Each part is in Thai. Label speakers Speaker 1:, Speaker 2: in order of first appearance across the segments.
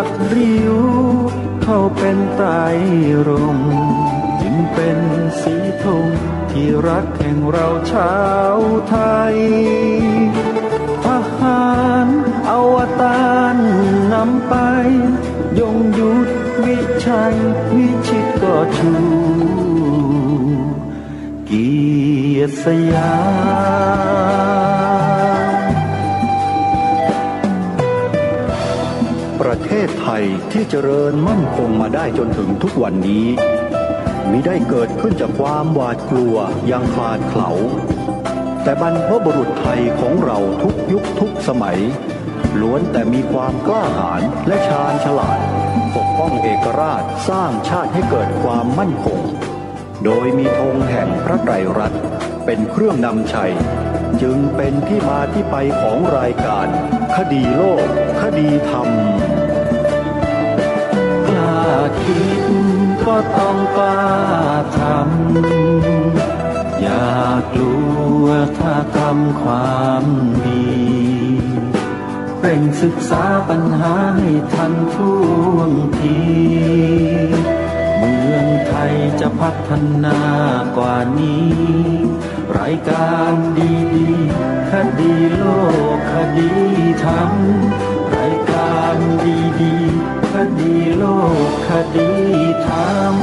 Speaker 1: กริ้วเข้าเป็นไตรรงค์จึงเป็นสีธงที่รักแห่งเราชาวไทยทหารอวตารนำไปยงยุทธวิชัยวิชิตก็ชูเกียรติสยาม
Speaker 2: ประเทศไทยที่เจริญมั่นคงมาได้จนถึงทุกวันนี้มิได้เกิดขึ้นจากความหวาดกลัวอย่างคลาดเขลาแต่บรรพบุรุษไทยของเราทุกยุคทุกสมัยล้วนแต่มีความกล้าหาญและชาญฉลาดปกป้องเอกราชสร้างชาติให้เกิดความมั่นคงโดยมีธงแห่งพระไตรรัตน์เป็นเครื่องนำชัยจึงเป็นที่มาที่ไปของรายการคดีโลกคดีธรรม
Speaker 1: กล้าคิดก็ต้องกล้าทำอย่ากลัวถ้าทำความดีเร่งศึกษาปัญหาให้ทันท่วงทีเมืองไทยจะพัฒนากว่านี้รายการดีๆคดีโลกคดีธรรมรายการดีๆคดีโลกคดีธรรม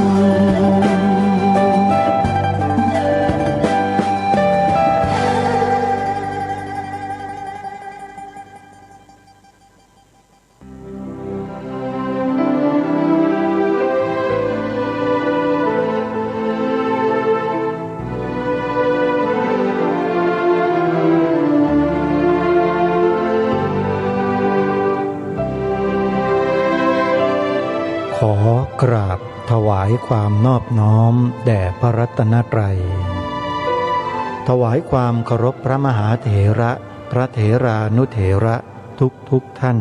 Speaker 3: ขอกราบถวายความนอบน้อมแด่พระรัตนตรัยถวายความเคารพพระมหาเถระพระเถรานุเถระทุกท่าน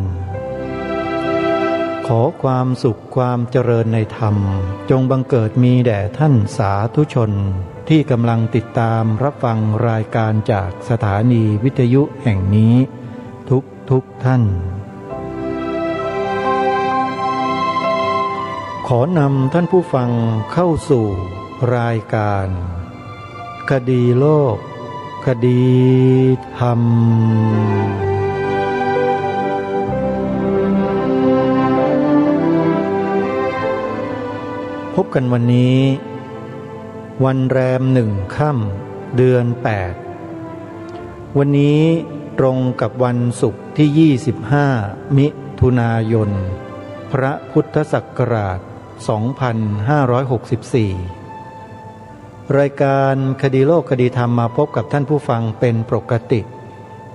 Speaker 3: ขอความสุขความเจริญในธรรมจงบังเกิดมีแด่ท่านสาธุชนที่กำลังติดตามรับฟังรายการจากสถานีวิทยุแห่งนี้ทุกท่านขอนำท่านผู้ฟังเข้าสู่รายการคดีโลกคดีธรรมพบกันวันนี้วันแรม1 ค่ำเดือน 8วันนี้ตรงกับวันศุกร์ที่25มิถุนายนพระพุทธศักราช2564รายการคดีโลกคดีธรรมมาพบกับท่านผู้ฟังเป็นปกติ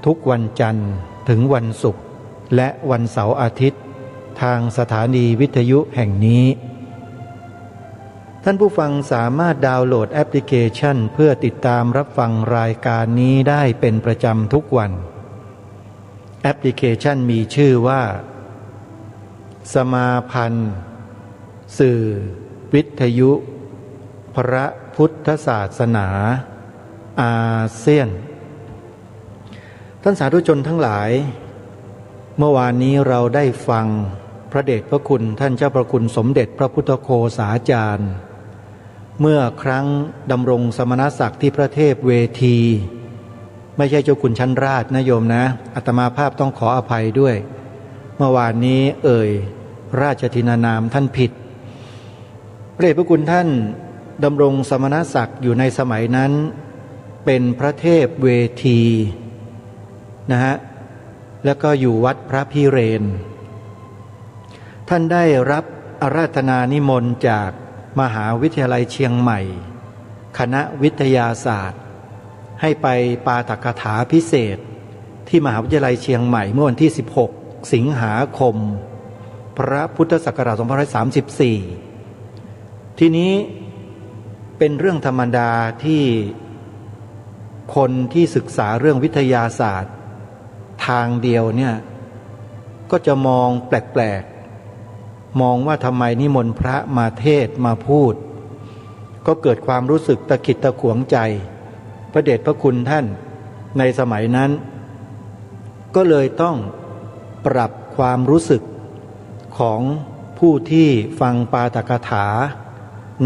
Speaker 3: ทุกวันจันทร์ถึงวันศุกร์และวันเสาร์อาทิตย์ทางสถานีวิทยุแห่งนี้ท่านผู้ฟังสามารถดาวน์โหลดแอปพลิเคชันเพื่อติดตามรับฟังรายการนี้ได้เป็นประจำทุกวันแอปพลิเคชันมีชื่อว่าสมาพันธ์สื่อวิทยุพระพุทธศาสนาอาเซียนท่านสาธุชนทั้งหลายเมื่อวานนี้เราได้ฟังพระเดชพระคุณท่านเจ้าพระคุณสมเด็จพระพุทธโฆษาจารย์เมื่อครั้งดำรงสมณศักดิ์ที่พระเทพเวทีไม่ใช่เจ้าคุณชั้นราชนะโยมนะอาตมาภาพต้องขออภัยด้วยเมื่อวานนี้ราชทินานามท่านผิดพระเดชพระคุณท่านดำรงสมณศักดิ์อยู่ในสมัยนั้นเป็นพระเทพเวทีนะฮะแล้วก็อยู่วัดพระพิเรนท่านได้รับอาราธนานิมนต์จากมหาวิทยาลัยเชียงใหม่คณะวิทยาศาสตร์ให้ไปปาฐกถาพิเศษที่มหาวิทยาลัยเชียงใหม่เมื่อวันที่16สิงหาคมพระพุทธศักราช2534ทีนี้เป็นเรื่องธรรมดาที่คนที่ศึกษาเรื่องวิทยาศาสตร์ทางเดียวเนี่ยก็จะมองแปลกๆมองว่าทำไมนิมนต์พระมาเทศมาพูดก็เกิดความรู้สึกตะขิดตะขวงใจพระเดชพระคุณท่านในสมัยนั้นก็เลยต้องปรับความรู้สึก ของผู้ที่ฟังปาฐกถา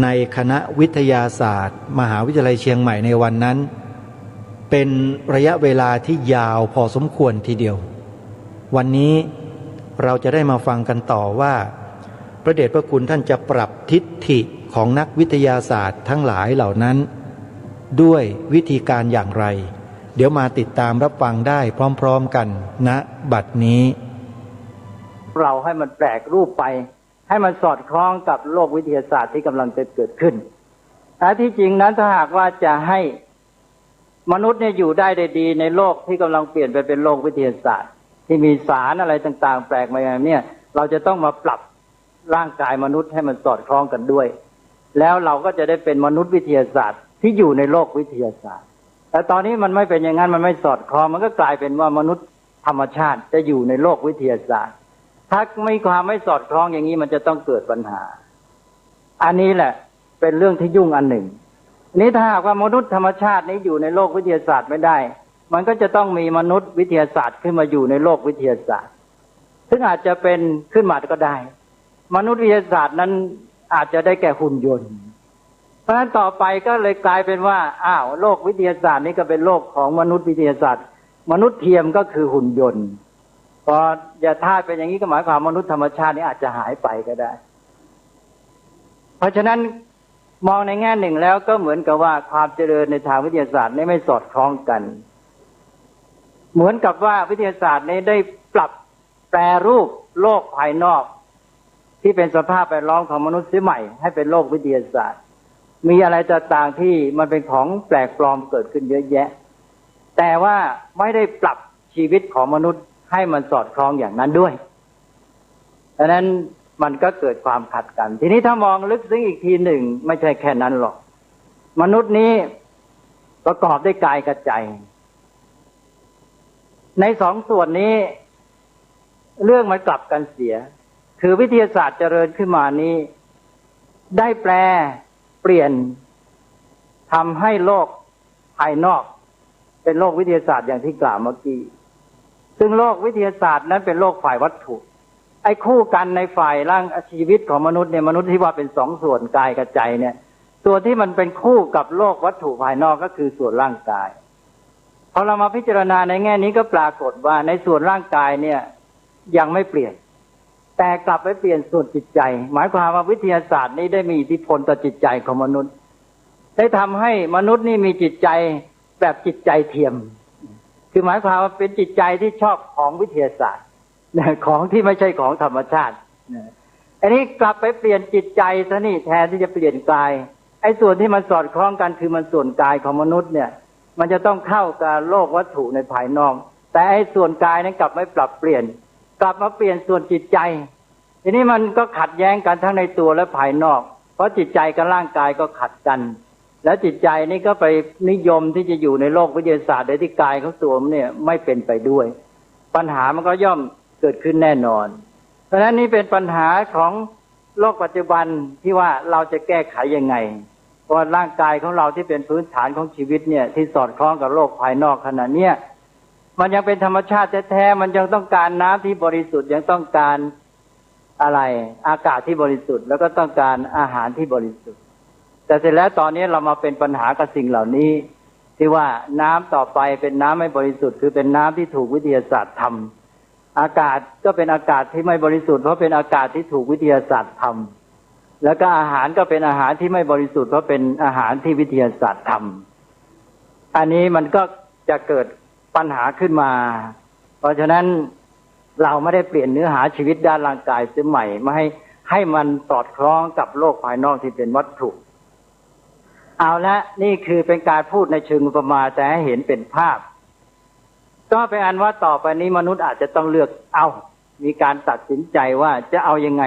Speaker 3: ในคณะวิทยาศาสตร์มหาวิทยาลัยเชียงใหม่ในวันนั้นเป็นระยะเวลาที่ยาวพอสมควรทีเดียววันนี้เราจะได้มาฟังกันต่อว่าพระเดชพระคุณท่านจะปรับทิฏฐิของนักวิทยาศาสตร์ทั้งหลายเหล่านั้นด้วยวิธีการอย่างไรเดี๋ยวมาติดตามรับฟังได้พร้อมๆกันณบัดนี้
Speaker 4: เราให้มันแปลกรูปไปให้มันสอดคล้องกับโลกวิทยาศาสตร์ที่กำลังจะเกิดขึ้นแต่ที่จริงนั้นถ้าหากว่าจะให้มนุษย์เนี่ยอยู่ได้ดีในโลกที่กำลังเปลี่ยนไปเป็นโลกวิทยาศาสตร์ที่มีสารอะไรต่างๆแปลกใหม่เนี่ยเราจะต้องมาปรับร่างกายมนุษย์ให้มันสอดคล้องกันด้วยแล้วเราก็จะได้เป็นมนุษย์วิทยาศาสตร์ที่อยู่ในโลกวิทยาศาสตร์แต่ตอนนี้มันไม่เป็นอย่างนั้นมันไม่สอดคล้องมันก็กลายเป็นว่ามนุษย์ธรรมชาติจะอยู่ในโลกวิทยาศาสตร์ถ้าไม่ความไม่สอดคล้องอย่างนี้มันจะต้องเกิดปัญหาอันนี้แหละเป็นเรื่องที่ยุ่งอันหนึ่งนี้ถ้าหากว่ามนุษย์ธรรมชาตินี้อยู่ในโลกวิทยาศาสตร์ไม่ได้มันก็จะต้องมีมนุษย์วิทยาศาสตร์ขึ้นมาอยู่ในโลกวิทยาศาสตร์ซึ่งอาจจะเป็นขึ้นมาก็ได้มนุษยวิทยาศาสตร์นั้นอาจจะได้แก่หุ่นยนต์เพราะฉะนั้นต่อไปก็เลยกลายเป็นว่าโลกวิทยาศาสตร์นี้ก็เป็นโลกของมนุษย์วิทยาศาสตร์มนุษย์เทียมก็คือหุ่นยนต์พออย่าถ้าเป็นอย่างนี้ก็หมายความมนุษย์ธรรมชาตินี้อาจจะหายไปก็ได้เพราะฉะนั้นมองในแง่หนึ่งแล้วก็เหมือนกับว่าความเจริญในทางวิทยาศาสตร์นี้ไม่สอดคล้องกันเหมือนกับว่าวิทยาศาสตร์นี้ได้ปรับแปรรูปโลกภายนอกที่เป็นสภาพแวดล้อมของมนุษย์ใหม่ให้เป็นโลกวิทยาศาสตร์มีอะไรต่างๆที่มันเป็นของแปลกปลอมเกิดขึ้นเยอะแยะแต่ว่าไม่ได้ปรับชีวิตของมนุษย์ให้มันสอดคล้องอย่างนั้นด้วยดังนั้นมันก็เกิดความขัดกันทีนี้ถ้ามองลึกซึ้งอีกทีหนึ่งไม่ใช่แค่นั้นหรอกมนุษย์นี้ประกอบด้วยกายกับใจในสองส่วนนี้เรื่องมันกลับกันเสียคือวิทยาศาสตร์เจริญขึ้นมานี้ได้แปลเปลี่ยนทำให้โลกภายนอกเป็นโลกวิทยาศาสตร์อย่างที่กล่าวเมื่อกี้ซึ่งโลกวิทยาศาสตร์นั้นเป็นโลกฝ่ายวัตถุไอ้คู่กันในฝ่ายร่างชีวิตของมนุษย์เนี่ยมนุษย์ที่ว่าเป็นสองส่วนกายกับใจเนี่ยตัวที่มันเป็นคู่กับโลกวัตถุภายนอกก็คือส่วนร่างกายพอเรามาพิจารณาในแง่นี้ก็ปรากฏว่าในส่วนร่างกายเนี่ยยังไม่เปลี่ยนแต่กลับไปเปลี่ยนส่วนจิตใจหมายความว่าวิทยาศาสตร์นี้ได้มีอิทธิพลต่อจิตใจของมนุษย์ได้ทำให้มนุษย์นี่มีจิตใจแบบจิตใจเทียมคือหมายความว่าเป็นจิตใจที่ชอบของวิทยาศาสตร์ของที่ไม่ใช่ของธรรมชาติอันนี้กลับไปเปลี่ยนจิตใจซะนี่แทนที่จะเปลี่ยนกายไอ้ส่วนที่มันสอดคล้องกันคือมันส่วนกายของมนุษย์เนี่ยมันจะต้องเข้ากับโลกวัตถุในภายนอกแต่ไอ้ส่วนกายนั้นกลับไม่ปรับเปลี่ยนกลับมาเปลี่ยนส่วนจิตใจทีนี้มันก็ขัดแย้งกันทั้งในตัวและภายนอกเพราะจิตใจกับร่างกายก็ขัดกันแล้วจิตใจนี่ก็ไปนิยมที่จะอยู่ในโลกวิทยาศาสตร์โดยที่กายของตัวมันเนี่ยไม่เป็นไปด้วยปัญหามันก็ย่อมเกิดขึ้นแน่นอนเพราะฉะนั้นนี่เป็นปัญหาของโลกปัจจุบันที่ว่าเราจะแก้ไขยังไงเพราะร่างกายของเราที่เป็นพื้นฐานของชีวิตเนี่ยที่สอดคล้องกับโลกภายนอกขณะเนี้ยมันยังเป็นธรรมชาติแท้ๆมันยังต้องการน้ำที่บริสุทธิ์ยังต้องการอะไรอากาศที่บริสุทธิ์แล้วก็ต้องการอาหารที่บริสุทธิ์แต่เสร็จแล้วตอนนี้เรามาเป็นปัญหากับสิ่งเหล่านี้ที่ว่าน้ำต่อไปเป็นน้ำไม่บริสุทธิ์คือเป็นน้ำที่ถูกวิทยาศาสตร์ทำอากาศก็เป็นอากาศที่ไม่บริสุทธิ์เพราะเป็นอากาศที่ถูกวิทยาศาสตร์ทำแล้วก็อาหารก็เป็นอาหารที่ไม่บริสุทธิ์เพราะเป็นอาหารที่วิทยาศาสตร์ทำอันนี้มันก็จะเกิดปัญหาขึ้นมาเพราะฉะนั้นเราไม่ได้เปลี่ยนเนื้อหาชีวิตด้านร่างกายเสียใหม่มาให้มันสอดคล้องกับโลกภายนอกที่เป็นวัตถุเอาละนี่คือเป็นการพูดในเชิงอุปมาแต่ให้เห็นเป็นภาพก็เป็นอันว่าต่อไปนี้มนุษย์อาจจะต้องเลือกมีการตัดสินใจว่าจะเอายังไง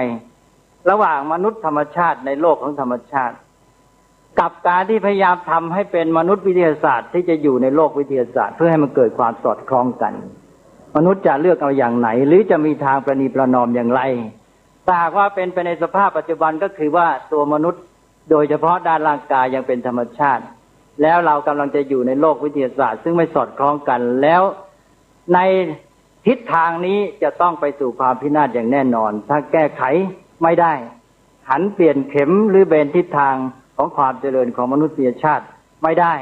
Speaker 4: ระหว่างมนุษย์ธรรมชาติในโลกของธรรมชาติกับการที่พยายามทำให้เป็นมนุษย์วิทยาศาสตร์ที่จะอยู่ในโลกวิทยาศาสตร์เพื่อให้มันเกิดความสอดคล้องกันมนุษย์จะเลือกเอาอย่างไหนหรือจะมีทางประนีประนอมอย่างไรถ้าหากว่าเป็นไปในสภาพปัจจุบันก็คือว่าตัวมนุษย์โดยเฉพาะด้านร่างกายยังเป็นธรรมชาติแล้วเรากำลังจะอยู่ในโลกวิทยาศาสตร์ซึ่งไม่สอดคล้องกันแล้วใน ทิศทางนี้จะต้องไปสู่ความพินาศอย่างแน่นอนถ้าแก้ไขไม่ได้หันเปลี่ยนเข็มหรือเบนทิศทางของความเจริญของมนุษยชาติไม่ได้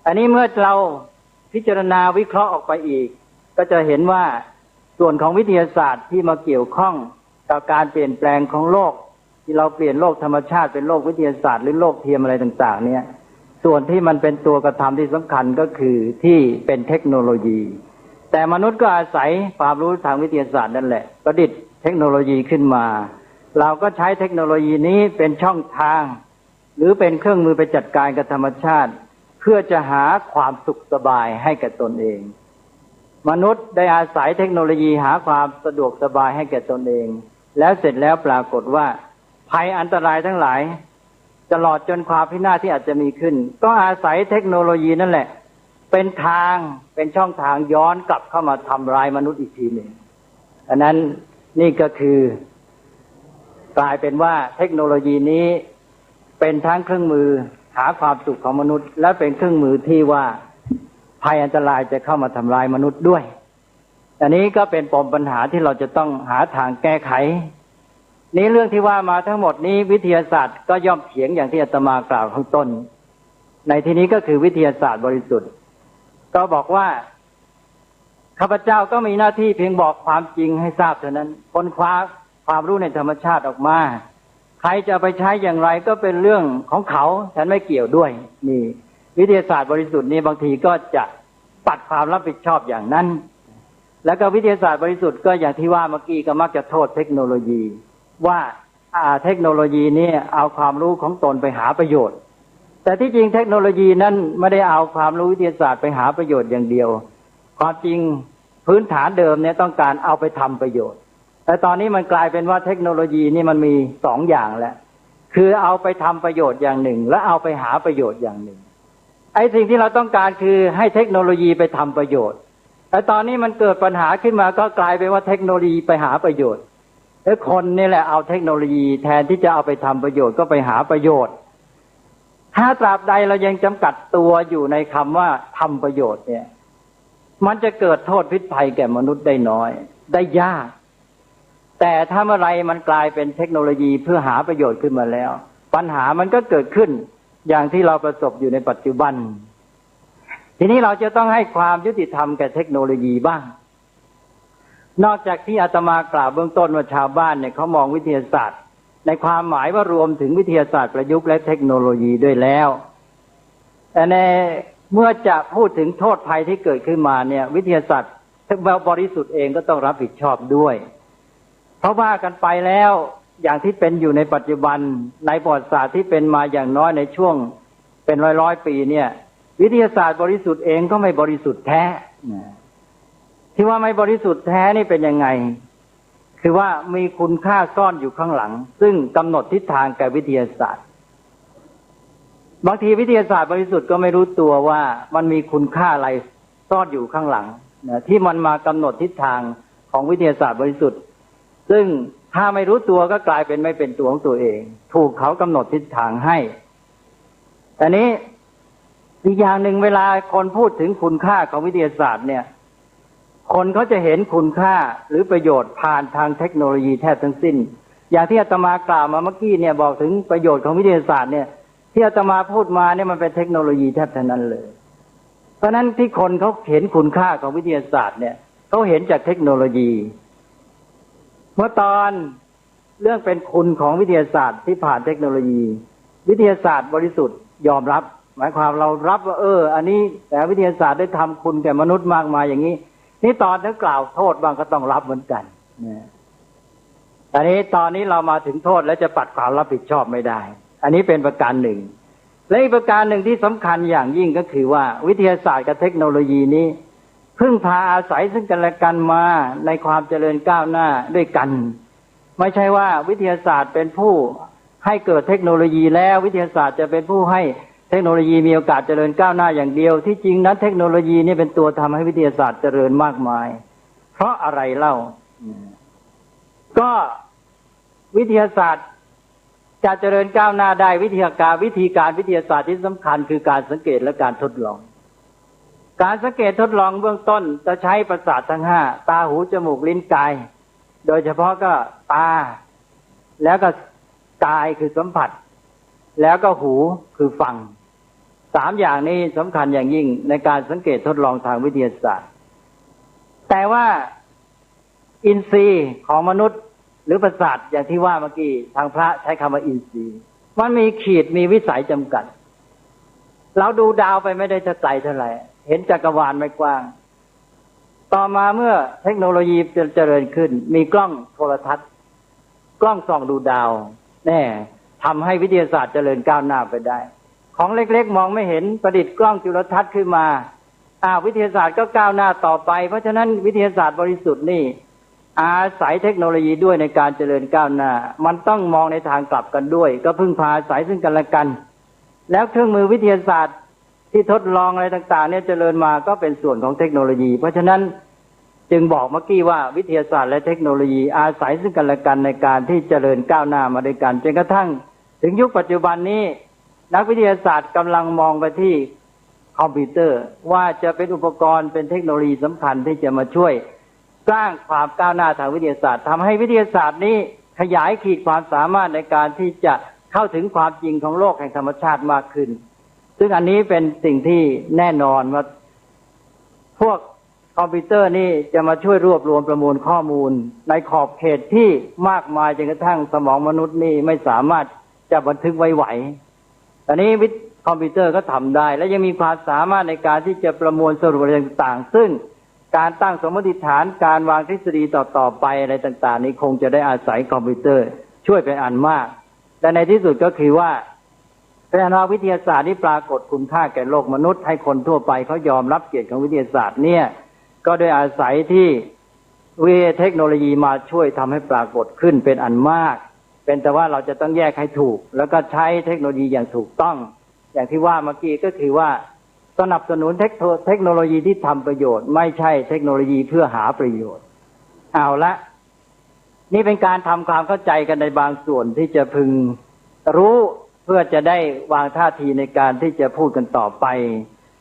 Speaker 4: อันนี้เมื่อเราพิจารณาวิเคราะห์ออกไปอีกก็จะเห็นว่าส่วนของวิทยาศาสตร์ที่มาเกี่ยวข้องกับการเปลี่ยนแปลงของโลกที่เราเปลี่ยนโลกธรรมชาติเป็นโลกวิทยาศาสตร์หรือโลกเทียมอะไรต่างๆเนี่ยส่วนที่มันเป็นตัวกระทำที่สำคัญก็คือที่เป็นเทคโนโลยีแต่มนุษย์ก็อาศัยความรู้ทางวิทยาศาสตร์นั่นแหละประดิษฐ์เทคโนโลยีขึ้นมาเราก็ใช้เทคโนโลยีนี้เป็นช่องทางหรือเป็นเครื่องมือไปจัดการกับธรรมชาติเพื่อจะหาความสุขสบายให้แก่ตนเองมนุษย์ได้อาศัยเทคโนโลยีหาความสะดวกสบายให้แก่ตนเองแล้วเสร็จแล้วปรากฏว่าภัยอันตรายทั้งหลายตลอดจนความพินาศที่อาจจะมีขึ้นก็อาศัยเทคโนโลยีนั่นแหละเป็นทางเป็นช่องทางย้อนกลับเข้ามาทำลายมนุษย์อีกทีหนึ่งอันนั้นนี่ก็คือกลายเป็นว่าเทคโนโลยีนี้เป็นทั้งเครื่องมือหาความสุขของมนุษย์และเป็นเครื่องมือที่ว่าภัยอันตรายจะเข้ามาทำลายมนุษย์ด้วยอันนี้ก็เป็นปมปัญหาที่เราจะต้องหาทางแก้ไขนี้เรื่องที่ว่ามาทั้งหมดนี้วิทยาศาสตร์ก็ย่อมเถียงอย่างที่อาตมากล่าวข้างต้นในที่นี้ก็คือวิทยาศาสตร์บริสุทธิ์ก็บอกว่าข้าพเจ้าก็มีหน้าที่เพียงบอกความจริงให้ทราบเท่านั้นค้นคว้าความรู้ในธรรมชาติออกมาใครจะไปใช้อย่างไรก็เป็นเรื่องของเขาฉันไม่เกี่ยวด้วยนี่วิทยาศาสตร์บริสุทธิ์นี้บางทีก็จะปัดความรับผิดชอบอย่างนั้นแล้วก็วิทยาศาสตร์บริสุทธิ์ก็อย่างที่ว่าเมื่อกี้ก็มักจะโทษเทคโนโลยีว่าเทคโนโลยีนี้เอาความรู้ของตนไปหาประโยชน์แต่ที่จริงเทคโนโลยีนั้นไม่ได้เอาความรู้วิทยาศาสตร์ไปหาประโยชน์อย่างเดียวความจริงพื้นฐานเดิมเนี่ยต้องการเอาไปทำประโยชน์แต่ตอนนี้มันกลายเป็นว่าเทคโนโลยีนี่มันมีสองอย่างแหละคือเอาไปทำประโยชน์อย่างหนึ่งและเอาไปหาประโยชน์อย่างหนึ่งไอ้สิ่งที่เราต้องการคือให้เทคโนโลยีไปทำประโยชน์แต่ตอนนี้มันเกิดปัญหาขึ้นมาก็กลายเป็นว่าเทคโนโลยีไปหาประโยชน์แล้วคนนี่แหละเอาเทคโนโลยีแทนที่จะเอาไปทำประโยชน์ก็ไปหาประโยชน์ถ้าตราบใดเรายังจำกัดตัวอยู่ในคำว่าทำประโยชน์เนี่ยมันจะเกิดโทษพิษภัยแก่มนุษย์ได้น้อยได้ยากแต่ถ้าเมื่อไรมันกลายเป็นเทคโนโลยีเพื่อหาประโยชน์ขึ้นมาแล้วปัญหามันก็เกิดขึ้นอย่างที่เราประสบอยู่ในปัจจุบันทีนี้เราจะต้องให้ความยุติธรรมแก่เทคโนโลยีบ้างนอกจากที่อาตมากล่าวเบื้องต้นว่าชาวบ้านเนี่ยเขามองวิทยาศาสตร์ในความหมายว่ารวมถึงวิทยาศาสตร์ประยุกต์และเทคโนโลยีด้วยแล้วแต่ในเมื่อจะพูดถึงโทษภัยที่เกิดขึ้นมาเนี่ยวิทยาศาสตร์บริสุทธิ์เองก็ต้องรับผิดชอบด้วยเพราะว่ากันไปแล้วอย่างที่เป็นอยู่ในปัจจุบันในประวัติศาสตร์ที่เป็นมาอย่างน้อยในช่วงเป็นร้อยปีเนี่ยวิทยาศาสตร์บริสุทธิ์เองก็ไม่บริสุทธิ์แท้ที่ว่าไม่บริสุทธิ์แท้นี่เป็นยังไงคือว่ามีคุณค่าซ่อนอยู่ข้างหลังซึ่งกำหนดทิศทางแก่วิทยาศาสตร์บางทีวิทยาศาสตร์บริสุทธิ์ก็ไม่รู้ตัวว่ามันมีคุณค่าอะไรซ่อนอยู่ข้างหลังที่มันมากำหนดทิศทางของวิทยาศาสตร์บริสุทธิ์ซึ่งถ้าไม่รู้ตัวก็กลายเป็นไม่เป็นตัวของตัวเองถูกเขากำหนดทิศทางให้แต่นี้อีกอย่างหนึ่งเวลาคนพูดถึงคุณค่าของวิทยาศาสตร์เนี่ยคนเขาจะเห็นคุณค่าหรือประโยชน์ผ่านทางเทคโนโลยีแทบทั้งสิ้นอย่างที่อาตมากล่าวมาเมื่อกี้เนี่ยบอกถึงประโยชน์ของวิทยาศาสตร์เนี่ยที่อาตมาพูดมาเนี่ยมันเป็นเทคโนโลยีแทบทั้งนั้นเลยเพราะนั้นที่คนเขาเห็นคุณค่าของวิทยาศาสตร์เนี่ยเขาเห็นจากเทคโนโลยีเมื่อตอนเรื่องเป็นคุณของวิทยาศาสตร์ที่ผ่านเทคโนโลยีวิทยาศาสตร์บริสุทธิ์ยอมรับหมายความเรารับว่าอันนี้แต่วิทยาศาสตร์ได้ทำคุณแก่มนุษย์มากมายอย่างนี้นี่ตอนถ้ากล่าวโทษบ้างก็ต้องรับเหมือนกันอันนี้ตอนนี้เรามาถึงโทษแล้วจะปัดความรับผิดชอบไม่ได้อันนี้เป็นประการหนึ่งและอีกประการหนึ่งที่สำคัญอย่างยิ่งก็คือว่าวิทยาศาสตร์กับเทคโนโลยีนี้พึ่งพาอาศัยซึ่งกันและกันมาในความเจริญก้าวหน้าด้วยกันไม่ใช่ว่าวิทยาศาสตร์เป็นผู้ให้เกิดเทคโนโลยีแล้ววิทยาศาสตร์จะเป็นผู้ให้เทคโนโลยีมีโอกาสเจริญก้าวหน้าอย่างเดียวที่จริงนั้นเทคโนโลยีนี่เป็นตัวทำให้วิทยาศาสตร์เจริญมากมายเพราะอะไรเล่าก็วิทยาศาสตร์จะเจริญก้าวหน้าได้วิธีการวิทยาศาสตร์ที่สำคัญคือการสังเกตและการทดลอง การสังเกตทดลองเบื้องต้นจะใช้ประสาททั้งห้าตาหูจมูกลิ้นกายโดยเฉพาะก็ตาแล้วก็กายคือสัมผัสแล้วก็หูคือฟังสามอย่างนี้สำคัญอย่างยิ่งในการสังเกตทดลองทางวิทยาศาสตร์แต่ว่าอินทรีย์ของมนุษย์หรือประสาทอย่างที่ว่าเมื่อกี้ทางพระใช้คำว่าอินทรีย์มันมีขีดมีวิสัยจำกัดเราดูดาวไปไม่ได้จะไกลเท่าไหร่เห็นจักรวาลไม่กว้างต่อมาเมื่อเทคโนโลยีเจริญขึ้นมีกล้องโทรทัศน์กล้องส่องดูดาวแน่ทำให้วิทยาศาสตร์เจริญก้าวหน้าไปได้ของเล็กๆมองไม่เห็นประดิษฐ์กล้องจุลทรรศน์ขึ้นมาวิทยาศาสตร์ก็ก้าวหน้าต่อไปเพราะฉะนั้นวิทยาศาสตร์บริสุทธิ์นี่อาศัยเทคโนโลยีด้วยในการเจริญก้าวหน้ามันต้องมองในทางกลับกันด้วยก็พึ่งพาอาศัยซึ่งกันและกันแล้วเครื่องมือวิทยาศาสตร์ที่ทดลองอะไรต่างๆเนี่ยเจริญมาก็เป็นส่วนของเทคโนโลยีเพราะฉะนั้นจึงบอกเมื่อกี้ว่าวิทยาศาสตร์และเทคโนโลยีอาศัยซึ่งกันและกันในการที่เจริญก้าวหน้ามาด้วยกันจนกระทั่งถึงยุคปัจจุบันนี้นักวิทยาศาสตร์กำลังมองไปที่คอมพิวเตอร์ว่าจะเป็นอุปกรณ์เป็นเทคโนโลยีสำคัญที่จะมาช่วยสร้างความก้าวหน้าทางวิทยาศาสตร์ทำให้วิทยาศาสตร์นี้ขยายขีดความสามารถในการที่จะเข้าถึงความจริงของโลกแห่งธรรมชาติมากขึ้นซึ่งอันนี้เป็นสิ่งที่แน่นอนว่าพวกคอมพิวเตอร์นี่จะมาช่วยรวบรวมประมวลข้อมูลในขอบเขตที่มากมายจนกระทั่งสมองมนุษย์นี่ไม่สามารถจะบันทึกไว้ไหวตอนนี้คอมพิวเตอร์ก็ทำได้และยังมีความสามารถในการที่จะประมวลสรุปอะไรต่างๆซึ่งการตั้งสมมติฐานการวางทฤษฎีต่อไปอะไรต่างๆนี้คงจะได้อาศัยคอมพิวเตอร์ช่วยเป็นอันมากและในที่สุดก็คือว่าแนววิทยาศาสตร์ที่ปรากฏคุณค่าแก่โลกมนุษย์ให้คนทั่วไปเขายอมรับเกียรติของวิทยาศาสตร์เนี่ยก็โดยอาศัยที่เทคโนโลยีมาช่วยทำให้ปรากฏขึ้นเป็นอันมากเป็นแต่ว่าเราจะต้องแยกให้ถูกแล้วก็ใช้เทคโนโลยีอย่างถูกต้องอย่างที่ว่าเมื่อกี้ก็คือว่าสนับสนุนเทคโนโลยีที่ทำประโยชน์ไม่ใช่เทคโนโลยีเพื่อหาประโยชน์เอาละนี่เป็นการทำความเข้าใจกันในบางส่วนที่จะพึงรู้เพื่อจะได้วางท่าทีในการที่จะพูดกันต่อไป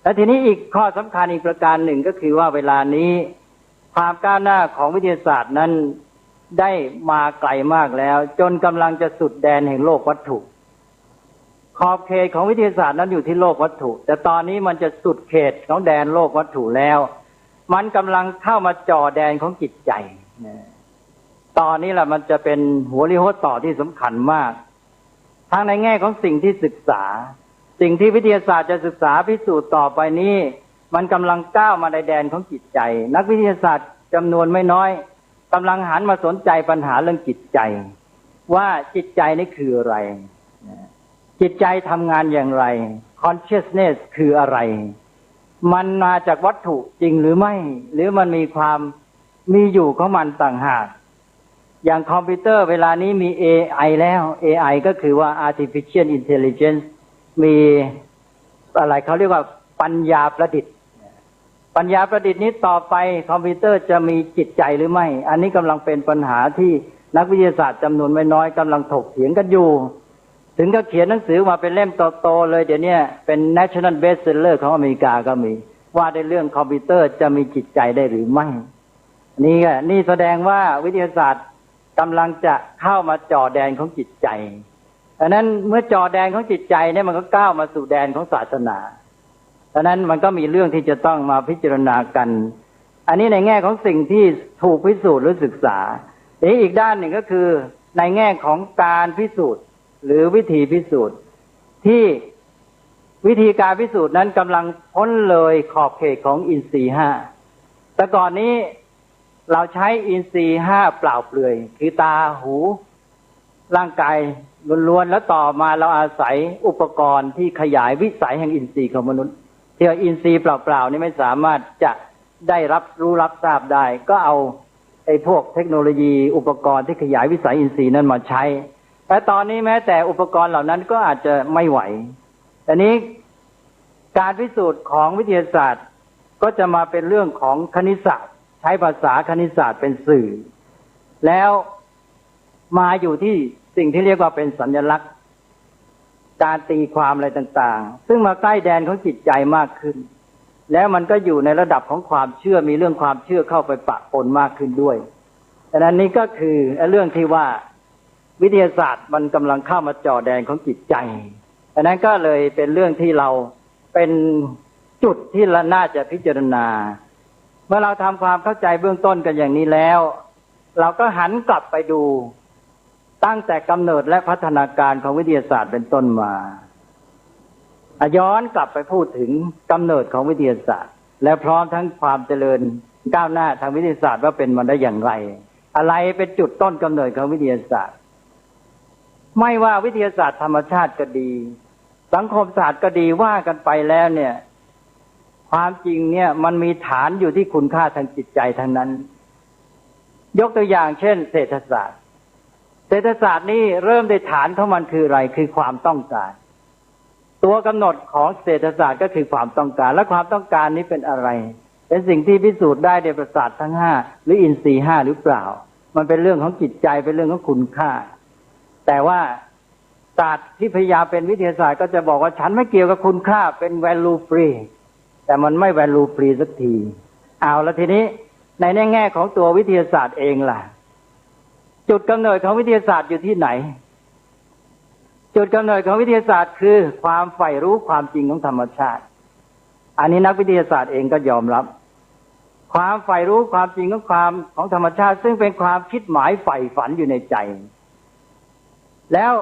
Speaker 4: และทีนี้อีกข้อสำคัญอีกประการหนึ่งก็คือว่าเวลานี้ความก้าวหน้าของวิทยาศาสตร์นั้นได้มาไกลมากแล้วจนกำลังจะสุดแดนแห่งโลกวัตถุขอบเขตของวิทยาศาสตร์นั้นอยู่ที่โลกวัตถุแต่ตอนนี้มันจะสุดเขตของแดนโลกวัตถุแล้วมันกำลังเข้ามาจ่อแดนของจิตใจตอนนี้แหละมันจะเป็นหัวเรี่ยวหัวต่อที่สำคัญมากทั้งในแง่ของสิ่งที่ศึกษาสิ่งที่วิทยาศาสตร์จะศึกษาพิสูจน์ต่อไปนี้มันกำลังก้าวมาในแดนของจิตใจนักวิทยาศาสตร์จำนวนไม่น้อยกำลังหันมาสนใจปัญหาเรื่องจิตใจว่าจิตใจนี่คืออะไรจิตใจทำงานอย่างไร consciousness คืออะไรมันมาจากวัตถุจริงหรือไม่หรือมันมีความมีอยู่ของมันต่างหากอย่างคอมพิวเตอร์เวลานี้มี AI แล้ว AI ก็คือว่า artificial intelligence มีอะไรเขาเรียกว่าปัญญาประดิษฐ์ปัญญาประดิษฐ์นี้ต่อไปคอมพิวเตอร์จะมีจิตใจหรือไม่อันนี้กำลังเป็นปัญหาที่นักวิทยาศาสตร์จำนวนไม่น้อยกำลังถกเถียงกันอยู่ถึงก็เขียนหนังสือมาเป็นเล่มโตๆเลยเดี๋ยวนี้เป็น national bestseller ของอเมริกาก็มีว่าในเรื่องคอมพิวเตอร์จะมีจิตใจได้หรือไม่นี่แสดงว่าวิทยาศาสตร์กำลังจะเข้ามาจ่อแดนของจิตใจดังนั้นเมื่อจ่อแดนของจิตใจเนี่ยมันก็ก้าวมาสู่แดนของศาสนาดังนั้นมันก็มีเรื่องที่จะต้องมาพิจารณากันอันนี้ในแง่ของสิ่งที่ถูกพิสูจน์หรือศึกษาอีกด้านหนึ่งก็คือในแง่ของการพิสูจน์หรือวิธีพิสูจน์ที่วิธีการพิสูจน์นั้นกำลังพ้นเลยขอบเขตของอินทรีย์ห้าแต่ก่อนนี้เราใช้อินทรีย์ห้าเปล่าเปลือยคือตาหูร่างกายล้วนๆแล้วต่อมาเราอาศัยอุปกรณ์ที่ขยายวิสัยแห่งอินทรีย์ของมนุษย์ที่ว่าอินทรีย์เปล่าๆนี่ไม่สามารถจะได้รับรู้รับทราบได้ก็เอาพวกเทคโนโลยีอุปกรณ์ที่ขยายวิสัยอินทรีย์นั้นมาใช้แต่ตอนนี้แม้แต่อุปกรณ์เหล่านั้นก็อาจจะไม่ไหวอันนี้การพิสูจน์ของวิทยาศาสตร์ก็จะมาเป็นเรื่องของคณิตศาสตร์ใช้ภาษาคณิตศาสตร์เป็นสื่อแล้วมาอยู่ที่สิ่งที่เรียกว่าเป็นสัญลักษณ์การตีความอะไรต่างๆซึ่งมาใกล้แดนของจิตใจมากขึ้น แล้วมันก็อยู่ในระดับของความเชื่อมีเรื่องความเชื่อเข้าไปปะปนมากขึ้นด้วยดังนั้นนี่ก็คือเรื่องที่ว่าวิทยาศาสตร์มันกำลังเข้ามาจ่อแดนของจิตใจดังนั้นก็เลยเป็นเรื่องที่เราเป็นจุดที่เราน่าจะพิจารณาเมื่อเราทำความเข้าใจเบื้องต้นกันอย่างนี้แล้วเราก็หันกลับไปดูตั้งแต่กำเนิดและพัฒนาการของวิทยาศาสตร์เป็นต้นมาย้อนกลับไปพูดถึงกำเนิดของวิทยาศาสตร์และพร้อมทั้งความเจริญก้าวหน้าทางวิทยาศาสตร์ว่าเป็นมาได้อย่างไรอะไรเป็นจุดต้นกำเนิดของวิทยาศาสตร์ไม่ว่าวิทยาศาสตร์ธรรมชาติก็ดีสังคมศาสตร์ก็ดีว่ากันไปแล้วเนี่ยความจริงเนี่ยมันมีฐานอยู่ที่คุณค่าทางจิตใจทั้งนั้นยกตัวอย่างเช่นเศรษฐศาสตร์เศรษฐศาสตร์นี่เริ่มในฐานของมันคืออะไรคือความต้องการตัวกำหนดของเศรษฐศาสตร์ก็คือความต้องการและความต้องการนี้เป็นอะไรเป็นสิ่งที่พิสูจน์ได้ในประสาททั้งห้าหรืออินทรีย์ห้าหรือเปล่ามันเป็นเรื่องของจิตใจเป็นเรื่องของคุณค่าแต่ว่าศาสตร์ที่พยายามเป็นวิทยาศาสตร์ก็จะบอกว่าฉันไม่เกี่ยวกับคุณค่าเป็น value free แต่มันไม่ value free สักทีเอาละทีนี้ในแง่ของตัววิทยาศาสตร์เองล่ะจุดกำเนิดของวิทยาศาสตร์อยู่ที่ไหนจุดกำเนิดของวิทยาศาสตร์คือความใฝ่รู้ความจริงของธรรมชาติอันนี้นักวิทยาศาสตร์เองก็ยอมรับความใฝ่รู้ความจริงของธรรมชาติซึ่งเป็นความคิดหมายใฝ่ฝันอยู่ในใจแล้ว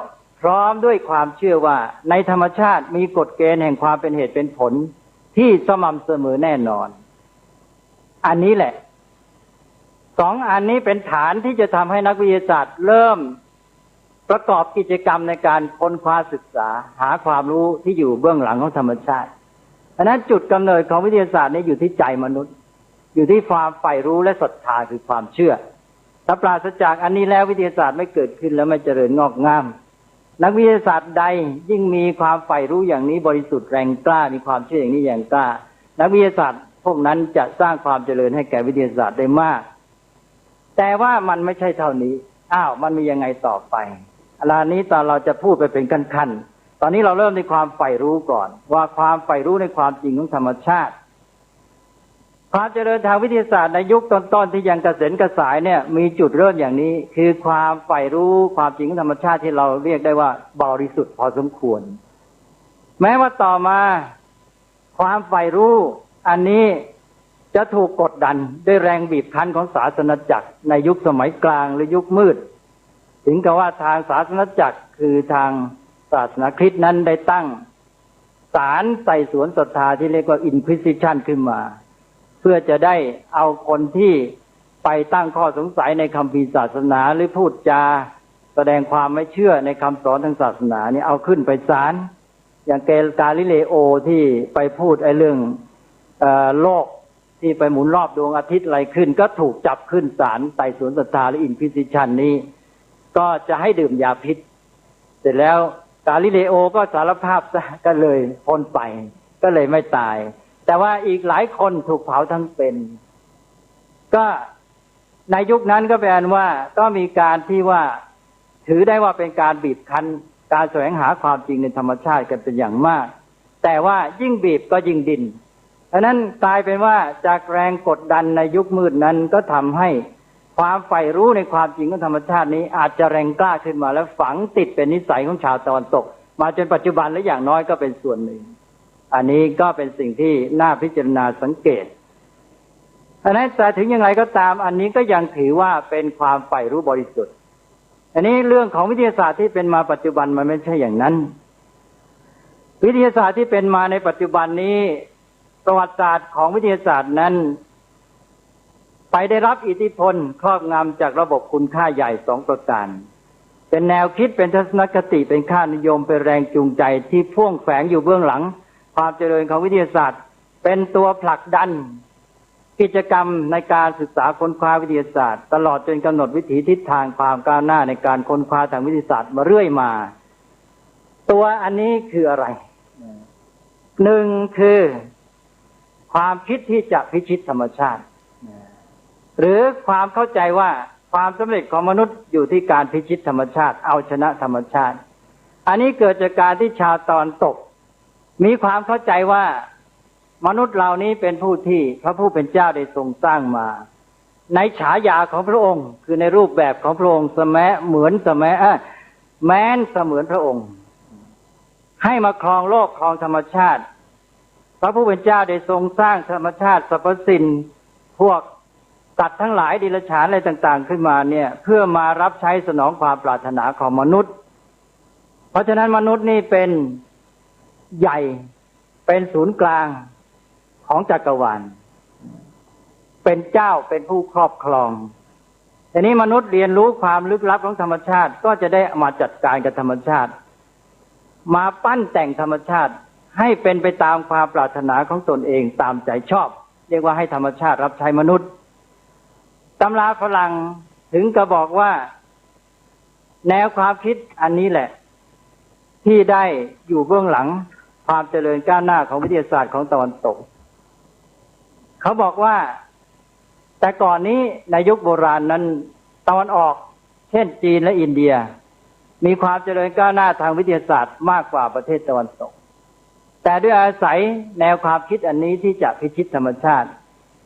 Speaker 4: พร้อมด้วยความเชื่อว่าในธรรมชาติมีกฎเกณฑ์แห่งความเป็นเหตุเป็นผลที่สม่ำเสมอแน่นอนอันนี้แหละสองอันนี้เป็นฐานที่จะทำให้นักวิทยาศาสตร์เริ่มประกอบกิจกรรมในการค้นคว้าศึกษาหาความรู้ที่อยู่เบื้องหลังของธรรมชาติเพราะนั้นจุดกำเนิดของวิทยาศาสตร์นี้อยู่ที่ใจมนุษย์อยู่ที่ความใฝ่รู้และศรัทธาคือความเชื่อถ้าปราศจากอันนี้แล้ววิทยาศาสตร์ไม่เกิดขึ้นและไม่เจริญงอกงามนักวิทยาศาสตร์ใดยิ่งมีความใฝ่รู้อย่างนี้บริสุทธิ์แรงกล้ามีความเชื่ออย่างนี้อย่างกล้านักวิทยาศาสตร์พวกนั้นจะสร้างความเจริญให้แก่วิทยาศาสตร์ได้มากแต่ว่ามันไม่ใช่เท่านี้มันมียังไงต่อไปอันนี้ตอนเราจะพูดไปเป็นขั้นๆตอนนี้เราเริ่มในความใฝ่รู้ก่อนว่าความใฝ่รู้ในความจริงของธรรมชาติความเจริญทางวิทยาศาสตร์ในยุคต้นๆที่ยังกระเซ็นกระสายเนี่ยมีจุดเริ่มอย่างนี้คือความใฝ่รู้ความจริงของธรรมชาติที่เราเรียกได้ว่าบริสุทธิ์พอสมควรแม้ว่าต่อมาความใฝ่รู้อันนี้จะถูกกดดันด้วยแรงบีบคั้นของศาสนจักรในยุคสมัยกลางหรือยุคมืดถึงกับว่าทางศาสนจักรคือทางศาสนาคริสต์นั้นได้ตั้งศาลไต่สวนศรัทธาที่เรียกว่า Inquisition ขึ้นมาเพื่อจะได้เอาคนที่ไปตั้งข้อสงสัยในคัมภีร์ศาสนาหรือพูดจาแสดงความไม่เชื่อในคำสอนทางศาสนานี่เอาขึ้นไปศาลอย่างกาลิเลโอที่ไปพูดเรื่องโลกที่ไปหมุนรอบดวงอาทิตย์อะไรขึ้นก็ถูกจับขึ้นศาลไต่สวนศรัทธาหรือ Inquisition นี้ก็จะให้ดื่มยาพิษเสร็จแล้วกาลิเลโอก็สารภาพซะก็เลยพ้นไปก็เลยไม่ตายแต่ว่าอีกหลายคนถูกเผาทั้งเป็นก็ในยุคนั้นก็แปลว่าก็มีการที่ว่าถือได้ว่าเป็นการบีบคั้นการแสวงหาความจริงในธรรมชาติกันเป็นอย่างมากแต่ว่ายิ่งบีบก็ยิ่งดิ้นเพราะนั้นกลายเป็นว่าจากแรงกดดันในยุคมืดนั้นก็ทำให้ความใฝ่รู้ในความจริงของธรรมชาตินี้อาจจะแรงกล้าขึ้นมาแล้วฝังติดเป็นนิสัยของชาวตะวันตกมาจนปัจจุบันและอย่างน้อยก็เป็นส่วนหนึ่งอันนี้ก็เป็นสิ่งที่น่าพิจารณาสังเกตอันนั้นแต่ถึงยังไงก็ตามอันนี้ก็ยังถือว่าเป็นความใฝ่รู้บริสุทธิ์อันนี้เรื่องของวิทยาศาสตร์ที่เป็นมาปัจจุบันมันไม่ใช่อย่างนั้นวิทยาศาสตร์ที่เป็นมาในปัจจุบันนี้ประวัติศาสตร์ของวิทยาศาสตร์นั้นไปได้รับอิทธิพลครอบงำจากระบบคุณค่าใหญ่2ประการเป็นแนวคิดเป็นทัศนคติเป็นค่านิยมเป็นแรงจูงใจที่พ่วงแฝงอยู่เบื้องหลังความเจริญของวิทยาศาสตร์เป็นตัวผลักดันกิจกรรมในการศึกษาค้นคว้าวิทยาศาสตร์ตลอดจนกำหนดวิถีทิศทางความก้าวหน้าในการค้นคว้าทางวิทยาศาสตร์มาเรื่อยมาตัวอันนี้คืออะไรหนึ่งคือความคิดที่จะพิชิตธรรมชาติหรือความเข้าใจว่าความสำเร็จของมนุษย์อยู่ที่การพิชิตธรรมชาติเอาชนะธรรมชาติอันนี้เกิดจากการที่ชาวตะวันตกมีความเข้าใจว่า มนุษย์เหล่านี้เป็นผู้ที่พระผู้เป็นเจ้าได้ทรงสร้างมาในฉายาของพระองค์คือในรูปแบบของพระองค์แม้เหมือนแม้นเสมือนพระองค์ให้มาครองโลกครองธรรมชาติพระผู้เป็นเจ้าได้ทรงสร้างธรรมชาติสรรพสิ่งพวกสัตว์ทั้งหลายดิลฉานอะไรต่างๆขึ้นมาเนี่ยเพื่อมารับใช้สนองความปรารถนาของมนุษย์เพราะฉะนั้นมนุษย์นี่เป็นใหญ่เป็นศูนย์กลางของจักรวาลเป็นเจ้าเป็นผู้ครอบครองทีนี้มนุษย์เรียนรู้ความลึกลับของธรรมชาติก็จะได้มาจัดการกับธรรมชาติมาปั้นแต่งธรรมชาติให้เป็นไปตามความปรารถนาของตนเองตามใจชอบเรียกว่าให้ธรรมชาติรับใช้มนุษย์ตำราฝรั่งถึงก็บอกว่าแนวความคิดอันนี้แหละที่ได้อยู่เบื้องหลังความเจริญก้าวหน้าของวิทยาศาสตร์ของตะวันตกเขาบอกว่าแต่ก่อนนี้ในยุคโบราณนั้นตะวันออกเช่นจีนและอินเดียมีความเจริญก้าวหน้าทางวิทยาศาสตร์มากกว่าประเทศตะวันตกแต่ด้วยอาศัยแนวความคิดอันนี้ที่จะพิชิตธรรมชาติ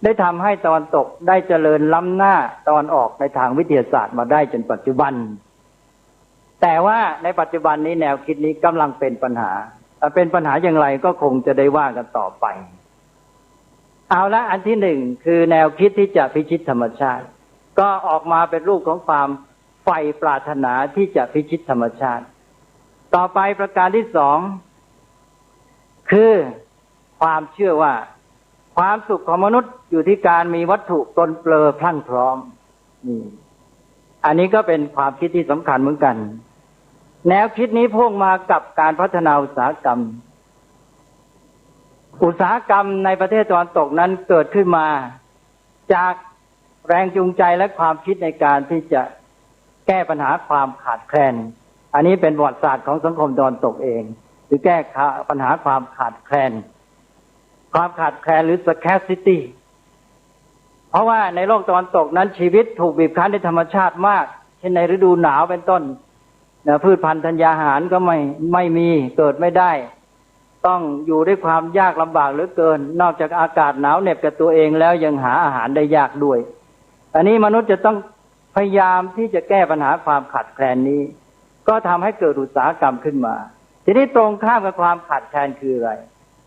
Speaker 4: ได้ทำให้ตะวันตกได้เจริญล้ำหน้าตะวันออกในทางวิทยาศาสตร์มาได้จนปัจจุบันแต่ว่าในปัจจุบันนี้แนวคิดนี้กำลังเป็นปัญหาอย่างไรก็คงจะได้ว่ากันต่อไปเอาละอันที่หนึ่งคือแนวคิดที่จะพิชิตธรรมชาติก็ออกมาเป็นรูปของความใฝ่ปรารถนาที่จะพิชิตธรรมชาติต่อไปประการที่สองคือความเชื่อว่าความสุขของมนุษย์อยู่ที่การมีวัตถุปลนเปลือพรั่งพร้อมนี่อันนี้ก็เป็นความคิดที่สำคัญเหมือนกันแนวคิดนี้พ่วงมากับการพัฒนาอุตสาหกรรมในประเทศตะวันตกนั้นเกิดขึ้นมาจากแรงจูงใจและความคิดในการที่จะแก้ปัญหาความขาดแคลนอันนี้เป็นประวัติศาสตร์ของสังคมตะวันตกเองหรือแก้ปัญหาความขาดแคลนหรือ scarcity เพราะว่าในโลกตะวันตกนั้นชีวิตถูกบีบคั้นด้วยธรรมชาติมากเช่นในฤดูหนาวเป็นต้นพืชพันธุ์ธัญญาหารก็ไม่มีเกิดไม่ได้ต้องอยู่ด้วยความยากลำบากเหลือเกินนอกจากอากาศหนาวเหน็บกับตัวเองแล้วยังหาอาหารได้ยากด้วยอันนี้มนุษย์จะต้องพยายามที่จะแก้ปัญหาความขาดแคลนนี้ก็ทำให้เกิดอุตสาหกรรมขึ้นมาทีนี้ตรงข้ามกับความขาดแคลนคืออะไร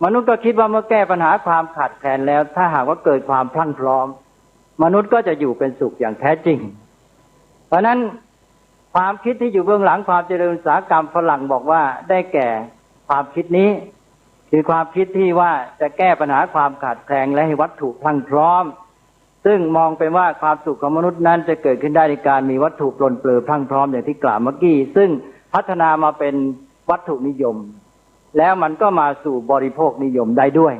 Speaker 4: มนุษย์ก็คิดว่าเมื่อแก้ปัญหาความขาดแคลนแล้วถ้าหากว่าเกิดความพรั่งพร้อมมนุษย์ก็จะอยู่เป็นสุขอย่างแท้จริงเพราะนั้นความคิดที่อยู่เบื้องหลังความเจริญอุตสาหกรรมฝรั่งบอกว่าได้แก่ความคิดนี้คือความคิดที่ว่าจะแก้ปัญหาความขาดแคลนและให้วัตถุพรั่งพร้อมซึ่งมองเป็นว่าความสุขของมนุษย์นั้นจะเกิดขึ้นได้ในการมีวัตถุปลนเปลือพรั่งพร้อมอย่างที่กล่าวเมื่อกี้ซึ่งพัฒนามาเป็นวัตถุนิยมแล้วมันก็มาสู่บริโภคนิยมได้ด้วย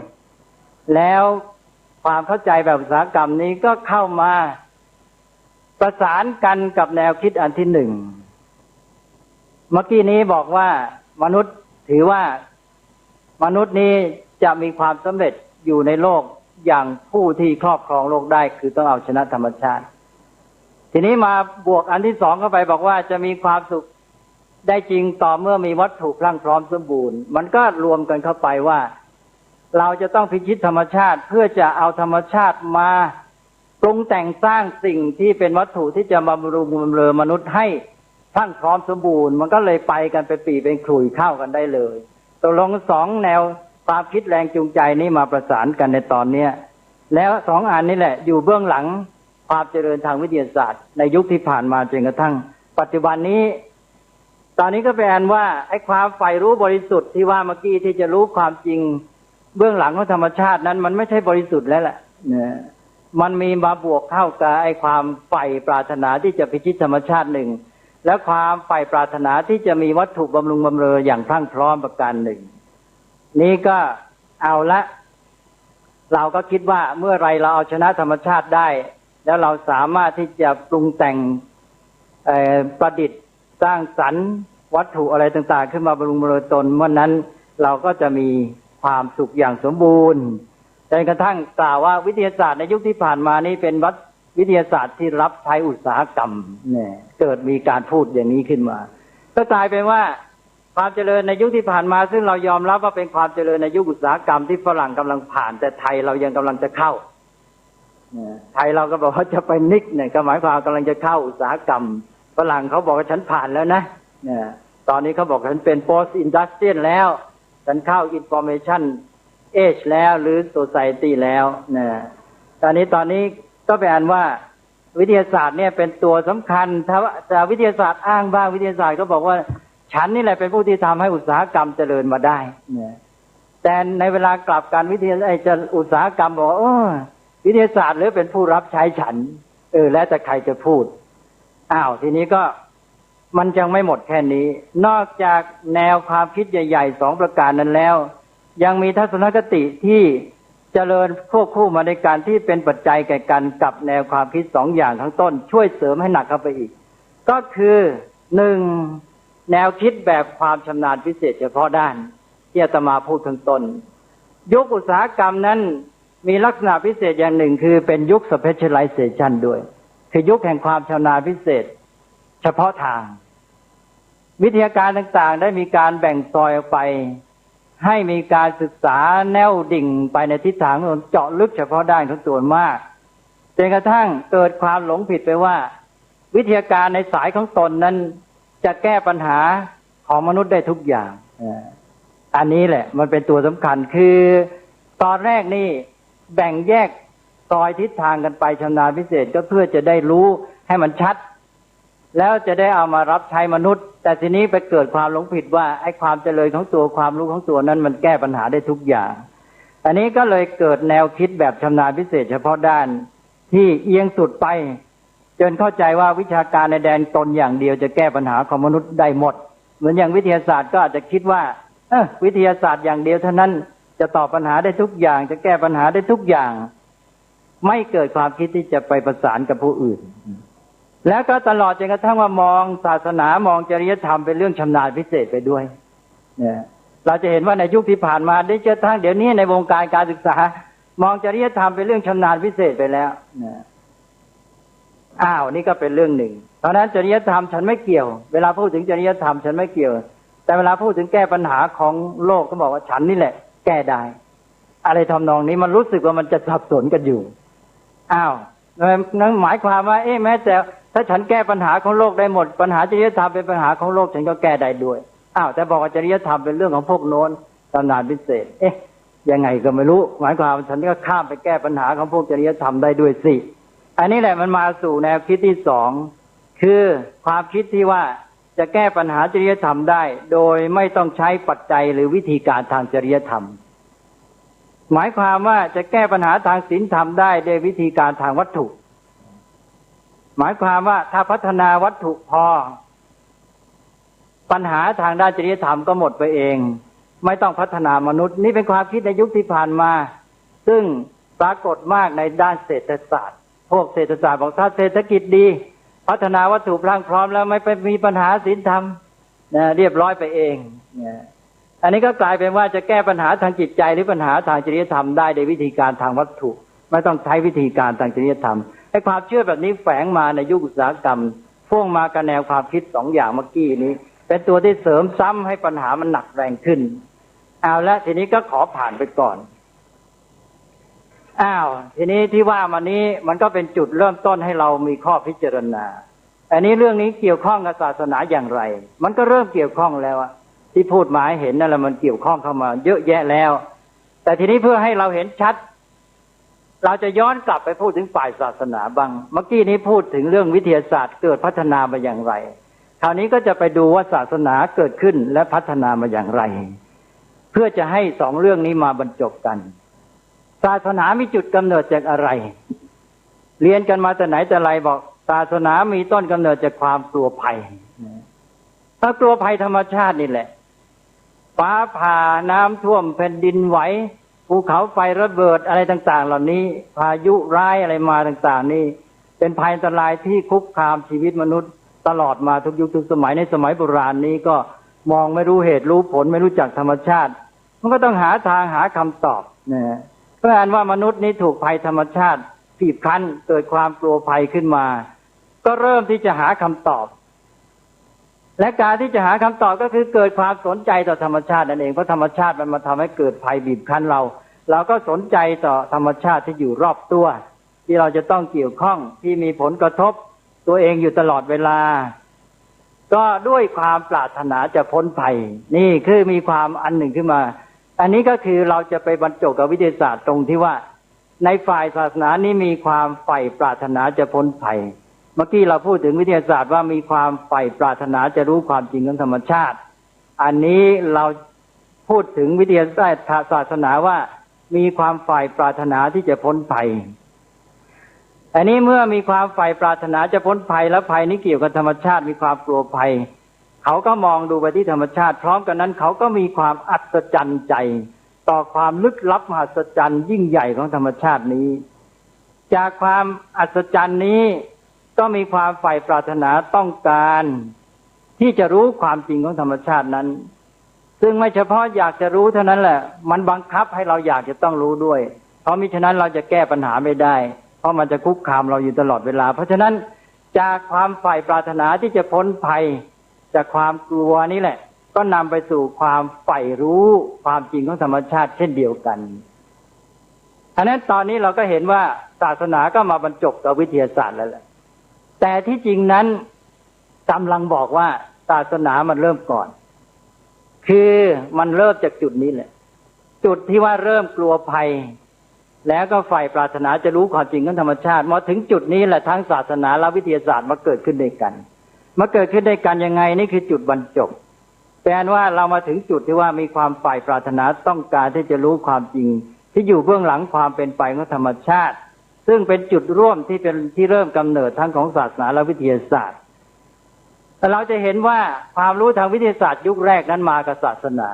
Speaker 4: แล้วความเข้าใจแบบอุตสาหกรรมนี้ก็เข้ามาประสานกันกับแนวคิดอันที่หนึ่งเมื่อกี้นี้บอกว่ามนุษย์ถือว่ามนุษย์นี้จะมีความสำเร็จอยู่ในโลกอย่างผู้ที่ครอบครองโลกได้คือต้องเอาชนะธรรมชาติทีนี้มาบวกอันที่สองเข้าไปบอกว่าจะมีความสุขได้จริงต่อเมื่อมีวัตถุพรั่งพร้อมสมบูรณ์มันก็รวมกันเข้าไปว่าเราจะต้องพิชิตธรรมชาติเพื่อจะเอาธรรมชาติมาปรุงแต่งสร้างสิ่งที่เป็นวัตถุที่จะมาบำรุงบำเรอมนุษย์ให้พรั่งพร้อมสมบูรณ์มันก็เลยไปกันเป็นปีเป็นขลุ่ยเข้ากันได้เลยตกลงสองแนวความคิดแรงจูงใจนี้มาประสานกันในตอนนี้แล้วสองอันนี้แหละอยู่เบื้องหลังความเจริญทางวิทยาศาสตร์ในยุคที่ผ่านมาจนกระทั่งปัจจุบันนี้ตอนนี้ก็เป็นอันว่าไอ้ความใฝ่รู้บริสุทธิ์ที่ว่าเมื่อกี้ที่จะรู้ความจริงเบื้องหลังของธรรมชาตินั้นมันไม่ใช่บริสุทธิ์แล้วแหละมันมีมาบวกเข้ากับไอ้ความใฝ่ปรารถนาที่จะพิชิตธรรมชาติหนึ่งและความใฝ่ปรารถนาที่จะมีวัตถุบำรุงบำเรออย่างพรั่งพร้อมประการหนึ่งนี้ก็เอาละเราก็คิดว่าเมื่อไรเราเอาชนะธรรมชาติได้แล้วเราสามารถที่จะปรุงแต่งประดิษฐ์สร้างสรรค์วัตถุอะไรต่างๆขึ้นมาบำรุงบำเรอตนเมื่อนั้นเราก็จะมีความสุขอย่างสมบูรณ์จนกระทั่งกล่าวว่าวิทยาศาสตร์ในยุคที่ผ่านมานี้เป็นวิทยาศาสตร์ที่รับใช้อุตสาหกรรมเนี่ยเกิดมีการพูดอย่างนี้ขึ้นมาก็กลายเป็นว่า ความเจริญในยุคที่ผ่านมาซึ่งเรายอมรับว่าเป็นความเจริญในยุคอุตสาหกรรมที่ฝรั่งกำลังผ่านแต่ไทยเรายังกำลังจะเข้าไทยเราก็บอกว่าจะไปนิกเนี่ยก็หมายความกำลังจะเข้าอุตสาหกรรมฝรั่งเขาบอกว่าฉันผ่านแล้วนะตอนนี้เขาบอกฉันเป็น post industrial แล้วฉันเข้า information age แล้วหรือ society แล้วตอนนี้ก็แปลว่าวิทยาศาสตร์เนี่ยเป็นตัวสำคัญถ้าวิทยาศาสตร์อ้างบ้างวิทยาศาสตร์ก็บอกว่าฉันนี่แหละเป็นผู้ที่ทำให้อุตสาหกรรมเจริญมาได้แต่ในเวลากลับกันวิทยาอุตสาหกรรมบอกวิทยาศาสตร์หรือเป็นผู้รับใช้ฉันแล้วแต่ใครจะพูดทีนี้ก็มันยังไม่หมดแค่นี้นอกจากแนวความคิดใหญ่ๆ2ประการนั้นแล้วยังมีทัศนคติที่เจริญควบคู่มาในการที่เป็นปัจจัยแก่กันกับแนวความคิด2อย่างข้างต้นช่วยเสริมให้หนักเข้าไปอีกก็คือ1แนวคิดแบบความชำนาญพิเศษเฉพาะด้านที่อาตมาพูดข้างต้นยุคอุตสาหกรรมนั้นมีลักษณะพิเศษอย่างหนึ่งคือเป็นยุค specialization ด้วยคือยุคแห่งความชำนาญพิเศษเฉพาะทางวิทยาการต่างๆได้มีการแบ่งซอยออกไปให้มีการศึกษาแนวดิ่งไปในทิศทางเจาะลึกเฉพาะด้านของตัวมากจนกระทั่งเกิดความหลงผิดไปว่าวิทยาการในสายของตนนั้นจะแก้ปัญหาของมนุษย์ได้ทุกอย่างอันนี้แหละมันเป็นตัวสำคัญคือตอนแรกนี่แบ่งแยกซอยทิศทางกันไปชำนาญพิเศษก็เพื่อจะได้รู้ให้มันชัดแล้วจะได้เอามารับใช้มนุษย์แต่ทีนี้ไปเกิดความหลงผิดว่าไอ้ความเจริญของตัวความรู้ของตัวนั้นมันแก้ปัญหาได้ทุกอย่างอันนี้ก็เลยเกิดแนวคิดแบบชำนาญพิเศษเฉพาะด้านที่เอียงสุดไปจนเข้าใจว่าวิชาการในแดนตนอย่างเดียวจะแก้ปัญหาของมนุษย์ได้หมดเหมือนอย่างวิทยาศาสตร์ก็อาจจะคิดว่าวิทยาศาสตร์อย่างเดียวเท่านั้นจะตอบปัญหาได้ทุกอย่างจะแก้ปัญหาได้ทุกอย่างไม่เกิดความคิดที่จะไปประสานกับผู้อื่นแล้วก็ตลอดจนกระทั่งว่ามองศาสนามองจริยธรรมเป็นเรื่องชำนาญพิเศษไปด้วยเนี่ยเราจะเห็นว่าในยุคที่ผ่านมาได้เจอทั้งเดี๋ยวนี้ในวงการการศึกษามองจริยธรรมเป็นเรื่องชำนาญพิเศษไปแล้วนี่ก็เป็นเรื่องหนึ่งเพราะนั้นจริยธรรมฉันไม่เกี่ยวเวลาพูดถึงจริยธรรมฉันไม่เกี่ยวแต่เวลาพูดถึงแก้ปัญหาของโลกก็บอกว่าฉันนี่แหละแก้ได้อะไรทำนองนี้มันรู้สึกว่ามันจะสับสนกันอยู่นั่นหมายความว่าแม้แต่ถ้าฉันแก้ปัญหาของโลกได้หมดปัญหาจริยธรรมเป็นปัญหาของโลกฉันก็แก้ได้ด้วยแต่บอกว่าจริยธรรมเป็นเรื่องของพวกโน้นชำนาญพิเศษยังไงก็ไม่รู้หมายความฉันก็ข้ามไปแก้ปัญหาของพวกจริยธรรมได้ด้วยสิอันนี้แหละมันมาสู่แนวคิดที่2คือความคิดที่ว่าจะแก้ปัญหาจริยธรรมได้โดยไม่ต้องใช้ปัจจัยหรือวิธีการทางจริยธรรมหมายความว่าจะแก้ปัญหาทางศีลธรรมได้โดยวิธีการทางวัตถุหมายความว่าถ้าพัฒนาวัตถุพอปัญหาทางด้านจริยธรรมก็หมดไปเองไม่ต้องพัฒนามนุษย์นี่เป็นความคิดในยุคที่ผ่านมาซึ่งปรากฏมากในด้านเศรษฐศาสตร์พวกเศรษฐศาสตร์บอกถ้าเศรษฐกิจดีพัฒนาวัตถุพรั่งพร้อมแล้วไม่ไปมีปัญหาศีลธรรมเรียบร้อยไปเองอันนี้ก็กลายเป็นว่าจะแก้ปัญหาทางจิตใจหรือปัญหาทางจริยธรรมได้โดยวิธีการทางวัตถุไม่ต้องใช้วิธีการทางจริยธรรมไอ้ความเชื่อแบบนี้แฝงมาในยุคอุตสาหกรรมพ่วงมากับแนวความคิด2อย่างเมื่อกี้นี้เป็นตัวที่เสริมซ้ำให้ปัญหามันหนักแรงขึ้นละทีนี้ก็ขอผ่านไปก่อนทีนี้ที่ว่ามานี้มันก็เป็นจุดเริ่มต้นให้เรามีข้อพิจารณาอันนี้เรื่องนี้เกี่ยวข้องกับศาสนาอย่างไรมันก็เริ่มเกี่ยวข้องแล้วที่พูดมาให้เห็นนั่นแหละมันเกี่ยวข้องเข้ามาเยอะแยะแล้วแต่ทีนี้เพื่อให้เราเห็นชัดเราจะย้อนกลับไปพูดถึงฝ่ายศาสนาบ้างเมื่อกี้นี้พูดถึงเรื่องวิทยาศาสตร์เกิดพัฒนามาอย่างไรคราวนี้ก็จะไปดูว่าศาสนาเกิดขึ้นและพัฒนามาอย่างไรเพื่อจะให้2เรื่องนี้มาบรรจบกันศาสนามีจุดกำเนิดจากอะไรเรียนกันมาแต่ไหนแต่ไรบอกศาสนามีต้นกำเนิดจากความกลัวภัยถ้ากลัวภัยธรรมชาตินี่แหละฟ้าผ่าน้ำท่วมแผ่นดินไหวภูเขาไฟระเบิดอะไรต่างๆเหล่านี้พายุร้ายอะไรมาต่างๆนี่เป็นภัยอันตรายที่คุกคามชีวิตมนุษย์ตลอดมาทุกยุคทุกสมัยในสมัยโบราณนี้ก็มองไม่รู้เหตุรู้ผลไม่รู้จักธรรมชาติมันก็ต้องหาทางหาคำตอบเพราะว่ามนุษย์นี้ถูกภัยธรรมชาติบีบคั้นเกิดความกลัวภัยขึ้นมาก็เริ่มที่จะหาคำตอบ และการที่จะหาคำตอบก็คือเกิดความสนใจต่อธรรมชาตินั่นเองเพราะธรรมชาติมันมาทำให้เกิดภัยบีบคั้นเราก็สนใจต่อธรรมชาติที่อยู่รอบตัวที่เราจะต้องเกี่ยวข้องที่มีผลกระทบตัวเองอยู่ตลอดเวลาก็ด้วยความปรารถนาจะพ้นภัยนี่คือมีความอันหนึ่งขึ้นมาอันนี้ก็คือเราจะไปบรรจบกับวิทยาศาสตร์ตรงที่ว่าในฝ่ายศาสนานี้มีความใฝ่ปรารถนาจะพ้นภัยเมื่อกี้เราพูดถึงวิทยาศาสตร์ว่ามีความใฝ่ปรารถนาจะรู้ความจริงของธรรมชาติอันนี้เราพูดถึงวิทยาศาสนาว่ามีความใฝ่ปรารถนาที่จะพ้นภัยอันนี้เมื่อมีความใฝ่ปรารถนาจะพ้นภัยแล้วภัยนี้เกี่ยวกับธรรมชาติมีความกลัวภัยเขาก็มองดูไปที่ธรรมชาติพร้อมกันนั้นเขาก็มีความอัศจรรย์ใจต่อความลึกลับมหัศจรรย์ยิ่งใหญ่ของธรรมชาตินี้จากความอัศจรรย์นี้ก็มีความใฝ่ปรารถนาต้องการที่จะรู้ความจริงของธรรมชาตินั้นซึ่งไม่เฉพาะอยากจะรู้เท่านั้นแหละมันบังคับให้เราอยากจะต้องรู้ด้วยเพราะมิฉะนั้นเราจะแก้ปัญหาไม่ได้เพราะมันจะคุกคามเราอยู่ตลอดเวลาเพราะฉะนั้นจากความใฝ่ปรารถนาที่จะพ้นภัยจากความกลัวนี่แหละก็นำไปสู่ความใฝ่รู้ความจริงของธรรมชาติเช่นเดียวกันอันนั้นตอนนี้เราก็เห็นว่าศาสนาก็มาบรรจบกับวิทยาศาสตร์แล้วแหละแต่ที่จริงนั้นกำลังบอกว่าศาสนามันเริ่มก่อนคือมันเริ่มจากจุดนี้แหละจุดที่ว่าเริ่มกลัวภัยแล้วก็ใฝ่ปรารถนาจะรู้ความจริงของธรรมชาติมาถึงจุดนี้แหละทั้งศาสนาและวิทยาศาสตร์มาเกิดขึ้นด้วยกันมาเกิดขึ้นด้วยกันยังไงนี่คือจุดบรรจบแปลว่าเรามาถึงจุดที่ว่ามีความใฝ่ปรารถนาต้องการที่จะรู้ความจริงที่อยู่เบื้องหลังความเป็นไปของธรรมชาติซึ่งเป็นจุดร่วมที่เป็นที่เริ่มกำเนิดทั้งของศาสนาและวิทยาศาสตร์แต่เราจะเห็นว่าความรู้ทางวิทยาศาสตร์ยุคแรกนั้นมากับศาสนา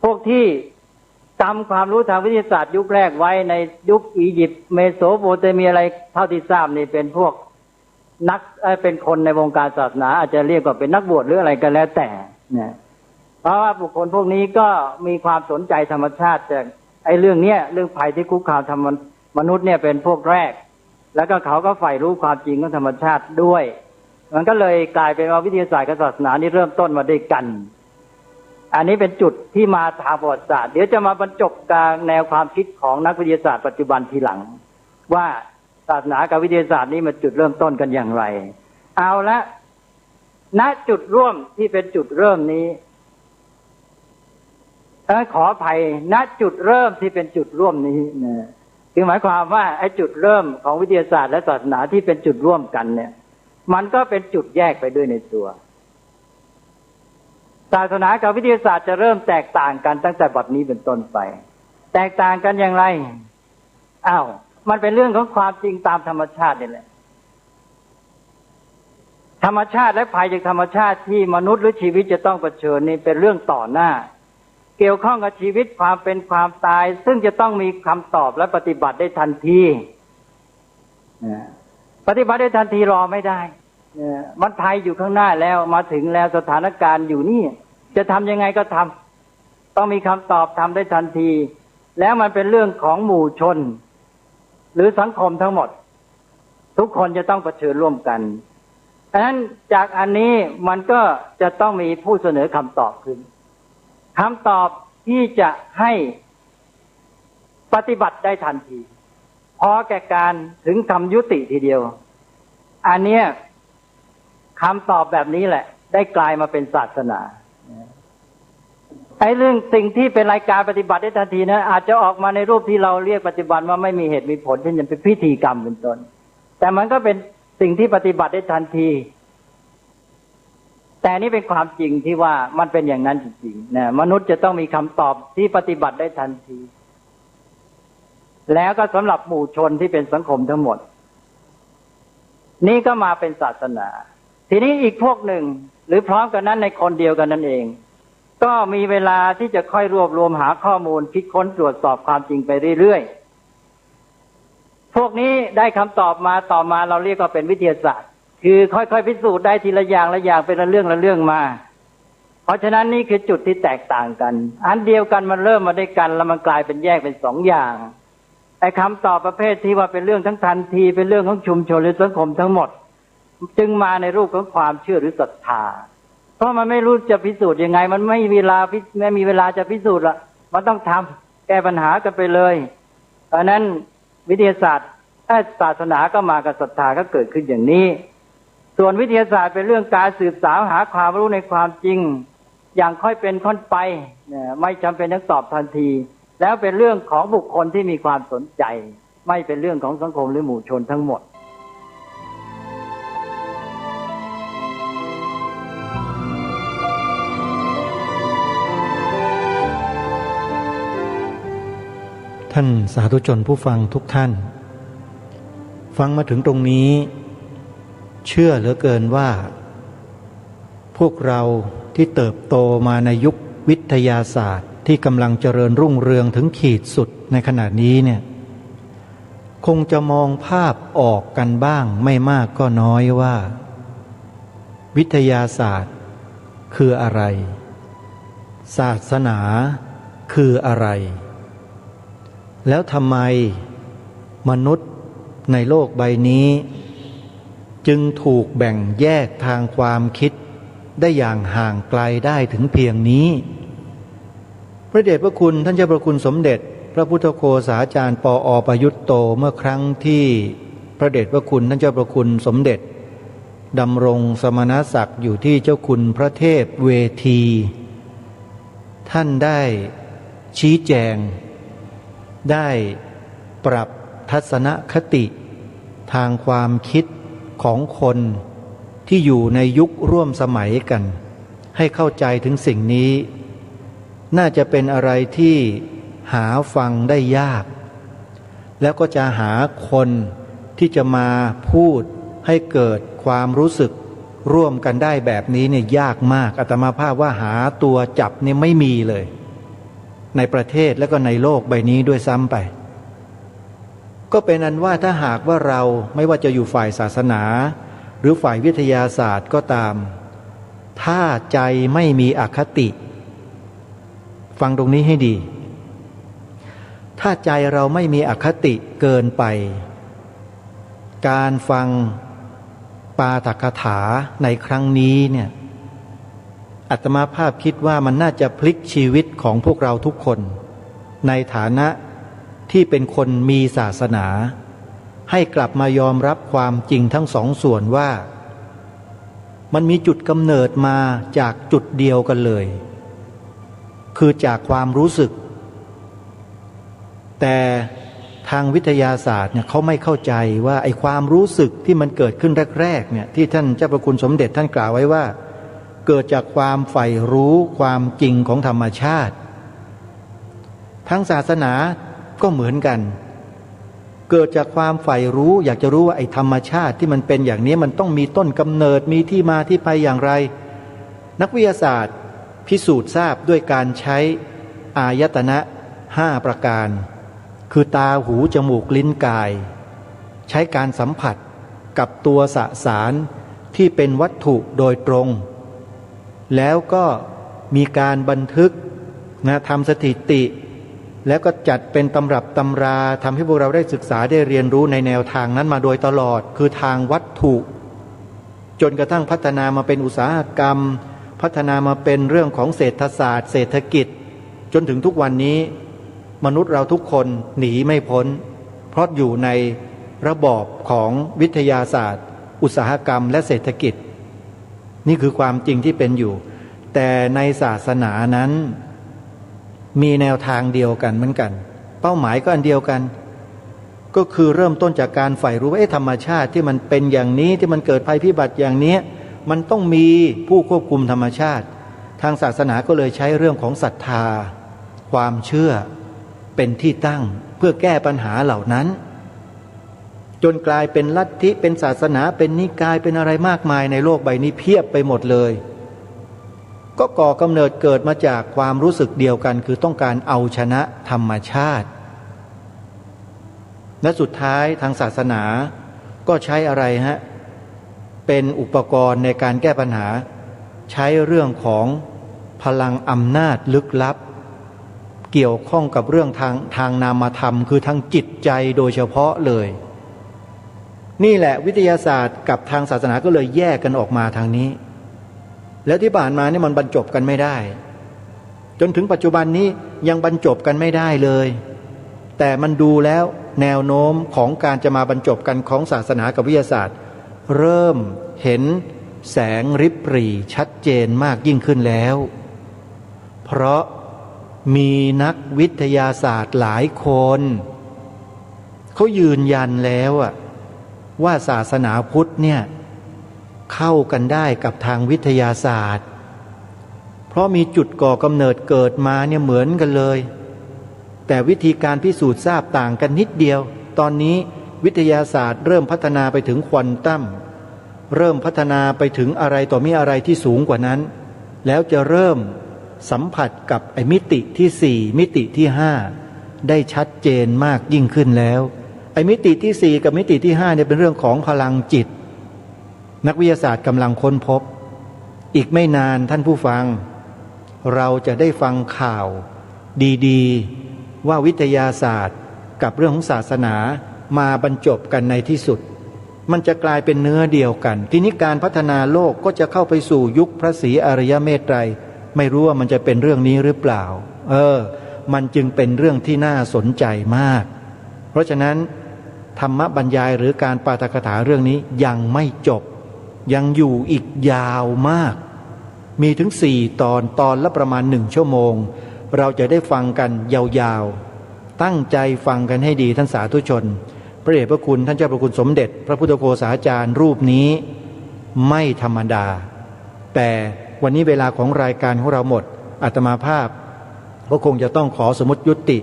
Speaker 4: พวกที่จำความรู้ทางวิทยาศาสตร์ยุคแรกไว้ในยุคอียิปต์เมโสโปเตเมียอะไรเท่าที่ทราบนี่เป็นพวกนักเป็นคนในวงการศาสนาอาจจะเรียกว่าเป็นนักบวชหรืออะไรก็แล้วแต่เนี่ยเพราะว่าบุคคลพวกนี้ก็มีความสนใจธรรมชาติจากเรื่องนี้เรื่องภัยที่คุกคามธรรมมนุษย์เนี่ยเป็นพวกแรกแล้วก็เขาก็ใฝ่รู้ความจริงของธรรมชาติด้วยมันก็เลยกลายเป็นว่าวิทยาศาสตร์กับศาสนานี่เริ่มต้นมาด้วยกันอันนี้เป็นจุดที่มาทางประวัติศาสตร์เดี๋ยวจะมาบรรจบกับแนวความคิดของนักวิทยาศาสตร์ปัจจุบันทีหลังว่าศาสนากับวิทยาศาสตร์นี้มันจุดเริ่มต้นกันอย่างไรเอาละณจุดร่วมที่เป็นจุดเริ่มนี้ขออภัยณจุดเริ่มที่เป็นจุดร่วมนี้นะคือหมายความว่าไอ้จุดเริ่มของวิทยาศาสตร์และศาสนาที่เป็นจุดร่วมกันเนี่ยมันก็เป็นจุดแยกไปด้วยในตัวศาสนากับวิทยาศาสตร์จะเริ่มแตกต่างกันตั้งแต่บัดนี้เป็นต้นไปแตกต่างกันอย่างไรมันเป็นเรื่องของความจริงตามธรรมชาตินี่แหละธรรมชาติและภัยจากธรรมชาติที่มนุษย์หรือชีวิตจะต้องเผชิญนี่เป็นเรื่องต่อหน้าเกี่ยวข้องกับชีวิตความเป็นความตายซึ่งจะต้องมีคำตอบและปฏิบัติได้ทันทีปฏิบัติได้ทันทีรอไม่ได้มันภัยอยู่ข้างหน้าแล้วมาถึงแล้วสถานการณ์อยู่นี่จะทำยังไงก็ทำต้องมีคำตอบทำได้ทันทีแล้วมันเป็นเรื่องของหมู่ชนหรือสังคมทั้งหมดทุกคนจะต้องเผชิญร่วมกันฉะนั้นจากอันนี้มันก็จะต้องมีผู้เสนอคำตอบขึ้นคำตอบที่จะให้ปฏิบัติได้ทันทีพอแก่การถึงคำยุติทีเดียวอันเนี้ยคำตอบแบบนี้แหละได้กลายมาเป็นศาสนาเรื่องสิ่งที่เป็นรายการปฏิบัติได้ทันทีนะอาจจะออกมาในรูปที่เราเรียกปัจจุบันว่าไม่มีเหตุมีผลเช่นเป็นพิธีกรรมเป็นต้นแต่มันก็เป็นสิ่งที่ปฏิบัติได้ทันทีแต่นี่เป็นความจริงที่ว่ามันเป็นอย่างนั้นจริงๆนะมนุษย์จะต้องมีคำตอบที่ปฏิบัติได้ทันทีแล้วก็สำหรับหมู่ชนที่เป็นสังคมทั้งหมดนี่ก็มาเป็นศาสนาทีนี้อีกพวกหนึ่งหรือพร้อมกันนั้นในคนเดียวกันนั่นเองก็มีเวลาที่จะค่อยรวบรวมหาข้อมูลคิดค้นตรวจสอบความจริงไปเรื่อยๆพวกนี้ได้คำตอบมาต่อมาเราเรียกว่าเป็นวิทยาศาสตร์คือค่อยๆพิสูจน์ได้ทีละอย่างละอย่างเป็นละเรื่องมาเพราะฉะนั้นนี่คือจุดที่แตกต่างกันอันเดียวกันมันเริ่มมาด้วยกันแล้วมันกลายเป็นแยกเป็นสองอย่างไอ้คำตอบประเภทที่ว่าเป็นเรื่องทั้งทันทีเป็นเรื่องของชุมชนหรือสังคมทั้งหมดจึงมาในรูปของความเชื่อหรือศรัทธา เพราะมันไม่รู้จะพิสูจน์ยังไงมันไม่มีเวลาจะพิสูจน์ละมันต้องทำแก้ปัญหากันไปเลยเพราะนั้นวิทยาศาสตร์ศาสนาก็มากับศรัทธาก็เกิดขึ้นอย่างนี้ส่วนวิทยาศาสตร์เป็นเรื่องการสืบสาวหาความรู้ในความจริงอย่างค่อยเป็นค่อยไปไม่จำเป็นต้องตอบทันทีแล้วเป็นเรื่องของบุคคลที่มีความสนใจไม่เป็นเรื่องของสังคมหรือหมู่ชนทั้งหมด
Speaker 3: ท่านสาธุชนผู้ฟังทุกท่านฟังมาถึงตรงนี้เชื่อเหลือเกินว่าพวกเราที่เติบโตมาในยุควิทยาศาสตร์ที่กำลังเจริญรุ่งเรืองถึงขีดสุดในขณะนี้เนี่ยคงจะมองภาพออกกันบ้างไม่มากก็น้อยว่าวิทยาศาสตร์คืออะไรศาสนาคืออะไรแล้วทำไมมนุษย์ในโลกใบนี้จึงถูกแบ่งแยกทางความคิดได้อย่างห่างไกลได้ถึงเพียงนี้พระเดชพระคุณท่านเจ้าพระคุณสมเด็จพระพุทธโฆษาจารย์ปอ.ประยุตโตเมื่อครั้งที่พระเดชพระคุณท่านเจ้าพระคุณสมเด็จดำรงสมณศักดิ์อยู่ที่เจ้าคุณพระเทพเวทีท่านได้ชี้แจงได้ปรับทัศนคติทางความคิดของคนที่อยู่ในยุคร่วมสมัยกันให้เข้าใจถึงสิ่งนี้น่าจะเป็นอะไรที่หาฟังได้ยากแล้วก็จะหาคนที่จะมาพูดให้เกิดความรู้สึกร่วมกันได้แบบนี้เนี่ยยากมากอาตมาภาพว่าหาตัวจับเนี่ยไม่มีเลยในประเทศและก็ในโลกใบนี้ด้วยซ้ำไปก็เป็นอันว่าถ้าหากว่าเราไม่ว่าจะอยู่ฝ่ายศาสนาหรือฝ่ายวิทยาศาสตร์ก็ตามถ้าใจไม่มีอคติฟังตรงนี้ให้ดีถ้าใจเราไม่มีอคติเกินไปการฟังปาฐกถาในครั้งนี้เนี่ยอาตมาภาพคิดว่ามันน่าจะพลิกชีวิตของพวกเราทุกคนในฐานะที่เป็นคนมีศาสนาให้กลับมายอมรับความจริงทั้งสองส่วนว่ามันมีจุดกำเนิดมาจากจุดเดียวกันเลยคือจากความรู้สึกแต่ทางวิทยาศาสตร์เนี่ยเขาไม่เข้าใจว่าไอ้ความรู้สึกที่มันเกิดขึ้นแรกๆเนี่ยที่ท่านเจ้าพระคุณสมเด็จท่านกล่าวไว้ว่าเกิดจากความใฝ่รู้ความจริงของธรรมชาติทั้งศาสนาก็เหมือนกันเกิดจากความใฝ่รู้อยากจะรู้ว่าไอ้ธรรมชาติที่มันเป็นอย่างนี้มันต้องมีต้นกำเนิดมีที่มาที่ไปอย่างไรนักวิทยาศาสตร์พิสูจน์ทราบด้วยการใช้อายตนะ5ประการคือตาหูจมูกลิ้นกายใช้การสัมผัสกับตัวสสารที่เป็นวัตถุโดยตรงแล้วก็มีการบันทึกทำสถิติแล้วก็จัดเป็นตำรับตำราทำให้พวกเราได้ศึกษาได้เรียนรู้ในแนวทางนั้นมาโดยตลอดคือทางวัตถุจนกระทั่งพัฒนามาเป็นอุตสาหกรรมพัฒนามาเป็นเรื่องของเศรษฐศาสตร์เศรษฐกิจจนถึงทุกวันนี้มนุษย์เราทุกคนหนีไม่พ้นเพราะอยู่ในระบอบของวิทยาศาสตร์อุตสาหกรรมและเศรษฐกิจนี่คือความจริงที่เป็นอยู่แต่ในศาสนานั้นมีแนวทางเดียวกันเหมือนกันเป้าหมายก็อันเดียวกันก็คือเริ่มต้นจากการใฝ่รู้ว่าธรรมชาติที่มันเป็นอย่างนี้ที่มันเกิดภัยพิบัติอย่างนี้มันต้องมีผู้ควบคุมธรรมชาติทางศาสนาก็เลยใช้เรื่องของศรัทธาความเชื่อเป็นที่ตั้งเพื่อแก้ปัญหาเหล่านั้นจนกลายเป็นลัทธิเป็นศาสนาเป็นนิกายเป็นอะไรมากมายในโลกใบนี้เพียบไปหมดเลยก็ก่อกำเนิดเกิดมาจากความรู้สึกเดียวกันคือต้องการเอาชนะธรรมชาติและสุดท้ายทางศาสนาก็ใช้อะไรฮะเป็นอุปกรณ์ในการแก้ปัญหาใช้เรื่องของพลังอำนาจลึกลับเกี่ยวข้องกับเรื่องทางนามธรรมคือทางจิตใจโดยเฉพาะเลยนี่แหละวิทยาศาสตร์กับทางศาสนาก็เลยแยกกันออกมาทางนี้ แล้วที่ผ่านมาเนี่ยมันบรรจบกันไม่ได้จนถึงปัจจุบันนี้ยังบรรจบกันไม่ได้เลยแต่มันดูแล้วแนวโน้มของการจะมาบรรจบกันของศาสนากับวิทยาศาสตร์เริ่มเห็นแสงริบหรี่ชัดเจนมากยิ่งขึ้นแล้วเพราะมีนักวิทยาศาสตร์หลายคนเขายืนยันแล้วว่าศาสนาพุทธเนี่ยเข้ากันได้กับทางวิทยาศาสตร์เพราะมีจุดก่อกำเนิดเกิดมาเนี่ยเหมือนกันเลยแต่วิธีการพิสูจน์ทราบต่างกันนิดเดียวตอนนี้วิทยาศาสตร์เริ่มพัฒนาไปถึงควอนตัมเริ่มพัฒนาไปถึงอะไรต่อมีอะไรที่สูงกว่านั้นแล้วจะเริ่มสัมผัสกับไอ้มิติที่สี่มิติที่ห้าได้ชัดเจนมากยิ่งขึ้นแล้วไอ้มิติที่สี่กับมิติที่ห้าเนี่ยเป็นเรื่องของพลังจิตนักวิทยาศาสตร์กำลังค้นพบอีกไม่นานท่านผู้ฟังเราจะได้ฟังข่าวดีๆว่าวิทยาศาสตร์กับเรื่องของศาสนามาบรรจบกันในที่สุดมันจะกลายเป็นเนื้อเดียวกันทีนี้การพัฒนาโลกก็จะเข้าไปสู่ยุคพระศรีอริยเมตไตรไม่รู้ว่ามันจะเป็นเรื่องนี้หรือเปล่ามันจึงเป็นเรื่องที่น่าสนใจมากเพราะฉะนั้นธรรมบรรยายหรือการปาฐกถาเรื่องนี้ยังไม่จบยังอยู่อีกยาวมากมีถึง4 ตอนละประมาณ1 ชั่วโมงเราจะได้ฟังกันยาวๆตั้งใจฟังกันให้ดีท่านสาธุชนพระเดชพระคุณท่านเจ้าพระคุณสมเด็จพระพุทธโฆษาจารย์รูปนี้ไม่ธรรมดาแต่วันนี้เวลาของรายการของเราหมดอาตมาภาพก็คงจะต้องขอสมมุติยุติ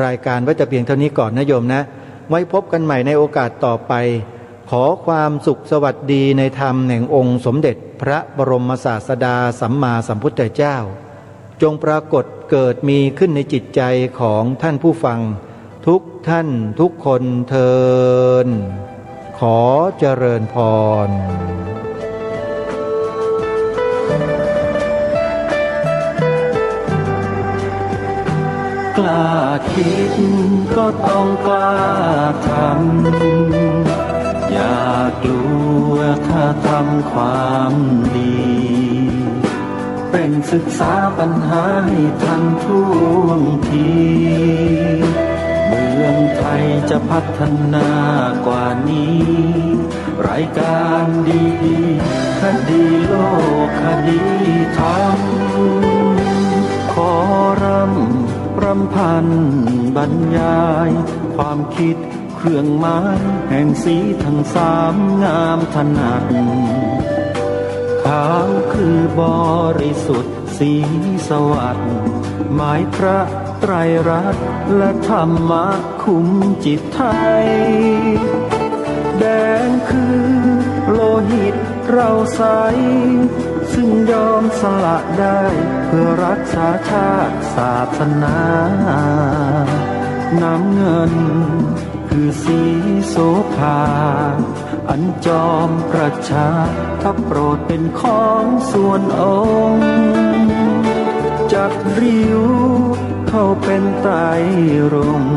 Speaker 3: รายการไว้แต่เพียงเท่านี้ก่อนนะโยมนะไว้พบกันใหม่ในโอกาสต่อไปขอความสุขสวัสดีในธรรมแห่งองค์สมเด็จพระบรมศาสดาสัมมาสัมพุทธเจ้าจงปรากฏเกิดมีขึ้นในจิตใจของท่านผู้ฟังทุกท่านทุกคนเทินขอเจริญพร
Speaker 1: กล้าคิดก็ต้องกล้าทำอย่ากลัวถ้าทำความดีเป็นศึกษาปัญหาให้ทันท่วงทีเมืองไทยจะพัฒนากว่านี้รายการดีๆคดีโลกคดีธรรมขอรำพันบรรยายความคิดเครื่องหมายแห่งสีทั้ง3งามถนัดขาวคือบริสุทธิ์สีสวัสดิ์หมายพระไตรรัตน์และธรรมะคุ้มจิตไทยแดงคือโลหิตเราใสซึ่งยอมสละได้เพื่อรักษาชาติศาสนาน้ำเงินคือสีโสภาอันจอมประชาถ้าโปรดเป็นของส่วนองค์จัดริ้วเข้าเป็นไตรรงค์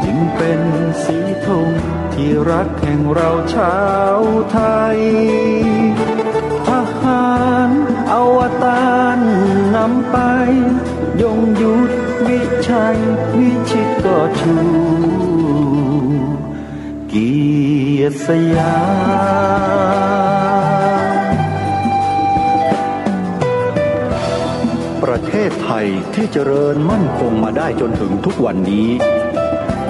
Speaker 1: จึงเป็นสีธงที่รักแห่งเราชาวไทยทหารอวตารนำไปยงยุทธวิชัยวิชิตก็ชูเกียรติสยาม
Speaker 2: ประเทศไทยที่เจริญมั่นคงมาได้จนถึงทุกวันนี้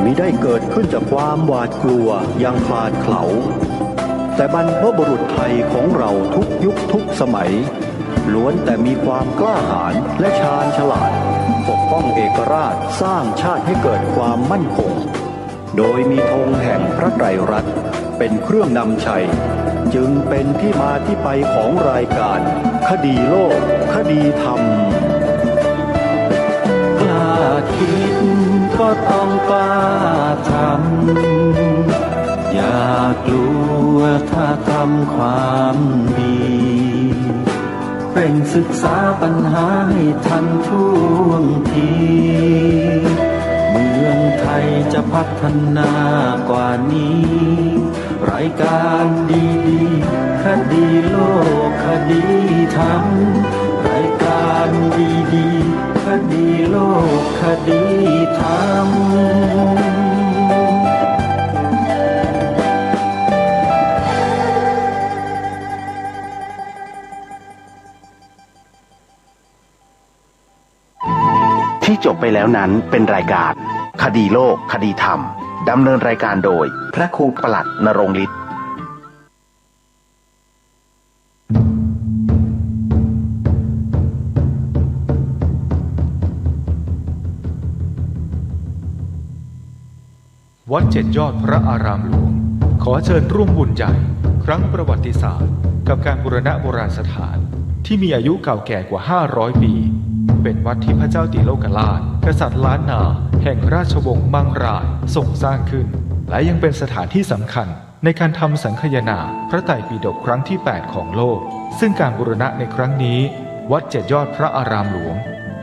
Speaker 2: มิได้เกิดขึ้นจากความหวาดกลัวอย่างคลาดเขลาแต่บรรพบุรุษไทยของเราทุกยุคทุกสมัยล้วนแต่มีความกล้าหาญและชาญฉลาดปกป้องเอกราชสร้างชาติให้เกิดความมั่นคงโดยมีธงแห่งพระไตรรัตน์เป็นเครื่องนำชัยจึงเป็นที่มาที่ไปของรายการคดีโลกคดีธรรม
Speaker 1: กล้าคิดก็ต้องกล้าทำอย่ากลัวถ้าทำความดีเป็นศึกษาปัญหาให้ทันท่วงทีเมืองไทยจะพัฒนากว่านี้ รายการดีๆคดีโลกคดีธรรมรายการดีๆคดีโลกคดีธรรม
Speaker 5: ที่จบไปแล้วนั้นเป็นรายการคดีโลกคดีธรรมดำเนินรายการโดยพระครูปลัดณรงค์ฤทธิ์
Speaker 6: วัดเจ็ดยอดพระอารามหลวงขอเชิญร่วมบุญใหญ่ครั้งประวัติศาสตร์กับการบูรณะโบราณสถานที่มีอายุเก่าแก่กว่า500ปีเป็นวัดที่พระเจ้าติโลกราชกษัตริย์ล้านนาแห่งราชวงศ์มังรายทรงสร้างขึ้นและยังเป็นสถานที่สำคัญในการทำสังคายนาพระไตรปิฎกครั้งที่8ของโลกซึ่งการบูรณะในครั้งนี้วัดเจ็ดยอดพระอารามหลวง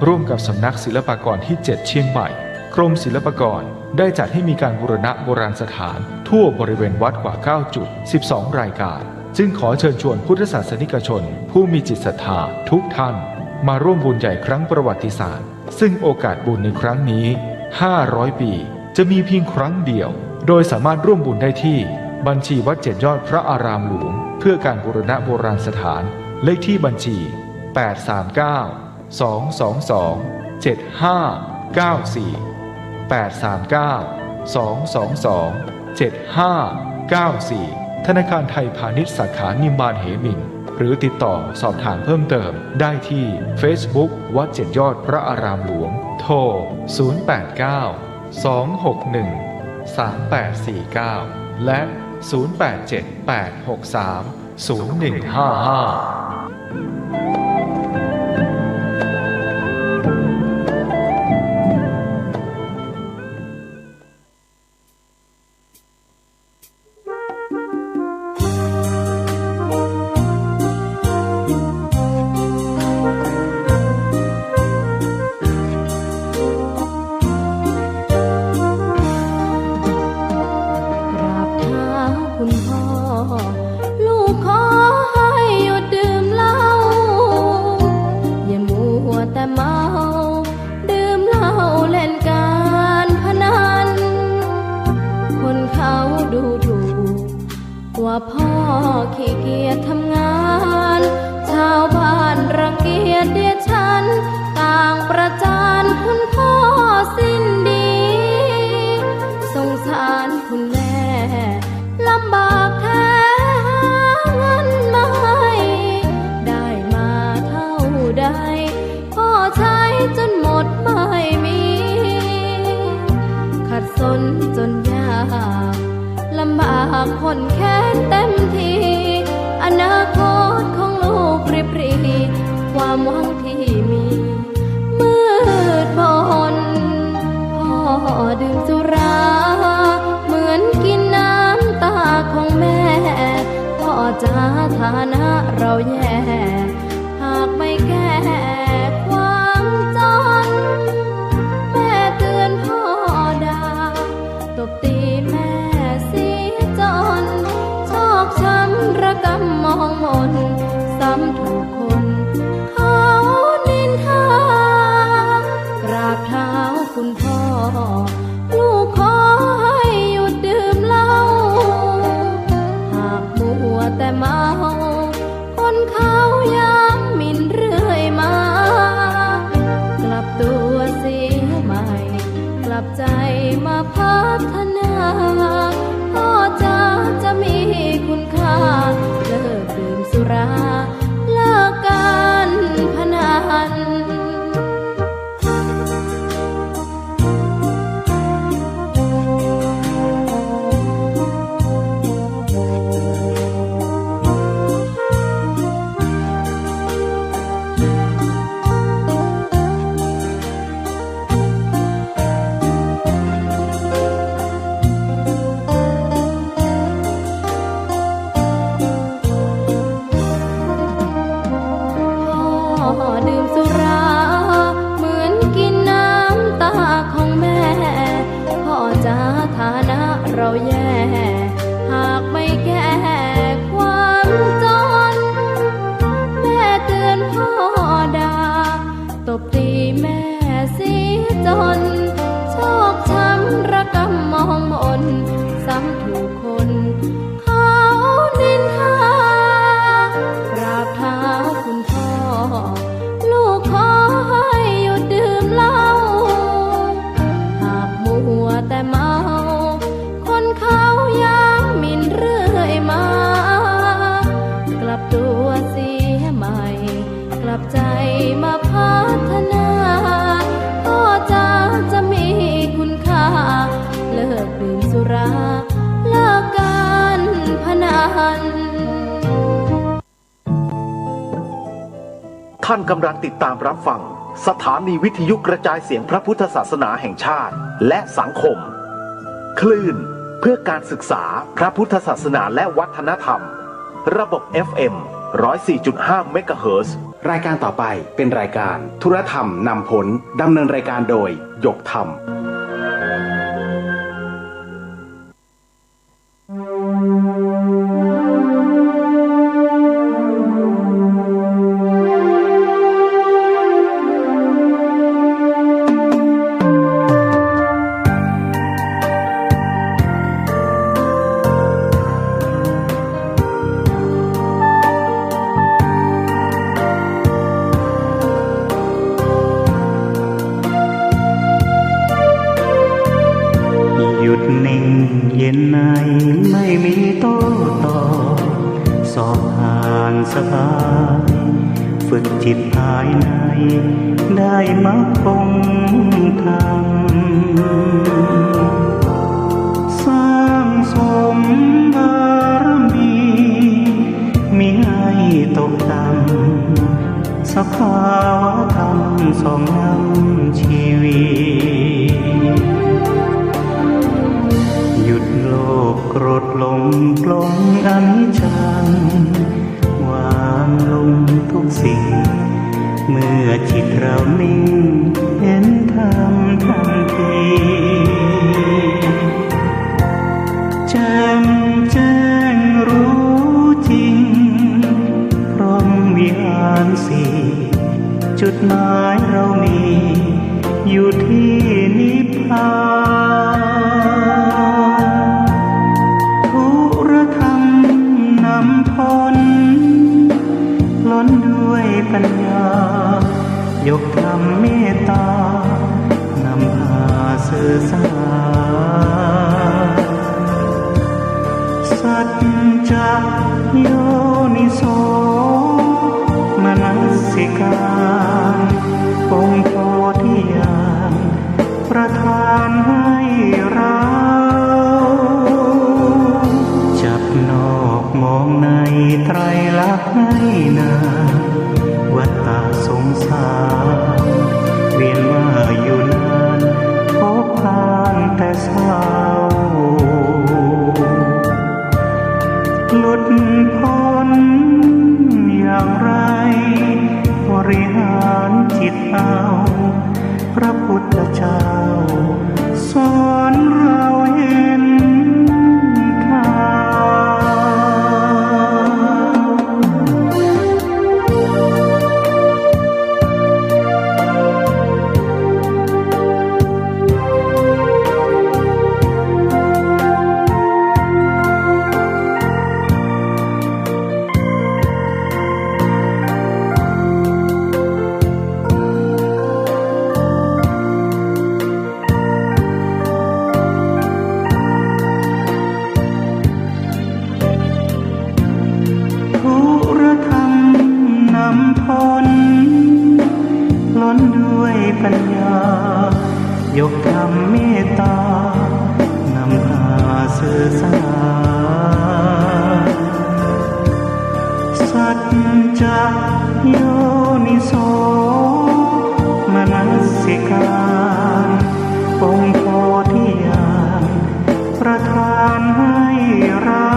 Speaker 6: ร่วมกับสำนักศิลปากรที่7เชียงใหม่กรมศิลปากรได้จัดให้มีการบูรณะโบราณสถานทั่วบริเวณวัดกว่า9จุด12รายการจึงขอเชิญชวนพุทธศาสนิกชนผู้มีจิตศรัทธาทุกท่านมาร่วมบุญใหญ่ครั้งประวัติศาสตร์ซึ่งโอกาสบุญในครั้งนี้500ปีจะมีเพียงครั้งเดียวโดยสามารถร่วมบุญได้ที่บัญชีวัดเจ็ดยอดพระอารามหลวงเพื่อการบูรณะโบราณสถานเลขที่บัญชี839-222-7594 ธนาคารไทยพาณิชย์สาขานิมมานเหมินหรือติดต่อสอบถามเพิ่มเติมได้ที่ Facebook วัดเจ็ดยอดพระอารามหลวงโทร089-261-3849 และ 0878630155
Speaker 7: ว่าพ่อขี้เกียจทำงานชาวบ้านรังเกียจเดียดฉันต่างประจานคุณพ่อสิ้นดีสงสารคุณแม่ลำบากแท้หาเงินมาให้ได้มาเท่าใดพ่อใช้จนหมดไม่มีขัดสนจนยากลำบากคนแค้นเต็มทีอนาคตของลูกริบหรี่ความหวังที่มีมืดมนพ่อดื่มสุราเหมือนกินน้ำตาของแม่พ่อจะฐานะเราแย่หากไม่แก้ความจนแม่เตือนพ่อด่าตบตีแม่ชอกช้ำระกำมองมนซ้ำถูกคนเขานินทากราบเท้าคุณพ่อลูกขอให้หยุดดื่มเหล้าหากมัวแต่เมาคนเขาย้ำหมิ่นเรื่อยมากลับตัวเสียใหม่กลับใจมาพัฒนาพ่อจะมีคุณค่าเลิกดื่มสุราเลิกการพนันดื่มสุราเหมือนกินน้ำตาของแม่พ่อจะฐานะเราแย่หากไม่ รับใจมาพัฒนาก็จะมีคุณค่าเลิกดื่มสุราเลิกการพนัน
Speaker 5: ท่านกำลังติดตามรับฟังสถานีวิทยุกระจายเสียงพระพุทธศาสนาแห่งชาติและสังคมคลื่นเพื่อการศึกษาพระพุทธศาสนาและวัฒนธรรมระบบ FM 104.5 เมกะเฮิรตซ์รายการต่อไปเป็นรายการธุรธรรมนำผลดำเนินรายการโดยหยกธรรม
Speaker 1: ฝึกจิตภายในได้มรรคคงธรรมสร้างสมบารมีมิให้ตกต่ำสภาวะธรรมสองนำชีวิตหยุดโลภโกรธหลงปลงอนิจจังวางลงทุกสิ่งเมื่อจิตเรานิ่งเห็นธรรมทันทีแจ่มแจ้งรู้จริงพร้อมวิหารสี่จุดหมายเรามีอยู่ที่นิพพานธุรธรรมนำพ้นล้นด้วยปัญญายกธรรมเมตตานำพาสื่อสารสัจจะโยนิโสมนสิการองค์โพธิญาณประทานให้เราจับนอกมองในไตรลักษณ์ให้นาวัฏฏะสงสารเวียนว่าอยู่นานพบผ่านแต่เศร้าหลุดพ้นอย่างไรบริหารจิตเอาพระพุทธเจ้าสอนเราเห็นทปัญญายกธรรมเมตตานำพาสื่อสารสัจจะโยนิโสมนสิการองค์โพธิญาณประทานให้เรา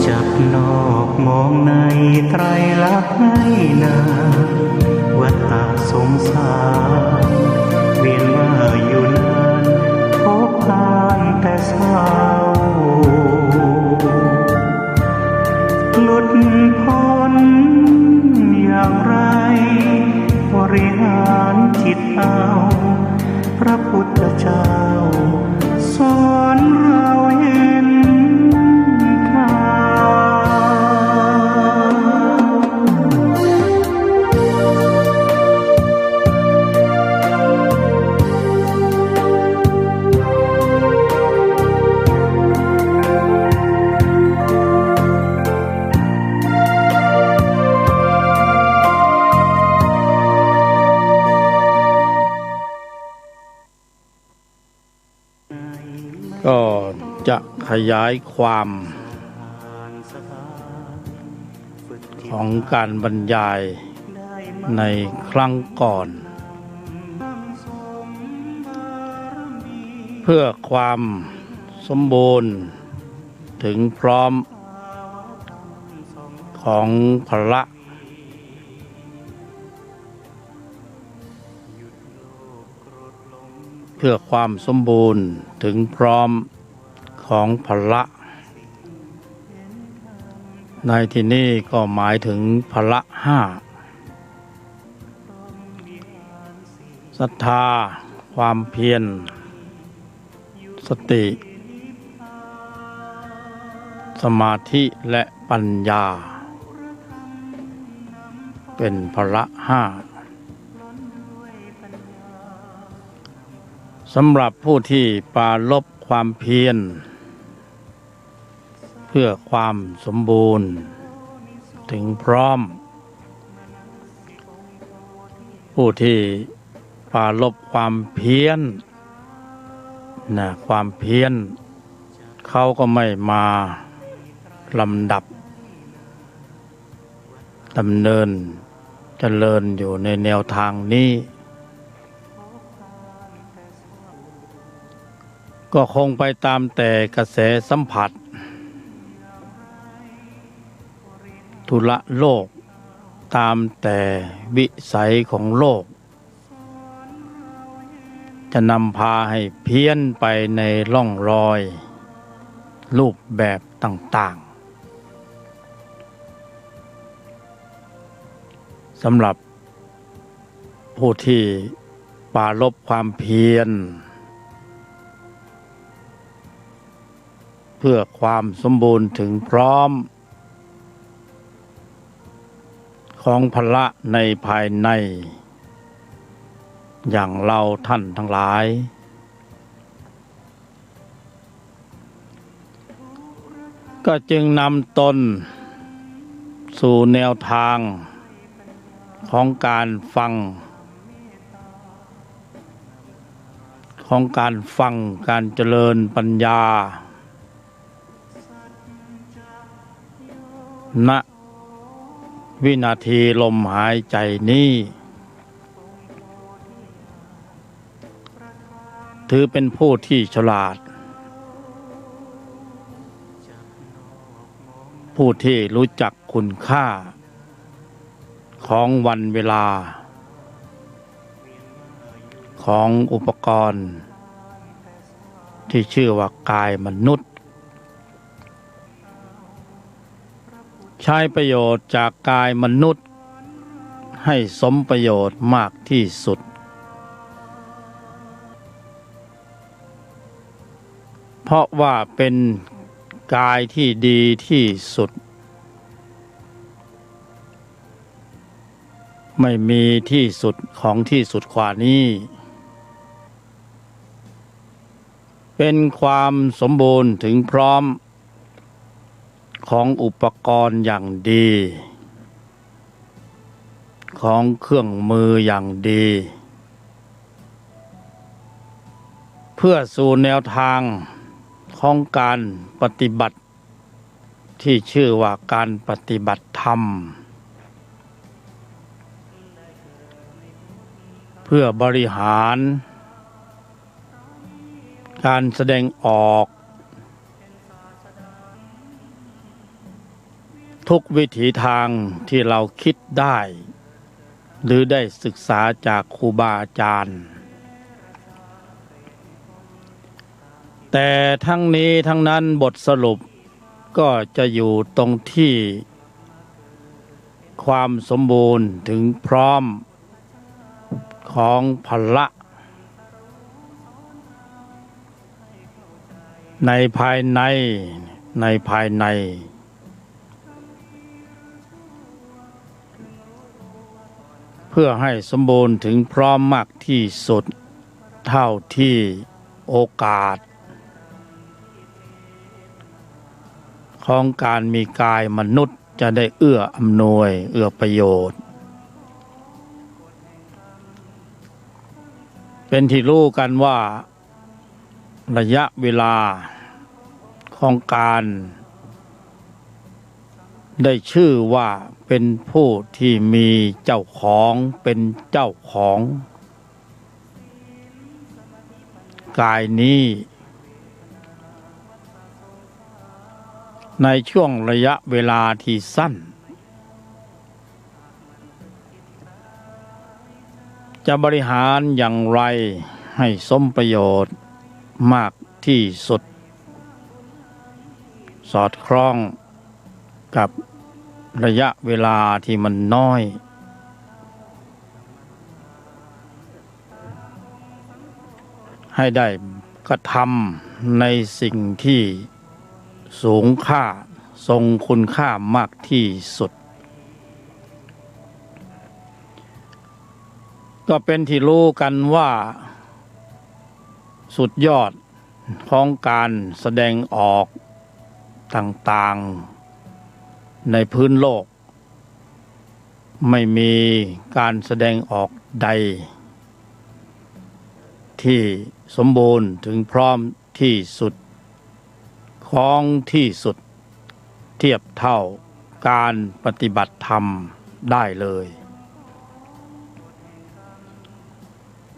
Speaker 1: จับนอกมองในไตรลักษณ์ให้นาวัฏฏะสงสารเวียนว่าอยู่นานพบผ่านแต่เศร้าหลุดพ้นอย่างไรบริหารจิตเอาพระพุทธเจ้าสอนเราเห็นทาง
Speaker 8: ขยายความของการบรรยายในครั้งก่อนเพื่อความสมบูรณ์ถึงพร้อมของพละเพื่อความสมบูรณ์ถึงพร้อมของพละในที่นี้ก็หมายถึงพละห้าศรัทธาความเพียรสติสมาธิและปัญญาเป็นพละห้าสำหรับผู้ที่ปรารภความเพียรเพื่อความสมบูรณ์ถึงพร้อมผู้ที่ปรารภความเพียรความเพียรเขาก็ไม่มาลำดับดำเนินเจริญอยู่ในแนวทางนี้ก็คงไปตามแต่กระแสสัมผัสธุระโลกตามแต่วิสัยของโลกจะนำพาให้เพี้ยนไปในร่องรอยรูปแบบต่างๆสำหรับผู้ที่ปรารภความเพียรเพื่อความสมบูรณ์ถึงพร้อมของพละในภายในอย่างเราท่านทั้งหลายก็จึงนำตนสู่แนวทางของการฟังการเจริญปัญญาณวินาทีลมหายใจนี้ถือเป็นผู้ที่ฉลาดผู้ที่รู้จักคุณค่าของวันเวลาของอุปกรณ์ที่ชื่อว่ากายมนุษย์ใช้ประโยชน์จากกายมนุษย์ให้สมประโยชน์มากที่สุดเพราะว่าเป็นกายที่ดีที่สุดไม่มีที่สุดของที่สุดกว่านี้เป็นความสมบูรณ์ถึงพร้อมของอุปกรณ์อย่างดีของเครื่องมืออย่างดีเพื่อสู่แนวทางของการปฏิบัติที่ชื่อว่าการปฏิบัติธรรมเพื่อบริหารการแสดงออกทุกวิถีทางที่เราคิดได้หรือได้ศึกษาจากครูบาอาจารย์แต่ทั้งนี้ทั้งนั้นบทสรุปก็จะอยู่ตรงที่ความสมบูรณ์ถึงพร้อมของพละในภายในเพื่อให้สมบูรณ์ถึงพร้อมมากที่สุดเท่าที่โอกาสของการมีกายมนุษย์จะได้เอื้ออำนวยเอื้อประโยชน์เป็นที่รู้กันว่าระยะเวลา ของการได้ชื่อว่าเป็นผู้ที่มีเจ้าของเป็นเจ้าของกายนี้ในช่วงระยะเวลาที่สั้นจะบริหารอย่างไรให้สมประโยชน์มากที่สุดสอดคล้องกับระยะเวลาที่มันน้อยให้ได้กระทำในสิ่งที่สูงค่าทรงคุณค่ามากที่สุดก็เป็นที่รู้กันว่าสุดยอดของการแสดงออกต่างๆในพื้นโลกไม่มีการแสดงออกใดที่สมบูรณ์ถึงพร้อมที่สุดของที่สุดเทียบเท่าการปฏิบัติธรรมได้เลย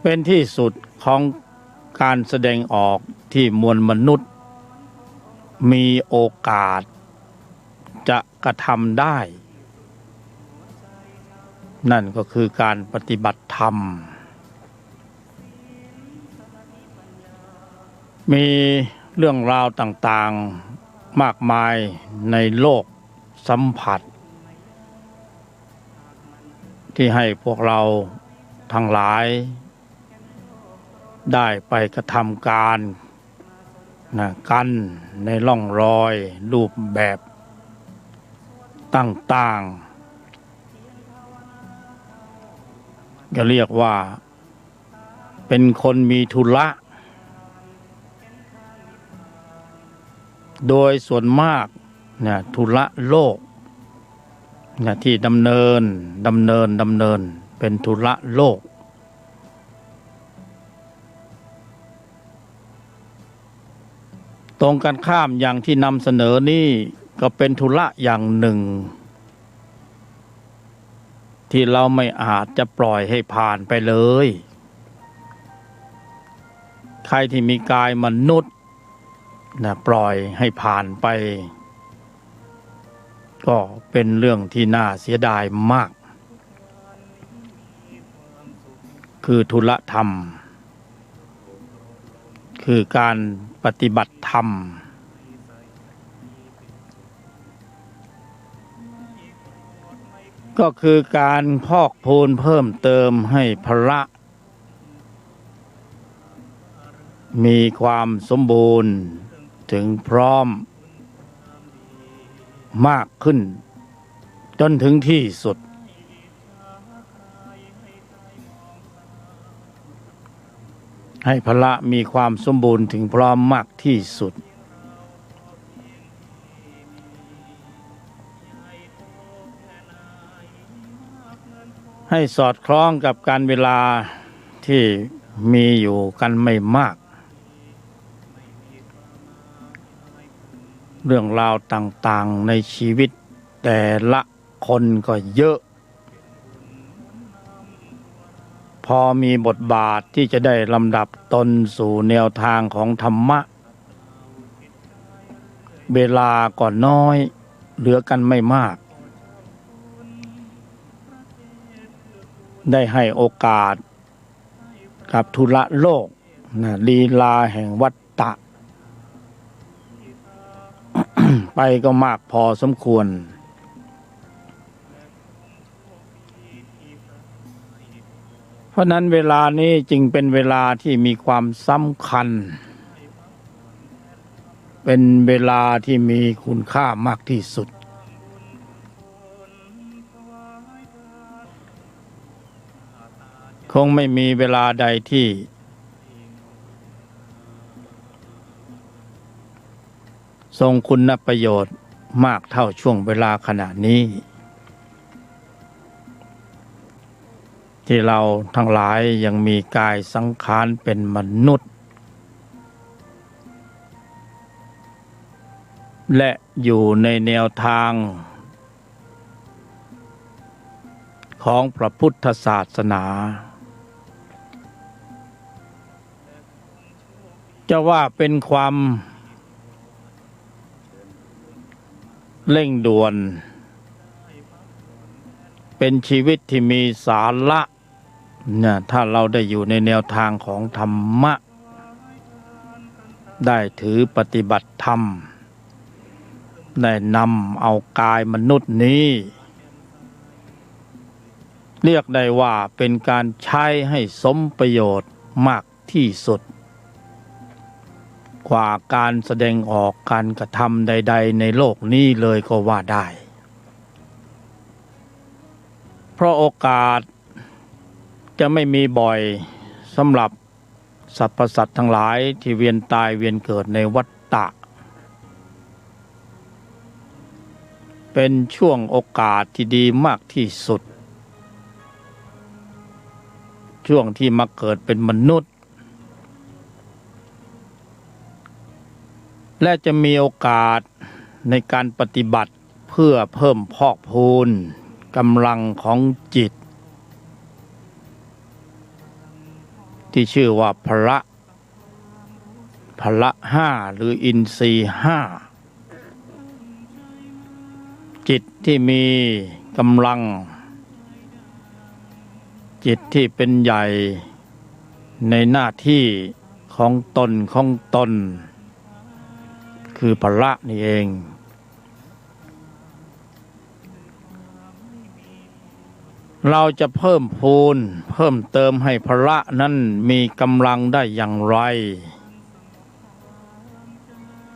Speaker 8: เป็นที่สุดของการแสดงออกที่มวลมนุษย์มีโอกาสจะกระทำได้นั่นก็คือการปฏิบัติธรรมมีเรื่องราวต่างๆมากมายในโลกสัมผัสที่ให้พวกเราทั้งหลายได้ไปกระทำการกันในร่องรอยรูปแบบต่างๆก็เรียกว่าเป็นคนมีธุระโดยส่วนมากธุระโลกที่ดำเนินเป็นธุระโลกตรงกันข้ามอย่างที่นำเสนอนี่ก็เป็นธุระอย่างหนึ่งที่เราไม่อาจจะปล่อยให้ผ่านไปเลยใครที่มีกายมนุษย์ปล่อยให้ผ่านไปก็เป็นเรื่องที่น่าเสียดายมากคือธุระธรรมคือการปฏิบัติธรรมก็คือการพอกพูนเพิ่มเติมให้พระมีความสมบูรณ์ถึงพร้อมมากขึ้นจนถึงที่สุดให้พระมีความสมบูรณ์ถึงพร้อมมากที่สุดให้สอดคล้องกับการเวลาที่มีอยู่กันไม่มากเรื่องราวต่างๆในชีวิตแต่ละคนก็เยอะพอมีบทบาทที่จะได้ลำดับตนสู่แนวทางของธรรมะเวลาก็น้อยเหลือกันไม่มากได้ให้โอกาสกับธุระโลกลีลาแห่งวัฏฏะ ไปก็มากพอสมควรเพราะนั้นเวลานี้จึงเป็นเวลาที่มีความสำคัญเป็นเวลาที่มีคุณค่ามากที่สุดคงไม่มีเวลาใดที่ทรงคุณประโยชน์มากเท่าช่วงเวลาขณะนี้ที่เราทั้งหลายยังมีกายสังขารเป็นมนุษย์ และอยู่ในแนวทางของพระพุทธศาสนาจะว่าเป็นความเร่งด่วนเป็นชีวิตที่มีสาระเนี่ยถ้าเราได้อยู่ในแนวทางของธรรมะได้ถือปฏิบัติธรรมได้นำเอากายมนุษย์นี้เรียกได้ว่าเป็นการใช้ให้สมประโยชน์มากที่สุดกว่าการแสดงออกการกระทำใดๆในโลกนี้เลยก็ว่าได้เพราะโอกาสจะไม่มีบ่อยสำหรับสรรพสัตว์ทั้งหลายที่เวียนตายเวียนเกิดในวัฏฏะเป็นช่วงโอกาสที่ดีมากที่สุดช่วงที่มาเกิดเป็นมนุษย์และจะมีโอกาสในการปฏิบัติเพื่อเพิ่มพอกพูนกำลังของจิตที่ชื่อว่าพละห้าหรืออินทรีย์ห้าจิตที่มีกำลังจิตที่เป็นใหญ่ในหน้าที่ของตนคือพละนี่เองเราจะเพิ่มพูนเพิ่มเติมให้พละนั้นมีกำลังได้อย่างไร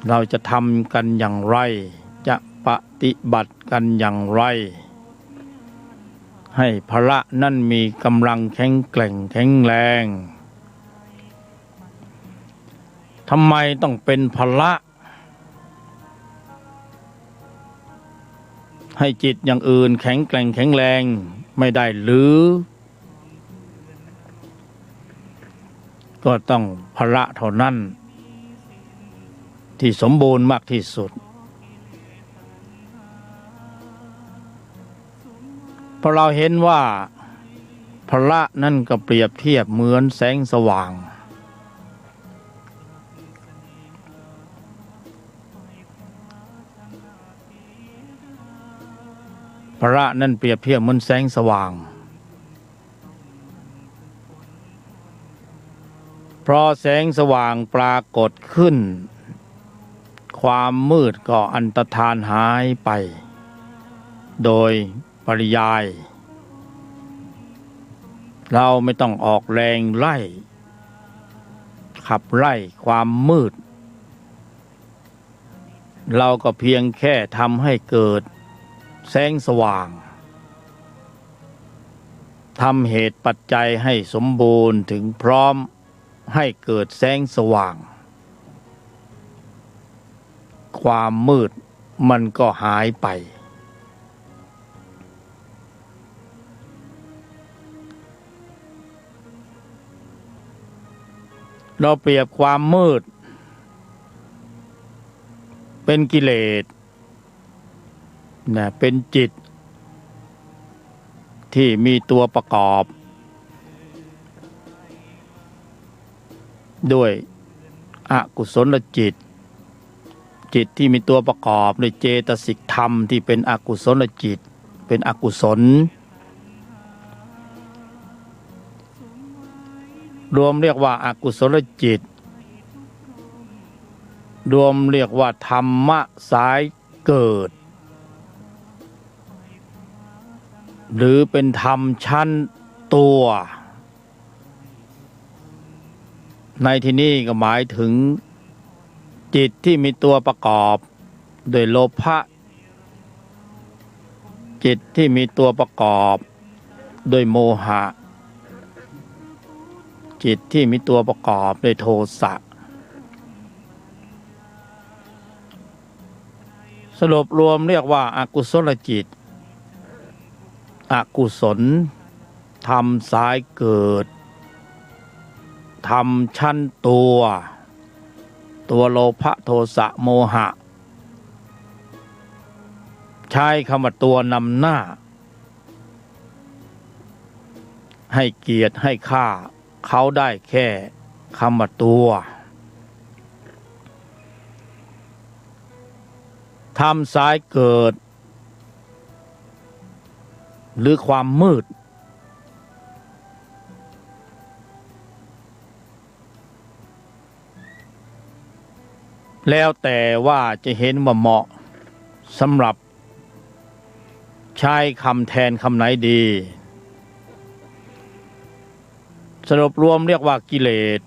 Speaker 8: เราจะทำกันอย่างไรจะปฏิบัติกันอย่างไรให้พละนั้นมีกำลังแข็งแกร่งแข็งแรงทำไมต้องเป็นพละให้จิตอย่างอื่นแข็งแกร่งแข็งแรงไม่ได้หรือก็ต้องพละเท่านั้นที่สมบูรณ์มากที่สุดเพราะเราเห็นว่าพละนั่นก็เปรียบเทียบเหมือนแสงสว่างพระนั่นเปรียบเทียบเหมือนแสงสว่างเพราะแสงสว่างปรากฏขึ้นความมืดก็อันตรธานหายไปโดยปริยายเราไม่ต้องออกแรงไล่ขับไล่ความมืดเราก็เพียงแค่ทำให้เกิดแสงสว่างทำเหตุปัจจัยให้สมบูรณ์ถึงพร้อมให้เกิดแสงสว่างความมืดมันก็หายไปเราเปรียบความมืดเป็นกิเลสเป็นจิตที่มีตัวประกอบด้วยอกุศลจิตที่มีตัวประกอบด้วยเจตสิกธรรมที่เป็นอกุศลจิตเป็นอกุศลรวมเรียกว่าอกุศลจิตรวมเรียกว่าธรรมะสายเกิดหรือเป็นธรรมชั้นตัวในที่นี้ก็หมายถึงจิตที่มีตัวประกอบด้วยโลภะจิตที่มีตัวประกอบด้วยโมหะจิตที่มีตัวประกอบด้วยโทสะสรุปรวมเรียกว่าอกุศลจิตอกุศลธรรมสายเกิดธรรมชั้นตัวโลภะโทสะโมหะ ใช้คำว่าตัวนำหน้าให้เกียรติให้ค่าเขาได้แค่คำว่าตัวทำสายเกิดหรือความมืดแล้วแต่ว่าจะเห็นว่าเหมาะสำหรับใช้คำแทนคำไหนดีสรุปรวมเรียกว่ากิเลส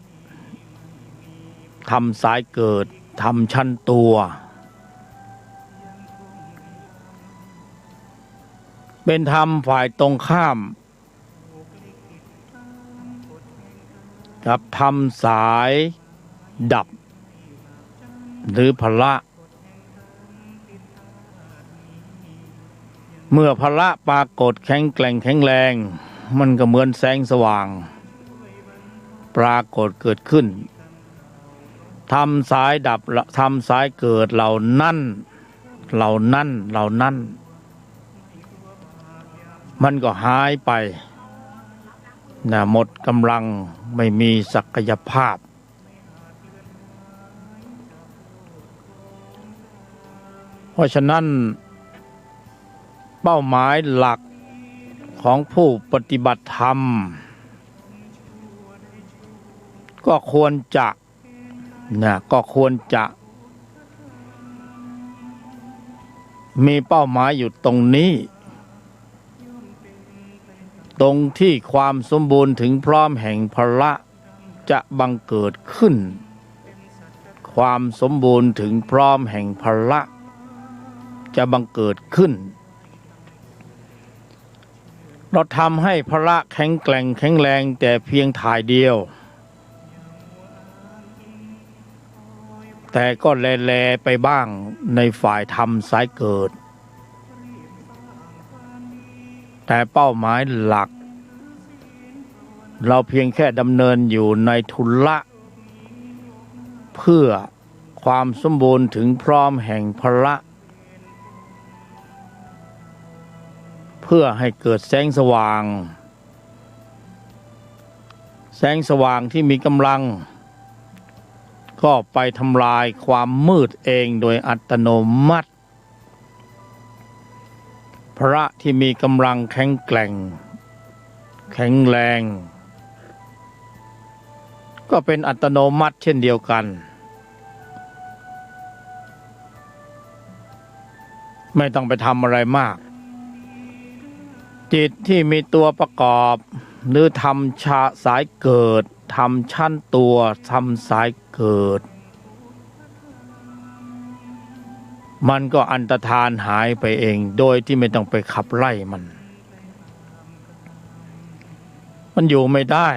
Speaker 8: ทำสายเกิดทำชั้นตัวเป็นธรรมฝ่ายตรงข้ามกับธรรมสายดับหรือพละเมื่อพละปรากฏแข็งแกร่งแข็งแรงมันก็เหมือนแสงสว่างปรากฏเกิดขึ้นทำสายดับทำสายเกิดเหล่านั้นมันก็หายไปนะหมดกำลังไม่มีศักยภาพเพราะฉะนั้นเป้าหมายหลักของผู้ปฏิบัติธรรมก็ควรจะมีเป้าหมายอยู่ตรงนี้ตรงที่ความสมบูรณ์ถึงพร้อมแห่งพละจะบังเกิดขึ้นความสมบูรณ์ถึงพร้อมแห่งพละจะบังเกิดขึ้นเราทำให้พละแข็งแกร่งแข็งแรงแต่เพียงถ่ายเดียวแต่ก็แลไปบ้างในฝ่ายธรรมสายเกิดแต่เป้าหมายหลักเราเพียงแค่ดำเนินอยู่ในทุละเพื่อความสมบูรณ์ถึงพร้อมแห่งพละเพื่อให้เกิดแสงสว่างที่มีกำลังก็ไปทำลายความมืดเองโดยอัตโนมัติพระที่มีกำลังแข็งแกร่งแข็งแรงก็เป็นอัตโนมัติเช่นเดียวกันไม่ต้องไปทำอะไรมากจิตที่มีตัวประกอบหรือทำสายเกิดทำชั้นตัวทำสายเกิดมันก็อันตรธานหายไปเองโดยที่ไม่ต้องไปขับไล่มันอยู่ไม่ได้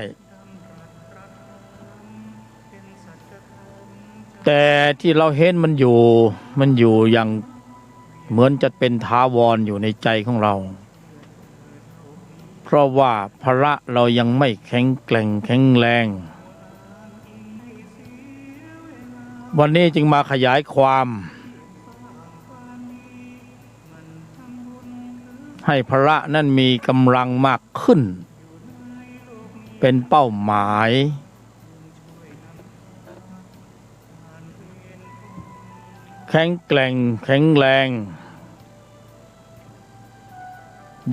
Speaker 8: แต่ที่เราเห็นมันอยู่อย่างเหมือนจะเป็นถาวรอยู่ในใจของเราเพราะว่าพละเรายังไม่แข็งแกร่งแข็งแรงวันนี้จึงมาขยายความให้พละนั้นมีกำลังมากขึ้นเป็นเป้าหมายแข็งแกร่งแข็งแรง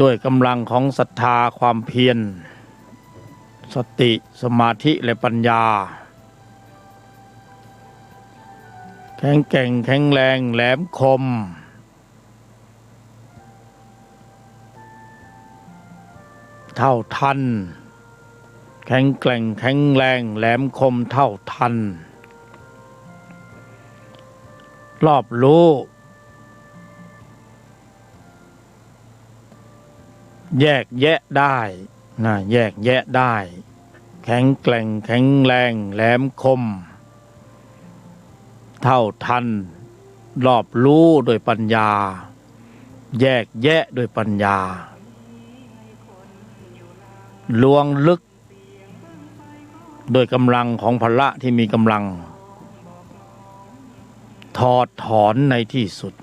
Speaker 8: ด้วยกำลังของศรัทธาความเพียรสติสมาธิและปัญญาแข็งแกร่งแข็งแรงแหลมคมเท่าทันแข็งแกร่งแข็งแรงแหลมคมเท่าทันรอบรู้แยกแยะได้แยกแยะได้แข็งแกร่งแข็งแรงแหลมคมเท่าทันรอบรู้โดยปัญญาแยกแยะโดยปัญญาลวงลึกโดยกำลังของพละที่มีกำลังถอดถอนในที่สุด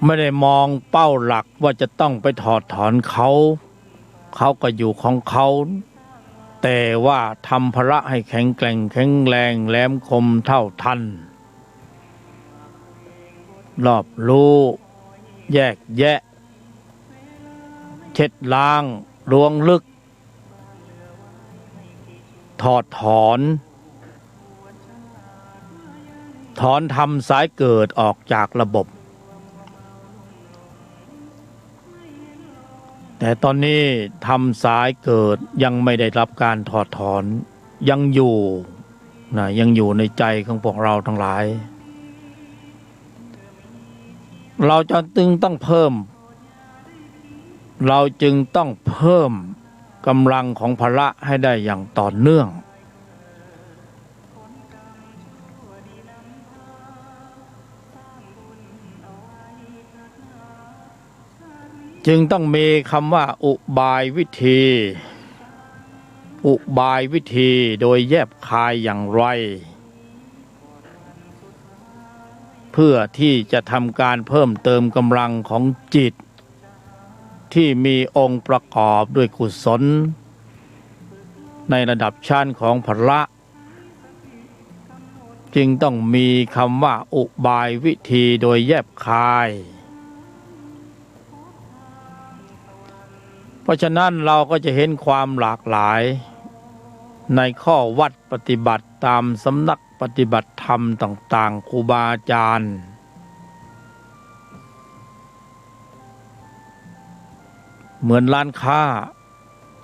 Speaker 8: ไม่ได้มองเป้าหลักว่าจะต้องไปถอดถอนเขาก็อยู่ของเขาแต่ว่าทำภาระให้แข็งแกร่งแข็งแรงแหลมคมเท่าทันรอบรู้แยกแยะเช็ดล้างลวงลึกถอดถอนทำสายเกิดออกจากระบบแต่ตอนนี้ทำสายเกิดยังไม่ได้รับการถอดถอนยังอยู่ในใจของพวกเราทั้งหลายเราจึงต้องเพิ่มกำลังของพละให้ได้อย่างต่อเนื่องจึงต้องมีคำว่าอุบายวิธีโดยแยบคายอย่างไรเพื่อที่จะทำการเพิ่มเติมกำลังของจิตที่มีองค์ประกอบด้วยกุศลในระดับชั้นของพละจึงต้องมีคำว่าอุบายวิธีโดยแยบคายเพราะฉะนั้นเราก็จะเห็นความหลากหลายในข้อวัดปฏิบัติตามสำนักปฏิบัติธรรมต่างๆครูบาอาจารย์เหมือนร้านค้า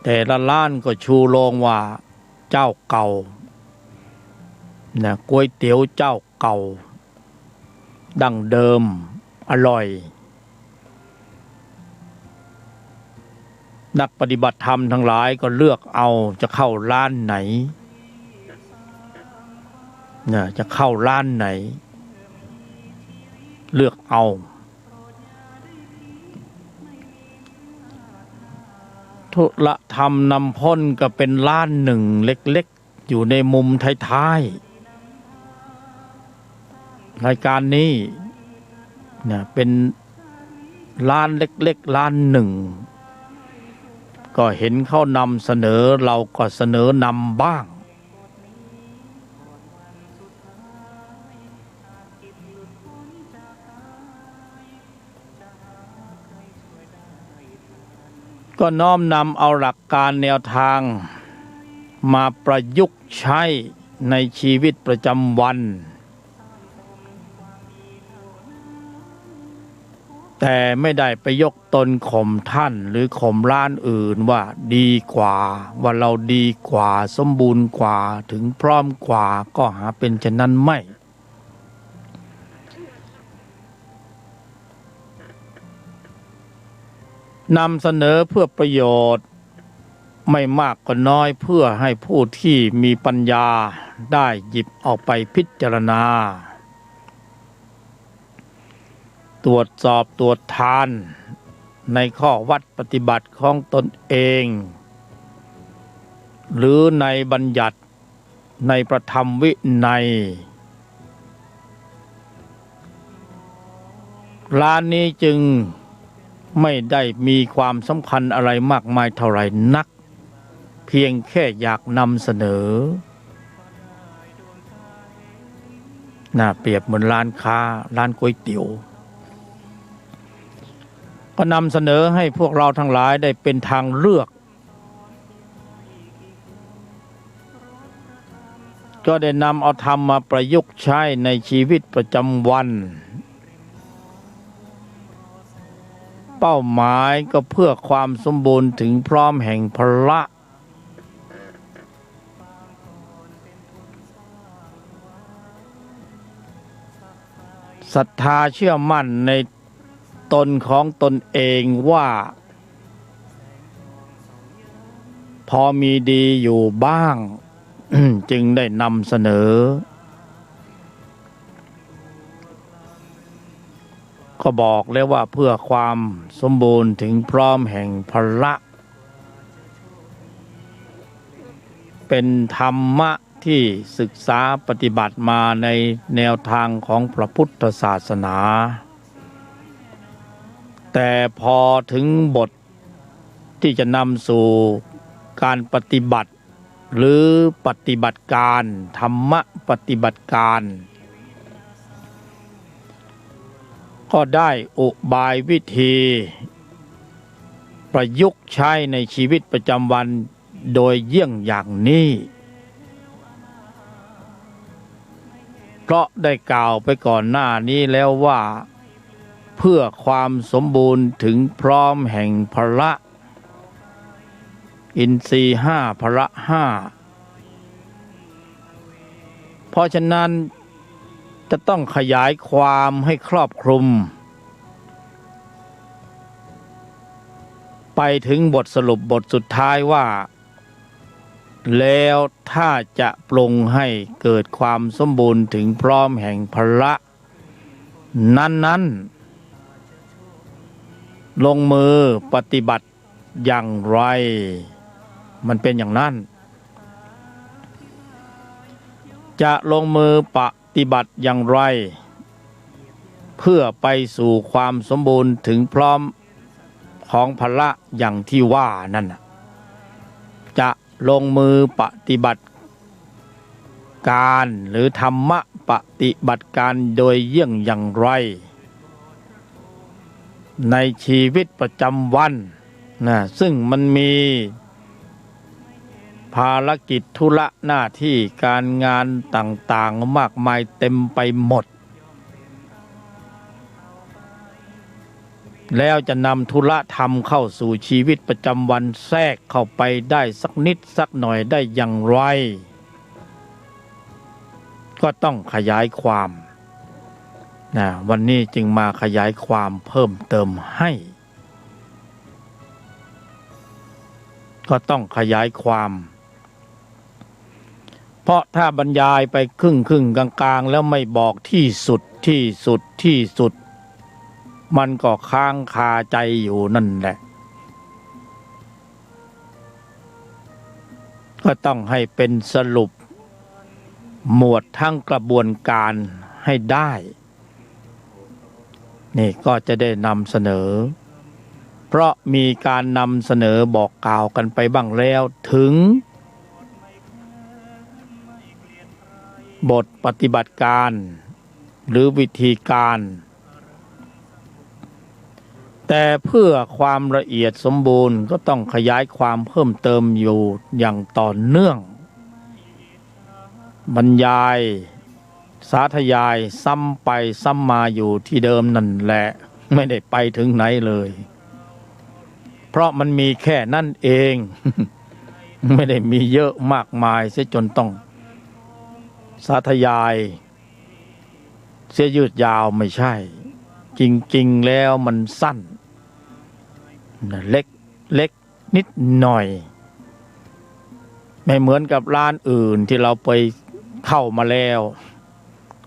Speaker 8: แต่ละร้านก็ชูโรงว่าเจ้าเก่าก๋วยเตี๋ยวเจ้าเก่าดั้งเดิมอร่อยนักปฏิบัติธรรมทั้งหลายก็เลือกเอาจะเข้าร้านไหนจะเข้าร้านไหนเลือกเอาธุระธรรมนำพ้นก็เป็นร้านหนึ่งเล็กๆอยู่ในมุมท้ายๆรายการนี้เป็นร้านเล็กๆร้านหนึ่งก็เห็นเขานำเสนอเราก็เสนอนำบ้างก็น้อมนำเอาหลักการแนวทางมาประยุกต์ใช้ในชีวิตประจำวันแต่ไม่ได้ไปยกตนข่มท่านหรือข่มร้านอื่นว่าดีกว่าว่าเราดีกว่าสมบูรณ์กว่าถึงพร้อมกว่าก็หาเป็นเช่นนั้นไม่นำเสนอเพื่อประโยชน์ไม่มากก็น้อยเพื่อให้ผู้ที่มีปัญญาได้หยิบออกไปพิจารณาตรวจสอบตรวจทานในข้อวัดปฏิบัติของตนเองหรือในบัญญัติในประธรรมวินัยร้านนี้จึงไม่ได้มีความสำคัญอะไรมากมายเท่าไหร่นักเพียงแค่อยากนำเสนอเปรียบเหมือนร้านค้าร้านก๋วยเตี๋ยวก็นำเสนอให้พวกเราทั้งหลายได้เป็นทางเลือกก็ได้นำเอาธรรมมาประยุกต์ใช้ในชีวิตประจำวันเป้าหมายก็เพื่อความสมบูรณ์ถึงพร้อมแห่งพละศรัทธาเชื่อมั่นในตนของตนเองว่าพอมีดีอยู่บ้าง จึงได้นำเสนอก็บอกเลยว่าเพื่อความสมบูรณ์ถึงพร้อมแห่งพละเป็นธรรมะที่ศึกษาปฏิบัติมาในแนวทางของพระพุทธศาสนา แต่พอถึงบทที่จะนำสู่การปฏิบัติหรือปฏิบัติการธรรมะปฏิบัติการก็ได้อุบายวิธีประยุกต์ใช้ในชีวิตประจำวันโดยเยี่ยงอย่างนี้เพราะได้กล่าวไปก่อนหน้านี้แล้วว่าเพื่อความสมบูรณ์ถึงพร้อมแห่งพละอินทรีย์ห้าพละห้าเพราะฉะนั้นจะต้องขยายความให้ครอบคลุมไปถึงบทสรุปบทสุดท้ายว่าแล้วถ้าจะปรุงให้เกิดความสมบูรณ์ถึงพร้อมแห่งพละนั้นลงมือปฏิบัติอย่างไรมันเป็นอย่างนั้นจะลงมือปฏิบัติอย่างไรเพื่อไปสู่ความสมบูรณ์ถึงพร้อมของพละอย่างที่ว่านั่นจะลงมือปฏิบัติการหรือธรรมะปฏิบัติการโดยเยี่ยงอย่างไรในชีวิตประจำวันซึ่งมันมีภารกิจธุระหน้าที่การงานต่างๆมากมายเต็มไปหมดแล้วจะนำธุระธรรมเข้าสู่ชีวิตประจำวันแทรกเข้าไปได้สักนิดสักหน่อยได้อย่างไรก็ต้องขยายความวันนี้จึงมาขยายความเพิ่มเติมให้ก็ต้องขยายความเพราะถ้าบรรยายไปครึ่งกลางๆแล้วไม่บอกที่สุดมันก็ค้างคาใจอยู่นั่นแหละก็ต้องให้เป็นสรุปหมวดทั้งกระบวนการให้ได้นี่ก็จะได้นำเสนอเพราะมีการนำเสนอบอกกล่าวกันไปบ้างแล้วถึงบทปฏิบัติการหรือวิธีการแต่เพื่อความละเอียดสมบูรณ์ก็ต้องขยายความเพิ่มเติมอยู่อย่างต่อเนื่องบรรยายสาธยายซ้ำไปซ้ำมาอยู่ที่เดิมนั่นแหละไม่ได้ไปถึงไหนเลยเพราะมันมีแค่นั่นเอง ไม่ได้มีเยอะมากมายเสียจนต้องสาธยายเสียยืดยาวไม่ใช่จริงๆแล้วมันสั้นเล็กนิดหน่อยไม่เหมือนกับร้านอื่นที่เราไปเข้ามาแล้ว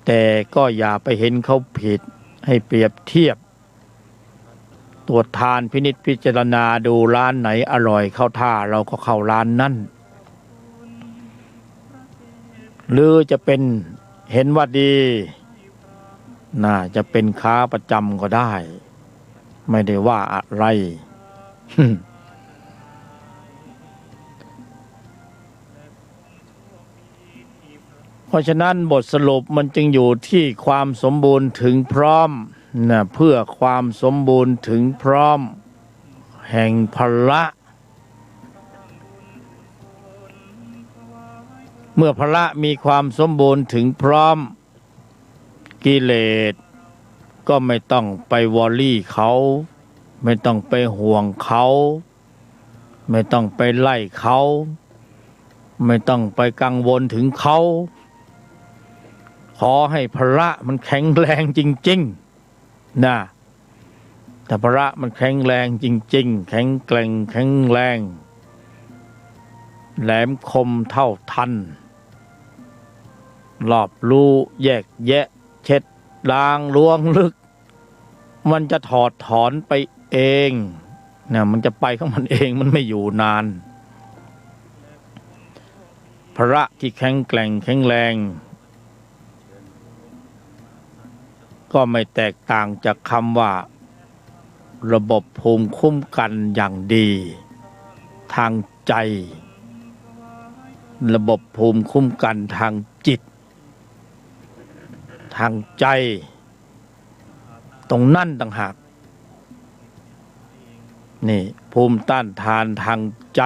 Speaker 8: แต่ก็อย่าไปเห็นเขาผิดให้เปรียบเทียบตรวจทานพินิจพิจารณาดูร้านไหนอร่อยเข้าท่าเราก็เข้าร้านนั้นหรือจะเป็นเห็นว่าดีน่าจะเป็นค้าประจำก็ได้ไม่ได้ว่าอะไร เพราะฉะนั้นบทสรุปมันจึงอยู่ที่ความสมบูรณ์ถึงพร้อมเพื่อความสมบูรณ์ถึงพร้อมแห่งพละเมื่อพละมีความสมบูรณ์ถึงพร้อมกิเลสก็ไม่ต้องไปวอรี่เขาไม่ต้องไปห่วงเขาไม่ต้องไปไล่เขาไม่ต้องไปกังวลถึงเขาขอให้พละมันแข็งแรงจริงๆนะแต่พละมันแข็งแรงจริงๆแข็งแกร่งแข็งแรงแหลมคมเท่าทันรอบรู้แยกแยะเช็ดล้างล้วงลึกมันจะถอดถอนไปเองเนี่ยมันจะไปของมันเองมันไม่อยู่นานพระที่แข็งแกร่งแข็งแรงก็ไม่แตกต่างจากคำว่า ระบบภูมิคุ้มกันอย่างดีทางใจระบบภูมิคุ้มกันทางจิตทางใจตรงนั่นต่างหากนี่ภูมิต้านทานทางใจ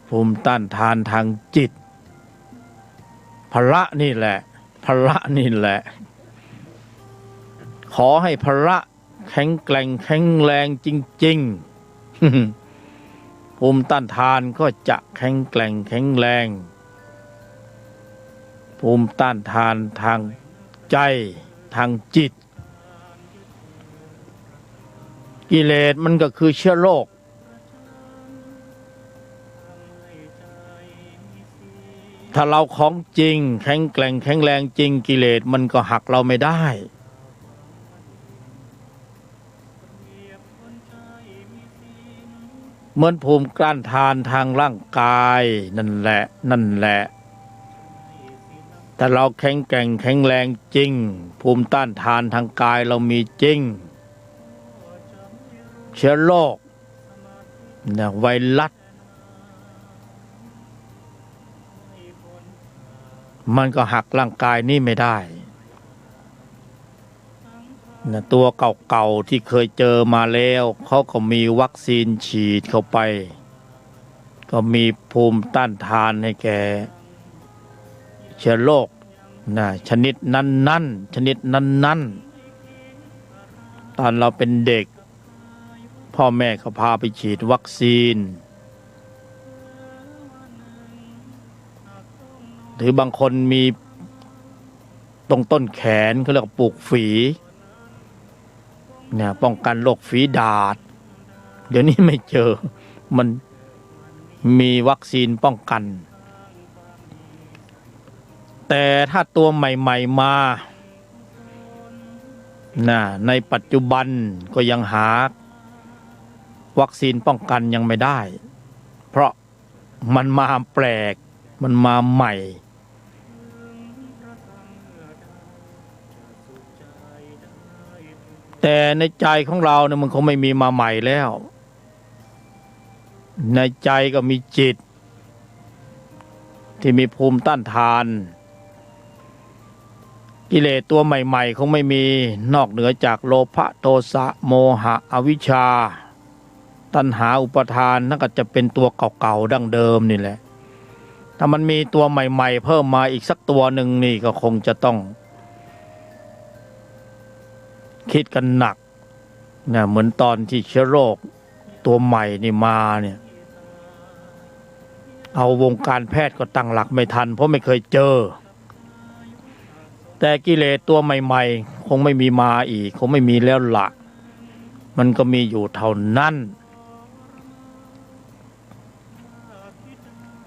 Speaker 8: ภูมิต้านทานทางจิตพละนี่แหละพละนี่แหละขอให้พละแข็งแกร่งแข็งแรงจริงๆภูมิต้านทานก็จะแข็งแกร่งแข็งแรงภูมิต้านทานทางใจทางจิตกิเลสมันก็คือเชื้อโรคถ้าเราของจริงแข็งแกร่งแข็งแรงจริงกิเลสมันก็หักเราไม่ได้เหมือนภูมิต้านทานทางร่างกายนั่นแหละแต่เราแข็งแกร่งแข็งแรงจริงภูมิต้านทานทางกายเรามีจริงเชื้อโรคไวรัสมันก็หักร่างกายนี่ไม่ได้ตัวเก่าๆที่เคยเจอมาแล้วเขาก็มีวัคซีนฉีดเข้าไปก็มีภูมิต้านทานให้แก่เชื้อโรคชนิดนั้นตอนเราเป็นเด็กพ่อแม่เขาพาไปฉีดวัคซีนหรือบางคนมีตรงต้นแขนเขาเรียกว่าปลูกฝีป้องกันโรคฝีดาษเดี๋ยวนี้ไม่เจอมันมีวัคซีนป้องกันแต่ถ้าตัวใหม่ๆมาในปัจจุบันก็ยังหาวัคซีนป้องกันยังไม่ได้เพราะมันมาแปลกมันมาใหม่แต่ในใจของเราเนี่ยมันคงไม่มีมาใหม่แล้วในใจก็มีจิตที่มีภูมิต้านทานกิเลสตัวใหม่ๆคงไม่มีนอกเหนือจากโลภะโทสะโมหะอวิชชาตัณหาอุปาทานนั่นก็จะเป็นตัวเก่าๆดั้งเดิมนี่แหละถ้ามันมีตัวใหม่ๆเพิ่มมาอีกสักตัวหนึ่งนี่ก็คงจะต้องคิดกันหนักเหมือนตอนที่เชื้อโรคตัวใหม่นี่มาเนี่ยเอาวงการแพทย์ก็ตั้งหลักไม่ทันเพราะไม่เคยเจอแต่กิเลสตัวใหม่ๆคงไม่มีมาอีกคงไม่มีแล้วละมันก็มีอยู่เท่านั้น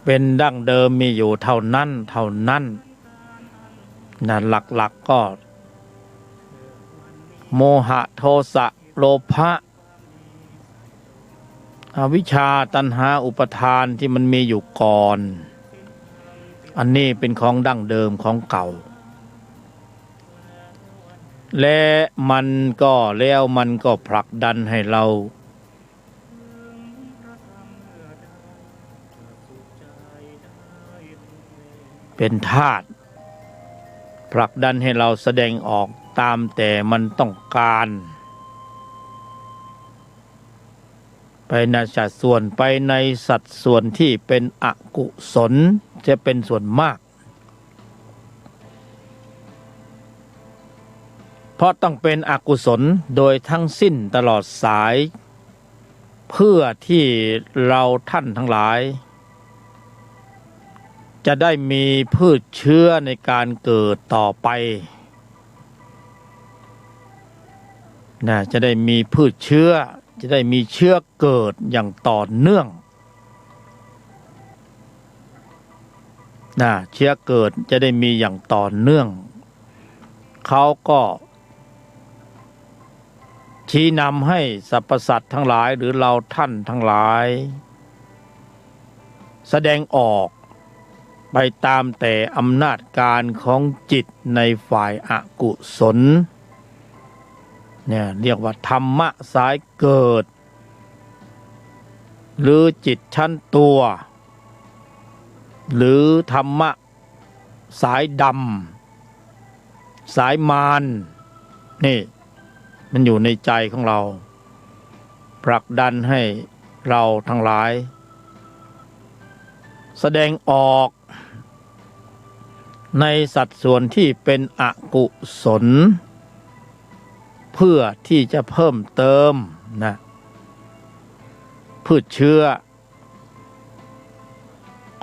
Speaker 8: เป็นดั้งเดิมมีอยู่เท่านั้นหลักๆก็โมหะโทสะโลภะอวิชชาตัณหาอุปาทานที่มันมีอยู่ก่อนอันนี้เป็นของดั้งเดิมของเก่าและมันก็ผลักดันให้เราเป็นธาตุผลักดันให้เราแสดงออกตามแต่มันต้องการไปในสัดส่วนไปในสัดส่วนที่เป็นอกุศลจะเป็นส่วนมากเพราะต้องเป็นอกุศลโดยทั้งสิ้นตลอดสายเพื่อที่เราท่านทั้งหลายจะได้มีพืชเชื้อในการเกิดต่อไปจะได้มีพืชเชื้อจะได้มีเชื้อเกิดอย่างต่อเนื่องเชื้อเกิดจะได้มีอย่างต่อเนื่องเขาก็ชี้นำให้สรรพสัตว์ทั้งหลายหรือเราท่านทั้งหลายแสดงออกไปตามแต่อำนาจการของจิตในฝ่ายอกุศล เนี่ยเรียกว่าธรรมะสายเกิดหรือจิตชั้นตัวหรือธรรมะสายดำสายมารนี่มันอยู่ในใจของเราผลักดันให้เราทั้งหลายแสดงออกในสัดส่วนที่เป็นอกุศลเพื่อที่จะเพิ่มเติมนะพืชเชื้อ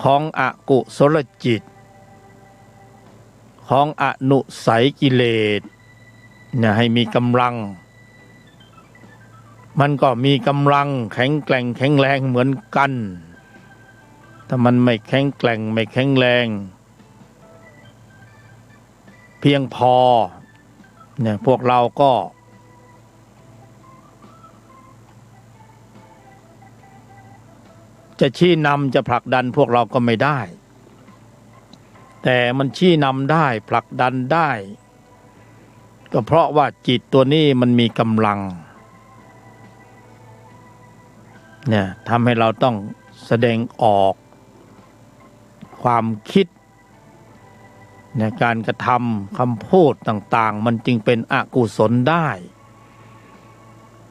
Speaker 8: ของอกุศลจิตของอนุสัยกิเลสเนี่ยให้มีกำลังมันก็มีกำลังแข็งแกร่งแข็งแรงเหมือนกันถ้ามันไม่แข็งแกร่งไม่แข็งแรงเพียงพอเนี่ยพวกเราก็จะชี้นำจะผลักดันพวกเราก็ไม่ได้แต่มันชี้นำได้ผลักดันได้ก็เพราะว่าจิตตัวนี้มันมีกำลังเนี่ยทำให้เราต้องแสดงออกความคิดในการกระทำคำพูดต่างๆมันจึงเป็นอกุศลได้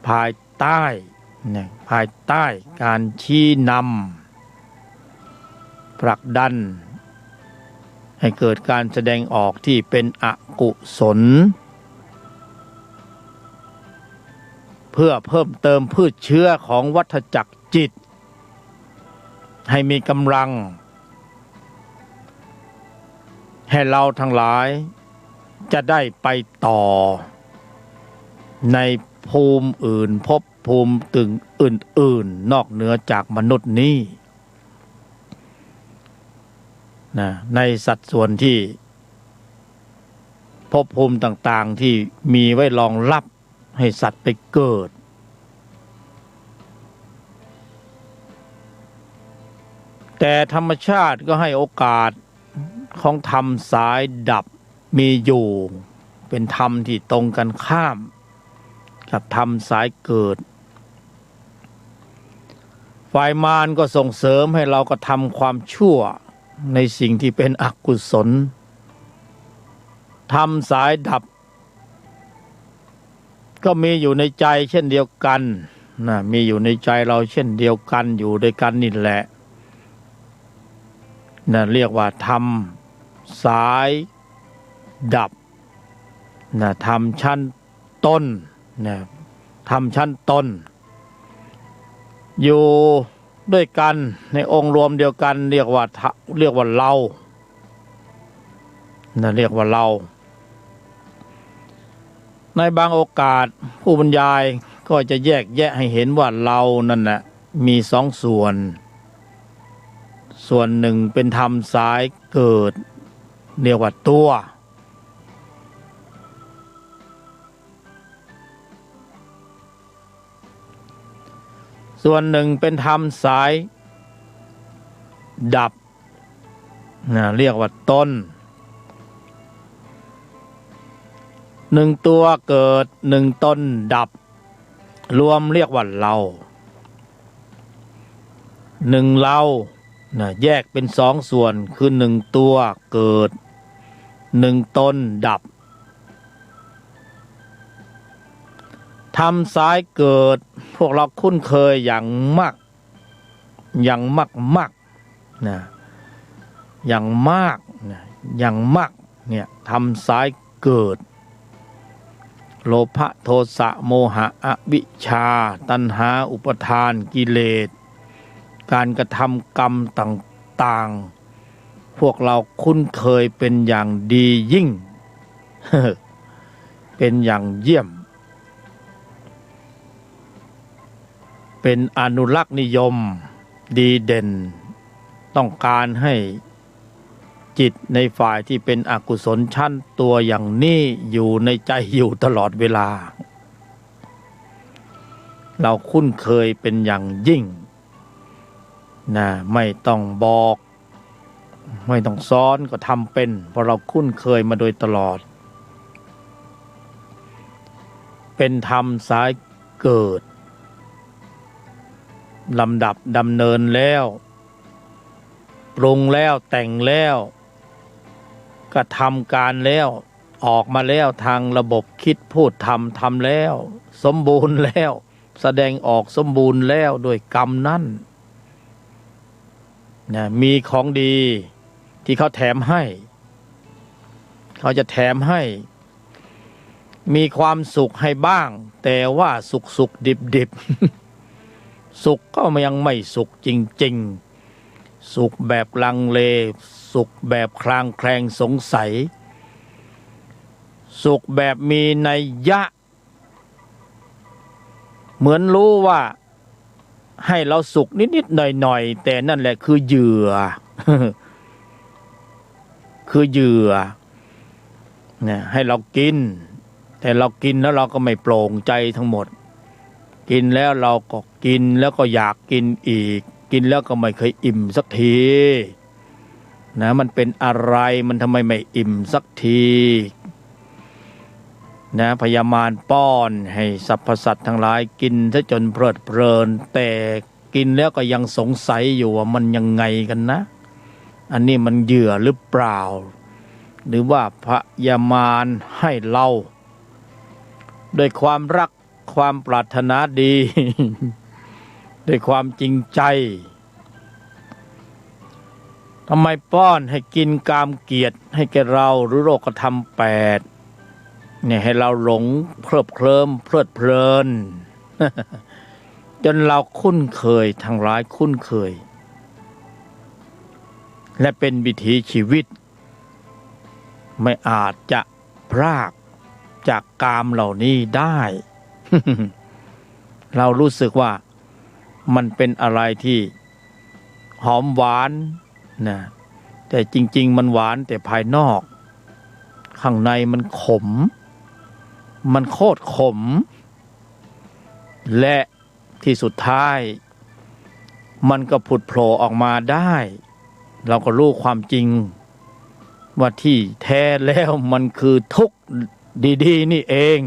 Speaker 8: ภายใต้เนี่ยภายใต้การชี้นำผลักดันให้เกิดการแสดงออกที่เป็นอกุศลเพื่อเพิ่มเติมพืชเชื้อของวัฏจักรจิตให้มีกำลังให้เราทั้งหลายจะได้ไปต่อในภูมิอื่นภพภูมิตึงอื่นๆนอกเหนือจากมนุษย์นี้นะในสัดส่วนที่ภพภูมิต่างๆที่มีไว้รองรับให้สัตว์ไปเกิดแต่ธรรมชาติก็ให้โอกาสของธรรมสายดับมีอยู่เป็นธรรมที่ตรงกันข้ามกับธรรมสายเกิดฝ่ายมารก็ส่งเสริมให้เรากระทำความชั่วในสิ่งที่เป็นอกุศลธรรมสายดับก็มีอยู่ในใจเช่นเดียวกันนะมีอยู่ในใจเราเช่นเดียวกันอยู่ด้วยกันนี่แหละนะเรียกว่าธรรมสายดับนะธรรมชั้นต้นนะธรรมชั้นต้นอยู่ด้วยกันในองค์รวมเดียวกันเรียกว่าเรานะเรียกว่าเราในบางโอกาสผู้บรรยายก็จะแยกแยะให้เห็นว่าเรานั่นน่ะมีสองส่วนหนึ่งเป็นธรรมสายเกิดเรียกว่าตัวส่วนหนึ่งเป็นธรรมสายดับนะเรียกว่าต้นหนึ่งตัวเกิดหนึ่งต้นดับรวมเรียกว่าเราหนึ่งเรานะแยกเป็นสองส่วนคือหนึ่งตัวเกิดหนึ่งต้นดับธรรมสายเกิดพวกเราคุ้นเคยอย่างมากนะอย่างมากนะอย่างมากเนี่ยธรรมสายเกิดโลภะโทสะโมหะอวิชชาตัณหาอุปทานกิเลสการกระทำกรรมต่างๆพวกเราคุ้นเคยเป็นอย่างดียิ่ง เป็นอย่างเยี่ยมเป็นอนุรักษ์นิยมดีเด่นต้องการให้จิตในฝ่ายที่เป็นอกุศลชั้นตัวอย่างนี้อยู่ในใจอยู่ตลอดเวลาเราคุ้นเคยเป็นอย่างยิ่งนะไม่ต้องบอกไม่ต้องสอนก็ทำเป็นเพราะเราคุ้นเคยมาโดยตลอด เป็นธรรมสายเกิดลำดับดำเนินแล้วปรุงแล้วแต่งแล้วกระทำการแล้วออกมาแล้วทางระบบคิดพูดทำแล้วสมบูรณ์แล้วแสดงออกสมบูรณ์แล้วด้วยกรรมนั้นนะมีของดีที่เขาแถมให้เขาจะแถมให้มีความสุขให้บ้างแต่ว่าสุขดิบสุขก็ยังไม่สุขจริงๆสุขแบบลังเลสุขแบบคลางแคลงสงสัยสุขแบบมีนัยยะเหมือนรู้ว่าให้เราสุขนิดๆหน่อยๆแต่นั่นแหละคือเหยื่อ คือเหยื่อเนี่ยให้เรากินแต่เรากินแล้วเราก็ไม่โปร่งใจทั้งหมดกินแล้วเราก็กินแล้วก็อยากกินอีกกินแล้วก็ไม่เคยอิ่มสักทีนะมันเป็นอะไรมันทำไมไม่อิ่มสักทีนะพยามารป้อนให้สรรพสัตว์ทั้งหลายกินซะจนเพลิดเพลินแต่กินแล้วก็ยังสงสัยอยู่ว่ามันยังไงกันนะอันนี้มันเหยื่อหรือเปล่าหรือว่าพยามารให้เราด้วยความรักความปรารถนาดี ด้วยความจริงใจทำไมป้อนให้กินกามเกียรติให้แก่เราหรือโลกธรรม8เนี่ยให้เราหลงเพลิดเพลิน จนเราคุ้นเคยทั้งหลายคุ้นเคยและเป็นวิถีชีวิตไม่อาจจะพรากจากกามเหล่านี้ได้ เรารู้สึกว่ามันเป็นอะไรที่หอมหวานนะแต่จริงๆมันหวานแต่ภายนอกข้างในมันขมมันโคตรขมและที่สุดท้ายมันก็ผุดโผล่ออกมาได้เราก็รู้ความจริงว่าที่แท้แล้วมันคือทุกข์ดีๆนี่เอง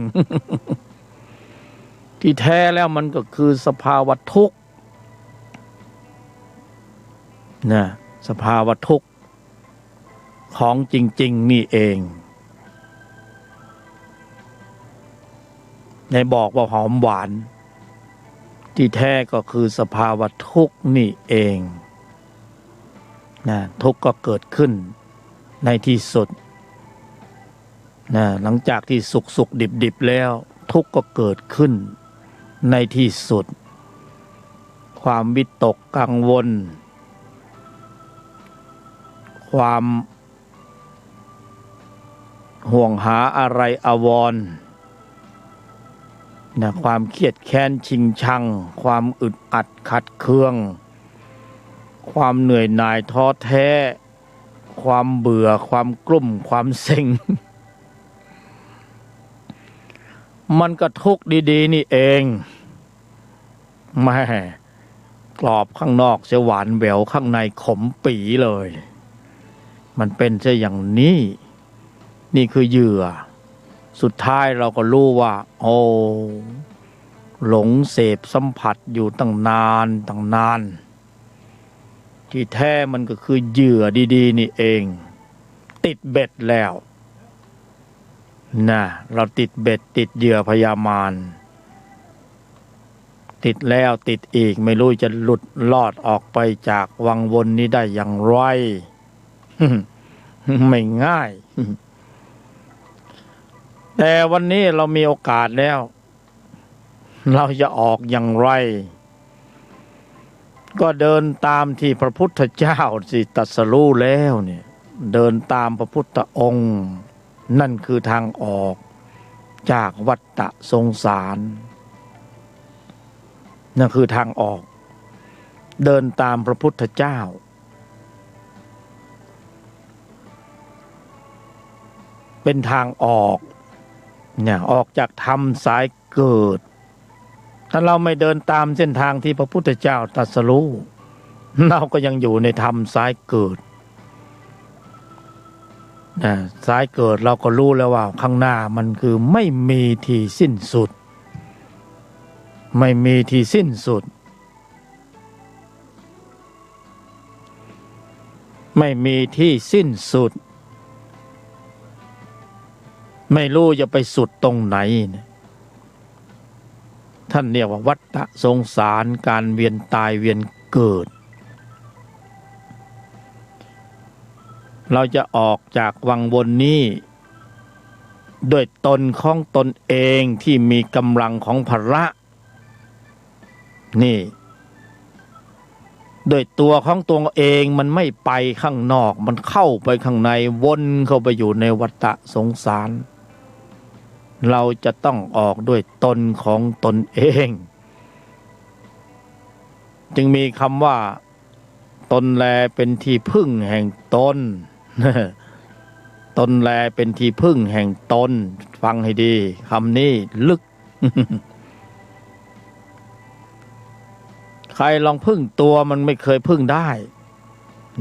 Speaker 8: ที่แท้แล้วมันก็คือสภาวะทุกข์นะสภาวะทุกข์ของจริงๆนี่เองในบอกว่าหอมหวานที่แท้ก็คือสภาวะทุกข์นี่เองนะทุกข์ก็เกิดขึ้นในที่สุดนะหลังจากที่สุขดิบแล้วทุกข์ก็เกิดขึ้นในที่สุดความวิตกกังวลความห่วงหาอะไรอาวรณ์นะความเครียดแค้นชิงชังความอึดอัดขัดเคืองความเหนื่อยหน่ายท้อแท้ความเบื่อความกลุ้มความเซ็ง มันก็ทุกข์ดีๆนี่เองแม่กรอบข้างนอกจะหวานแหววข้างในขมปีเลยมันเป็นซะอย่างนี้นี่คือเหยื่อสุดท้ายเราก็รู้ว่าโอ้หลงเสพสัมผัสอยู่ตั้งนานที่แท้มันก็คือเหยื่อดีๆนี่เองติดเบ็ดแล้วนะเราติดเบ็ดติดเหยื่อพยามารติดแล้วติดอีกไม่รู้จะหลุดลอดออกไปจากวังวนนี้ได้อย่างไร ไม่ง่าย แต่วันนี้เรามีโอกาสแล้วเราจะออกอย่างไรก็เดินตามที่พระพุทธเจ้าสิตรัสรู้แล้วเนี่ยเดินตามพระพุทธองค์นั่นคือทางออกจากวัฏฏะสงสารนั่นคือทางออกเดินตามพระพุทธเจ้าเป็นทางออกเนี่ยออกจากธรรมสายเกิดถ้าเราไม่เดินตามเส้นทางที่พระพุทธเจ้าตรัสรู้เราก็ยังอยู่ในธรรมสายเกิดสายเกิดเราก็รู้แล้วว่าข้างหน้ามันคือไม่มีที่สิ้นสุด ไม่มีที่สิ้นสุดไม่มีที่สิ้นสุดไม่รู้จะไปสุดตรงไหนท่านเรียกว่าวัฏสงสารการเวียนตายเวียนเกิดเราจะออกจากวังวนนี้ด้วยตนของตนเองที่มีกำลังของพละนี่โดยตัวของตัวเองมันไม่ไปข้างนอกมันเข้าไปข้างในวนเข้าไปอยู่ในวัฏสงสารเราจะต้องออกด้วยตนของตนเองจึงมีคำว่าตนแลเป็นที่พึ่งแห่งตน ตนแลเป็นที่พึ่งแห่งตนฟังให้ดีคำนี้ลึก ใครลองพึ่งตัวมันไม่เคยพึ่งได้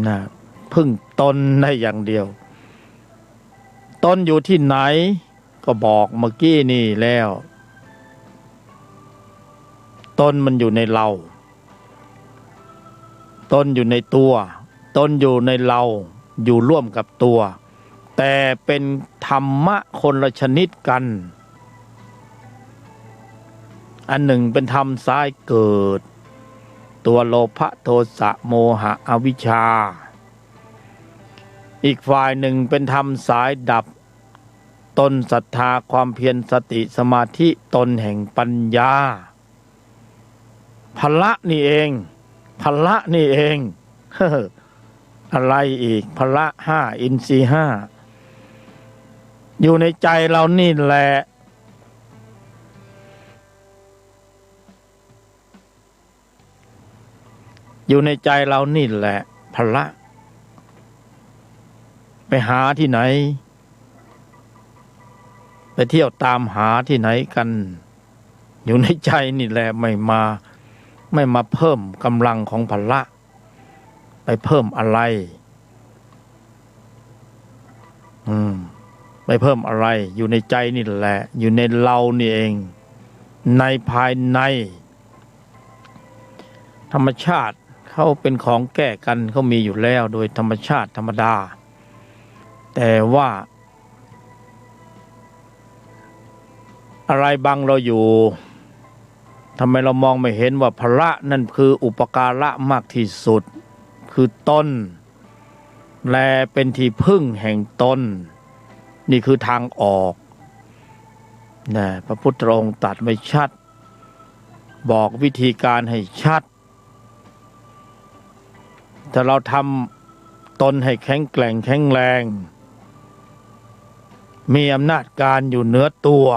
Speaker 8: นะพึ่งตนได้อย่างเดียวตนอยู่ที่ไหนก็บอกเมื่อกี้นี่แล้วตนมันอยู่ในเราตนอยู่ในตัวตนอยู่ในเราอยู่ร่วมกับตัวแต่เป็นธรรมะคนละชนิดกันอันหนึ่งเป็นธรรมสายเกิดตัวโลภะโทสะโมหะอวิชชาอีกฝ่ายหนึ่งเป็นธรรมสายดับตนศรัทธาความเพียรสติสมาธิตนแห่งปัญญาพละนี่เองพละนี่เอง อะไรอีกพละห้าอินทรีย์ห้าอยู่ในใจเรานี่แหละอยู่ในใจเรานี่แหละพละไปหาที่ไหนไปเที่ยวตามหาที่ไหนกันอยู่ในใจนี่แหละไม่มาเพิ่มกำลังของพละไปเพิ่มอะไรไปเพิ่มอะไรอยู่ในใจนี่แหละอยู่ในเรานี่เองในภายในธรรมชาติเขาเป็นของแก้กันเขามีอยู่แล้วโดยธรรมชาติธรรมดาแต่ว่าอะไรบังเราอยู่ทำไมเรามองไม่เห็นว่าพละนั่นคืออุปการะมากที่สุดคือตนแลเป็นที่พึ่งแห่งตนนี่คือทางออกนะพระพุทธองค์ตรัสไว้ชัดบอกวิธีการให้ชัดถ้าเราทำตนให้แข็งแกร่งแข็งแรงมีอำนาจการอยู่เหนือตัว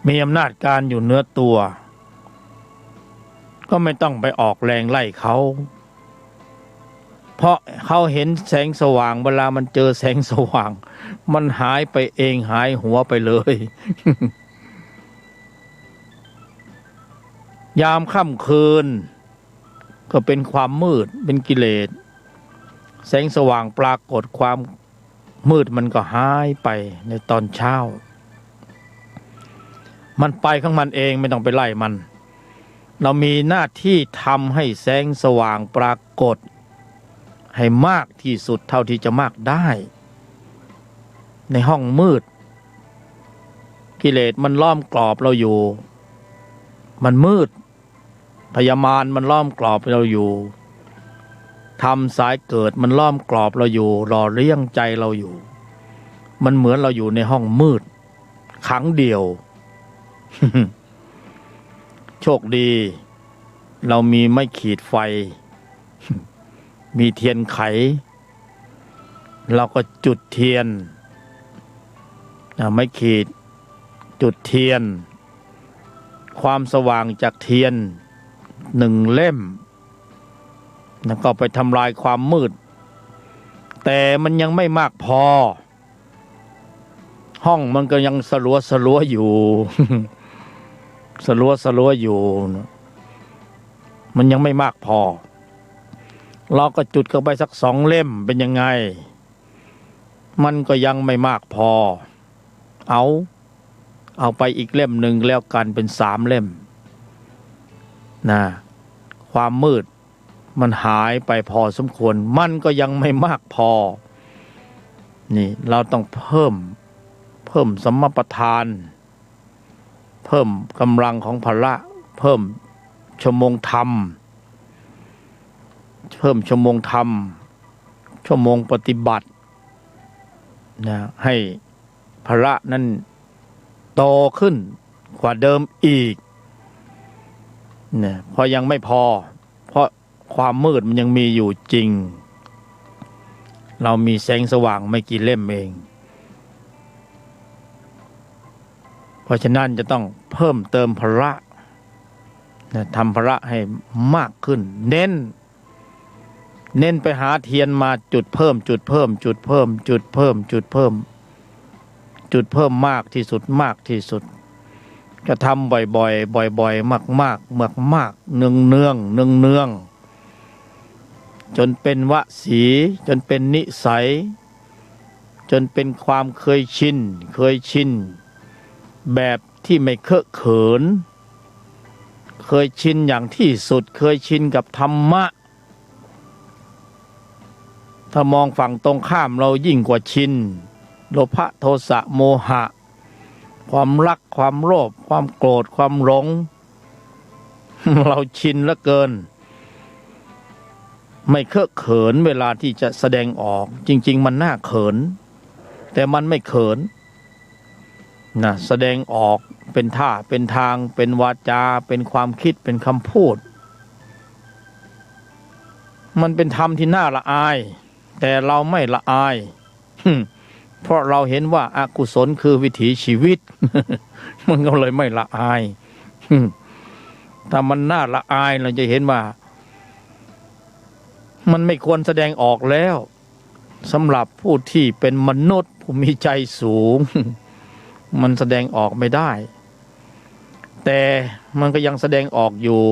Speaker 8: มีอำนาจการอยู่เหนือตัวก็ไม่ต้องไปออกแรงไล่เขาเพราะเขาเห็นแสงสว่างเวลามันเจอแสงสว่างมันหายไปเองหายหัวไปเลย ยามค่ำคืนก็เป็นความมืดเป็นกิเลสแสงสว่างปรากฏความมืดมันก็หายไปในตอนเช้ามันไปของมันเองไม่ต้องไปไล่มันเรามีหน้าที่ทำให้แสงสว่างปรากฏให้มากที่สุดเท่าที่จะมากได้ในห้องมืดกิเลสมันล้อมกรอบเราอยู่มันมืดพยามารมันล้อมกรอบเราอยู่ธรรมสายเกิดมันล้อมกรอบเราอยู่หล่อเลี้ยงใจเราอยู่มันเหมือนเราอยู่ในห้องมืดขังเดียว โชคดีเรามีไม้ขีดไฟ มีเทียนไขเราก็จุดเทียนไม้ขีดจุดเทียนความสว่างจากเทียนหนึ่งเล่มแล้วก็ไปทำลายความมืดแต่มันยังไม่มากพอห้องมันก็ยังสลัวอยู่ สลัวอยู่มันยังไม่มากพอเราก็จุดเข้าไปสัก2 เล่มเป็นยังไงมันก็ยังไม่มากพอ เอาไปอีกเล่มหนึ่งแล้วกันเป็น3 เล่มนะความมืดมันหายไปพอสมควรมันก็ยังไม่มากพอนี่เราต้องเพิ่มสัมมาประธานเพิ่มกำลังของพละเพิ่มชั่วโมงธรรมชั่วโมงปฏิบัตินะให้พละนั้นโตขึ้นกว่าเดิมอีกเนี่ยพอยังไม่พอเพราะความมืดมันยังมีอยู่จริงเรามีแสงสว่างไม่กี่เล่มเองเพราะฉะนั้นจะต้องเพิ่มเติมพละทำพละให้มากขึ้นเน้นไปหาเทียนมาจุดเพิ่มมากที่สุดก็ทำบ่อยๆมากเนืองจนเป็นวสีจนเป็นนิสัยจนเป็นความเคยชินแบบที่ไม่เคอะเขินเคยชินอย่างที่สุดเคยชินกับธรรมะถ้ามองฝั่งตรงข้ามเรายิ่งกว่าชินโลภะโทสะโมหะความรักความโลภความโกรธความหลง เราชินเหลือเกินไม่เคอะเขินเวลาที่จะแสดงออกจริงๆมันน่าเขินแต่มันไม่เขินนะแสดงออกเป็นท่าเป็นทางเป็นวาจาเป็นความคิดเป็นคำพูดมันเป็นธรรมที่น่าละอายแต่เราไม่ละอาย เพราะเราเห็นว่าอกุศลคือวิถีชีวิต มันก็เลยไม่ละอาย ถ้ามันน่าละอายเราจะเห็นว่ามันไม่ควรแสดงออกแล้วสำหรับผู้ที่เป็นมนุษย์ผู้มีใจสูง มันแสดงออกไม่ได้แต่มันก็ยังแสดงออกอยู่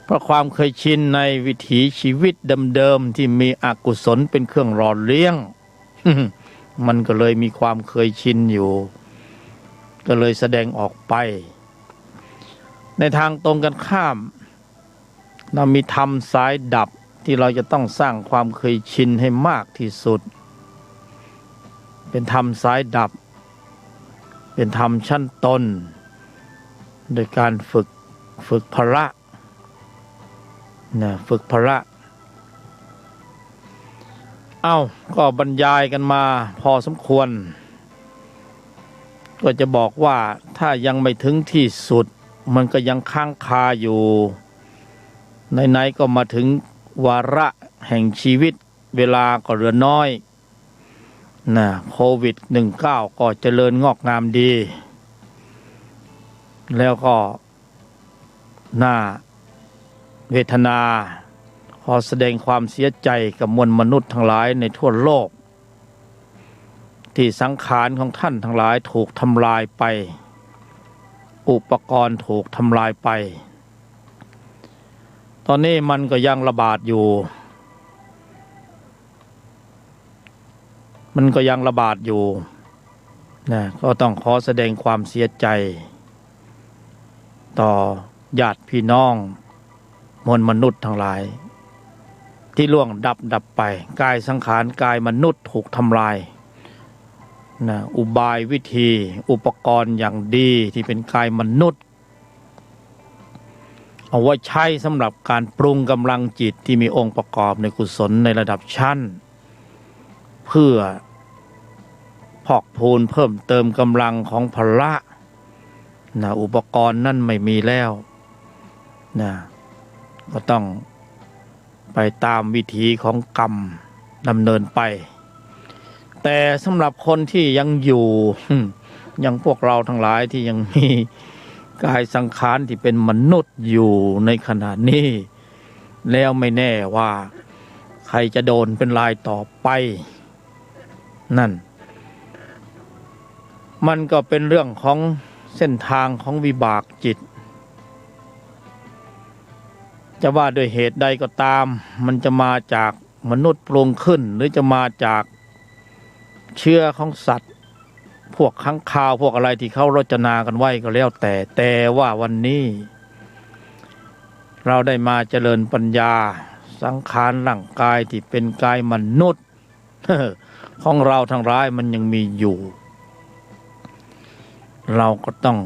Speaker 8: เพราะความเคยชินในวิถีชีวิตเดิมๆที่มีอกุศลเป็นเครื่องหล่อเลี้ยง มันก็เลยมีความเคยชินอยู่ก็เลยแสดงออกไปในทางตรงกันข้ามเรามีธรรมสายดับที่เราจะต้องสร้างความเคยชินให้มากที่สุดเป็นธรรมสายดับเป็นธรรมชั้นต้นโดยการฝึกพละฝึกพละก็บรรยายกันมาพอสมควรก็จะบอกว่าถ้ายังไม่ถึงที่สุดมันก็ยังค้างคาอยู่ไหนๆก็มาถึงวาระแห่งชีวิตเวลาก็เหลือน้อยโควิด-19 ก็เจริญงอกงามดีแล้วก็น่าเวทนาขอแสดงความเสียใจกับมวลมนุษย์ทั้งหลายในทั่วโลกที่สังขารของท่านทั้งหลายถูกทำลายไปอุปกรณ์ถูกทำลายไปตอนนี้มันก็ยังระบาดอยู่ก็ต้องขอแสดงความเสียใจต่อญาติพี่น้องมวลมนุษย์ทั้งหลายที่ล่วงดับไปกายสังขารกายมนุษย์ถูกทำลายอุบายวิธีอุปกรณ์อย่างดีที่เป็นกายมนุษย์เอาไว้ใช้สำหรับการปรุงกำลังจิตที่มีองค์ประกอบในกุศลในระดับชั้นเพื่อพอกพูนเพิ่มเติมกำลังของพละอุปกรณ์นั่นไม่มีแล้วก็ต้องไปตามวิถีของกรรมดำเนินไปแต่สำหรับคนที่ยังอยู่ยังพวกเราทั้งหลายที่ยังมีกายสังขารที่เป็นมนุษย์อยู่ในขณะนี้แล้วไม่แน่ว่าใครจะโดนเป็นรายต่อไปนั่นมันก็เป็นเรื่องของเส้นทางของวิบากจิตจะว่าด้วยเหตุใดก็ตามมันจะมาจากมนุษย์ปรุงขึ้นหรือจะมาจากเชื้อของสัตว์ พวกค้างคาวพวกอะไรที่เขารจนากันไว้ก็แล้วแต่ว่าวันนี้เราได้มาเจริญปัญญาสังขารร่างกายที่เป็นกายมนุษย์ ของเราทั้งหลายมันยังมีอยู่เราก็ต้อง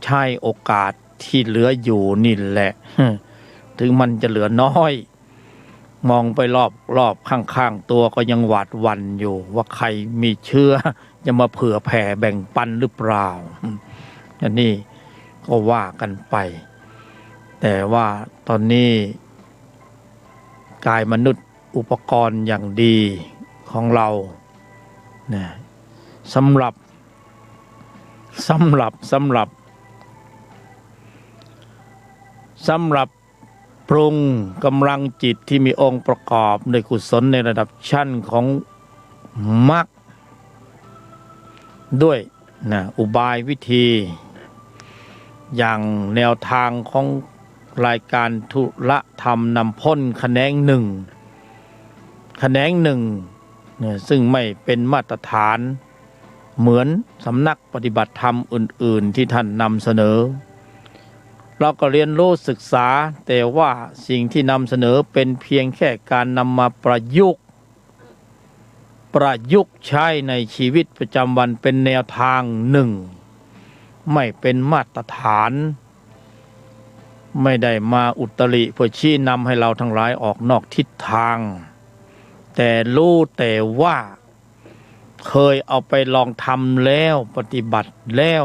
Speaker 8: ใช้โอกาสที่เหลืออยู่นี่แหละ ถึงมันจะเหลือน้อยมองไปรอบข้างๆตัวก็ยังหวาดหวั่นอยู่ว่าใครมีเชื้อจะมาเผื่อแผ่แบ่งปันหรือเปล่าอันนี้ก็ว่ากันไปแต่ว่าตอนนี้กายมนุษย์อุปกรณ์อย่างดีของเราเนี่ยสำหรับปรุงกำลังจิตที่มีองค์ประกอบในกุศลในระดับชั้นของมรรคด้วยนะอุบายวิธีอย่างแนวทางของรายการธุระธรรมนำพ้นแขนงหนึ่งเนี่ยซึ่งไม่เป็นมาตรฐานเหมือนสำนักปฏิบัติธรรมอื่นๆที่ท่านนำเสนอเราก็เรียนรู้ศึกษาแต่ว่าสิ่งที่นำเสนอเป็นเพียงแค่การนำมาประยุกต์ใช้ในชีวิตประจำวันเป็นแนวทางหนึ่งไม่เป็นมาตรฐานไม่ได้มาอุตริเพื่อชี้นำให้เราทั้งหลายออกนอกทิศทางแต่รู้แต่ว่าเคยเอาไปลองทำแล้วปฏิบัติแล้ว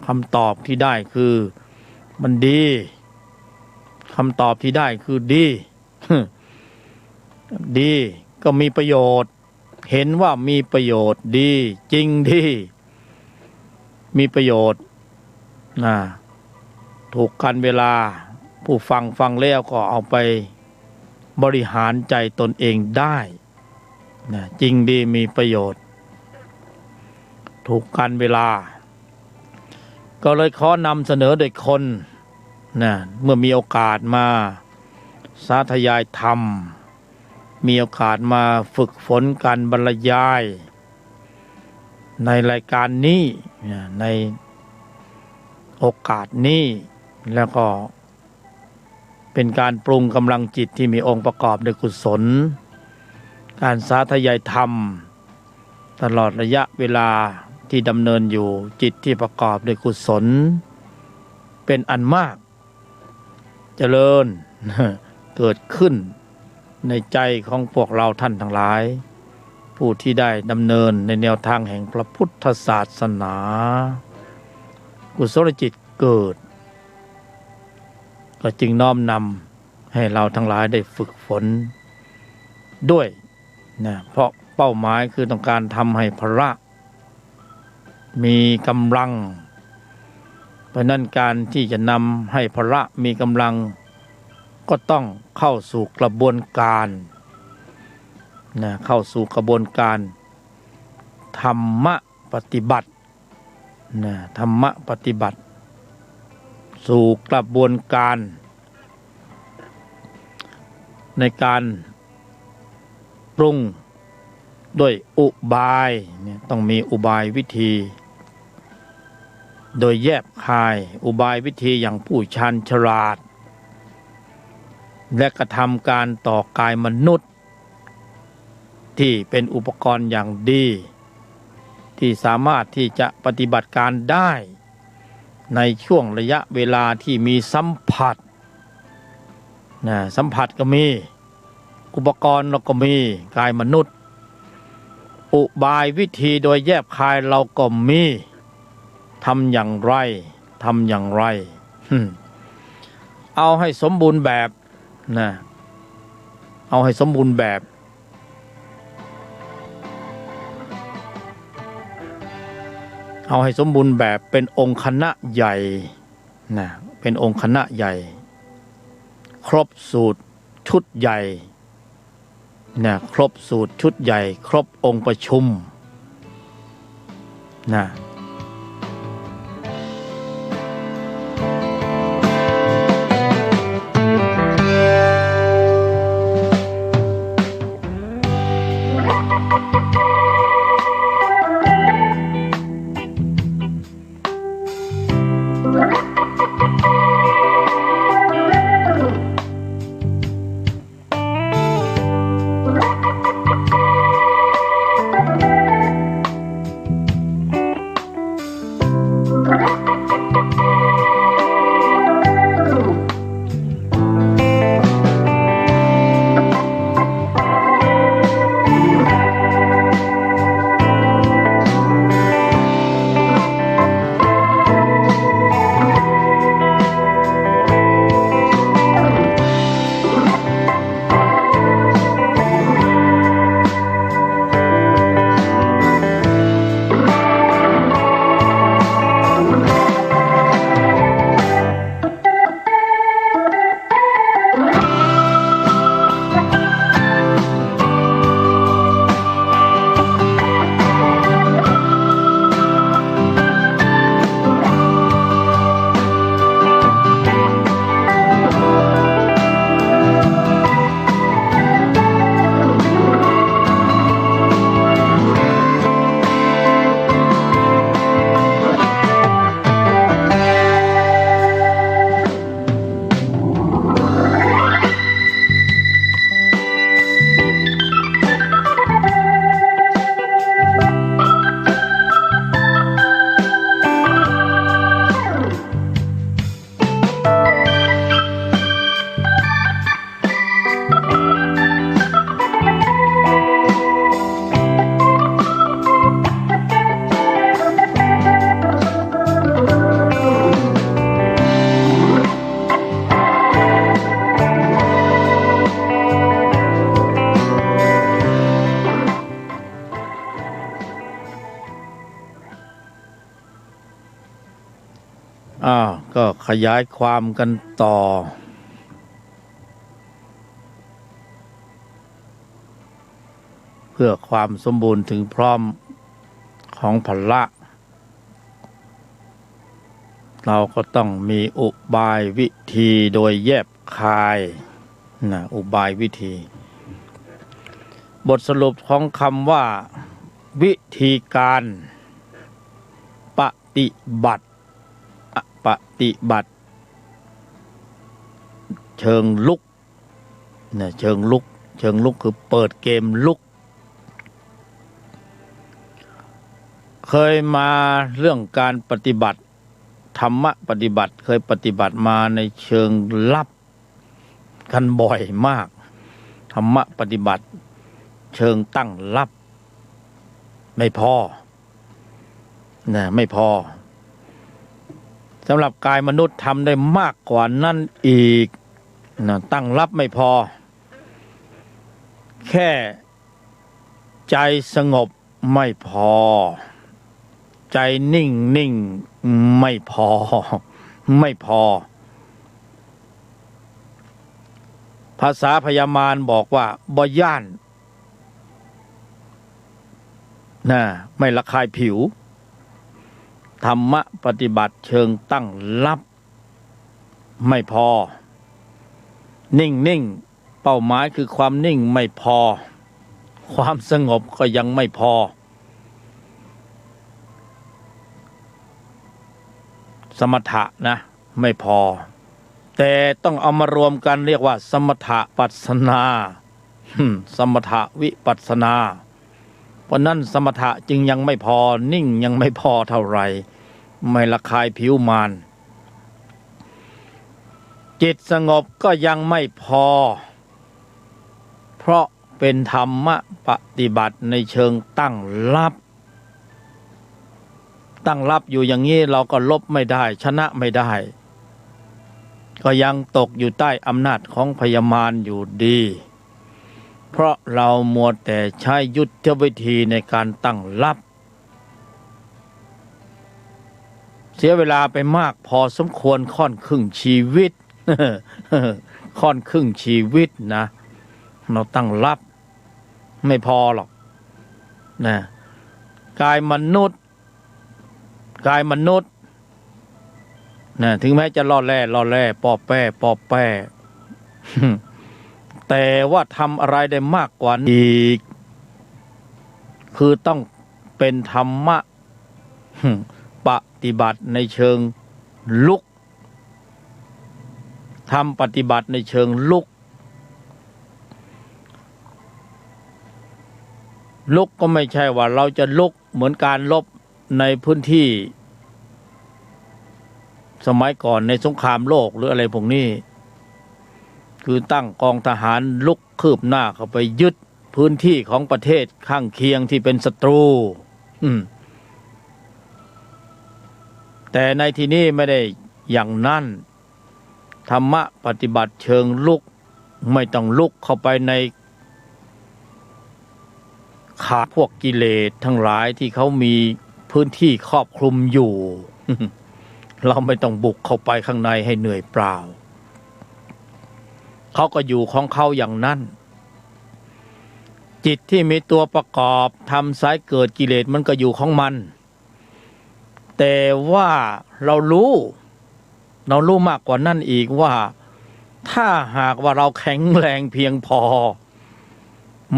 Speaker 8: คำตอบที่ได้คือมันดีคำตอบที่ได้คือดี ดีก็มีประโยชน์เห็นว่ามีประโยชน์ดีจริงดีมีประโยชน์ถูกกันเวลาผู้ฟังแล้วก็เอาไปบริหารใจตนเองได้จริงดีมีประโยชน์ถูกกันเวลาก็เลยขอนำเสนอโดยคนเมื่อมีโอกาสมาสาธยายธรรมมีโอกาสมาฝึกฝนการบรรยายในรายการนี้ในโอกาสนี้แล้วก็เป็นการปรุงกำลังจิตที่มีองค์ประกอบด้วยกุศลการสาธยายธรรมตลอดระยะเวลาที่ดำเนินอยู่จิตที่ประกอบด้วยกุศลเป็นอันมากเจริญ เกิดขึ้นในใจของพวกเราท่านทั้งหลายผู้ที่ได้ดำเนินในแนวทางแห่งพระพุทธศาสนากุศลจิตเกิดก็จึงน้อมนำให้เราทั้งหลายได้ฝึกฝนด้วยเพราะเป้าหมายคือต้องการทำให้พระมีกำลังเพราะนั้นการที่จะนำให้พระมีกำลังก็ต้องเข้าสู่กระบวนการเข้าสู่กระบวนการธรรมะปฏิบัติธรรมะปฏิบัติสู่กระบวนการในการปรุงด้วยอุบายต้องมีอุบายวิธีโดยแยบคายอุบายวิธีอย่างผู้ชาญฉลาดและกระทำการต่อกายมนุษย์ที่เป็นอุปกรณ์อย่างดีที่สามารถที่จะปฏิบัติการได้ในช่วงระยะเวลาที่มีสัมผัสสัมผัสก็มีอุปกรณ์เราก็มีกายมนุษย์อุบายวิธีโดยแยบคายเราก็มีทำอย่างไรเอาให้สมบูรณ์แบบเอาให้สมบูรณ์แบบเป็นองค์คณะใหญ่เป็นองค์คณะใหญ่ครบสูตรชุดใหญ่ครบสูตรชุดใหญ่ครบองค์ประชุม ก็ขยายความกันต่อเพื่อความสมบูรณ์ถึงพร้อมของพละเราก็ต้องมีอุบายวิธีโดยแยบคายนะอุบายวิธีบทสรุปของคำว่าวิธีการปฏิบัติเชิงลุกนะเชิงลุกคือเปิดเกมลุกเคยมาเรื่องการปฏิบัติธรรมะปฏิบัติเคยปฏิบัติมาในเชิงลับกันบ่อยมากธรรมะปฏิบัติเชิงตั้งลับไม่พอนะไม่พอสำหรับกายมนุษย์ทำได้มากกว่านั้นอีกนะตั้งรับไม่พอแค่ใจสงบไม่พอใจนิ่งไม่พอภาษาพยามารบอกว่าบ่ย่านนะไม่ระคายผิวธรรมะปฏิบัติเชิงตั้งรับไม่พอนิ่งเป้าหมายคือความนิ่งไม่พอความสงบก็ยังไม่พอสมถะนะไม่พอแต่ต้องเอามารวมกันเรียกว่าสมถะปัสสนาสมถะวิปัสสนาเพราะนั้นสมถะจึงยังไม่พอนิ่งยังไม่พอเท่าไหร่ไม่ระคายผิวมารจิตสงบก็ยังไม่พอเพราะเป็นธรรมะปฏิบัติในเชิงตั้งรับอยู่อย่างนี้เราก็ลบไม่ได้ชนะไม่ได้ก็ยังตกอยู่ใต้อำนาจของพยามารอยู่ดีเพราะเรามัวแต่ใช้ยุทธวิธีในการตั้งรับเสียเวลาไปมากพอสมควรค่อนครึ่งชีวิต ค่อนครึ่งชีวิตนะเราตั้งรับไม่พอหรอกนะกายมนุษย์นะถึงแม้จะล่อแร่ป้อแป้ แต่ว่าทำอะไรได้มากกว่านี้อีกคือต้องเป็นธรรมะปฏิบัติในเชิงลุกทำปฏิบัติในเชิงลุกก็ไม่ใช่ว่าเราจะลุกเหมือนการลบในพื้นที่สมัยก่อนในสงครามโลกหรืออะไรพวกนี้คือตั้งกองทหารลุกคืบหน้าเข้าไปยึดพื้นที่ของประเทศข้างเคียงที่เป็นศัตรูแต่ในที่นี้ไม่ได้อย่างนั้นธรรมะปฏิบัติเชิงลุกไม่ต้องลุกเข้าไปในขาพวกกิเลสทั้งหลายที่เขามีพื้นที่ครอบคลุมอยู่ เราไม่ต้องบุกเข้าไปข้างในให้เหนื่อยเปล่าเขาก็อยู่ของเขาอย่างนั้นจิตที่มีตัวประกอบทำสายเกิดกิเลสมันก็อยู่ของมันแต่ว่าเรารู้มากกว่านั้นอีกว่าถ้าหากว่าเราแข็งแรงเพียงพอ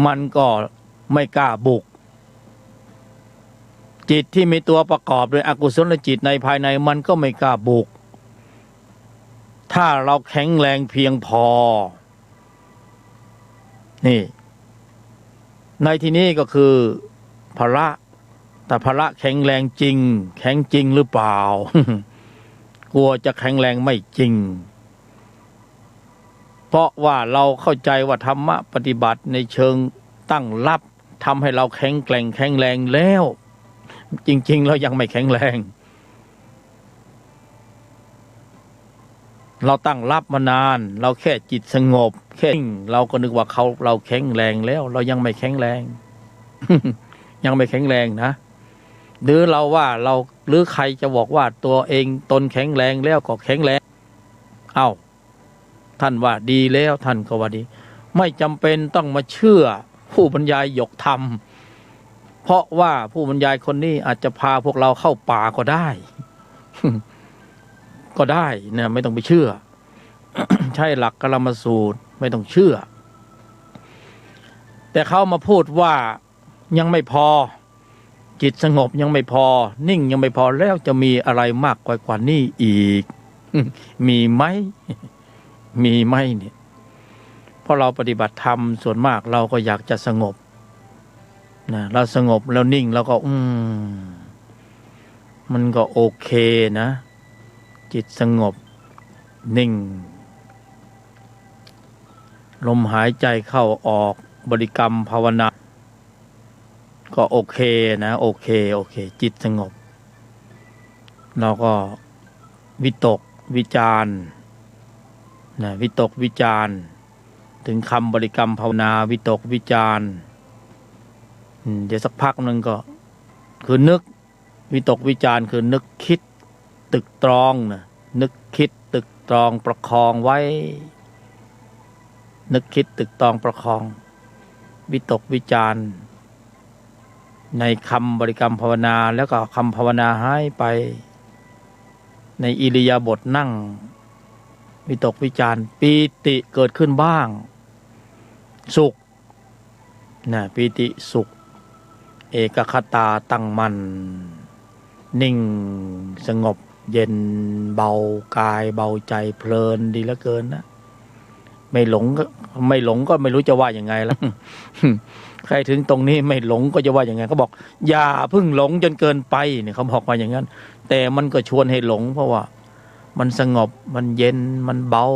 Speaker 8: มันก็ไม่กล้าบุกจิตที่มีตัวประกอบด้วยอกุศลจิตในภายในมันก็ไม่กล้าบุกถ้าเราแข็งแรงเพียงพอนี่ในที่นี้ก็คือพละแต่พละแข็งแรงจริงแข็งจริงหรือเปล่า กลัวจะแข็งแรงไม่จริงเพราะว่าเราเข้าใจว่าธรรมะปฏิบัติในเชิงตั้งรับทำให้เราแข็งแกร่งแข็งแรงแล้วจริงๆเรายังไม่แข็งแรงเราตั้งรับมานานเราแค่จิตสงบแค่เราก็นึกว่าเราแข็งแรงแล้วเรายังไม่แข็งแรง ยังไม่แข็งแรงนะ หรือเราว่าเราหรือใครจะบอกว่าตัวเองตนแข็งแรงแล้วก็แข็งแรงท่านว่าดีแล้วท่านก็ว่าดีไม่จำเป็นต้องมาเชื่อผู้บรรยายหยกธรรมเพราะว่าผู้บรรยายคนนี้อาจจะพาพวกเราเข้าป่าก็ได้ ก็ได้นะไม่ต้องไปเชื่อ ใช่หลักกลมสูตรไม่ต้องเชื่อแต่เขามาพูดว่ายังไม่พอจิตสงบยังไม่พอนิ่งยังไม่พอแล้วจะมีอะไรมากกว่านี้อีก มีไหม มีไหมเนี่ยเพราะเราปฏิบัติธรรมส่วนมากเราก็อยากจะสงบนะเราสงบแล้วนิ่งแล้วก็มันก็โอเคนะจิตสงบนิ่งลมหายใจเข้าออกบริกรรมภาวนาก็โอเคนะโอเคจิตสงบเราก็วิตกวิจารนะวิตกวิจารถึงคำบริกรรมภาวนาวิตกวิจารเดี๋ยวสักพักนึงก็คือนึกวิตกวิจารคือนึกคิดตึกตรองนะนึกคิดตึกตรองประคองไว้นึกคิดตึกตรองประคองวิตกวิจารในคำบริกรรมภาวนาแล้วก็คำภาวนาหายไปในอิริยาบถนั่งวิตกวิจารปีติเกิดขึ้นบ้างสุขนะปีติสุขเอกคตาตั้งมั่นนิ่งสงบเย็นเบากายเบาใจเพลินดีเหลือเกินนะไม่หลงก็ไม่รู้จะว่ายังไงแล้ว ใครถึงตรงนี้ไม่หลงก็จะว่าอย่างไงเขาบอกอย่าเพิ่งหลงจนเกินไปเนี่ยเขาบอกมาอย่างนั้นแต่มันก็ชวนให้หลงเพราะว่ามันสงบมันเย็นมันเบา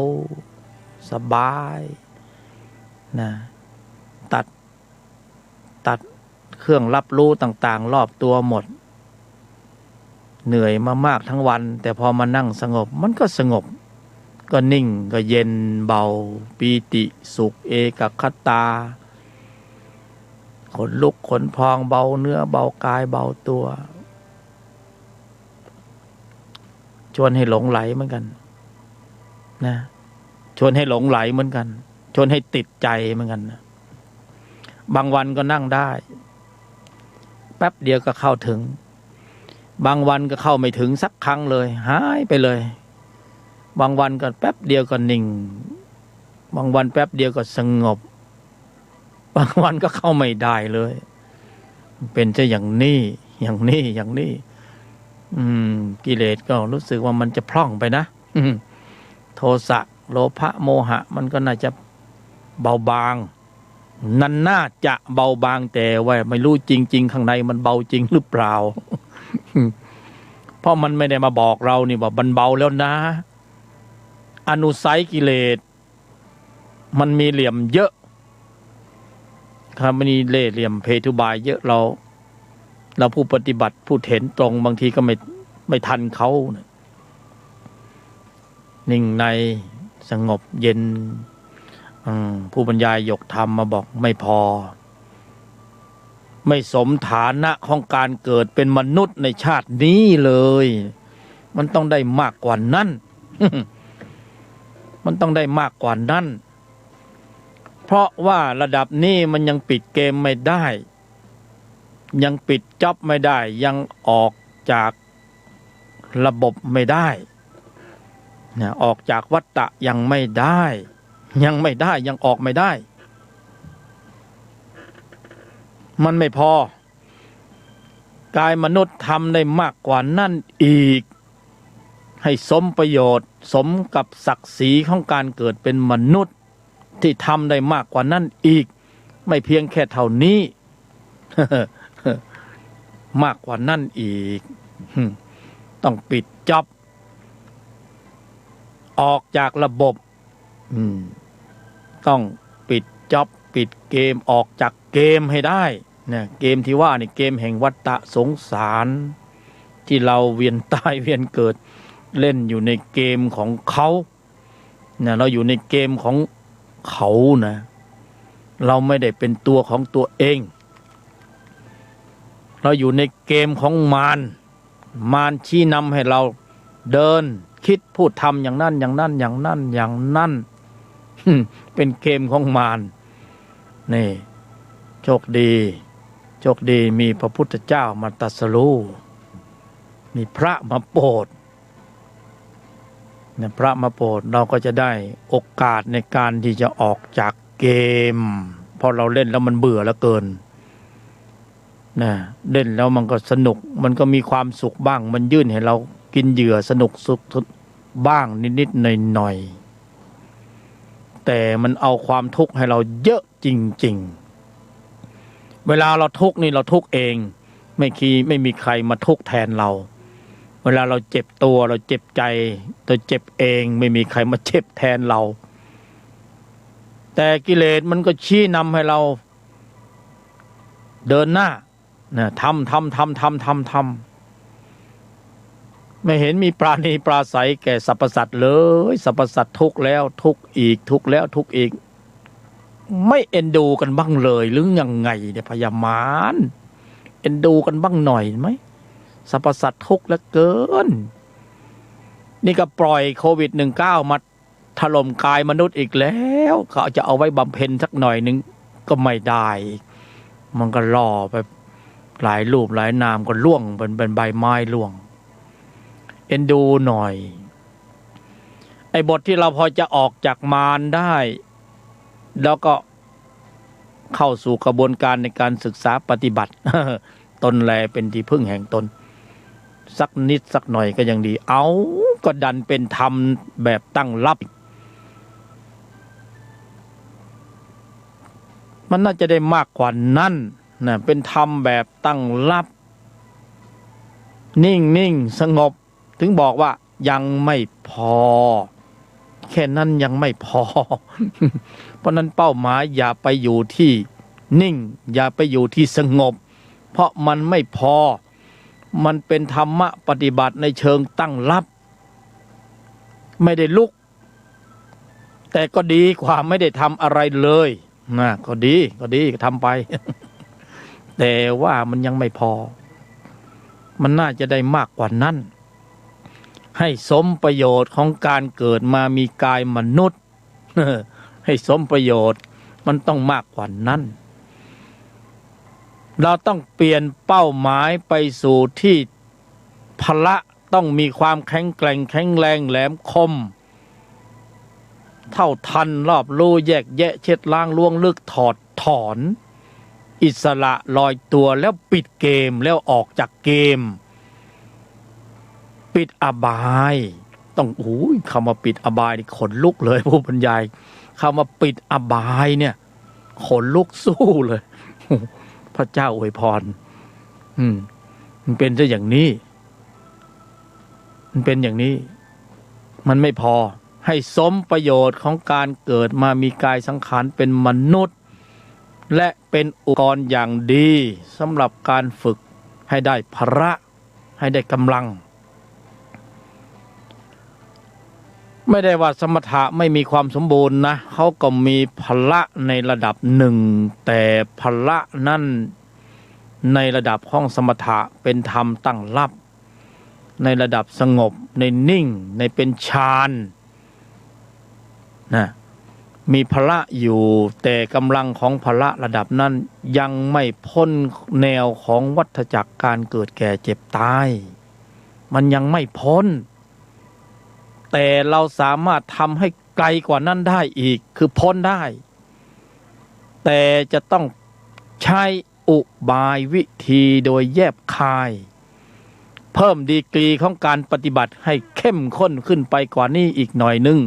Speaker 8: สบายนะตัดเครื่องรับรู้ต่างๆรอบตัวหมดเหนื่อยมามากทั้งวันแต่พอมานั่งสงบมันก็สงบก็นิ่งก็เย็นเบาปีติสุขเอกคตาขนลุกขนพองเบาเนื้อเบากายเบาตัวชวนให้หลงไหลเหมือนกันนะชวนให้หลงไหลเหมือนกันชวนให้ติดใจเหมือนกันนะบางวันก็นั่งได้แป๊บเดียวก็เข้าถึงบางวันก็เข้าไม่ถึงสักครั้งเลยหายไปเลยบางวันก็แป๊บเดียวก็นิ่งบางวันแป๊บเดียวก็สงบบางวันก็เข้าไม่ได้เลยเป็นจะอย่างนี้กิเลสก็รู้สึกว่ามันจะพร่องไปนะโทสะโลภะโมหะมันก็น่าจะเบาบางนั่นน่าจะเบาบางแต่ว่าไม่รู้จริงๆข้างในมันเบาจริงหรือเปล่า เพราะมันไม่ได้มาบอกเรานี่ว่ามันเบาแล้วนะอนุสัยกิเลสมันมีเหลี่ยมเยอะมันมีเล่ห์เหลี่ยมเพทุบายเยอะเราผู้ปฏิบัติผู้เห็นตรงบางทีก็ไม่ทันเขานะนิ่งในสงบเย็นผู้บรรยายหยกธรรมมาบอกไม่พอไม่สมฐานะของการเกิดเป็นมนุษย์ในชาตินี้เลยมันต้องได้มากกว่านั้น มันต้องได้มากกว่านั้นเพราะว่าระดับนี้มันยังปิดเกมไม่ได้ยังปิดจ็อบไม่ได้ยังออกจากระบบไม่ได้นะออกจากวัฏฏะยังไม่ได้ยังออกไม่ได้มันไม่พอกายมนุษย์ทำได้มากกว่านั่นอีกให้สมประโยชน์สมกับศักดิ์ศรีของการเกิดเป็นมนุษย์ที่ทำได้มากกว่านั่นอีกไม่เพียงแค่เท่านี้ มากกว่านั่นอีก ต้องปิดจ็อบออกจากระบบต้องปิดจ็อบปิดเกมออกจากเกมให้ได้เนี่ยเกมที่ว่านี่เกมแห่งวัฏฏะสงสารที่เราเวียนตายเวียนเกิดเล่นอยู่ในเกมของเขาเนี่ยเราอยู่ในเกมของเขานะเราไม่ได้เป็นตัวของตัวเอง เราอยู่ในเกมของมารชี้นำให้เราเดินคิดพูดทำอย่างนั้นอย่างนั้นอย่างนั้นอย่างนั้น เป็นเกมของมารนี่โชคดีมีพระพุทธเจ้ามาตรัสรู้มีพระมาโปรดเนี่ยพระมาโปรดเราก็จะได้โอกาสในการที่จะออกจากเกมเพราะเราเล่นแล้วมันเบื่อแล้วเกินนะเล่นแล้วมันก็สนุกมันก็มีความสุขบ้างมันยื่นให้เรากินเหยื่อสนุกสุขบ้างนิดๆหน่อยๆแต่มันเอาความทุกข์ให้เราเยอะจริงๆเวลาเราทุกข์นี่เราทุกข์เองไม่มีใครมาทุกข์แทนเราเวลาเราเจ็บตัวเราเจ็บใจตัวเจ็บเองไม่มีใครมาเจ็บแทนเราแต่กิเลสมันก็ชี้นำให้เราเดินหน้านะทำไม่เห็นมีปราณีปราศัยแก่สรรพสัตว์เลยสรรพสัตว์ทุกข์แล้วทุกข์อีกทุกข์แล้วทุกข์อีกไม่เอ็นดูกันบ้างเลยหรือยังไงเนี่ยพญามารเอ็นดูกันบ้างหน่อยไหมสรรพสัตว์ทุกข์เหลือเกินนี่ก็ปล่อยโควิด-19 มาถล่มกายมนุษย์อีกแล้วเขาจะเอาไว้บำเพ็ญสักหน่อยนึงก็ไม่ได้มันก็ล่อไปหลายรูปหลายนามก็ล่วงเป็นใบไม้ล่วงเอ็นดูหน่อยไอ้บทที่เราพอจะออกจากมารได้แล้วก็เข้าสู่กระบวนการในการศึกษาปฏิบัติ ตนแลเป็นที่พึ่งแห่งตนสักนิดสักหน่อยก็ยังดีเอาก็ดันเป็นธรรมแบบตั้งรับมันน่าจะได้มากกว่านั้นนะเป็นธรรมแบบตั้งรับนิ่งสงบถึงบอกว่ายังไม่พอแค่นั้นยังไม่พอ เพราะนั้นเป้าหมายอย่าไปอยู่ที่นิ่งอย่าไปอยู่ที่สงบเพราะมันไม่พอมันเป็นธรรมะปฏิบัติในเชิงตั้งรับไม่ได้ลุกแต่ก็ดีกว่าไม่ได้ทำอะไรเลยนะก็ดีทำไป แต่ว่ามันยังไม่พอมันน่าจะได้มากกว่านั้นให้สมประโยชน์ของการเกิดมามีกายมนุษย์ ให้สมประโยชน์มันต้องมากกว่านั้นเราต้องเปลี่ยนเป้าหมายไปสู่ที่พละต้องมีความแข็งแกร่งแข็งแรงแหลมคมเท่าทันรอบรู้แยกแยะเช็ดล้างล่วงลึกถอดถอนอิสระลอยตัวแล้วปิดเกมแล้วออกจากเกมปิดอบายต้องคำว่าปิดอบายนี่ขนลุกเลยผู้บรรยายคำว่าปิดอบายเนี่ยขนลุกสู้เลยพระเจ้าอวยพรมันเป็นซะอย่างนี้มันเป็นอย่างนี้มันไม่พอให้สมประโยชน์ของการเกิดมามีกายสังขารเป็นมนุษย์และเป็นอุปกรณ์อย่างดีสำหรับการฝึกให้ได้พละให้ได้กำลังไม่ได้ว่าสมถะไม่มีความสมบูรณ์นะเขาก็มีพละในระดับหนึ่งแต่พละนั่นในระดับของสมถะเป็นธรรมตั้งรับในระดับสงบในนิ่งในเป็นฌานนะมีพละอยู่แต่กำลังของพละระดับนั้นยังไม่พ้นแนวของวัฏจักรการเกิดแก่เจ็บตายมันยังไม่พ้นแต่เราสามารถทำให้ไกลกว่านั้นได้อีกคือพ้นได้แต่จะต้องใช้อุบายวิธีโดยแยบคายเพิ่มดีกรีของการปฏิบัติให้เข้มข้นขึ้นไปกว่านี้อีกหน่อยนึง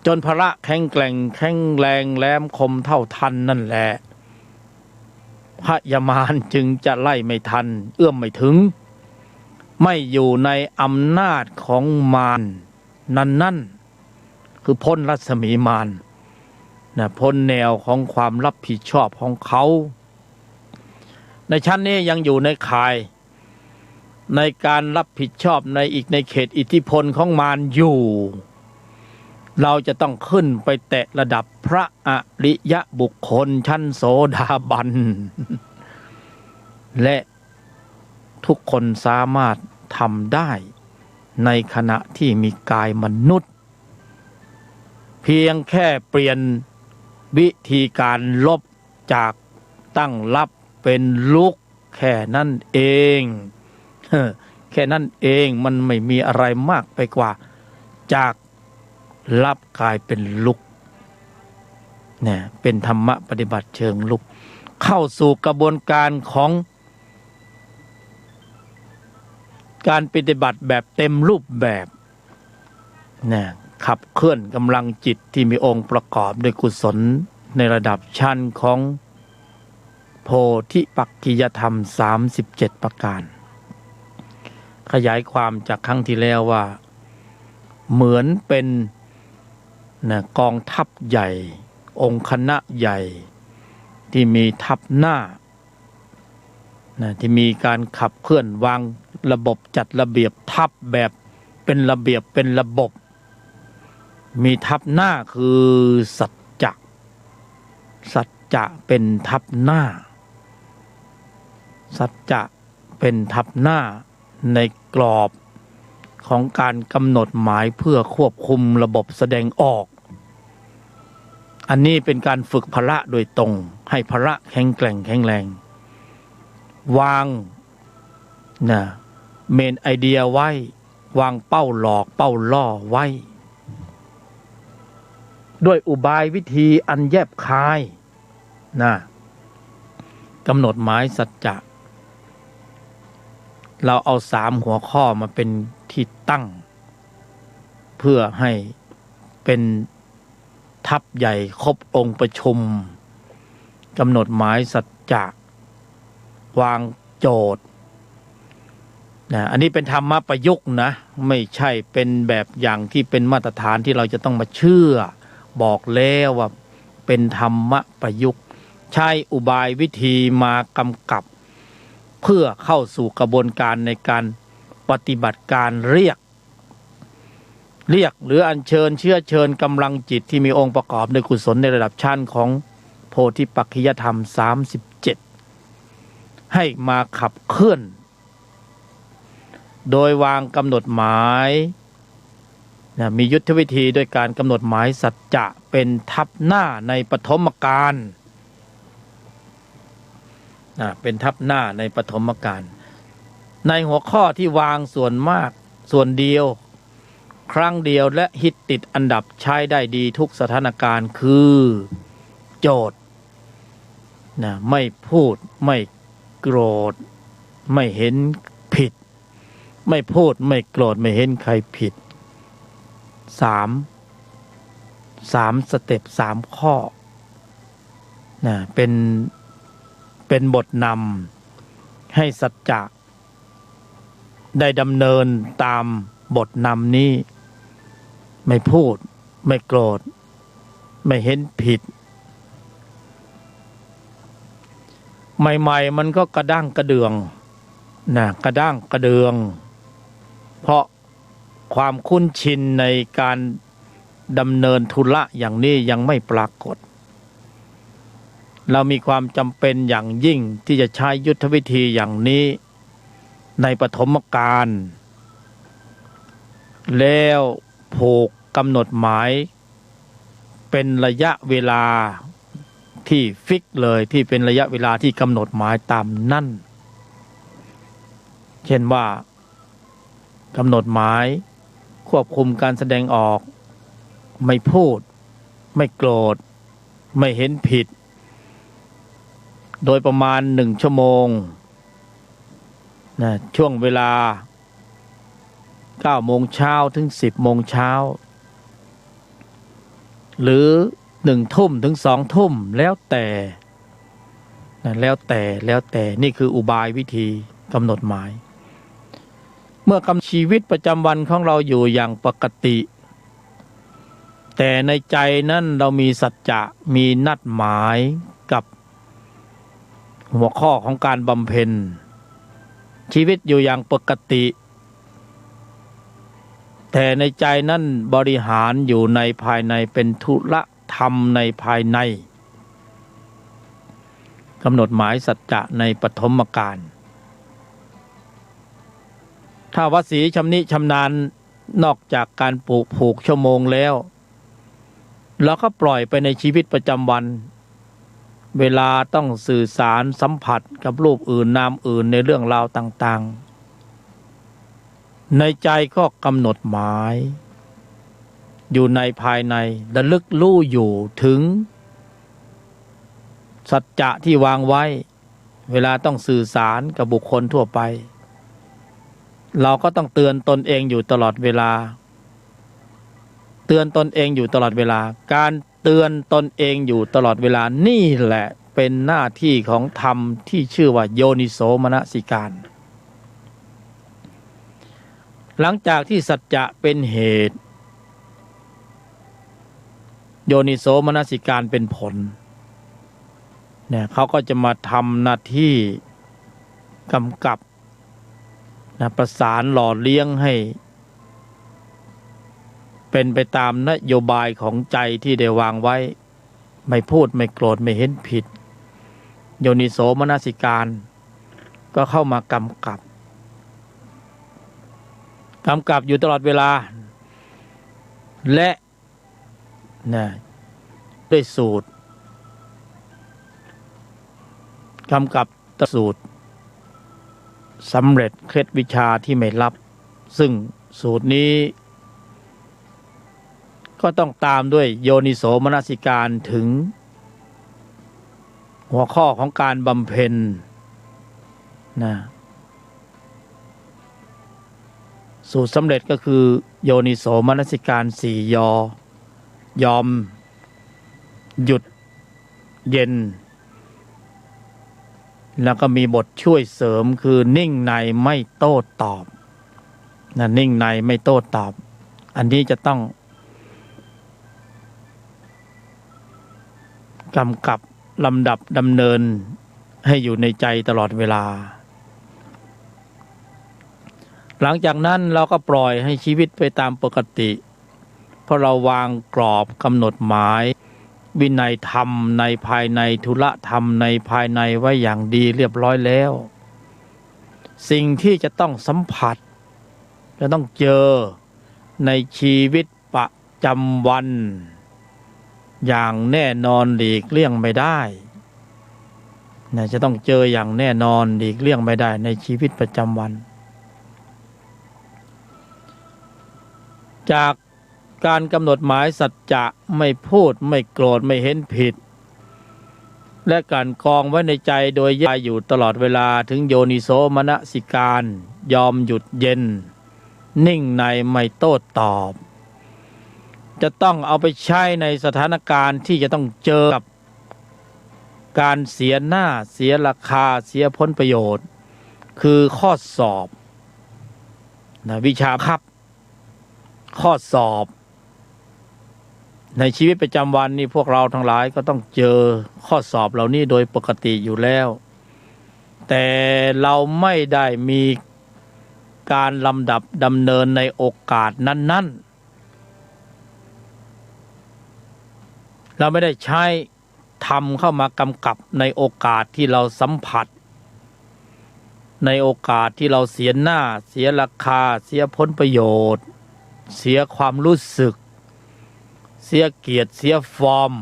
Speaker 8: จนพละแข็งแกร่งแข็งแรงแหลมคมเท่าทันนั่นแหละพยามารจึงจะไล่ไม่ทันเอื้อมไม่ถึงไม่อยู่ในอำนาจของมารนั่นคือพ้นรัศมีมารนะพ้นแนวของความรับผิดชอบของเขาในชั้นนี้ยังอยู่ในข่ายในการรับผิดชอบในเขตอิทธิพลของมารอยู่เราจะต้องขึ้นไปแตะระดับพระอริยบุคคลชั้นโสดาบัน และทุกคนสามารถทำได้ในขณะที่มีกายมนุษย์เพียงแค่เปลี่ยนวิธีการลบจากตั้งรับเป็นลุกแค่นั้นเองแค่นั้นเองมันไม่มีอะไรมากไปกว่าจากรับกลายเป็นลุกเนี่ยเป็นธรรมะปฏิบัติเชิงลุกเข้าสู่กระบวนการของการปฏิบัติแบบเต็มรูปแบบเนี่ยขับเคลื่อนกำลังจิตที่มีองค์ประกอบด้วยกุศลในระดับชั้นของโพธิปักขิยธรรม37ประการขยายความจากครั้งที่แล้วว่าเหมือนเป็นกองทัพใหญ่องค์คณะใหญ่ที่มีทัพหน้าที่มีการขับเคลื่อนวางระบบจัดระเบียบทัพแบบเป็นระเบียบเป็นระบบมีทัพหน้าคือสัจจะเป็นทัพหน้าสัจจะเป็นทัพหน้าในกรอบของการกำหนดหมายเพื่อควบคุมระบบแสดงออกอันนี้เป็นการฝึกพละโดยตรงให้พละแข็งแกร่งแข็งแรงวางเมนไอเดียไว้วางเป้าหลอกเป้าล่อไว้ด้วยอุบายวิธีอันแยบคายกำหนดหมายสัจจะเราเอา3หัวข้อมาเป็นที่ตั้งเพื่อให้เป็นทัพใหญ่ครบองค์ประชุมกำหนดหมายสัจจะวางโจทย์อันนี้เป็นธรรมะประยุกต์นะไม่ใช่เป็นแบบอย่างที่เป็นมาตรฐานที่เราจะต้องมาเชื่อบอกแล้วว่าเป็นธรรมะประยุกต์ใช้อุบายวิธีมากำกับเพื่อเข้าสู่กระบวนการในการปฏิบัติการเรียกหรืออัญเชิญเชื้อเชิญกำลังจิตที่มีองค์ประกอบด้วยกุศลในระดับชั้นของโพธิปักขิยธรรม37ให้มาขับเคลื่อนโดยวางกำหนดหมายมียุทธวิธีโดยการกำหนดหมายสัจจะเป็นทัพหน้าในปฐมกาลเป็นทัพหน้าในปฐมกาลในหัวข้อที่วางส่วนมากส่วนเดียวครั้งเดียวและฮิตติดอันดับใช้ได้ดีทุกสถานการณ์คือโจทย์ไม่พูดไม่โกรธไม่เห็นผิดไม่พูดไม่โกรธไม่เห็นใครผิด3สเต็ป3ข้อเป็นบทนำให้สัจจะได้ดำเนินตามบทนำนี้ไม่พูดไม่โกรธไม่เห็นผิดใหม่ๆมันก็กระด้างกระเดืองกระด้างกระเดืองเพราะความคุ้นชินในการดำเนินธุระอย่างนี้ยังไม่ปรากฏเรามีความจำเป็นอย่างยิ่งที่จะใช้ยุทธวิธีอย่างนี้ในปฐมกาลแล้วผูกกำหนดหมายเป็นระยะเวลาที่ฟิกเลยที่เป็นระยะเวลาที่กำหนดหมายตามนั่นเช่นว่ากำหนดหมายควบคุมการแสดงออกไม่พูดไม่โกรธไม่เห็นผิดโดยประมาณ1 ชั่วโมงช่วงเวลา 9 โมงเช้าถึง 10 โมงเช้าหรือ 1 ทุ่มถึง 2 ทุ่มแล้วแต่นี่คืออุบายวิธีกำหนดหมายเมื่อกำชีวิตประจำวันของเราอยู่อย่างปกติแต่ในใจนั้นเรามีสัจจะมีนัดหมายกับหัวข้อของการบำเพ็ญชีวิตอยู่อย่างปกติแต่ในใจนั้นบริหารอยู่ในภายในเป็นธุระธรรมในภายใน กำหนดหมายสัจจะในปฐมกาลถ้าวสีชำนิชำนาญนอกจากการผูกชั่วโมงแล้วเราก็ปล่อยไปในชีวิตประจำวันเวลาต้องสื่อสารสัมผัสกับรูปอื่นนามอื่นในเรื่องราวต่างๆในใจก็กำหนดหมายอยู่ในภายในระลึกรู้อยู่ถึงสัจจะที่วางไว้เวลาต้องสื่อสารกับบุคคลทั่วไปเราก็ต้องเตือนตนเองอยู่ตลอดเวลาเตือนตนเองอยู่ตลอดเวลาการเตือนตนเองอยู่ตลอดเวลานี่แหละเป็นหน้าที่ของธรรมที่ชื่อว่าโยนิโสมนสิการหลังจากที่สัจจะเป็นเหตุโยนิโสมนสิการเป็นผลเนี่ยเขาก็จะมาทำหน้าที่กำกับประสานหล่อเลี้ยงให้เป็นไปตามนโยบายของใจที่ได้วางไว้ไม่พูดไม่โกรธไม่เห็นผิดโยนิโสมนสิการก็เข้ามากำกับอยู่ตลอดเวลาและด้วยสูตรกำกับสูตรสำเร็จเคล็ดวิชาที่ไม่ลับซึ่งสูตรนี้ก็ต้องตามด้วยโยนิโสมนสิการถึงหัวข้อของการบำเพ็ญสูตรสำเร็จก็คือโยนิโสมนสิการ4ยอมหยุดเย็นแล้วก็มีบทช่วยเสริมคือนิ่งในไม่โต้ตอบนิ่งในไม่โต้ตอบอันนี้จะต้องกำกับลำดับดำเนินให้อยู่ในใจตลอดเวลาหลังจากนั้นเราก็ปล่อยให้ชีวิตไปตามปกติเพราะเราวางกรอบกำหนดหมายวินัยธรรมในภายในธุระธรรมในภายในไว้อย่างดีเรียบร้อยแล้วสิ่งที่จะต้องสัมผัสจะต้องเจอในชีวิตประจำวันอย่างแน่นอนหลีกเลี่ยงไม่ได้จะต้องเจออย่างแน่นอนหลีกเลี่ยงไม่ได้ในชีวิตประจำวันจากการกำหนดหมายสัจจะไม่พูดไม่โกรธไม่เห็นผิดและการกองไว้ในใจโดยย่าอยู่ตลอดเวลาถึงโยนิโสมนสิการยอมหยุดเย็นนิ่งในไม่โต้ตอบจะต้องเอาไปใช้ในสถานการณ์ที่จะต้องเจอกับการเสียหน้าเสียราคาเสียผลประโยชน์คือข้อสอบวิชาคับข้อสอบในชีวิตประจำวันนี้พวกเราทั้งหลายก็ต้องเจอข้อสอบเหล่านี้โดยปกติอยู่แล้วแต่เราไม่ได้มีการลำดับดำเนินในโอกาสนั้นๆเราไม่ได้ใช้ธรรมเข้ามากำกับในโอกาสที่เราสัมผัสในโอกาสที่เราเสียหน้าเสียราคาเสียผลประโยชน์เสียความรู้สึกเสียเกียรติเสียฟอร์ม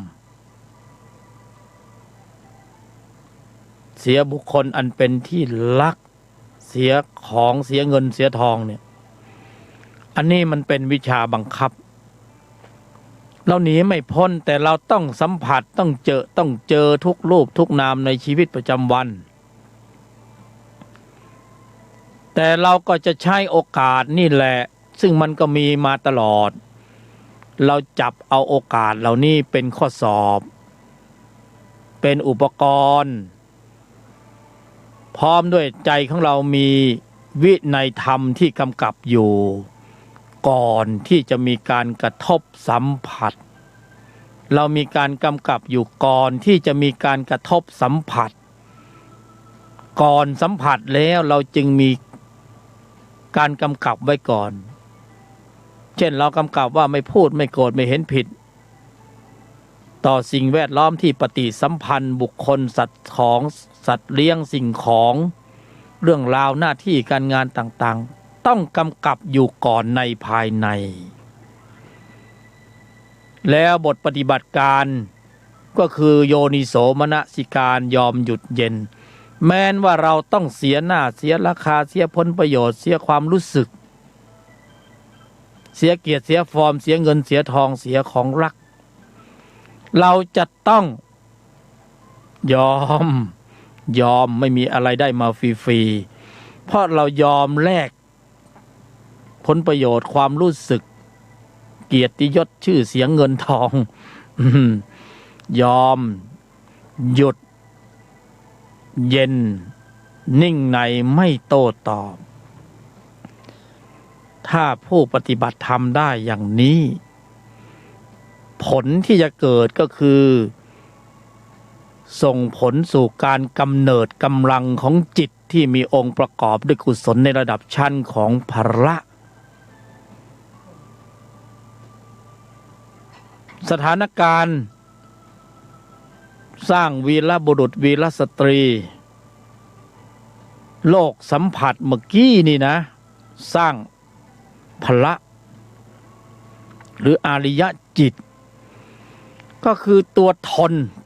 Speaker 8: เสียบุคคลอันเป็นที่รักเสียของเสียเงินเสียทองเนี่ยอันนี้มันเป็นวิชาบังคับเราหนีไม่พ้นแต่เราต้องสัมผัสต้องเจอทุกรูปทุกนามในชีวิตประจำวันแต่เราก็จะใช้โอกาสนี่แหละซึ่งมันก็มีมาตลอดเราจับเอาโอกาสเหล่านี้เป็นข้อสอบเป็นอุปกรณ์พร้อมด้วยใจของเรามีวินัยธรรมที่กำกับอยู่ก่อนที่จะมีการกระทบสัมผัสเรามีการกำกับอยู่ก่อนที่จะมีการกระทบสัมผัสก่อนสัมผัสแล้วเราจึงมีการกำกับไว้ก่อนเช่นเรากำกับว่าไม่พูดไม่โกรธไม่เห็นผิด ต่อสิ่งแวดล้อมที่ปฏิสัมพันธ์บุคคลสัตว์ของสัตว์เลี้ยงสิ่งของเรื่องราวหน้าที่การงานต่างๆต้องกำกับอยู่ก่อนในภายในแล้วบทปฏิบัติการก็คือโยนิโสมนสิการยอมหยุดเย็นแม้นว่าเราต้องเสียหน้าเสียราคาเสียผลประโยชน์เสียความรู้สึกเสียเกียรติเสียฟอร์มเสียเงินเสียทองเสียของรักเราจะต้องยอมไม่มีอะไรได้มาฟรีๆเพราะเรายอมแลกผลประโยชน์ความรู้สึกเกียรติยศชื่อเสียงเงินทองยอมหยุดเย็นนิ่งในไม่โต้ตอบถ้าผู้ปฏิบัติธรรมได้อย่างนี้ผลที่จะเกิดก็คือส่งผลสู่การกำเนิดกำลังของจิตที่มีองค์ประกอบด้วยกุศลในระดับชั้นของพละสถานการณ์สร้างวีรบุรุษวีรสตรีโลกสัมผัสเมื่อกี้นี่นะสร้างพละหรืออาริยจิตก็คือตัว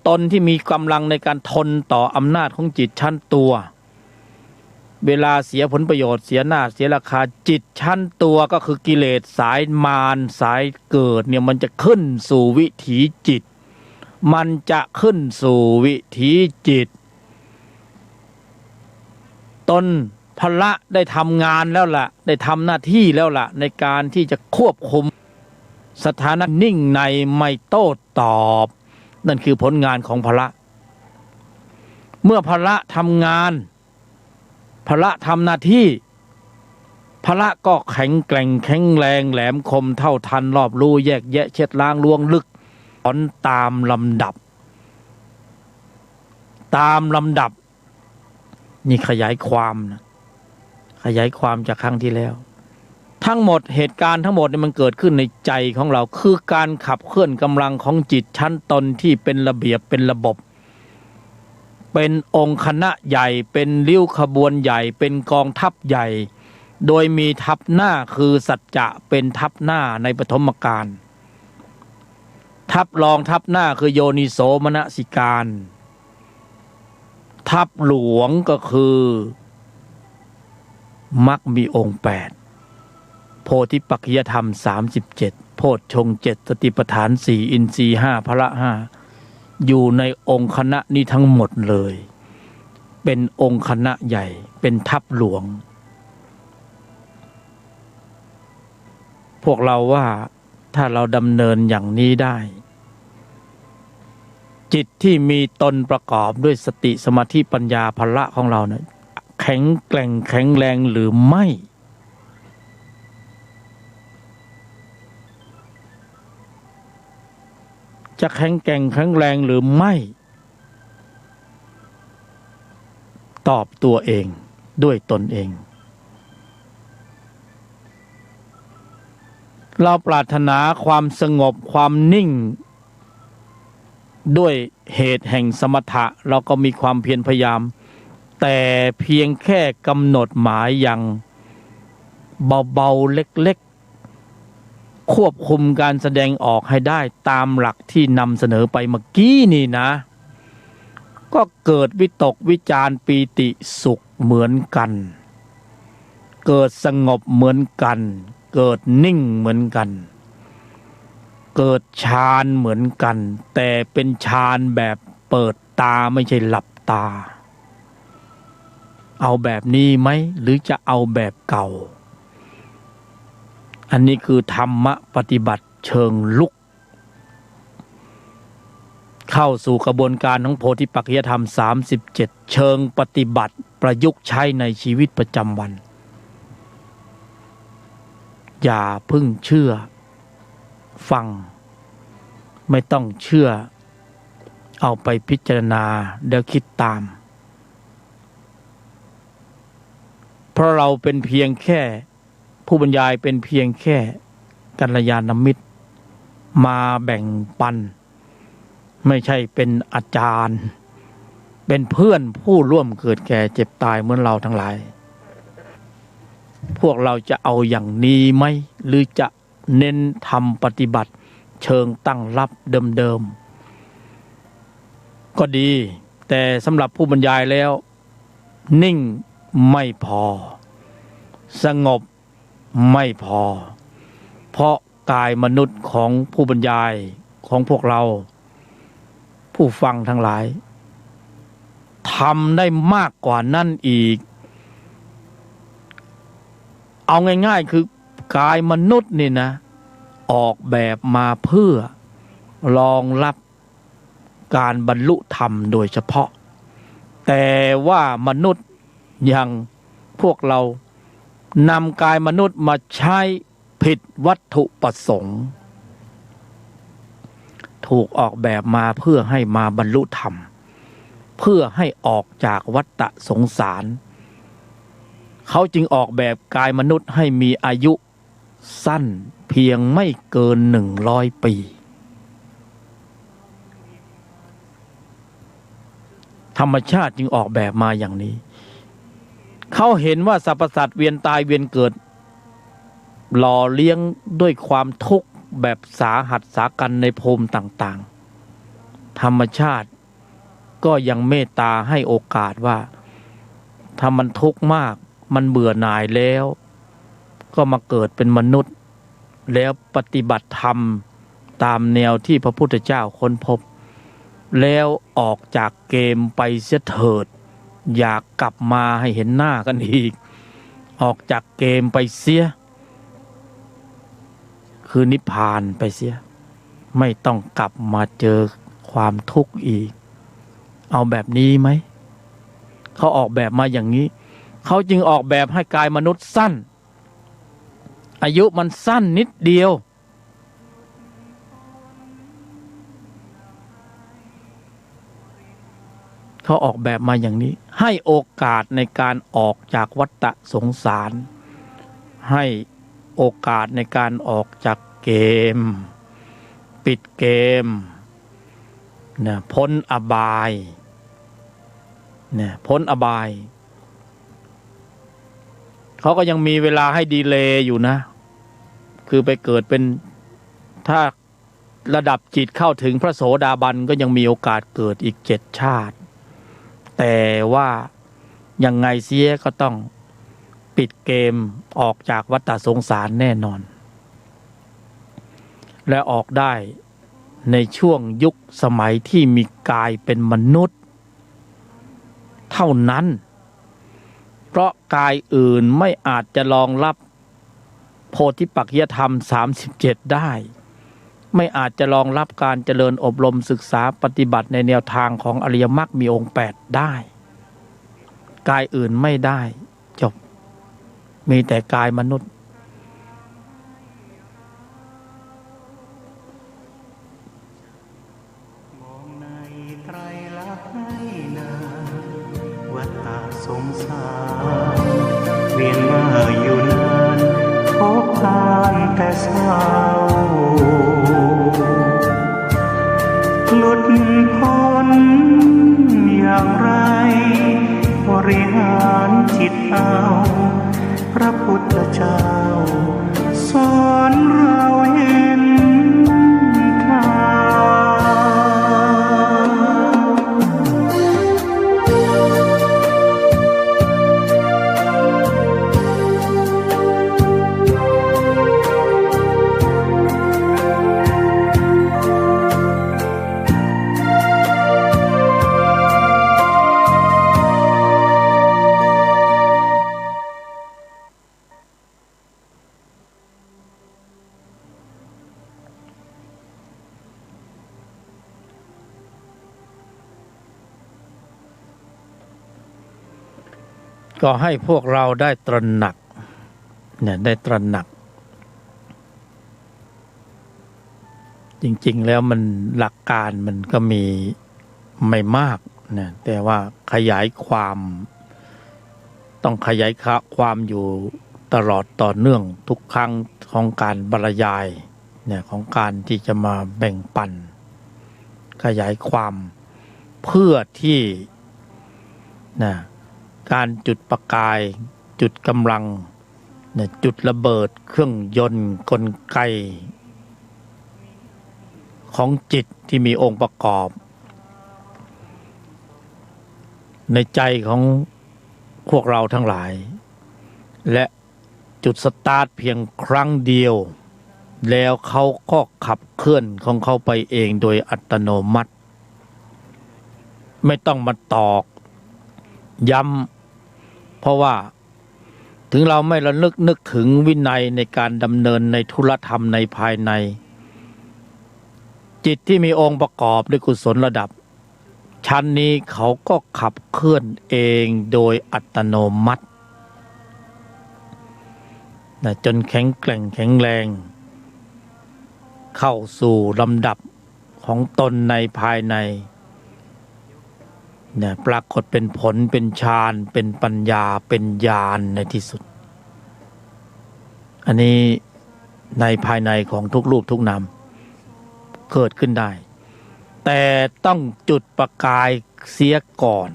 Speaker 8: ตนที่มีกำลังในการทนต่ออำนาจของจิตชั้นตัวเวลาเสียผลประโยชน์เสียหน้าเสียราคาจิตชั้นตัวก็คือกิเลสสายมารสายเกิดเนี่ยมันจะขึ้นสู่วิถีจิตมันจะขึ้นสู่วิถีจิตตนพละได้ทำงานแล้วล่ะได้ทำหน้าที่แล้วล่ะในการที่จะควบคุมสถานะนิ่งในไม่โต้ตอบนั่นคือผลงานของพละเมื่อพละทำงานพละทำหน้าที่พละก็แข็งแกร่งแข็งแรงแหลมคมเท่าทันรอบรู้แยกแยะเช็ดล้างลวงลึกถอนตามลำดับนี่ขยายความนะขยายความจากครั้งที่แล้วทั้งหมดเหตุการณ์ทั้งหมดเนี่ยมันเกิดขึ้นในใจของเราคือการขับเคลื่อนกำลังของจิตชั้นตนที่เป็นระเบียบเป็นระบบเป็นองค์คณะใหญ่เป็นริ้วขบวนใหญ่เป็นกองทัพใหญ่โดยมีทัพหน้าคือสัจจะเป็นทัพหน้าในปฐมกาลทัพรองทัพหน้าคือโยนิโสมนสิการทัพหลวงก็คือมรรคมีองค์8โพธิปัจจยธรรม37โพชฌงค์7สติปัฏฐาน4อินทรีย์5พละ5อยู่ในองค์คณะนี้ทั้งหมดเลยเป็นองค์คณะใหญ่เป็นทัพหลวงพวกเราว่าถ้าเราดำเนินอย่างนี้ได้จิตที่มีตนประกอบด้วยสติสมาธิปัญญาพละของเราเนี่ยแข็งแกร่งแข็งแรงหรือไม่จะแข็งแกร่งแข็งแรงหรือไม่ตอบตัวเองด้วยตนเองเราปรารถนาความสงบความนิ่งด้วยเหตุแห่งสมถะเราก็มีความเพียรพยายามแต่เพียงแค่กำหนดหมายอย่างเบาๆเล็กๆควบคุมการแสดงออกให้ได้ตามหลักที่นำเสนอไปเมื่อกี้นี่นะก็เกิดวิตกวิจารปีติสุขเหมือนกันเกิดสงบเหมือนกันเกิดนิ่งเหมือนกันเกิดฌานเหมือนกันแต่เป็นฌานแบบเปิดตาไม่ใช่หลับตาเอาแบบนี้ไหมหรือจะเอาแบบเก่าอันนี้คือธรรมะปฏิบัติเชิงลุกเข้าสู่กระบวนการของโพธิปัจจยธรรม37เชิงปฏิบัติประยุกต์ใช้ในชีวิตประจำวันอย่าเพิ่งเชื่อฟังไม่ต้องเชื่อเอาไปพิจารณาเดี๋ยวคิดตามเพราะเราเป็นเพียงแค่ผู้บรรยายเป็นเพียงแค่กัลยาณมิตรมาแบ่งปัน ไม่ใช่เป็นอาจารย์เป็นเพื่อนผู้ร่วมเกิดแก่เจ็บตายเหมือนเราทั้งหลายพวกเราจะเอาอย่างนี้ไหมหรือจะเน้นทำปฏิบัติเชิงตั้งรับเดิมๆก็ดีแต่สำหรับผู้บรรยายแล้วนิ่งไม่พอสงบไม่พอเพราะกายมนุษย์ของผู้บรรยายของพวกเราผู้ฟังทั้งหลายทำได้มากกว่านั้นอีกเอาง่ายๆคือกายมนุษย์นี่นะออกแบบมาเพื่อรองรับการบรรลุธรรมโดยเฉพาะแต่ว่ามนุษย์อย่างพวกเรานำกายมนุษย์มาใช้ผิดวัตถุประสงค์ถูกออกแบบมาเพื่อให้มาบรรลุธรรมเพื่อให้ออกจากวัฏสงสารเขาจึงออกแบบกายมนุษย์ให้มีอายุสั้นเพียงไม่เกิน100 ปีธรรมชาติจึงออกแบบมาอย่างนี้เขาเห็นว่าสรรพสัตว์เวียนตายเวียนเกิดหล่อเลี้ยงด้วยความทุกข์แบบสาหัสสากันในภูมิต่างๆธรรมชาติก็ยังเมตตาให้โอกาสว่าถ้ามันทุกข์มากมันเบื่อหน่ายแล้วก็มาเกิดเป็นมนุษย์แล้วปฏิบัติธรรมตามแนวที่พระพุทธเจ้าค้นพบแล้วออกจากเกมไปเสียเถิดอยากกลับมาให้เห็นหน้ากันอีกออกจากเกมไปเสียคือนิพพานไปเสียไม่ต้องกลับมาเจอความทุกข์อีกเอาแบบนี้ไหมเขาออกแบบมาอย่างนี้เขาจึงออกแบบให้กายมนุษย์สั้นอายุมันสั้นนิดเดียวเขาออกแบบมาอย่างนี้ให้โอกาสในการออกจากวัฏสงสารให้โอกาสในการออกจากเกมปิดเกมเนี่ยพ้นอบายเนี่ยพ้นอบายเขาก็ยังมีเวลาให้ดีเลย์อยู่นะคือไปเกิดเป็นถ้าระดับจิตเข้าถึงพระโสดาบันก็ยังมีโอกาสเกิดอีก7 ชาติแต่ว่ายังไงเสียก็ต้องปิดเกมออกจากวัฏสงสารแน่นอนและออกได้ในช่วงยุคสมัยที่มีกายเป็นมนุษย์เท่านั้นเพราะกายอื่นไม่อาจจะรองรับโพธิปักขิยธรรม37ได้ไม่อาจจะรองรับการเจริญอบรมศึกษาปฏิบัติในแนวทางของอริยมรรคมีองค์8ได้กายอื่นไม่ได้จบมีแต่กายมนุษย์
Speaker 1: มองในไตรลักษณ์ให้นาวัฏสงสารเวียนมาอยู่นานพบทานแต่เศร้าหลุดพ้นอย่างไรบริหารจิตเอาพระพุทธเจ้าสอนเราเห็นท
Speaker 8: ก็ให้พวกเราได้ตระหนักเนี่ยได้ตระหนักจริงๆแล้วมันหลักการมันก็มีไม่มากนะแต่ว่าขยายความต้องขยายความอยู่ตลอดต่อเนื่องทุกครั้งของการบรรยายเนี่ยของการที่จะมาแบ่งปัน ขยายความเพื่อที่การจุดประกายจุดกำลังจุดระเบิดเครื่องยนต์กลไกของจิตที่มีองค์ประกอบในใจของพวกเราทั้งหลายและจุดสตาร์ทเพียงครั้งเดียวแล้วเขาก็ขับเคลื่อนของเขาไปเองโดยอัตโนมัติไม่ต้องมาตอกย้ำเพราะว่าถึงเราไม่ระลึกนึกถึงวินัยในการดำเนินในธุรธรรมในภายในจิตที่มีองค์ประกอบด้วยกุศลระดับชั้นนี้เขาก็ขับเคลื่อนเองโดยอัตโนมัติจนแข็งแกร่งแข็งแรงเข้าสู่ลำดับของตนในภายในปรากฏเป็นผลเป็นฌานเป็นปัญญาเป็นญาณในที่สุดอันนี้ในภายในของทุกรูปทุกนามเกิดขึ้นได้แต่ต้องจุดประกายเสียก่อน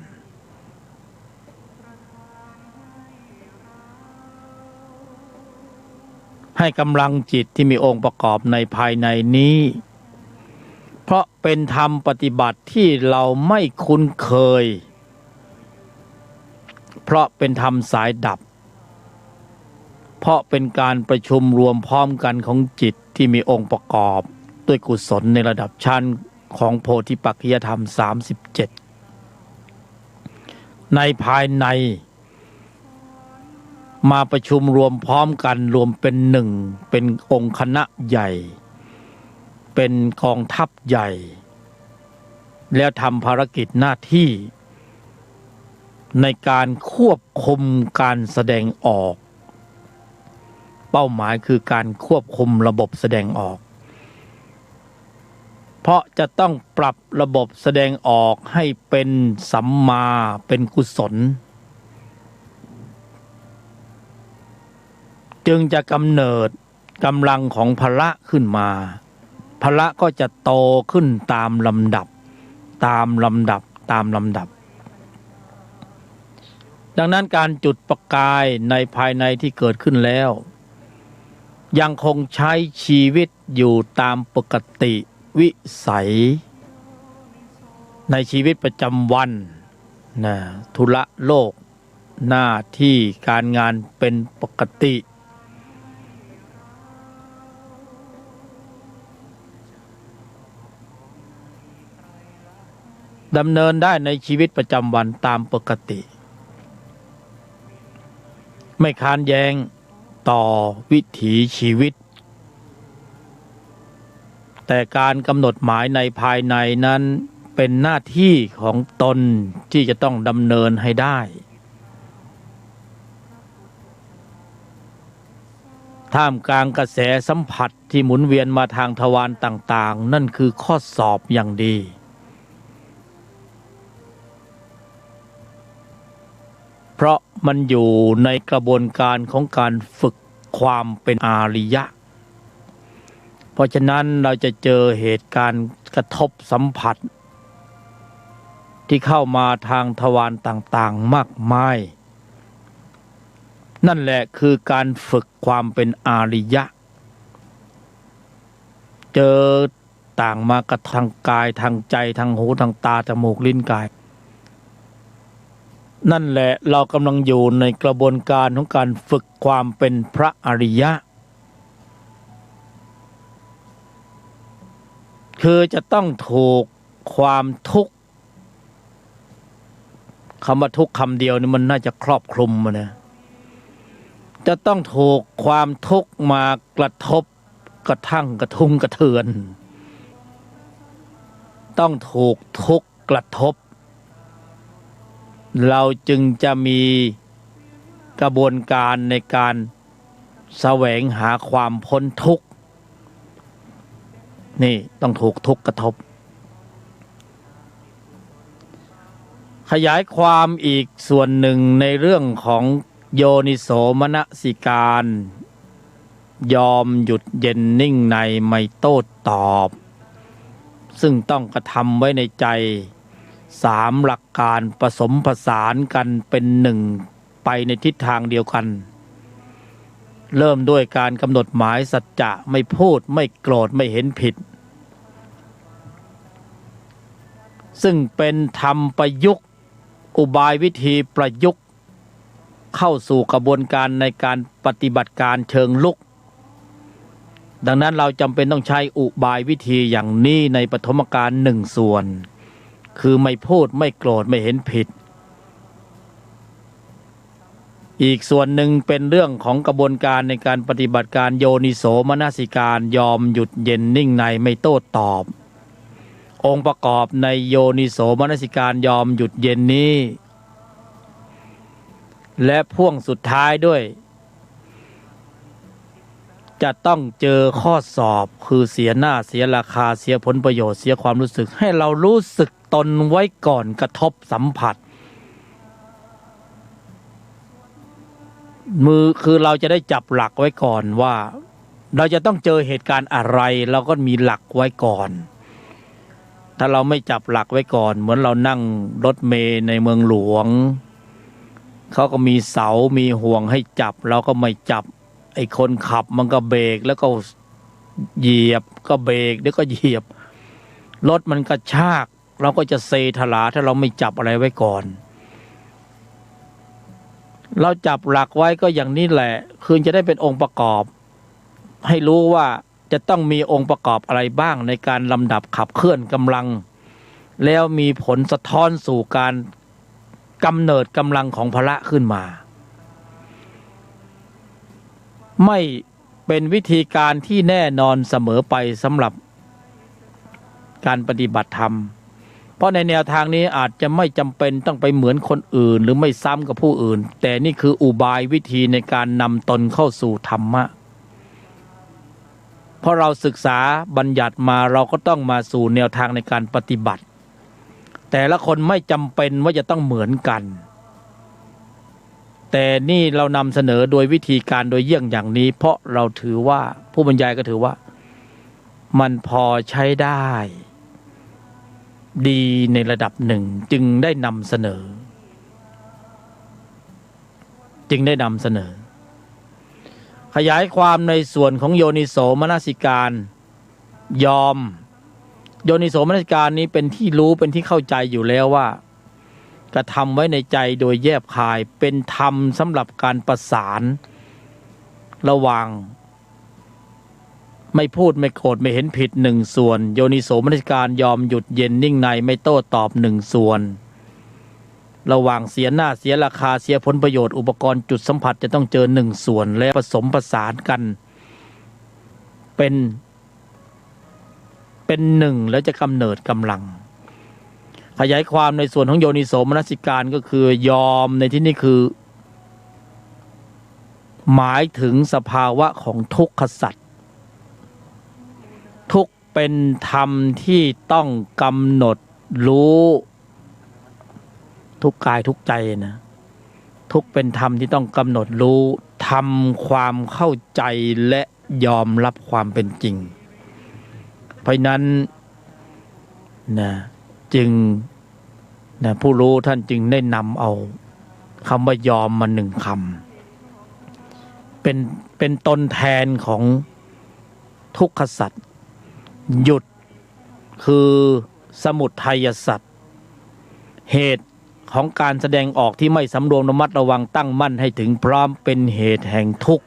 Speaker 8: ให้กำลังจิตที่มีองค์ประกอบในภายในนี้เพราะเป็นธรรมปฏิบัติที่เราไม่คุ้นเคยเพราะเป็นธรรมสายดับเพราะเป็นการประชุมรวมพร้อมกันของจิตที่มีองค์ประกอบด้วยกุศลในระดับชั้นของโพธิปักขิยธรรม37ในภายในมาประชุมรวมพร้อมกันรวมเป็นหนึ่งเป็นองค์คณะใหญ่เป็นกองทัพใหญ่แล้วทำภารกิจหน้าที่ในการควบคุมการแสดงออกเป้าหมายคือการควบคุมระบบแสดงออกเพราะจะต้องปรับระบบแสดงออกให้เป็นสัมมาเป็นกุศลจึงจะกำเนิดกำลังของพละขึ้นมาพละก็จะโตขึ้นตามลำดับดังนั้นการจุดประกายในภายในที่เกิดขึ้นแล้วยังคงใช้ชีวิตอยู่ตามปกติวิสัยในชีวิตประจำวันธุระโลกหน้าที่การงานเป็นปกติดำเนินได้ในชีวิตประจำวันตามปกติไม่ค้านแย้งต่อวิถีชีวิตแต่การกำหนดหมายในภายในนั้นเป็นหน้าที่ของตนที่จะต้องดำเนินให้ได้ท่ามกลางกระแสสัมผัสที่หมุนเวียนมาทางทวารต่างๆนั่นคือข้อสอบอย่างดีเพราะมันอยู่ในกระบวนการของการฝึกความเป็นอาริยะเพราะฉะนั้นเราจะเจอเหตุการณ์กระทบสัมผัสที่เข้ามาทางทวารต่างๆมากมายนั่นแหละคือการฝึกความเป็นอาริยะเจอต่างมากระทางกายทางใจทางหูทางตาจมูกลิ้นกายนั่นแหละเรากำลังอยู่ในกระบวนการของการฝึกความเป็นพระอริยะคือจะต้องถูกความทุกข์คำว่าทุกข์คำเดียวนี่มันน่าจะครอบคลุมนะจะต้องถูกความทุกข์มากระทบกระทั่งกระทุ้งกระเทือนต้องถูกทุกข์กระทบเราจึงจะมีกระบวนการในการแสวงหาความพ้นทุกข์นี่ต้องถูกทุกข์กระทบขยายความอีกส่วนหนึ่งในเรื่องของโยนิโสมนสิการยอมหยุดเย็นนิ่งในไม่โต้ตอบ ซึ่งต้องกระทำไว้ในใจ3หลักการผสมผสานกันเป็นหนึ่งไปในทิศทางเดียวกันเริ่มด้วยการกำหนดหมายสัจจะไม่พูดไม่โกรธไม่เห็นผิดซึ่งเป็นธรรมประยุกต์อุบายวิธีประยุกต์เข้าสู่กระบวนการในการปฏิบัติการเชิงลุกดังนั้นเราจำเป็นต้องใช้อุบายวิธีอย่างนี้ในปฐมกาล1 ส่วนคือไม่พูดไม่โกรธไม่เห็นผิดอีกส่วนหนึ่งเป็นเรื่องของกระบวนการในการปฏิบัติการโยนิโสมนสิการยอมหยุดเย็นนิ่งในไม่โต้ตอบองค์ประกอบในโยนิโสมนสิการยอมหยุดเย็นนี้และพ่วงสุดท้ายด้วยจะต้องเจอข้อสอบคือเสียหน้าเสียราคาเสียผลประโยชน์เสียความรู้สึกให้เรารู้สึกตนไว้ก่อนกระทบสัมผัสมือคือเราจะได้จับหลักไว้ก่อนว่าเราจะต้องเจอเหตุการณ์อะไรเราก็มีหลักไว้ก่อนถ้าเราไม่จับหลักไว้ก่อนเหมือนเรานั่งรถเมล์ในเมืองหลวงเขาก็มีเสามีห่วงให้จับเราก็ไม่จับไอ้คนขับมันก็เบรกแล้วก็เหยียบก็เบรกแล้วก็เหยียบรถมันกระชากเราก็จะเซถลาถ้าเราไม่จับอะไรไว้ก่อนเราจับหลักไว้ก็อย่างนี้แหละคือจะได้เป็นองค์ประกอบให้รู้ว่าจะต้องมีองค์ประกอบอะไรบ้างในการลำดับขับเคลื่อนกำลังแล้วมีผลสะท้อนสู่การกำเนิดกำลังของพละขึ้นมาไม่เป็นวิธีการที่แน่นอนเสมอไปสำหรับการปฏิบัติธรรมเพราะในแนวทางนี้อาจจะไม่จำเป็นต้องไปเหมือนคนอื่นหรือไม่ซ้ำกับผู้อื่นแต่นี่คืออุบายวิธีในการนำตนเข้าสู่ธรรมะเพราะเราศึกษาบัญญัติมาเราก็ต้องมาสู่แนวทางในการปฏิบัติแต่ละคนไม่จำเป็นว่าจะต้องเหมือนกันแต่นี่เรานำเสนอโดยวิธีการโดยเยี่ยงอย่างนี้เพราะเราถือว่าผู้บรรยายก็ถือว่ามันพอใช้ได้ดีในระดับหนึ่งจึงได้นำเสนอขยายความในส่วนของโยนิโสมนสิการยอมโยนิโสมนสิการนี้เป็นที่รู้เป็นที่เข้าใจอยู่แล้วว่ากระทำไว้ในใจโดยแยบคายเป็นธรรมสำหรับการประสานระหว่างไม่พูดไม่โกรธไม่เห็นผิด1 ส่วนโยนิโสมนสิการยอมหยุดเย็นนิ่งในไม่โต้ตอบ1 ส่วนระหว่างเสียหน้าเสียราคาเสียผลประโยชน์อุปกรณ์จุดสัมผัสจะต้องเจอ1 ส่วนและผสมผสานกันเป็น1แล้วจะกำเนิดกำลังขยายความในส่วนของโยนิโสมนสิการก็คือยอมในที่นี้คือหมายถึงสภาวะของทุกขสัจทุกเป็นธรรมที่ต้องกำหนดรู้ทุกกายทุกใจนะทุกเป็นธรรมที่ต้องกำหนดรู้ทำความเข้าใจและยอมรับความเป็นจริงเพราะนั้นนะจึงนะผู้รู้ท่านจึงได้นำเอาคำว่ายอมมา1 คำเป็นตนแทนของทุกขสัจหยุดคือสมุทัยสัจเหตุของการแสดงออกที่ไม่สำรวมระมัดระวังตั้งมั่นให้ถึงพร้อมเป็นเหตุแห่งทุกข์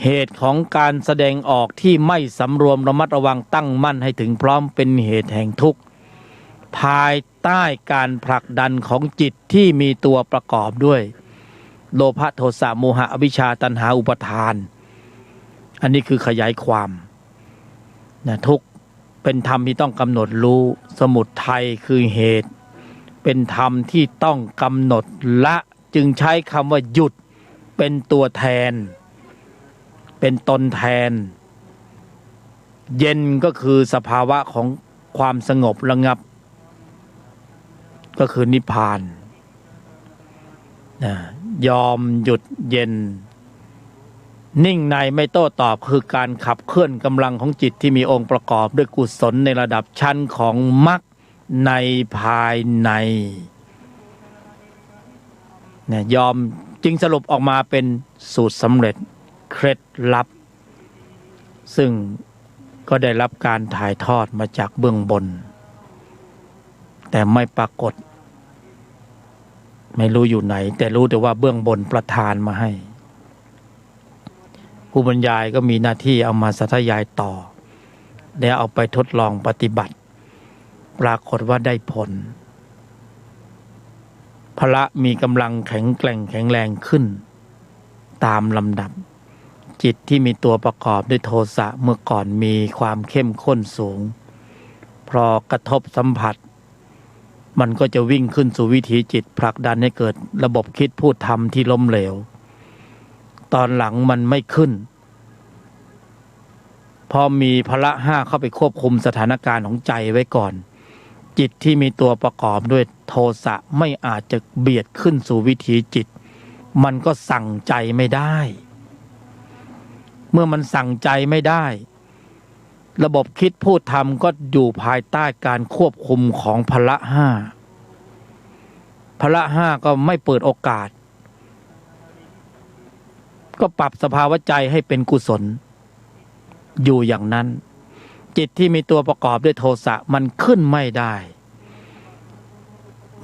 Speaker 8: เหตุของการแสดงออกที่ไม่สำรวมระมัดระวังตั้งมั่นให้ถึงพร้อมเป็นเหตุแห่งทุกข์ภายใต้การผลักดันของจิตที่มีตัวประกอบด้วยโลภะโทสะโมหะอวิชชาตัณหาอุปาทานอันนี้คือขยายความนะทุกข์เป็นธรรมที่ต้องกำหนดรู้สมุทัยคือเหตุเป็นธรรมที่ต้องกำหนดละจึงใช้คำว่าหยุดเป็นตัวแทนเป็นตนแทนเย็นก็คือสภาวะของความสงบระงับก็คือนิพพานยอมหยุดเย็น นิ่งในไม่โต้ตอบคือการขับเคลื่อนกำลังของจิตที่มีองค์ประกอบด้วยกุศลในระดับชั้นของมรรคในภายในเนี่ยยอมจึงสรุปออกมาเป็นสูตรสำเร็จเคล็ดลับซึ่งก็ได้รับการถ่ายทอดมาจากเบื้องบนแต่ไม่ปรากฏไม่รู้อยู่ไหนแต่รู้แต่ว่าเบื้องบนประทานมาให้ผู้บรรยายก็มีหน้าที่เอามาสาธยายต่อแล้วเอาไปทดลองปฏิบัติปรากฏว่าได้ผลพละมีกำลังแข็งแกร่งแข็งแรงขึ้นตามลำดับจิตที่มีตัวประกอบด้วยโทสะเมื่อก่อนมีความเข้มข้นสูงพอกระทบสัมผัสมันก็จะวิ่งขึ้นสู่วิถีจิตผลักดันให้เกิดระบบคิดพูดทำที่ล้มเหลวตอนหลังมันไม่ขึ้นพอมีพละห้าเข้าไปควบคุมสถานการณ์ของใจไว้ก่อนจิตที่มีตัวประกอบด้วยโทสะไม่อาจจะเบียดขึ้นสู่วิถีจิตมันก็สั่งใจไม่ได้เมื่อมันสั่งใจไม่ได้ระบบคิดพูดทำก็อยู่ภายใต้การควบคุมของพละห้าพละห้าก็ไม่เปิดโอกาสก็ปรับสภาวะใจให้เป็นกุศลอยู่อย่างนั้นจิตที่มีตัวประกอบด้วยโทสะมันขึ้นไม่ได้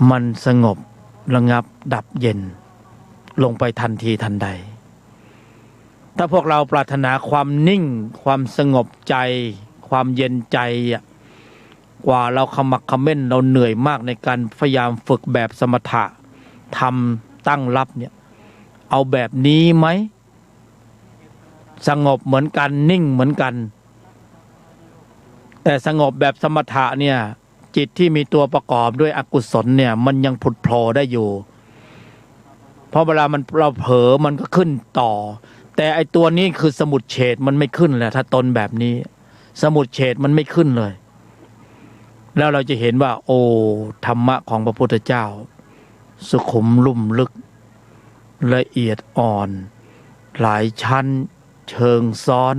Speaker 8: มันสงบระงับดับเย็นลงไปทันทีทันใดถ้าพวกเราปรารถนาความนิ่งความสงบใจความเย็นใจกว่าเราขมักเขม้นเราเหนื่อยมากในการพยายามฝึกแบบสมถะทำตั้งรับเนี่ยเอาแบบนี้ไหมสงบเหมือนกันนิ่งเหมือนกันแต่สงบแบบสมถะเนี่ยจิตที่มีตัวประกอบด้วยอกุศลเนี่ยมันยังผุดโผล่ได้อยู่เพราะเวลาเราเผลอมันก็ขึ้นต่อแต่ไอตัวนี้คือสมุจเฉทมันไม่ขึ้นแหละถ้าตนแบบนี้สมุจเฉทมันไม่ขึ้นเลยแล้วเราจะเห็นว่าโอ้ธรรมะของพระพุทธเจ้าสุขุมลุ่มลึกละเอียดอ่อนหลายชั้นเชิงซ้อน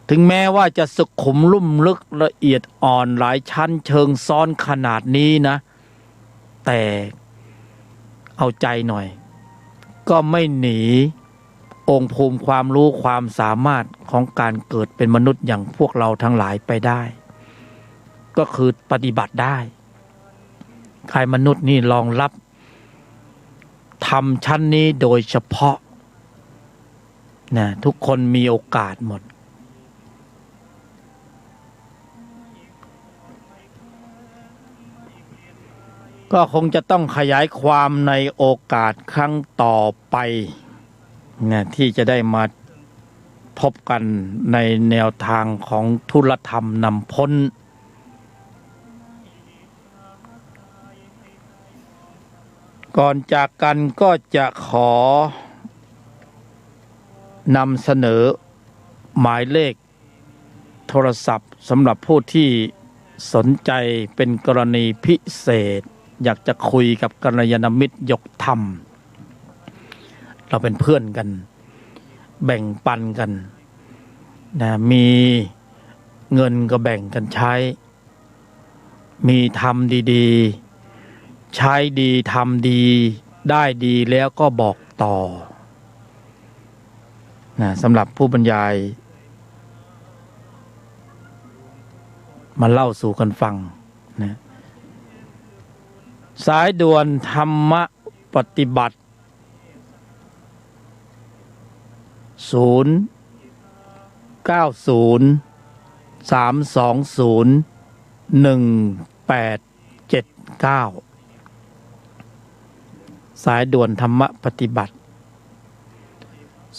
Speaker 8: ถึงแม้ว่าจะสุขุมลุ่มลึกละเอียดอ่อนหลายชั้นเชิงซ้อนขนาดนี้นะแต่เอาใจหน่อยก็ไม่หนีองค์ภูมิความรู้ความสามารถของการเกิดเป็นมนุษย์อย่างพวกเราทั้งหลายไปได้ก็คือปฏิบัติได้ใครมนุษย์นี่รองรับทำชั้นนี้โดยเฉพาะนะทุกคนมีโอกาสหมดก็คงจะต้องขยายความในโอกาสครั้งต่อไปนะที่จะได้มาพบกันในแนวทางของธุลธรรมนำพ้นก่อนจากกันก็จะขอนำเสนอหมายเลขโทรศัพท์สำหรับผู้ที่สนใจเป็นกรณีพิเศษอยากจะคุยกับกัลยาณมิตรยกธรรมเราเป็นเพื่อนกันแบ่งปันกันนะมีเงินก็แบ่งกันใช้มีทำดีๆใช้ดีทำดีได้ดีแล้วก็บอกต่อนะสำหรับผู้บรรยายมาเล่าสู่กันฟังนะสายด่วนธรรมะปฏิบัติ090-320-1879สายด่วนธรรมะปฏิบัติ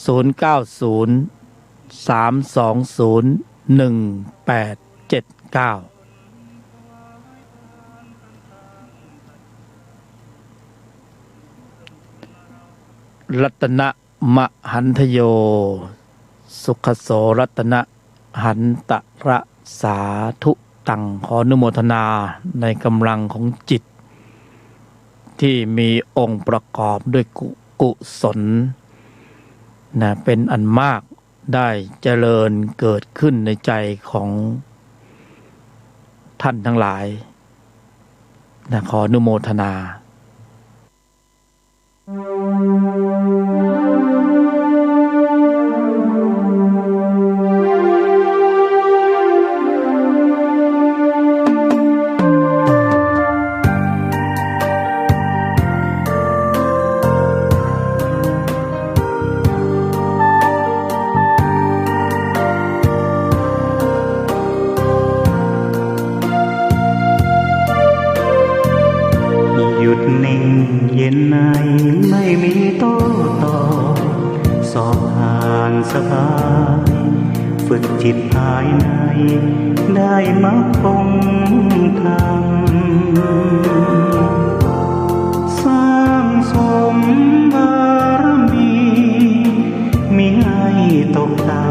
Speaker 8: 090-320-1879รัตนะมหันทโยสุขโสรัตนะหันตระสาธุตังขออนุโมทนาในกำลังของจิตที่มีองค์ประกอบด้วยกุศล นะเป็นอันมากได้เจริญเกิดขึ้นในใจของท่านทั้งหลายนะขออนุโมทนา
Speaker 1: หยุดนิ่งเย็นในไม่มีโต้ตอบสอบผ่านสบายฝึกจิตภายในได้มรรคคงธรรมสร้างสมบารมีมิให้ตกต่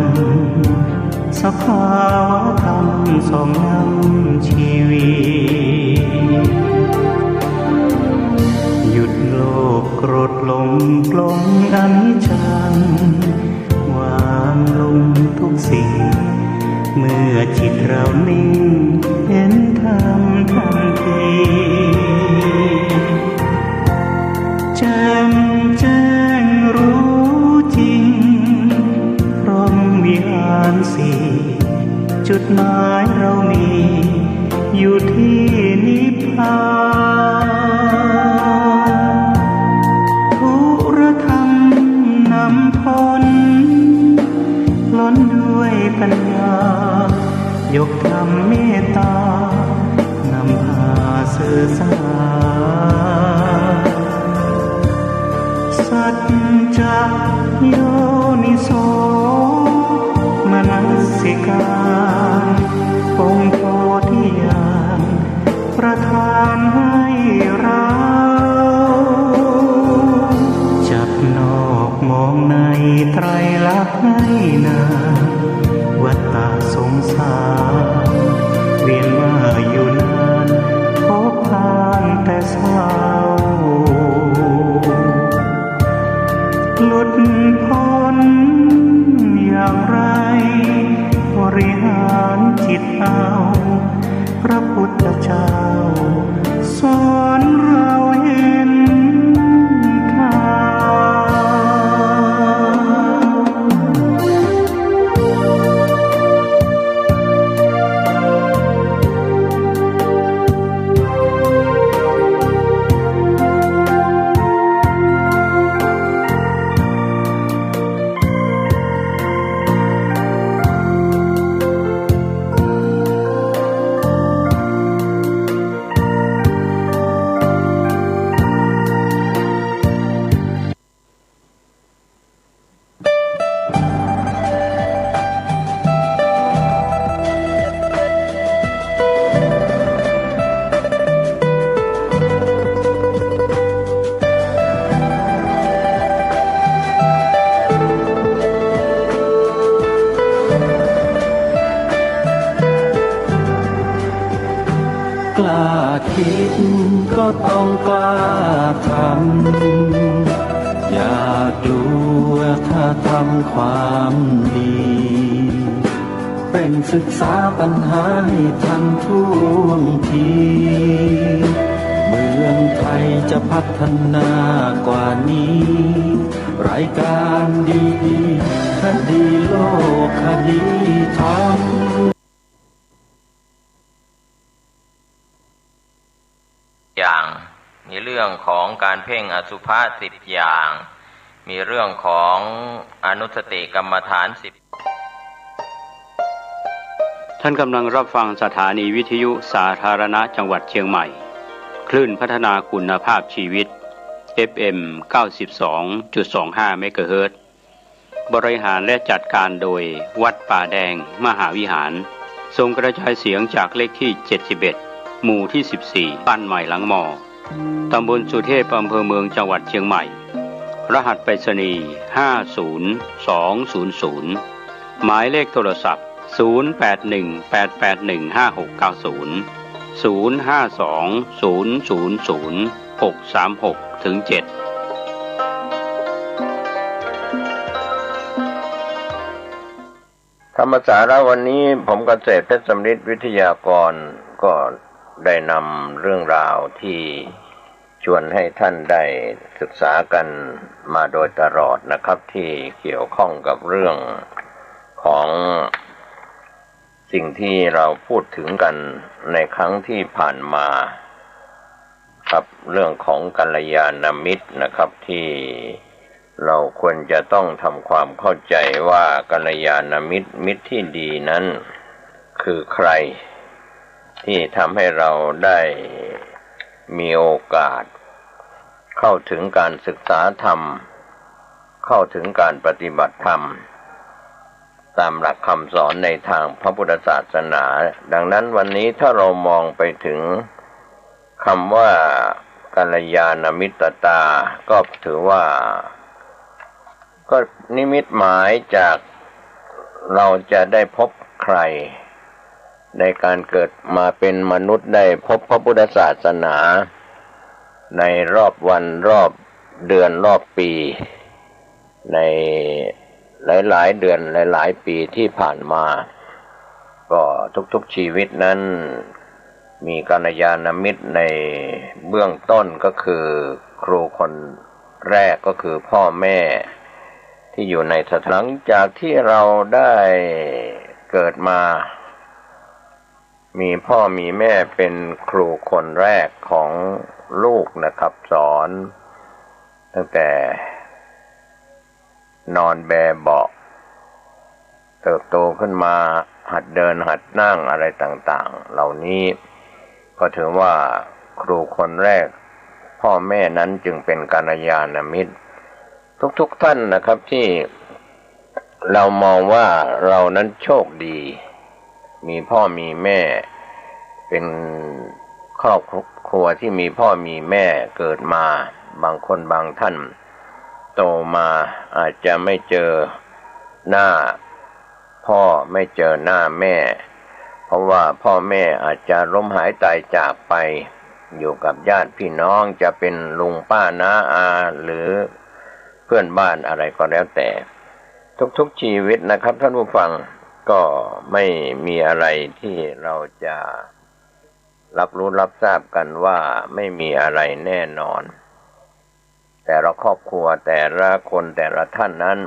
Speaker 1: ำสภาวะธรรมสองนำชีวิตหยุดโลภโกรธหลงปลงอนิจจังวางลงทุกสิ่งเมื่อจิตเรานิ่งเห็นธรรมทันทีแจ่มแจ้งรู้จริงพร้อมวิหารสี่จุดหมายเรามีอยู่ที่นิพพานทุรธรรมนำพ้นล้นด้วยปัญญายกธรรมเมตตานำพาสื่อสารสัจจะโยนิโสมนสิการองค์โพธิญาณประทานให้เราจับนอกมองในไตรลักษณ์ให้นาวัฏฏะสงสารเวียนว่าอยู่นานพบผ่านแต่เศร้าหลุดพ้นอย่างไรบริหารจิตเอาพระพุทธเจ้าสอนเราเห็นทางกล้าคิดก็ต้องกล้าทำอย่ากลัวถ้าทำความดีเป็นศึกษาปัญหาให้ทันท่วงทีเมืองไทยจะพัฒนากว่านี้รายการดีๆคดีโลกคดีธรรม
Speaker 9: อย่างมีเรื่องของการเพ่งอสุภะ10 อย่างมีเรื่องของอนุสติกรรมฐาน10
Speaker 10: ท่านกำลังรับฟังสถานีวิทยุสาธารณะจังหวัดเชียงใหม่คลื่นพัฒนาคุณภาพชีวิต FM 92.25 เมกะเฮิรตซ์บริหารและจัดการโดยวัดป่าแดงมหาวิหารทรงกระจายเสียงจากเลขที่71หมู่ที่14บ้านใหม่หลังมอตำบลสุเทพอำเภอเมืองจังหวัดเชียงใหม่รหัสไปรษณีย์50200หมายเลขโทรศัพท์081881881560 052000636-7
Speaker 9: ธรรมสาระวันนี้ผมเกษตรเพชรสำริดวิทยากรก็ได้นำเรื่องราวที่ชวนให้ท่านได้ศึกษากันมาโดยตลอดนะครับที่เกี่ยวข้องกับเรื่องของสิ่งที่เราพูดถึงกันในครั้งที่ผ่านมาครับเรื่องของกัลยาณมิตรนะครับที่เราควรจะต้องทำความเข้าใจว่ากัลยาณมิตรมิตรที่ดีนั้นคือใครที่ทำให้เราได้มีโอกาสเข้าถึงการศึกษาธรรมเข้าถึงการปฏิบัติธรรมตามหลักคำสอนในทางพระพุทธศาสนาดังนั้นวันนี้ถ้าเรามองไปถึงคำว่ากัลยาณมิตรตาก็ถือว่าก็นิมิตหมายจากเราจะได้พบใครในการเกิดมาเป็นมนุษย์ได้พบพระพุทธศาสนาในรอบวันรอบเดือนรอบปีในหลายๆเดือนหลายๆปีที่ผ่านมาก็ทุกๆชีวิตนั้นมีกัลยาณมิตรในเบื้องต้นก็คือครูคนแรกก็คือพ่อแม่ที่อยู่ในสถานหลังจากที่เราได้เกิดมามีพ่อมีแม่เป็นครูคนแรกของลูกนะครับสอนตั้งแต่นอนแบเบาะเติบโตขึ้นมาหัดเดินหัดนั่งอะไรต่างๆเหล่านี้ก็ถือว่าครูคนแรกพ่อแม่นั้นจึงเป็นกัลยาณมิตรทุกท่านนะครับที่เรามองว่าเรานั้นโชคดีมีพ่อมีแม่เป็นครอบครัวที่มีพ่อมีแม่เกิดมาบางคนบางท่านโตมาอาจจะไม่เจอหน้าพ่อไม่เจอหน้าแม่เพราะว่าพ่อแม่อาจจะล้มหายตายจากไปอยู่กับญาติพี่น้องจะเป็นลุงป้าน้าอาหรือเพื่อนบ้านอะไรก็แล้วแต่ทุกชีวิตนะครับท่านผู้ฟังก็ไม่มีอะไรที่เราจะรับรู้รับทราบกันว่าไม่มีอะไรแน่นอนแต่ละครอบครัวแต่ละคนแต่ละท่านนั้น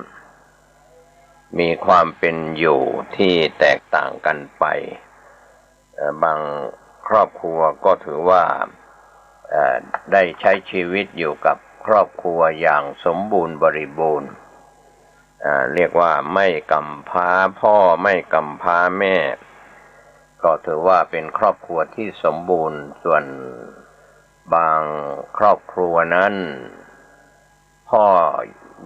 Speaker 9: มีความเป็นอยู่ที่แตกต่างกันไปบางครอบครัวก็ถือว่าได้ใช้ชีวิตอยู่กับครอบครัวอย่างสมบูรณ์บริบูรณ์เรียกว่าไม่กำพร้าพ่อไม่กำพร้าแม่ก็ถือว่าเป็นครอบครัวที่สมบูรณ์ส่วนบางครอบครัวนั้นพ่อ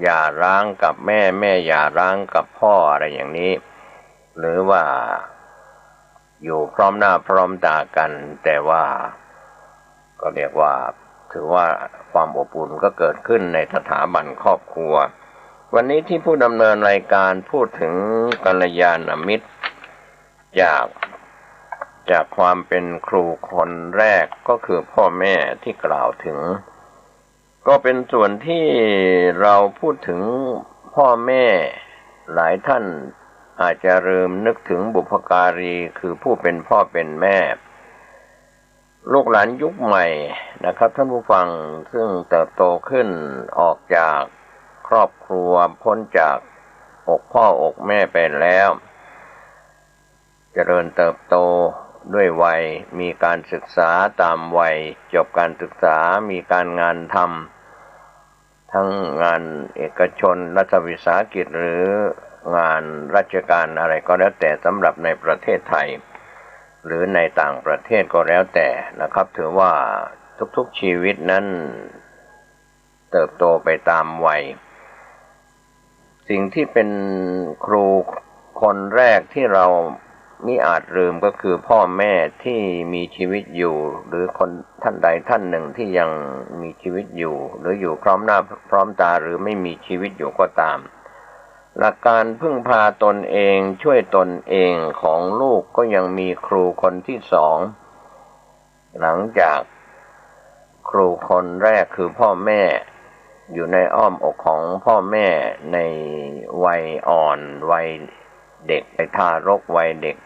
Speaker 9: หย่าร้างกับแม่แม่หย่าร้างกับพ่ออะไรอย่างนี้หรือว่าอยู่พร้อมหน้าพร้อมตากันแต่ว่าก็เรียกว่าถือว่าความอบอุ่นก็เกิดขึ้นในสถาบันครอบครัววันนี้ที่ผู้ดำเนินรายการพูดถึงกัลยาณมิตรจากความเป็นครูคนแรกก็คือพ่อแม่ที่กล่าวถึงก็เป็นส่วนที่เราพูดถึงพ่อแม่หลายท่านอาจจะลืมนึกถึงบุพการีคือผู้เป็นพ่อเป็นแม่ลูกหลานยุคใหม่นะครับท่านผู้ฟังซึ่งเติบโตขึ้นออกจากครอบครัวพ้นจากอกพ่ออกแม่ไปแล้วเจริญเติบโตด้วยวัยมีการศึกษาตามวัยจบการศึกษามีการงานทำทั้งงานเอกชนรัฐวิสาหกิจหรืองานราชการอะไรก็แล้วแต่สำหรับในประเทศไทยหรือในต่างประเทศก็แล้วแต่นะครับถือว่าทุกๆชีวิตนั้นเติบโตไปตามวัยสิ่งที่เป็นครูคนแรกที่เรามิอาจลืมก็คือพ่อแม่ที่มีชีวิตอยู่หรือคนท่านใดท่านหนึ่งที่ยังมีชีวิตอยู่หรืออยู่พร้อมหน้าพร้อมตาหรือไม่มีชีวิตอยู่ก็ตามหลักการพึ่งพาตนเองช่วยตนเองของลูกก็ยังมีครูคนที่สองหลังจากครูคนแรกคือพ่อแม่อยู่ในอ้อมอกของพ่อแม่ในวัยอ่อนวัย เด็กในทารกวัยเด็ก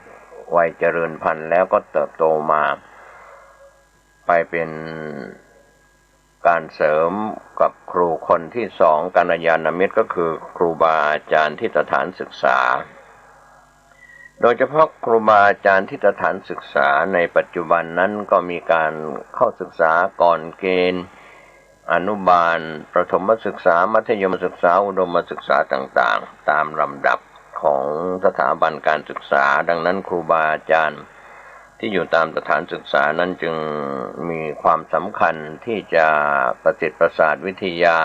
Speaker 9: วัยเจริญพันธุ์แล้วก็เติบโตมาไปเป็นการเสริมกับครูคนที่สองกัลยาณมิตรก็คือครูบาอาจารย์ที่สถานศึกษาโดยเฉพาะครูบาอาจารย์ที่สถานศึกษาในปัจจุบันนั้นก็มีการเข้าศึกษาก่อนเกณฑ์อนุบาลประถมศึกษามัธยมศึกษาอุดมศึกษาต่างๆตามลำดับของสถาบันการศึกษาดังนั้นครูบาอาจารย์ที่อยู่ตามสถานศึกษานั้นจึงมีความสำคัญที่จะประสิทธิ์ประสาทวิทยา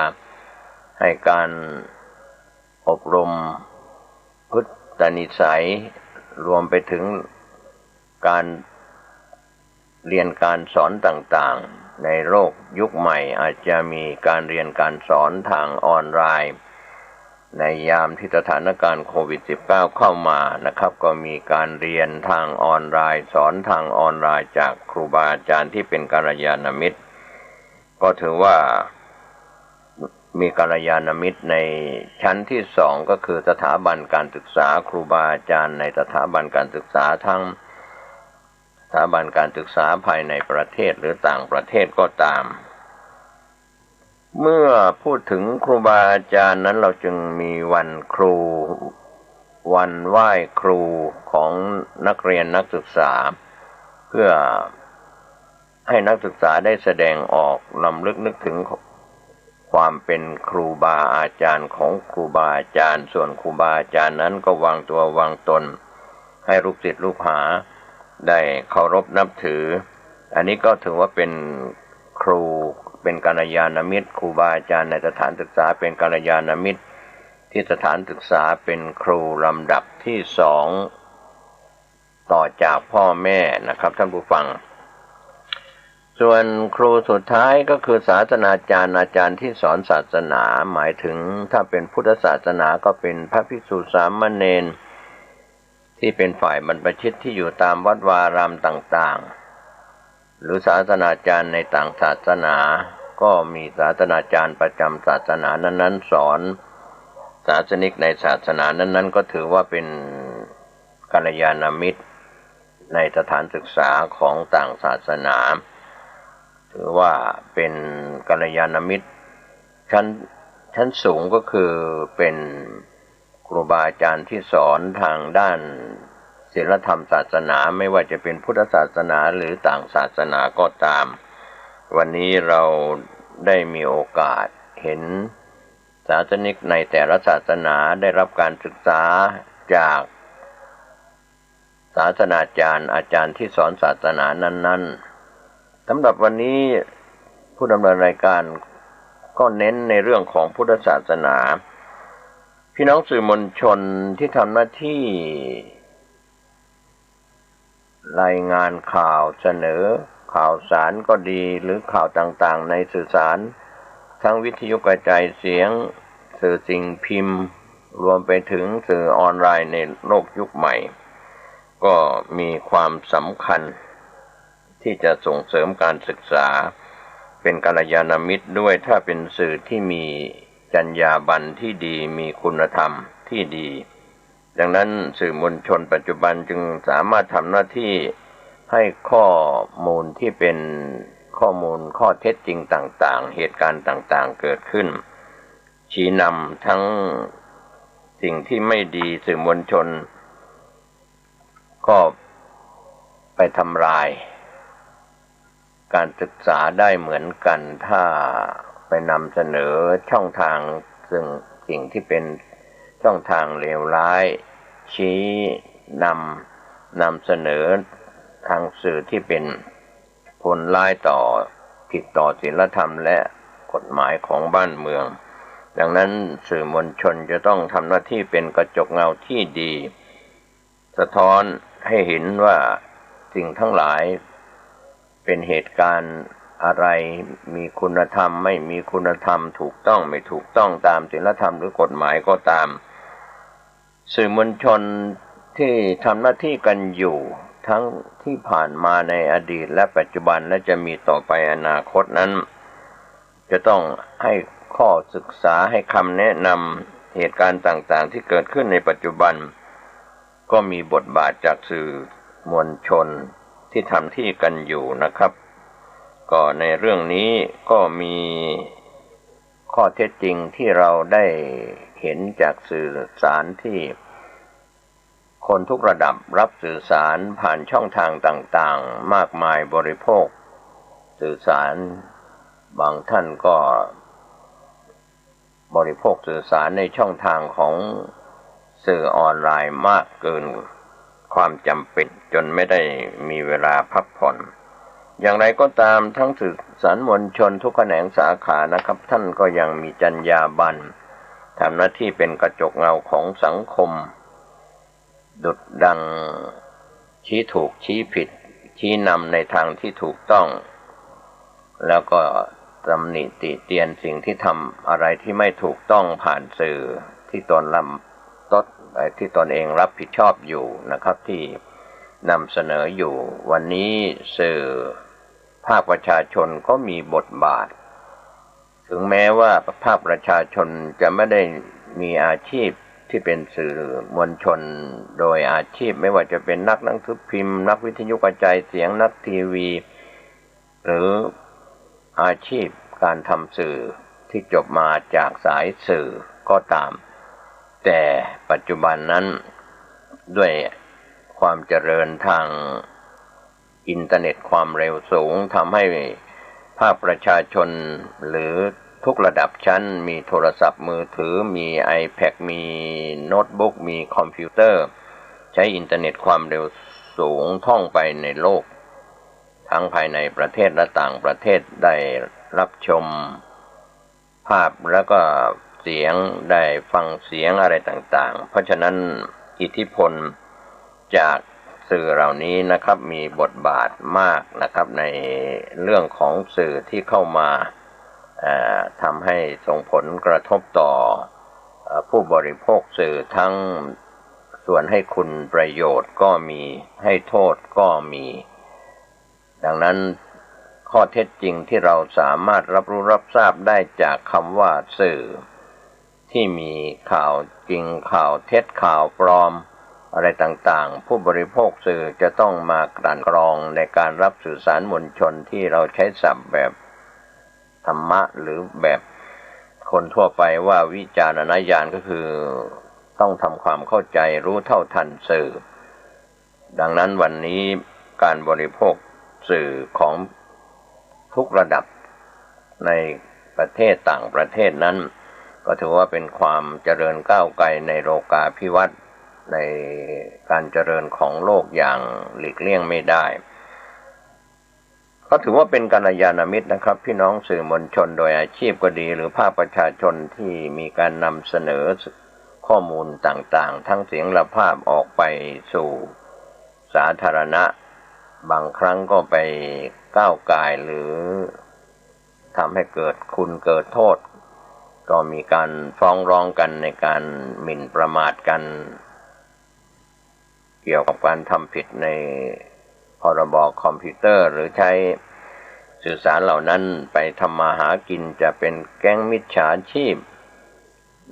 Speaker 9: ให้การอบรมพุทธนิสัยรวมไปถึงการเรียนการสอนต่างๆในโลกยุคใหม่อาจจะมีการเรียนการสอนทางออนไลน์ในยามที่สถานการณ์โควิด -19 เข้ามานะครับก็มีการเรียนทางออนไลน์สอนทางออนไลน์จากครูบาอาจารย์ที่เป็นกัลยาณมิตรก็ถือว่ามีกัลยาณมิตรในชั้นที่สองก็คือสถาบันการศึกษาครูบาอาจารย์ในสถาบันการศึกษาทั้งสถาบันการศึกษาภายในประเทศหรือต่างประเทศก็ตามเมื่อพูดถึงครูบาอาจารย์นั้นเราจึงมีวันครูวันไหว้ครูของนักเรียนนักศึกษาเพื่อให้นักศึกษาได้แสดงออกรำลึกนึกถึงความเป็นครูบาอาจารย์ของครูบาอาจารย์ส่วนครูบาอาจารย์นั้นก็วางตัววางตนให้ลูกศิษย์ลูกหาได้เคารพนับถืออันนี้ก็ถือว่าเป็นครูเป็นกัลยาณมิตรครูบาอาจารย์ในสถานศึกษาเป็นกัลยาณมิตรที่สถานศึกษาเป็นครูลำดับที่สองต่อจากพ่อแม่นะครับท่านผู้ฟังส่วนครูสุดท้ายก็คือศาสนาจารย์อาจารย์ที่สอนศาสนาหมายถึงถ้าเป็นพุทธศาสนาก็เป็นพระภิกษุสามเณรที่เป็นฝ่ายบรรพชิตที่อยู่ตามวัดวารามต่างๆหรือศาสนาจารย์ในต่างศาสนาก็มีศาสนาจารย์ประจำศาสนานั้นๆสอนศาสนิกในศาสนานั้นๆก็ถือว่าเป็นกัลยาณมิตรในสถานศึกษาของต่างศาสนาถือว่าเป็นกัลยาณมิตรชั้นสูงก็คือเป็นครูบาอาจารย์ที่สอนทางด้านศีลธรรมศาสนาไม่ว่าจะเป็นพุทธศาสนาหรือต่างศาสนาก็ตามวันนี้เราได้มีโอกาสเห็นศาสนิกในแต่ละศาสนาได้รับการศึกษาจากศาสนาจารย์อาจารย์ที่สอนศาสนานั้นๆสำหรับวันนี้ผู้ดำเนินรายการก็เน้นในเรื่องของพุทธศาสนาพี่น้องสื่อมวลชนที่ทำหน้าที่รายงานข่าวเสนอข่าวสารก็ดีหรือข่าวต่างๆในสื่อสารทั้งวิทยุกระจายเสียงสื่อสิ่งพิมพ์รวมไปถึงสื่อออนไลน์ในโลกยุคใหม่ก็มีความสำคัญที่จะส่งเสริมการศึกษาเป็นกัลยาณมิตรด้วยถ้าเป็นสื่อที่มีจรรยาบรรณที่ดีมีคุณธรรมที่ดีดังนั้นสื่อมวลชนปัจจุบันจึงสามารถทำหน้าที่ให้ข้อมูลที่เป็นข้อมูลข้อเท็จจริงต่างๆเหตุการณ์ต่างๆเกิดขึ้นชี้นำทั้งสิ่งที่ไม่ดีสื่อมวลชนก็ไปทำลายการศึกษาได้เหมือนกันถ้าไปนำเสนอช่องทางซึ่งสิ่งที่เป็นช่องทางเลวร้ายชี้นำเสนอทางสื่อที่เป็นผลร้ายต่อผิดต่อศีลธรรมและกฎหมายของบ้านเมืองดังนั้นสื่อมวลชนจะต้องทำหน้าที่เป็นกระจกเงาที่ดีสะท้อนให้เห็นว่าสิ่งทั้งหลายเป็นเหตุการณ์อะไรมีคุณธรรมไม่มีคุณธรรมถูกต้องไม่ถูกต้องตามศีลธรรมหรือกฎหมายก็ตามสื่อมวลชนที่ทำหน้าที่กันอยู่ทั้งที่ผ่านมาในอดีตและปัจจุบันและจะมีต่อไปอนาคตนั้นจะต้องให้ข้อศึกษาให้คำแนะนำเหตุการณ์ต่างๆที่เกิดขึ้นในปัจจุบัน ก็มีบทบาทจากสื่อมวลชนที่ทำที่กันอยู่นะครับก็ในเรื่องนี้ก็มีข้อเท็จจริงที่เราได้เห็นจากสื่อสารที่คนทุกระดับรับสื่อสารผ่านช่องทางต่างๆมากมายบริโภคสื่อสารบางท่านก็บริโภคสื่อสารในช่องทางของสื่อออนไลน์มากเกินความจำเป็นจนไม่ได้มีเวลาพักผ่อนอย่างไรก็ตามทั้งสื่อสารมวลชนทุกแขนงสาขานะครับท่านก็ยังมีจรรยาบรรณทำหน้าที่เป็นกระจกเงาของสังคมดุจดังชี้ถูกชี้ผิดชี้นำในทางที่ถูกต้องแล้วก็ตำหนิติเตียนสิ่งที่ทำอะไรที่ไม่ถูกต้องผ่านสื่อที่ที่ตนเองรับผิดชอบอยู่นะครับที่นำเสนออยู่วันนี้สื่อภาคประชาชนก็มีบทบาทถึงแม้ว่าภาคประชาชนจะไม่ได้มีอาชีพที่เป็นสื่อมวลชนโดยอาชีพไม่ว่าจะเป็นนักหนังสือพิมพ์นักวิทยุกระจายเสียงนักทีวีหรืออาชีพการทำสื่อที่จบมาจากสายสื่อก็ตามแต่ปัจจุบันนั้นด้วยความเจริญทางอินเทอร์เน็ตความเร็วสูงทำให้ภาคประชาชนหรือทุกระดับชั้นมีโทรศัพท์มือถือมี iPad มีโน้ตบุ๊กมีคอมพิวเตอร์ใช้อินเทอร์เน็ตความเร็วสูงท่องไปในโลกทั้งภายในประเทศและต่างประเทศได้รับชมภาพแล้วก็เสียงได้ฟังเสียงอะไรต่างๆเพราะฉะนั้นอิทธิพลจากสื่อเหล่านี้นะครับมีบทบาทมากนะครับในเรื่องของสื่อที่เข้ามาทำให้ส่งผลกระทบต่อผู้บริโภคสื่อทั้งส่วนให้คุณประโยชน์ก็มีให้โทษก็มีดังนั้นข้อเท็จจริงที่เราสามารถรับรู้รับทราบได้จากคำว่าสื่อที่มีข่าวจริงข่าวเท็จข่าวปลอมอะไรต่างๆผู้บริโภคสื่อจะต้องมากลั่นกรองในการรับสื่อสารมวลชนที่เราใช้ศัพท์แบบธรรมะหรือแบบคนทั่วไปว่าวิจารณญาณก็คือต้องทำความเข้าใจรู้เท่าทันสื่อดังนั้นวันนี้การบริโภคสื่อของทุกระดับในประเทศต่างประเทศนั้นก็ถือว่าเป็นความเจริญก้าวไกลในโลกาภิวัตน์ในการเจริญของโลกอย่างหลีกเลี่ยงไม่ได้ก็ถือว่าเป็นกัลยาณมิตรนะครับพี่น้องสื่อมวลชนโดยอาชีพก็ดีหรือภาคประชาชนที่มีการนำเสนอข้อมูลต่างๆทั้งเสียงและภาพออกไปสู่สาธารณะบางครั้งก็ไปก้าวก่ายหรือทำให้เกิดคุณเกิดโทษก็มีการฟ้องร้องกันในการหมิ่นประมาทกันเกี่ยวกับการทำผิดในพรบคอมพิวเตอร์หรือใช้สื่อสารเหล่านั้นไปทำมาหากินจะเป็นแก๊งมิจฉาชีพ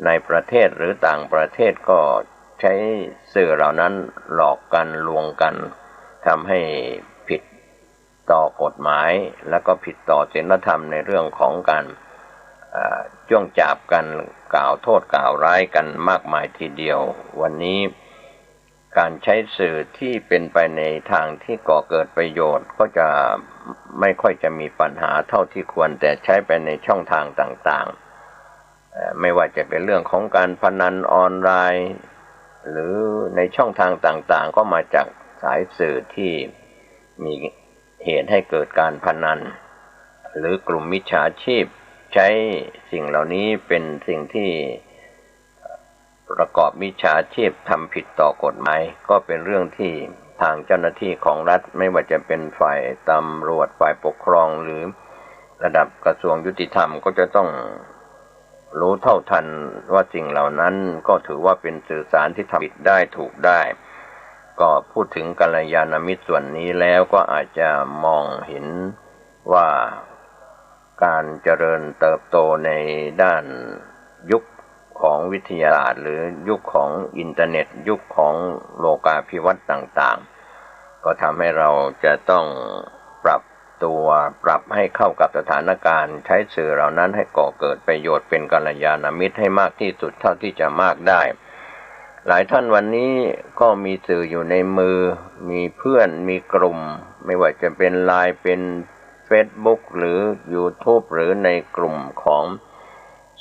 Speaker 9: ในประเทศหรือต่างประเทศก็ใช้สื่อเหล่านั้นหลอกกันลวงกันทำให้ผิดต่อกฎหมายและก็ผิดต่อศีลธรรมในเรื่องของการจ้วงจับกันกล่าวโทษกล่าวร้ายกันมากมายทีเดียววันนี้การใช้สื่อที่เป็นไปในทางที่ก่อเกิดประโยชน์ก็จะไม่ค่อยจะมีปัญหาเท่าที่ควรแต่ใช้ไปในช่องทางต่างๆไม่ว่าจะเป็นเรื่องของการพนันออนไลน์หรือในช่องทางต่างๆก็มาจากสายสื่อที่มีเหตุให้เกิดการพนันหรือกลุ่มมิจฉาชีพใช้สิ่งเหล่านี้เป็นสิ่งที่ประกอบมิจฉาชีพทำผิดต่อกฎหมายก็เป็นเรื่องที่ทางเจ้าหน้าที่ของรัฐไม่ว่าจะเป็นฝ่ายตำรวจฝ่ายปกครองหรือระดับกระทรวงยุติธรรมก็จะต้องรู้เท่าทันว่าสิ่งเหล่านั้นก็ถือว่าเป็นสื่อสารที่ทำผิดได้ถูกได้ก็พูดถึงกัลยาณมิตรส่วนนี้แล้วก็อาจจะมองเห็นว่าการเจริญเติบโตในด้านยุคของ ของวิทยาศาสตร์หรือยุคของอินเทอร์เน็ตยุคของโลกาภิวัตน์ต่างๆก็ทำให้เราจะต้องปรับตัวปรับให้เข้ากับสถานการณ์ใช้สื่อเหล่านั้นให้ก่อเกิดประโยชน์เป็นกัลยาณมิตรให้มากที่สุดเท่าที่จะมากได้หลายท่านวันนี้ก็มีสื่ออยู่ในมือมีเพื่อนมีกลุ่มไม่ว่าจะเป็น LINE เป็น Facebook หรือ YouTube หรือในกลุ่มของ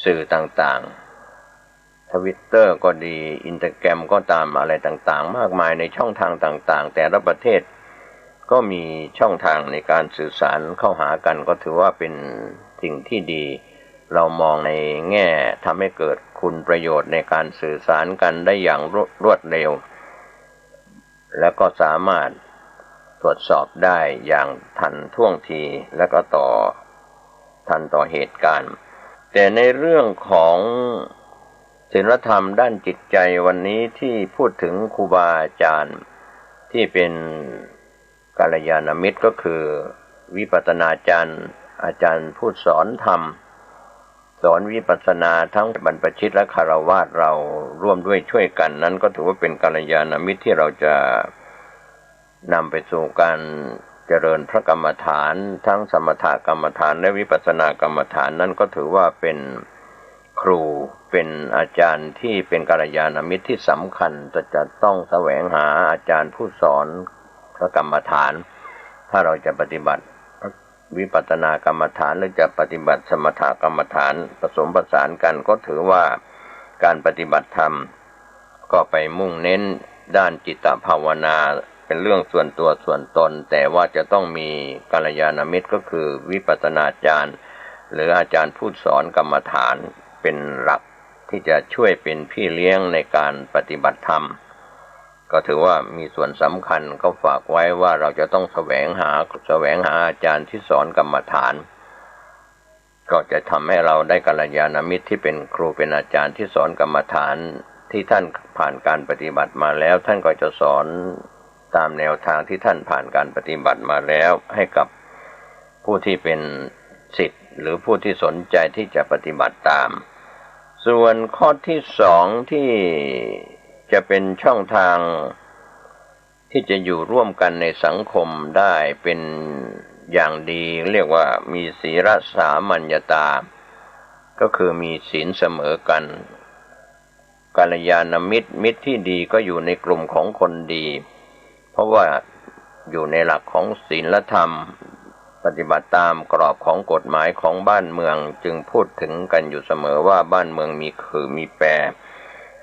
Speaker 9: สื่อต่างๆ Twitter ก็ดี Instagram ก็ตามอะไรต่างๆมากมายในช่องทางต่างๆแต่ละประเทศก็มีช่องทางในการสื่อสารเข้าหากันก็ถือว่าเป็นสิ่งที่ดีเรามองในแง่ทำให้เกิดคุณประโยชน์ในการสื่อสารกันได้อย่างรวดเร็วและก็สามารถตรวจสอบได้อย่างทันท่วงทีและก็ทันต่อเหตุการณ์แต่ในเรื่องของศีลธรรมด้านจิตใจวันนี้ที่พูดถึงครูบาอาจารย์ที่เป็นกัลยาณมิตรก็คือวิปัสสนาจารย์อาจารย์ผู้สอนธรรมสอนวิปัสสนาทั้งบรรพชิตและฆราวาสเราร่วมด้วยช่วยกันนั้นก็ถือว่าเป็นกัลยาณมิตรที่เราจะนำไปสู่การเจริญพระกรรมฐานทั้งสมถกรรมฐานและวิปัสสนากรรมฐานนั้นก็ถือว่าเป็นครูเป็นอาจารย์ที่เป็นกัลยาณมิตรที่สำคัญจะต้องแสวงหาอาจารย์ผู้สอนพระกรรมฐานถ้าเราจะปฏิบัติวิปัสสนากรรมฐานหรือจะปฏิบัติสมถกรรมฐานผสมผสานกันก็ถือว่าการปฏิบัติธรรมก็ไปมุ่งเน้นด้านจิตภาวนาเป็นเรื่องส่วนตัวส่วนตนแต่ว่าจะต้องมีกัลยาณมิตรก็คือวิปัสสนาจารย์หรืออาจารย์ผู้สอนกรรมฐานเป็นหลักที่จะช่วยเป็นพี่เลี้ยงในการปฏิบัติธรรมก็ถือว่ามีส่วนสำคัญก็ฝากไว้ว่าเราจะต้องแสวงหาอาจารย์ที่สอนกรรมฐานก็จะทำให้เราได้กัลยาณมิตรที่เป็นครูเป็นอาจารย์ที่สอนกรรมฐานที่ท่านผ่านการปฏิบัติมาแล้วท่านก็จะสอนตามแนวทางที่ท่านผ่านการปฏิบัติมาแล้วให้กับผู้ที่เป็นศิษย์หรือผู้ที่สนใจที่จะปฏิบัติตามส่วนข้อที่สองที่จะเป็นช่องทางที่จะอยู่ร่วมกันในสังคมได้เป็นอย่างดีเรียกว่ามีศีลสามัญญตาก็คือมีศีลเสมอกันกัลยาณมิตรที่ดีก็อยู่ในกลุ่มของคนดีเพราะว่าอยู่ในหลักของศีลธรรมปฏิบัติตามกรอบของกฎหมายของบ้านเมืองจึงพูดถึงกันอยู่เสมอว่าบ้านเมืองมีขื่อมีแปร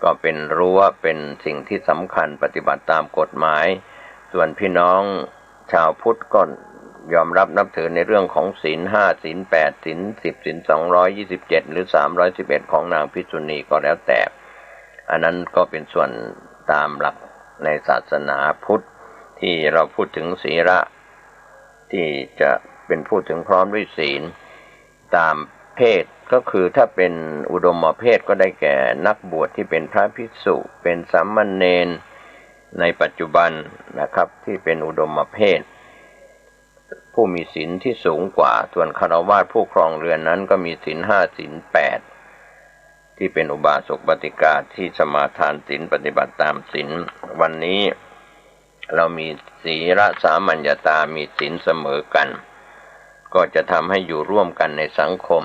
Speaker 9: ก็เป็นรั้วเป็นสิ่งที่สำคัญปฏิบัติตามกฎหมายส่วนพี่น้องชาวพุทธก็ยอมรับนับถือในเรื่องของศีล5ศีล8ศีล10ศีล227หรือ311ของนางภิกษุณีก็แล้วแต่อันนั้นก็เป็นส่วนตามหลักในศาสนาพุทธที่เราพูดถึงศีลที่จะเป็นพูดถึงพร้อมด้วยศีลตามเพศก็คือถ้าเป็นอุดมเพศก็ได้แก่นักบวชที่เป็นพระภิกษุเป็นสามเณรในปัจจุบันนะครับที่เป็นอุดมเพศผู้มีศีลที่สูงกว่าส่วนฆราวาสผู้ครองเรือนนั้นก็มีศีล5ศีล8ที่เป็นอุบาสกบัติกาที่สมาทานศีลปฏิบัติตามศีลวันนี้เรามีศีลสามัญญตามีศีลเสมอกันก็จะทำให้อยู่ร่วมกันในสังคม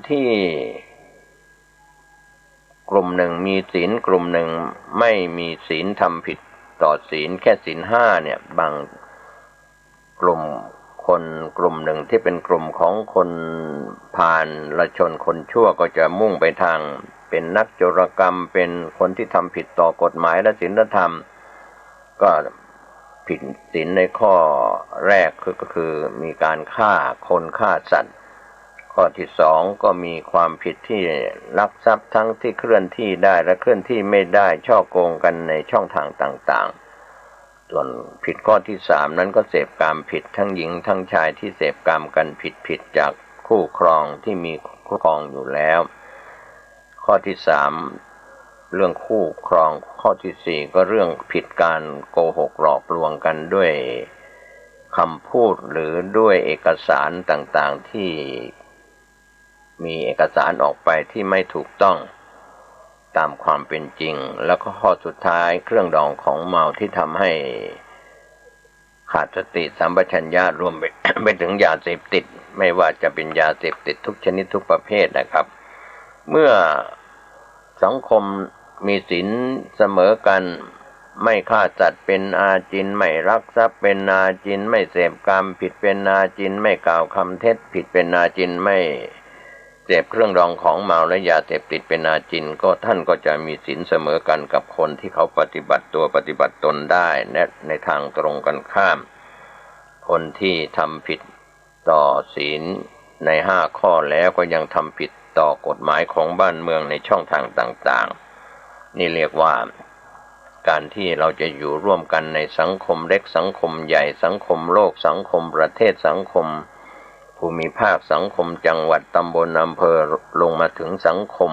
Speaker 9: ที่กลุ่มหนึ่งมีศีลกลุ่มหนึ่งไม่มีศีลทำผิดต่อศีลแค่ศีล5เนี่ยบางกลุ่มคนกลุ่มหนึ่งที่เป็นกลุ่มของคนพาลชนคนชั่วก็จะมุ่งไปทางเป็นนักโจรกรรมเป็นคนที่ทำผิดต่อกฎหมายและศีลธรรมก็ผิดศีลในข้อแรกก็คือมีการฆ่าคนฆ่าสัตว์ข้อที่สองก็มีความผิดที่ลักทรัพย์ทั้งที่เคลื่อนที่ได้และเคลื่อนที่ไม่ได้ฉ้อโกงกันในช่องทางต่างๆส่วนผิดข้อที่สามนั้นก็เสพกามผิดทั้งหญิงทั้งชายที่เสพกามกันผิดจากคู่ครองที่มีคู่ครองอยู่แล้วข้อที่สามเรื่องคู่ครองข้อที่สี่ก็เรื่องผิดการโกหกหลอกลวงกันด้วยคำพูดหรือด้วยเอกสารต่างๆที่ มีเอกสารออกไปที่ไม่ถูกต้องตามความเป็นจริงแล้วก็ข้อสุดท้ายเครื่องดองของเมาที่ทำให้ขาดสติสัมปชัญญะรวมไปถึงยาเสพติดไม่ว่าจะเป็นยาเสพติดทุกชนิดทุกประเภทนะครับ เมื่อสังคมมีศีลเสมอกันไม่ฆ่าสัตว์เป็นอาจินไม่ลักทรัพย์เป็นอาจินไม่เสพกามผิดเป็นอาจินไม่กล่าวคำเท็จผิดเป็นอาจินไม่เสพเครื่องดองของเมาและยาเสพติดเป็นอาจินก็ท่านก็จะมีศีลเสมอกันกับคนที่เขาปฏิบัติตัวปฏิบัติตนได้ในทางตรงกันข้ามคนที่ทำผิดต่อศีลใน5 ข้อแล้วก็ยังทำผิดต่อกฎหมายของบ้านเมืองในช่องทางต่างๆนี่เรียกว่าการที่เราจะอยู่ร่วมกันในสังคมเล็กสังคมใหญ่สังคมโลกสังคมประเทศสังคมภูมิภาคสังคมจังหวัดตำบลอำเภอลงมาถึงสังคม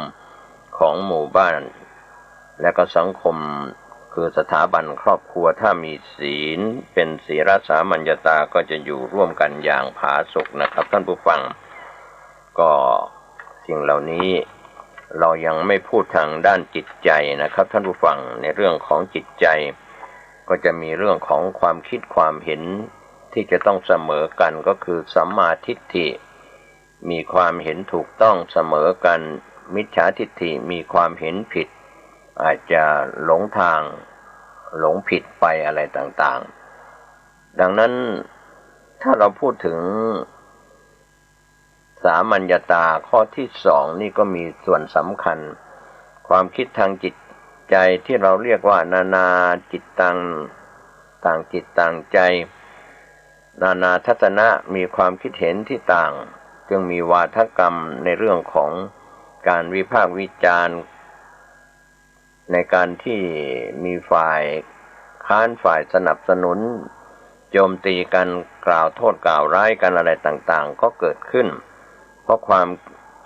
Speaker 9: ของหมู่บ้านและก็สังคมคือสถาบันครอบครัวถ้ามีศีลเป็นศีลสามัญญตาก็จะอยู่ร่วมกันอย่างผาสุกนะครับท่านผู้ฟังก็สิ่งเหล่านี้เรายังไม่พูดทางด้านจิตใจนะครับท่านผู้ฟังในเรื่องของจิตใจก็จะมีเรื่องของความคิดความเห็นที่จะต้องเสมอกันก็คือสัมมาทิฏฐิมีความเห็นถูกต้องเสมอกันมิจฉาทิฏฐิมีความเห็นผิดอาจจะหลงทางหลงผิดไปอะไรต่างๆดังนั้นถ้าเราพูดถึงสามัญญตาข้อที่2นี่ก็มีส่วนสำคัญความคิดทางจิตใจที่เราเรียกว่านานาจิตตังต่างจิตต่างใจนานาทัศนะมีความคิดเห็นที่ต่างจึงมีวาทกรรมในเรื่องของการวิพากษ์วิจารณ์ในการที่มีฝ่ายค้านฝ่ายสนับสนุนโจมตีกันกล่าวโทษกล่าวร้ายกันอะไรต่างๆก็เกิดขึ้นเพราะความ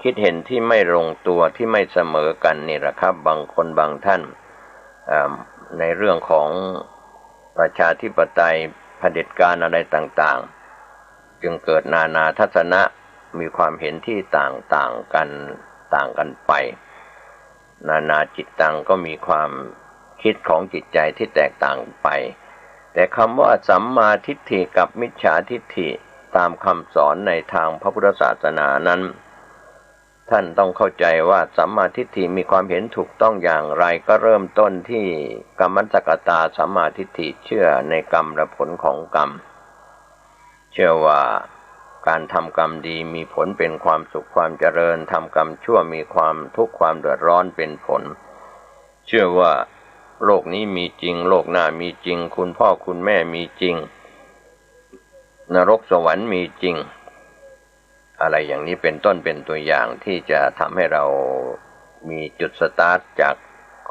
Speaker 9: คิดเห็นที่ไม่ลงตัวที่ไม่เสมอกันนี่แหละครับบางคนบางท่านในเรื่องของประชาธิปไตยเผด็จการอะไรต่างๆจึงเกิดนานาทัศนะมีความเห็นที่ต่างกันไปนานาจิตตังก็มีความคิดของจิตใจที่แตกต่างไปแต่คำว่าสัมมาทิฏฐิกับมิจฉาทิฏฐิตามคำสอนในทางพระพุทธศาสนานั้นท่านต้องเข้าใจว่าสัมมาทิฏฐิมีความเห็นถูกต้องอย่างไรก็เริ่มต้นที่กัมมันสกตาสัมมาทิฏฐิเชื่อในกรรมและผลของกรรมเชื่อว่าการทำกรรมดีมีผลเป็นความสุขความเจริญทำกรรมชั่วมีความทุกข์ความเดือดร้อนเป็นผลเชื่อว่าโลกนี้มีจริงโลกหน้ามีจริงคุณพ่อคุณแม่มีจริงนรกสวรรค์มีจริงอะไรอย่างนี้เป็นต้นเป็นตัวอย่างที่จะทำให้เรามีจุดสตาร์ทจาก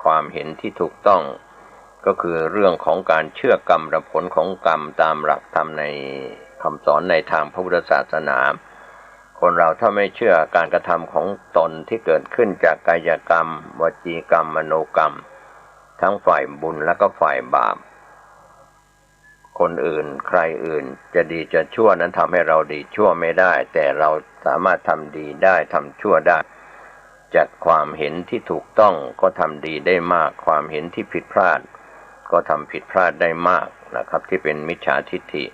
Speaker 9: ความเห็นที่ถูกต้องก็คือเรื่องของการเชื่อกรรมและผลของกรรมตามหลักธรรมในคำสอนในทางพระพุทธศาสนาคนเราถ้าไม่เชื่อการกระทำของตนที่เกิดขึ้นจากกายกรรมวจีกรรมมโนกรรมทั้งฝ่ายบุญและก็ฝ่ายบาปคนอื่นใครอื่นจะดีจะชั่วนั้นทำให้เราดีชั่วไม่ได้แต่เราสามารถทำดีได้ทำชั่วได้จากความเห็นที่ถูกต้องก็ทำดีได้มากความเห็นที่ผิดพลาดก็ทำผิดพลาดได้มากนะครับที่เป็นมิจฉาทิฏฐิ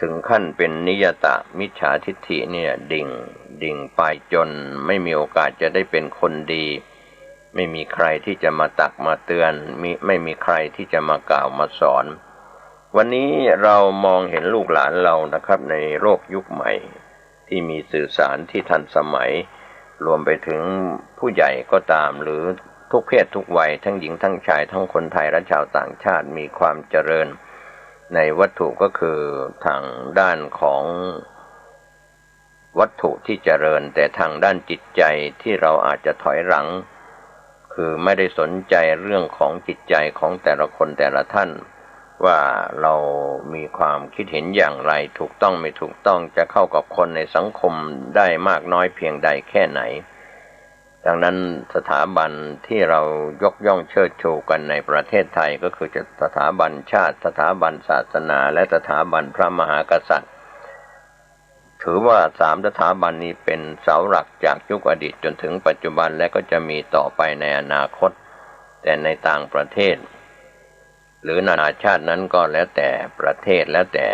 Speaker 9: ถึงขั้นเป็นนิยตมิจฉาทิฏฐิเนี่ยดิ่งไปจนไม่มีโอกาสจะได้เป็นคนดีไม่มีใครที่จะมาตักมาเตือนไม่มีใครที่จะมากล่าวมาสอนวันนี้เรามองเห็นลูกหลานเรานะครับในโลกยุคใหม่ที่มีสื่อสารที่ทันสมัยรวมไปถึงผู้ใหญ่ก็ตามหรือทุกเพศทุกวัยทั้งหญิงทั้งชายทั้งคนไทยและชาวต่างชาติมีความเจริญในวัตถุก็คือทางด้านของวัตถุที่เจริญแต่ทางด้านจิตใจที่เราอาจจะถอยหลังคือไม่ได้สนใจเรื่องของจิตใจของแต่ละคนแต่ละท่านว่าเรามีความคิดเห็นอย่างไรถูกต้องไม่ถูกต้องจะเข้ากับคนในสังคมได้มากน้อยเพียงใดแค่ไหนดังนั้นสถาบันที่เรายกย่องเชิดชูกันในประเทศไทยก็คือสถาบันชาติสถาบันศาสนาและสถาบันพระมหากษัตริย์ ถือว่า3สถาบันนี้เป็นเสาหลักจากยุคอดีตจนถึงปัจจุบันและก็จะมีต่อไปในอนาคตแต่ในต่างประเทศหรือนานาชาตินั้นก็แล้วแต่ประเทศแล้วแต่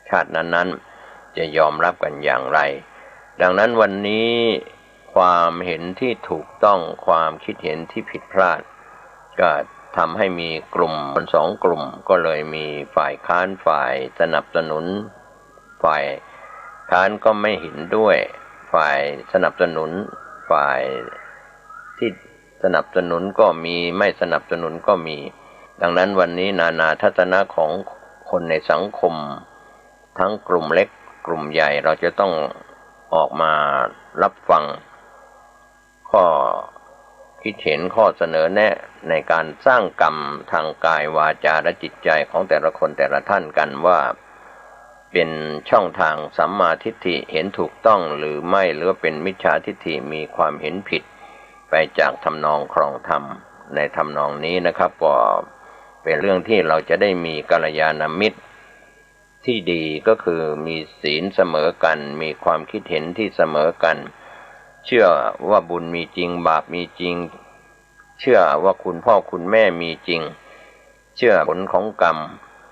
Speaker 9: ชาตินั้นๆจะยอมรับกันอย่างไรดังนั้นวันนี้ความเห็นที่ถูกต้องความคิดเห็นที่ผิดพลาดก็ทำให้มีกลุ่มสองกลุ่มก็เลยมีฝ่ายค้านฝ่ายสนับสนุนฝ่ายค้านก็ไม่เห็นด้วยฝ่ายสนับสนุนฝ่ายที่สนับสนุนก็มีไม่สนับสนุนก็มีดังนั้นวันนี้นานาทัศนะของคนในสังคมทั้งกลุ่มเล็กกลุ่มใหญ่เราจะต้องออกมารับฟังข้อคิดเห็นข้อเสนอแนะในการสร้างกรรมทางกายวาจาและจิตใจของแต่ละคนแต่ละท่านกันว่าเป็นช่องทางสัมมาทิฏฐิเห็นถูกต้องหรือไม่หรือเป็นมิจฉาทิฏฐิมีความเห็นผิดไปจากทำนองครองธรรมในทำนองนี้นะครับก็เป็นเรื่องที่เราจะได้มีกัลยาณมิตรที่ดีก็คือมีศีลเสมอกันมีความคิดเห็นที่เสมอกันเชื่อว่าบุญมีจริงบาปมีจริงเชื่อว่าคุณพ่อคุณแม่มีจริงเชื่อผลของกรรม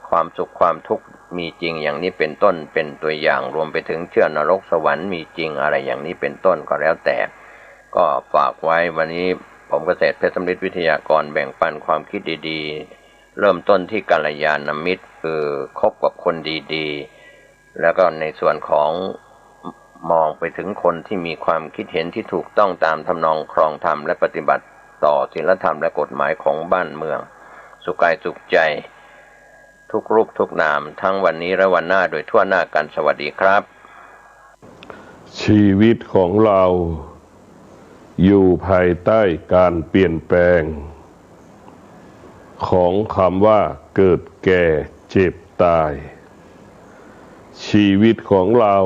Speaker 9: ความสุขความทุกข์มีจริงอย่างนี้เป็นต้นเป็นตัวอย่างรวมไปถึงเชื่อนรกสวรรค์มีจริงอะไรอย่างนี้เป็นต้นก็แล้วแต่ก็ฝากไว้วันนี้ผมเกษตรเพชรสำริดวิทยากรแบ่งปันความคิดดีๆเริ่มต้นที่กัลยาณมิตรคือคบกับคนดีๆแล้วก็ในส่วนของมองไปถึงคนที่มีความคิดเห็นที่ถูกต้องตามทำนองครองธรรมและปฏิบัติต่อศีลธรรมและกฎหมายของบ้านเมืองสุขกายสุขใจทุกรูปทุกนามทั้งวันนี้และวันหน้าโดยทั่วหน้ากันสวัสดีครับ
Speaker 11: ชีวิตของเราอยู่ภายใต้การเปลี่ยนแปลงของคำว่าเกิดแก่เจ็บตายชีวิตของเรา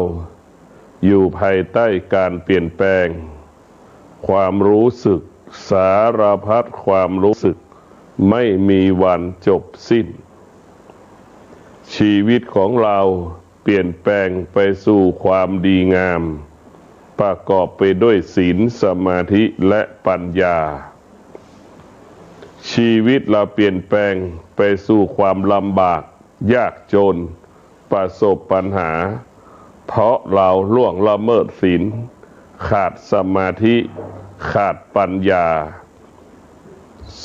Speaker 11: อยู่ภายใต้การเปลี่ยนแปลงความรู้สึกสารพัดความรู้สึกไม่มีวันจบสิ้นชีวิตของเราเปลี่ยนแปลงไปสู่ความดีงามประกอบไปด้วยศีลสมาธิและปัญญาชีวิตเราเปลี่ยนแปลงไปสู่ความลำบากยากจนประสบปัญหาเพราะเราล่วงละเมิดศีลขาดสมาธิขาดปัญญา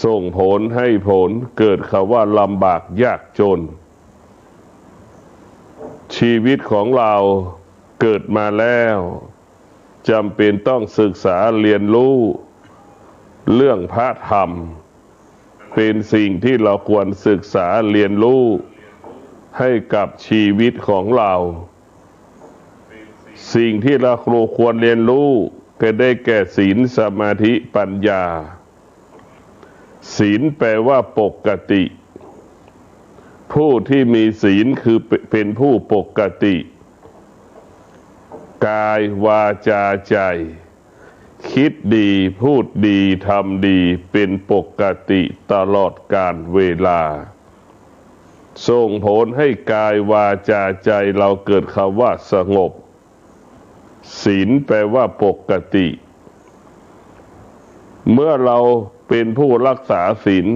Speaker 11: ส่งผลให้ผลเกิดคำว่าลำบากยากจนชีวิตของเราเกิดมาแล้วจำเป็นต้องศึกษาเรียนรู้เรื่องพระธรรมเป็นสิ่งที่เราควรศึกษาเรียนรู้ให้กับชีวิตของเราสิ่งที่เราควรเรียนรู้ก็ได้แก่ศีลสมาธิปัญญาศีลแปลว่าปกติผู้ที่มีศีลคือเป็นผู้ปกติกายวาจาใจคิดดีพูดดีทำดีเป็นปกติตลอดกาลเวลาส่งผลให้กายวาจาใจเราเกิดคำว่าสงบศีลแปลว่าปกติเมื่อเราเป็นผู้รักษาศีล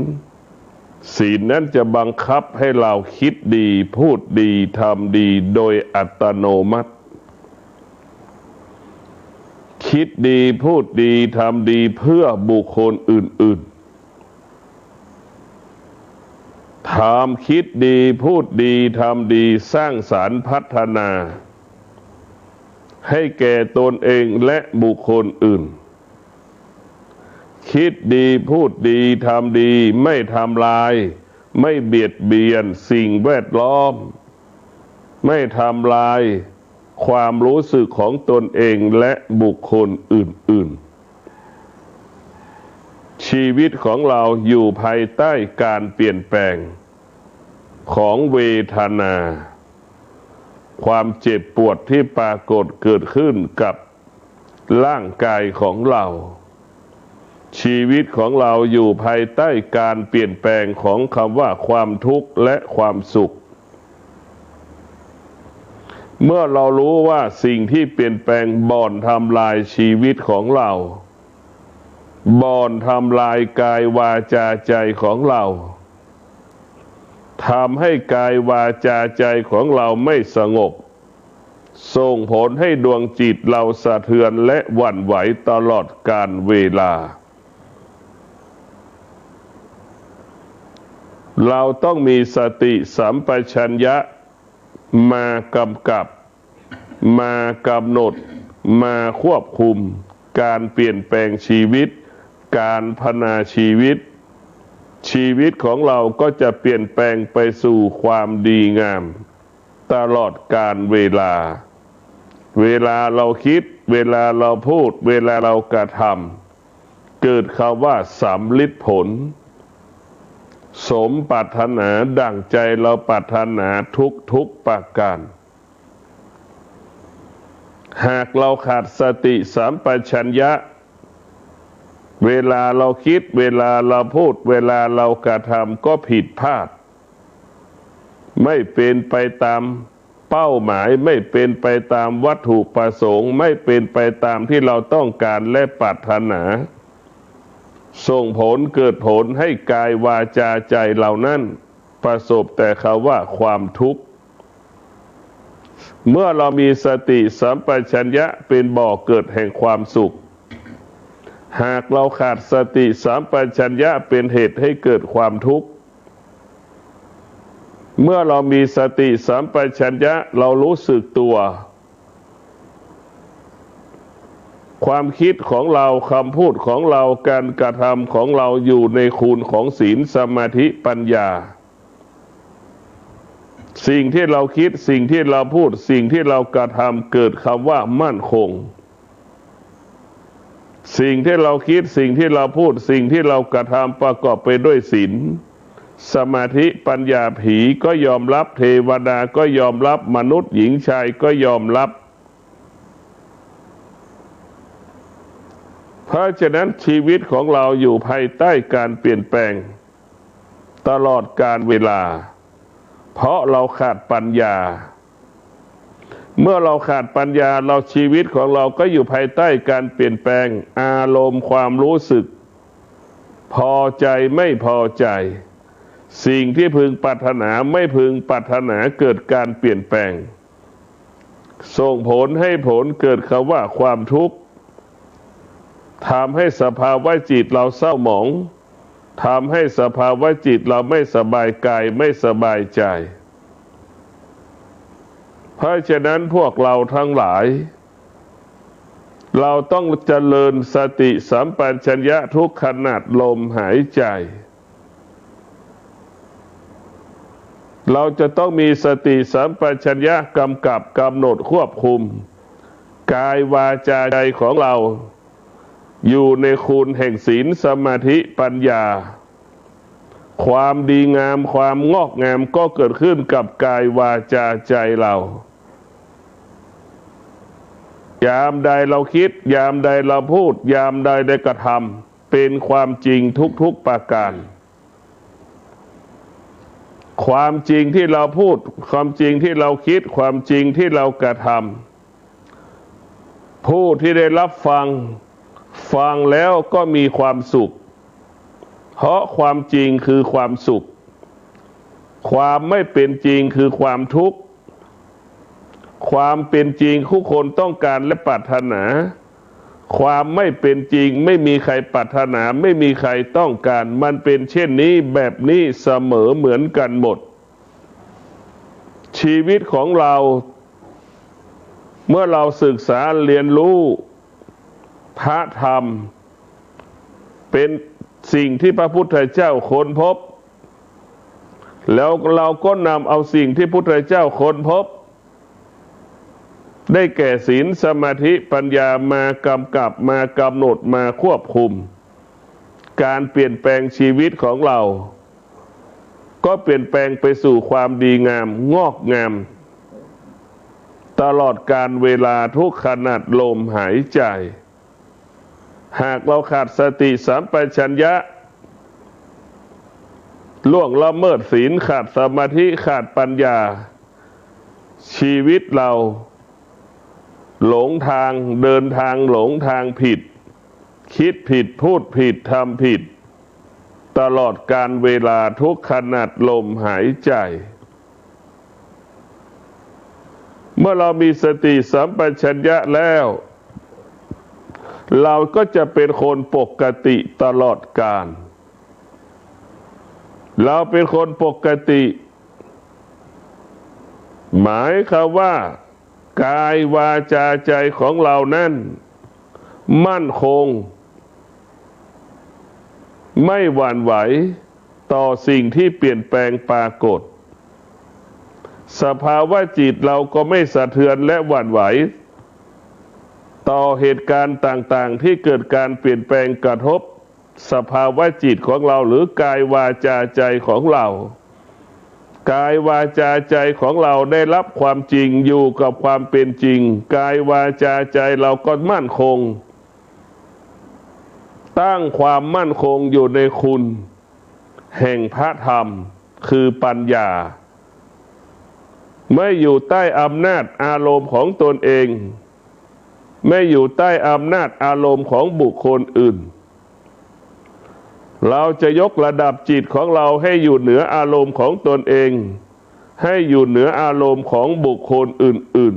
Speaker 11: ศีลนั้นจะบังคับให้เราคิดดีพูดดีทำดีโดยอัตโนมัติคิดดีพูดดีทำดีเพื่อบุคคลอื่นๆทำคิดดีพูดดีทำดีสร้างสรรค์พัฒนาให้แก่ตนเองและบุคคลอื่นคิดดีพูดดีทำดีไม่ทำลายไม่เบียดเบียนสิ่งแวดล้อมไม่ทำลายความรู้สึกของตนเองและบุคคลอื่นๆชีวิตของเราอยู่ภายใต้การเปลี่ยนแปลงของเวทนาความเจ็บปวดที่ปรากฏเกิดขึ้นกับร่างกายของเรา ชีวิตของเราอยู่ภายใต้การเปลี่ยนแปลงของคำว่าความทุกข์และความสุขเมื่อเรารู้ว่าสิ่งที่เปลี่ยนแปลงบ่อนทำลายชีวิตของเราบ่อนทำลายกายวาจาใจของเราทำให้กายวาจาใจของเราไม่สงบส่งผลให้ดวงจิตเราสะเทือนและหวั่นไหวตลอดกาลเวลาเราต้องมีสติสัมปชัญญะมากำกับมากำหนดมาควบคุมการเปลี่ยนแปลงชีวิตการพัฒนาชีวิตของเราก็จะเปลี่ยนแปลงไปสู่ความดีงามตลอดกาลเวลาเราคิดเวลาเราพูดเวลาเรากระทำเกิดคำว่าสำลิดผลสมปรารถนาดั่งใจเราปรารถนาทุกประการหากเราขาดสติสัมปชัญญะเวลาเราคิดเวลาเราพูดเวลาเรากระทำก็ผิดพลาดไม่เป็นไปตามเป้าหมายไม่เป็นไปตามวัตถุประสงค์ไม่เป็นไปตามที่เราต้องการและปรารถนาส่งผลเกิดผลให้กายวาจาใจเรานั้นประสบแต่คำว่าความทุกข์เมื่อเรามีสติสัมปชัญญะเป็นบ่อเกิดแห่งความสุขหากเราขาดสติสัมปชัญญะเป็นเหตุให้เกิดความทุกข์เมื่อเรามีสติสัมปชัญญะเรารู้สึกตัวความคิดของเราคำพูดของเราการกระทำของเราอยู่ในคูณของศีลสมาธิปัญญาสิ่งที่เราคิดสิ่งที่เราพูดสิ่งที่เรากระทำเกิดคำว่ามั่นคงสิ่งที่เราคิดสิ่งที่เราพูดสิ่งที่เรากระทำประกอบไปด้วยศีลสมาธิปัญญาผีก็ยอมรับเทวดาก็ยอมรับมนุษย์หญิงชายก็ยอมรับเพราะฉะนั้นชีวิตของเราอยู่ภายใต้การเปลี่ยนแปลงตลอดกาลเวลาเพราะเราขาดปัญญาเมื่อเราขาดปัญญาเราชีวิตของเราก็อยู่ภายใต้การเปลี่ยนแปลงอารมณ์ความรู้สึกพอใจไม่พอใจสิ่งที่พึงปรารถนาไม่พึงปรารถนาเกิดการเปลี่ยนแปลงส่งผลให้ผลเกิดคำว่าความทุกข์ทำให้สภาวะจิตเราเศร้าหมองทำให้สภาวะจิตเราไม่สบายกายไม่สบายใจเพราะฉะนั้นพวกเราทั้งหลายเราต้องเจริญสติสัมปชัญญะทุกขณะลมหายใจเราจะต้องมีสติสัมปชัญญะกำกับกำหนดควบคุมกายวาจาใจของเราอยู่ในคูณแห่งศีลสมาธิปัญญาความดีงามความงอกงามก็เกิดขึ้นกับกายวาจาใจเรายามใดเราคิดยามใดเราพูดยามใดได้กระทำเป็นความจริงทุกประการความจริงที่เราพูดความจริงที่เราคิดความจริงที่เรากระทำผู้ที่ได้รับฟังแล้วก็มีความสุขเพราะความจริงคือความสุขความไม่เป็นจริงคือความทุกข์ความเป็นจริงทุกคนต้องการและปรารถนาความไม่เป็นจริงไม่มีใครปรารถนาไม่มีใครต้องการมันเป็นเช่นนี้แบบนี้เสมอเหมือนกันหมดชีวิตของเราเมื่อเราศึกษาเรียนรู้พระธรรมเป็นสิ่งที่พระพุทธเจ้าค้นพบแล้วเราก็นำเอาสิ่งที่พระพุทธเจ้าค้นพบได้แก่ศีลสมาธิปัญญามากำกับมากำหนดมาควบคุมการเปลี่ยนแปลงชีวิตของเราก็เปลี่ยนแปลงไปสู่ความดีงามงอกงามตลอดการเวลาทุกขณะลมหายใจ หากเราขาดสติสัมปชัญญะล่วงละเมิดศีลขาดสมาธิขาดปัญญาชีวิตเราหลงทางเดินทางหลงทางผิดคิดผิดพูดผิดทำผิดตลอดการเวลาทุกขณะลมหายใจเมื่อเรามีสติสัมปชัญญะแล้วเราก็จะเป็นคนปกติตลอดกาลเราเป็นคนปกติหมายความว่ากายวาจาใจของเรานั้นมั่นคงไม่หวั่นไหวต่อสิ่งที่เปลี่ยนแปลงปรากฏสภาวะจิตเราก็ไม่สะเทือนและหวั่นไหวต่อเหตุการณ์ต่างๆที่เกิดการเปลี่ยนแปลงกระทบสภาวะจิตของเราหรือกายวาจาใจของเรากายวาจาใจของเราได้รับความจริงอยู่กับความเป็นจริงกายวาจาใจเราก็มั่นคงตั้งความมั่นคงอยู่ในคุณแห่งพระธรรมคือปัญญาไม่อยู่ใต้อำนาจอารมณ์ของตนเองไม่อยู่ใต้อำนาจอารมณ์ของบุคคลอื่นเราจะยกระดับจิตของเราให้อยู่เหนืออารมณ์ของตนเองให้อยู่เหนืออารมณ์ของบุคคลอื่น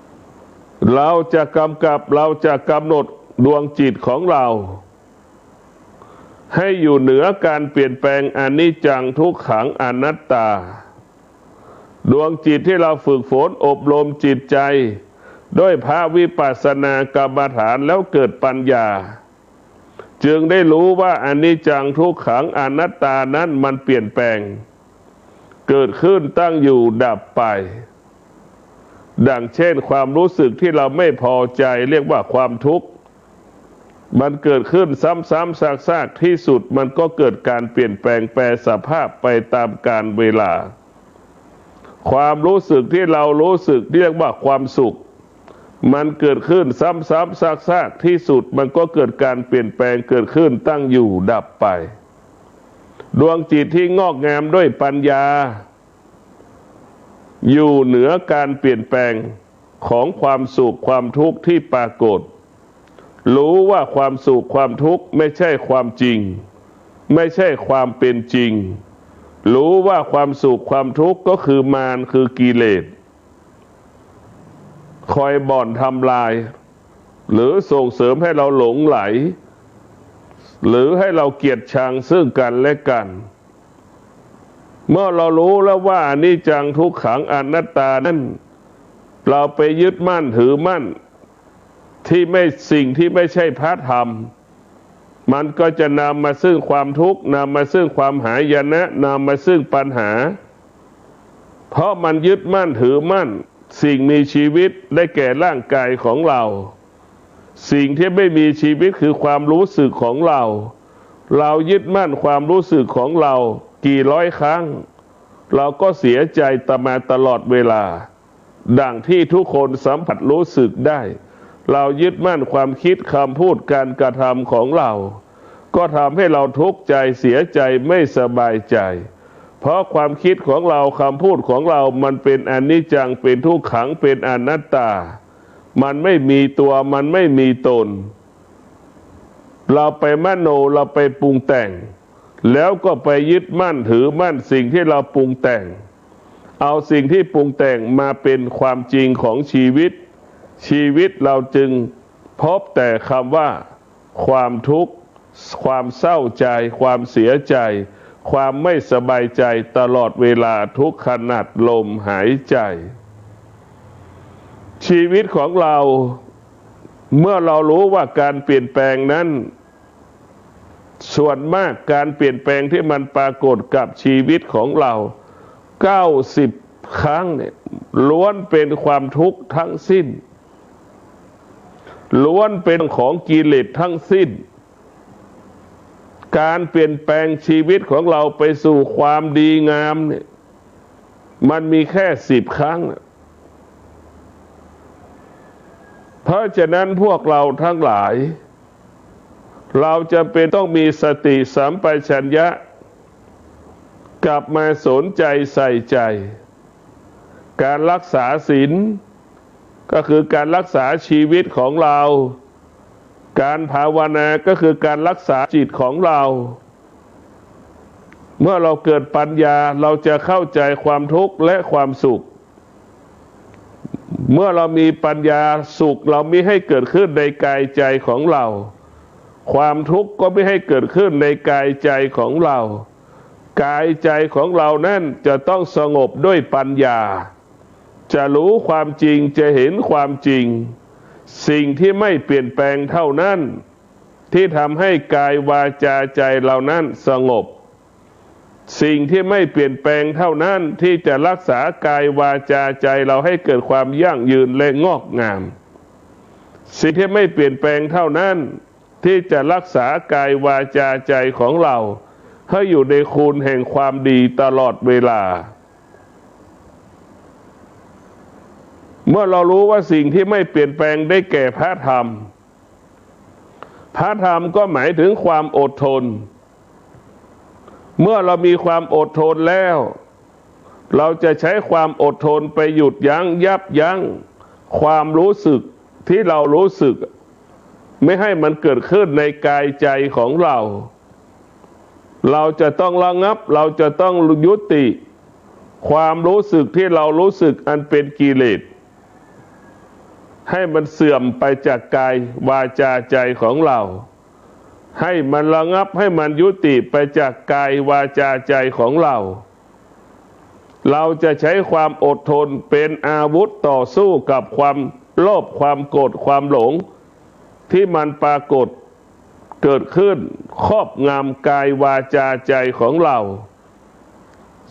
Speaker 11: ๆเราจะกำกับเราจะกำหนดดวงจิตของเราให้อยู่เหนือการเปลี่ยนแปลงอนิจจังทุกขังอนัตตาดวงจิตที่เราฝึกฝนอบรมจิตใจด้วยพระวิปัสสนากรรมฐานแล้วเกิดปัญญาจึงได้รู้ว่าอนิจจังทุกขังอนัตตานั้นมันเปลี่ยนแปลงเกิดขึ้นตั้งอยู่ดับไปดังเช่นความรู้สึกที่เราไม่พอใจเรียกว่าความทุกข์มันเกิดขึ้นซ้ำๆซากๆที่สุดมันก็เกิดการเปลี่ยนแปลงแปรสภาพไปตามกาลเวลาความรู้สึกที่เรารู้สึกเรียกว่าความสุขมันเกิดขึ้นซ้ำๆซากๆที่สุดมันก็เกิดการเปลี่ยนแปลงเกิดขึ้นตั้งอยู่ดับไปดวงจิตที่งอกงามด้วยปัญญาอยู่เหนือการเปลี่ยนแปลงของความสุขความทุกข์ที่ปรากฏรู้ว่าความสุขความทุกข์ไม่ใช่ความจริงไม่ใช่ความเป็นจริงรู้ว่าความสุขความทุกข์ก็คือมารคือกิเลสคอยบ่อนทำลายหรือส่งเสริมให้เราหลงไหลหรือให้เราเกลียดชังซึ่งกันและกันเมื่อเรารู้แล้วว่าอนิจจังทุกขังอนัตตานั้นเราไปยึดมั่นถือมั่นที่ไม่สิ่งที่ไม่ใช่พระธรรมมันก็จะนำมาซึ่งความทุกข์นำมาซึ่งความหายนะนำมาซึ่งปัญหาเพราะมันยึดมั่นถือมั่นสิ่งมีชีวิตได้แก่ร่างกายของเราสิ่งที่ไม่มีชีวิตคือความรู้สึกของเราเรายึดมั่นความรู้สึกของเรากี่ร้อยครั้งเราก็เสียใจมาตลอดเวลาดังที่ทุกคนสัมผัสรู้สึกได้เรายึดมั่นความคิดคำพูดการกระทำของเราก็ทำให้เราทุกข์ใจเสียใจไม่สบายใจเพราะความคิดของเราคำพูดของเรามันเป็นอนิจจังเป็นทุกขังเป็นอนัตตามันไม่มีตัวมันไม่มีตนเราไปมโนเราไปปรุงแต่งแล้วก็ไปยึดมั่นถือมั่นสิ่งที่เราปรุงแต่งเอาสิ่งที่ปรุงแต่งมาเป็นความจริงของชีวิตชีวิตเราจึงพบแต่คำว่าความทุกข์ความเศร้าใจความเสียใจความไม่สบายใจตลอดเวลาทุกขณะลมหายใจชีวิตของเราเมื่อเรารู้ว่าการเปลี่ยนแปลงนั้นส่วนมากการเปลี่ยนแปลงที่มันปรากฏกับชีวิตของเรา90 ครั้งเนี่ยล้วนเป็นความทุกข์ทั้งสิ้นล้วนเป็นของกิเลสทั้งสิ้นการเปลี่ยนแปลงชีวิตของเราไปสู่ความดีงามเนี่ยมันมีแค่10 ครั้งเพราะฉะนั้นพวกเราทั้งหลาย เราจะเป็นต้องมีสติสัมปชัญญะกลับมาสนใจใส่ใจการรักษาศีลก็คือการรักษาชีวิตของเราการภาวนาก็คือการรักษาจิตของเราเมื่อเราเกิดปัญญาเราจะเข้าใจความทุกข์และความสุขเมื่อเรามีปัญญาสุขเราไม่ให้เกิดขึ้นในกายใจของเราความทุกข์ก็ไม่ให้เกิดขึ้นในกายใจของเรากายใจของเรานั่นจะต้องสงบด้วยปัญญาจะรู้ความจริงจะเห็นความจริงสิ่งที่ไม่เปลี่ยนแปลงเท่านั้นที่ทำให้กายวาจาใจเรานั้นสงบสิ่งที่ไม่เปลี่ยนแปลงเท่านั้นที่จะรักษากายวาจาใจเราให้เกิดความยั่งยืนและงอกงามสิ่งที่ไม่เปลี่ยนแปลงเท่านั้นที่จะรักษากายวาจาใจของเราให้อยู่ในคุณแห่งความดีตลอดเวลาเมื่อเรารู้ว่าสิ่งที่ไม่เปลี่ยนแปลงได้แก่พระธรรมพระธรรมก็หมายถึงความอดทนเมื่อเรามีความอดทนแล้วเราจะใช้ความอดทนไปหยุดยั้งยับยั้งความรู้สึกที่เรารู้สึกไม่ให้มันเกิดขึ้นในกายใจของเราเราจะต้องระงับเราจะต้องยุติความรู้สึกที่เรารู้สึกอันเป็นกิเลสให้มันเสื่อมไปจากกายวาจาใจของเราให้มันระงับให้มันยุติไปจากกายวาจาใจของเราเราจะใช้ความอดทนเป็นอาวุธต่อสู้กับความโลภความโกรธความหลงที่มันปรากฏเกิดขึ้นครอบงำกายวาจาใจของเรา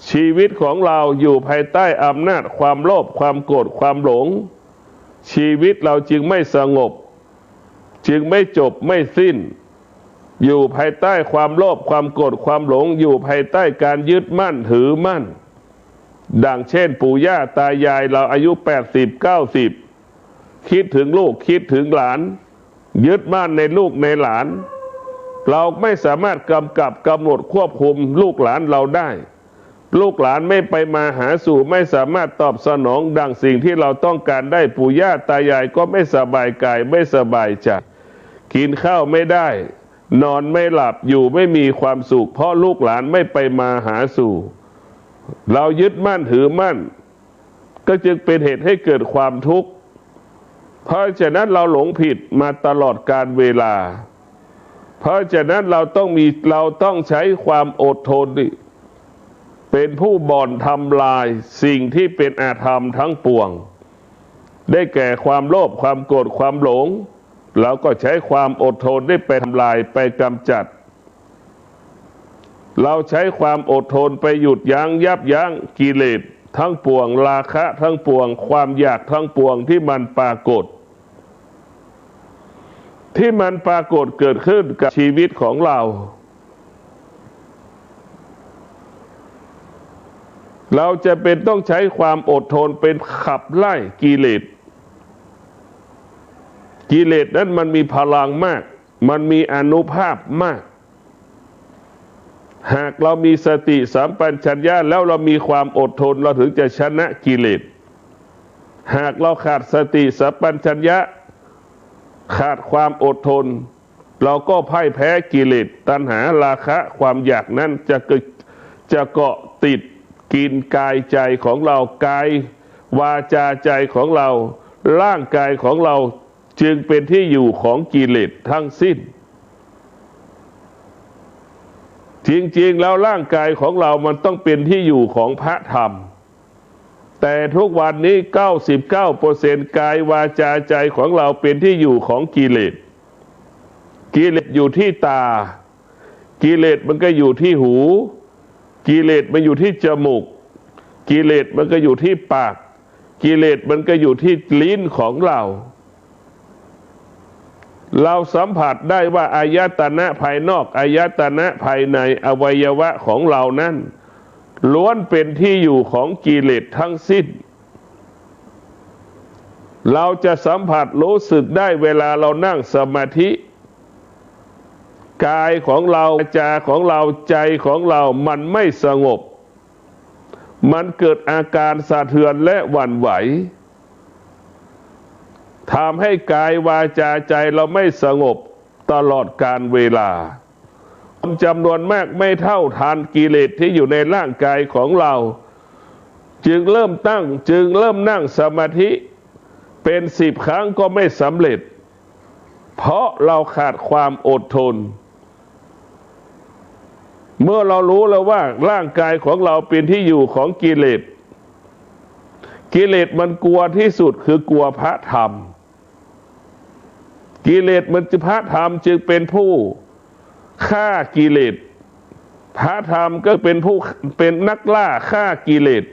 Speaker 11: ชีวิตของเราอยู่ภายใต้อำนาจความโลภความโกรธความหลงชีวิตเราจึงไม่สงบจึงไม่จบไม่สิ้นอยู่ภายใต้ความโลภความโกรธความหลงอยู่ภายใต้การยึดมั่นถือมั่นดังเช่นปู่ย่าตายายเราอายุ80-90คิดถึงลูกคิดถึงหลานยึดมั่นในลูกในหลานเราไม่สามารถกำกับกำหนดควบคุมลูกหลานเราได้ลูกหลานไม่ไปมาหาสู่ไม่สามารถตอบสนองดังสิ่งที่เราต้องการได้ปู่ย่าตายายก็ไม่สบายกายไม่สบายใจกินข้าวไม่ได้นอนไม่หลับอยู่ไม่มีความสุขเพราะลูกหลานไม่ไปมาหาสู่เรายึดมั่นถือมั่นก็จึงเป็นเหตุให้เกิดความทุกข์เพราะฉะนั้นเราหลงผิดมาตลอดกาลเวลาเพราะฉะนั้นเราต้องใช้ความอดทนเป็นผู้บ่อนทำลายสิ่งที่เป็นอาธรรมทั้งปวงได้แก่ความโลภความโกรธความหลงเราก็ใช้ความอดทนได้ไปทำลายไปกำจัดเราใช้ความอดทนไปหยุดยั้งยับยั้งกิเลสทั้งปวงราคะทั้งปวงความอยากทั้งปวงที่มันปรากฏเกิดขึ้นกับชีวิตของเราเราจะเป็นต้องใช้ความอดทนเป็นขับไล่กิเลสนั้นมันมีพลังมากมันมีอานุภาพมากหากเรามีสติสัมปชัญญะแล้วเรามีความอดทนเราถึงจะชนะกิเลสหากเราขาดสติสัมปชัญญะขาดความอดทนเราก็พ่ายแพ้กิเลสตัณหาราคะความอยากนั้นจะเกาะติดกินกายใจของเรากายวาจาใจของเราร่างกายของเราจึงเป็นที่อยู่ของกิเลสทั้งสิ้นจริงๆแล้วร่างกายของเรามันต้องเป็นที่อยู่ของพระธรรมแต่ทุกวันนี้ 99% กายวาจาใจของเราเป็นที่อยู่ของกิเลสอยู่ที่ตากิเลสมันก็อยู่ที่หูกิเลสมันอยู่ที่จมูกกิเลสมันก็อยู่ที่ปากกิเลสมันก็อยู่ที่ลิ้นของเราสัมผัสได้ว่าอายตนะภายนอกอายตนะภายในอวัยวะของเรานั้นล้วนเป็นที่อยู่ของกิเลสทั้งสิ้นเราจะสัมผัสรู้สึกได้เวลาเรานั่งสมาธิ กายของเราวาจาของเราใจของเรามันไม่สงบมันเกิดอาการสะเทือนและหวั่นไหวทำให้กายวาจาใจเราไม่สงบตลอดกาลเวลาคนจำนวนมากไม่เท่าทานกิเลสที่อยู่ในร่างกายของเราจึงเริ่มนั่งสมาธิเป็น10 ครั้งก็ไม่สำเร็จเพราะเราขาดความอดทนเมื่อเรารู้แล้วว่าร่างกายของเราเป็นที่อยู่ของกิเลสมันกลัวที่สุดคือกลัวพระธรรมกิเลสมันจะพระธรรมจึงเป็นผู้ฆ่ากิเลสพระธรรมก็เป็นนักล่าฆ่ากิเลส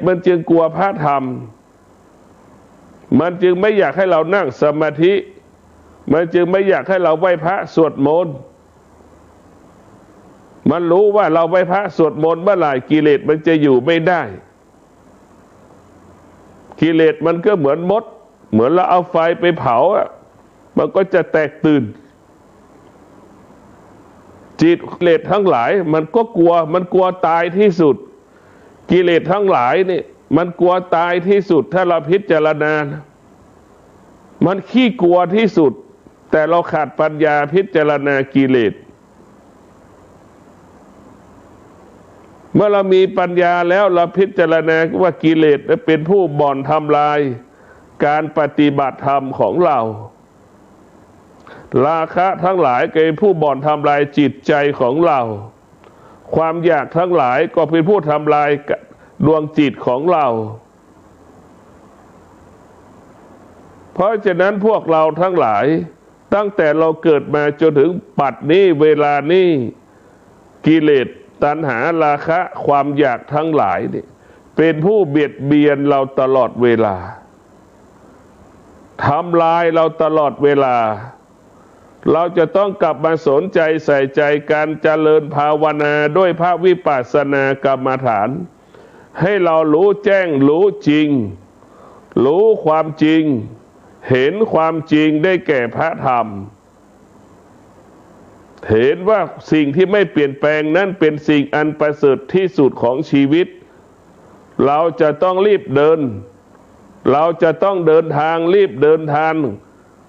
Speaker 11: มันจึงกลัวพระธรรมมันจึงไม่อยากให้เรานั่งสมาธิมันจึงไม่อยากให้เราไหว้พระสวดมนต์มันรู้ว่าเราไหว้พระสวดมนต์เมื่อไหร่กิเลสมันจะอยู่ไม่ได้กิเลสมันก็เหมือนมดเหมือนเราเอาไฟไปเผามันก็จะแตกตื่นจิตกิเลสทั้งหลายมันก็กลัวตายที่สุดกิเลสทั้งหลายนี่มันกลัวตายที่สุดถ้าเราพิจารณามันขี้กลัวที่สุดแต่เราขาดปัญญาพิจารณากิเลสเมื่อเรามีปัญญาแล้วเราพิจารณาว่ากิเลสเป็นผู้บ่อนทำลายการปฏิบัติธรรมของเราราคะทั้งหลายเป็นผู้บ่อนทำลายจิตใจของเราความอยากทั้งหลายก็เป็นผู้ทำลายดวงจิตของเราเพราะฉะนั้นพวกเราทั้งหลายตั้งแต่เราเกิดมาจนถึงปัจจุบันนี้เวลานี้กิเลสตัณหาราคะความอยากทั้งหลายนี่เป็นผู้เบียดเบียนเราตลอดเวลาทำลายเราตลอดเวลาเราจะต้องกลับมาสนใจใส่ใจการเจริญภาวนาด้วยพระวิปัสสนากรรมฐานให้เรารู้แจ้งรู้จริงรู้ความจริงเห็นความจริงได้แก่พระธรรมเห็นว่าสิ่งที่ไม่เปลี่ยนแปลงนั้นเป็นสิ่งอันประเสริฐที่สุดของชีวิตเราจะต้องรีบเดินเราจะต้องเดินทางรีบเดินทาง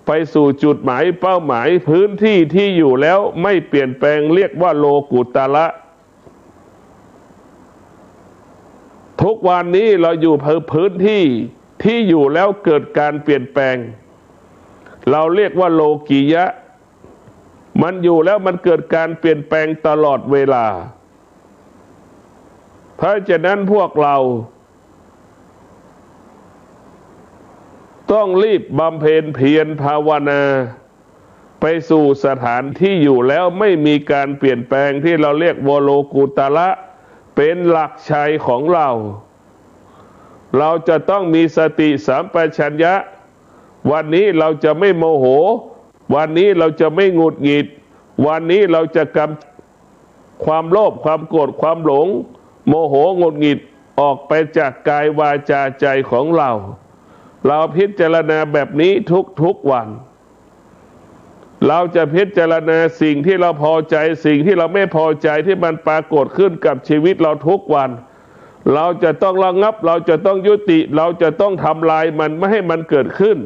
Speaker 11: ไปสู่จุดหมายเป้าหมายพื้นที่ที่อยู่แล้วไม่เปลี่ยนแปลงเรียกว่าโลกุตระทุกวันนี้เราอยู่พื้นที่ที่อยู่แล้วเกิดการเปลี่ยนแปลงเราเรียกว่าโลกียะมันอยู่แล้วมันเกิดการเปลี่ยนแปลงตลอดเวลาเพราะฉะนั้นพวกเราต้องรีบบำเพ็ญเพียรภาวนาไปสู่สถานที่อยู่แล้วไม่มีการเปลี่ยนแปลงที่เราเรียกว่าโลกุตระเป็นหลักชัยของเราจะต้องมีสติสัมปชัญญะวันนี้เราจะไม่โมโหวันนี้เราจะไม่หงุดหงิดวันนี้เราจะกำความโลภความโกรธความหลงโมโหหงุดหงิดออกไปจากกายวาจาใจของเราพิจารณาแบบนี้ทุกวันเราจะพิจารณาสิ่งที่เราพอใจสิ่งที่เราไม่พอใจที่มันปรากฏขึ้นกับชีวิตเราทุกวันเราจะต้องระงับเราจะต้องยุติเราจะต้องทำลายมันไม่ให้มันเกิดขึ้น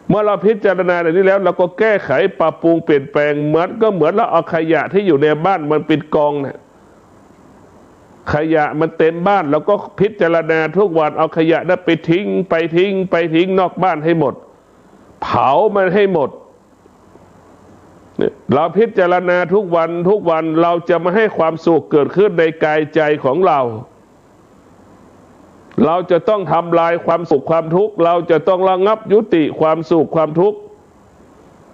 Speaker 11: เมื่อเราพิจารณาอย่างนี้แล้วเราก็แก้ไขปรับปรุงเปลี่ยนแปลงเหมือนเราเอาขยะที่อยู่ในบ้านมันเป็นกองเนี่ยขยะมันเต็มบ้านเราก็พิจารณาทุกวันเอาขยะนั้นไปทิ้งนอกบ้านให้หมดเผามันให้หมดเราพิจารณาทุกวันเราจะไม่ให้ความสุขเกิดขึ้นในกายใจของเราจะต้องทำลายความสุขความทุกข์เราจะต้องระงับยุติความสุขความทุกข์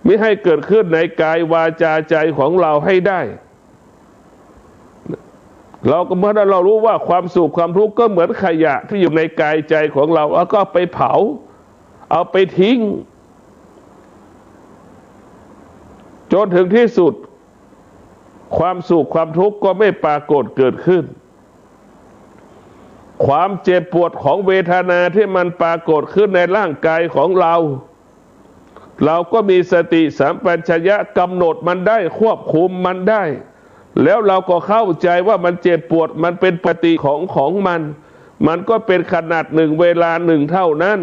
Speaker 11: ไม่ให้เกิดขึ้นในกายวาจาใจของเราให้ได้เราก็เมื่อเรารู้ว่าความสุขความทุกข์ก็เหมือนขยะที่อยู่ในกายใจของเราแล้วก็ไปเผาเอาไปทิ้งจนถึงที่สุดความสุขความทุกข์ก็ไม่ปรากฏเกิดขึ้น ความเจ็บปวดของเวทนาที่มันปรากฏขึ้นในร่างกายของเราก็มีสติสัมปชัญญะกำหนดมันได้ควบคุมมันได้แล้วเราก็เข้าใจว่ามันเจ็บปวดมันเป็นปกติของมันก็เป็นขนาดหนึ่งเวลาหนึ่งเท่านั้น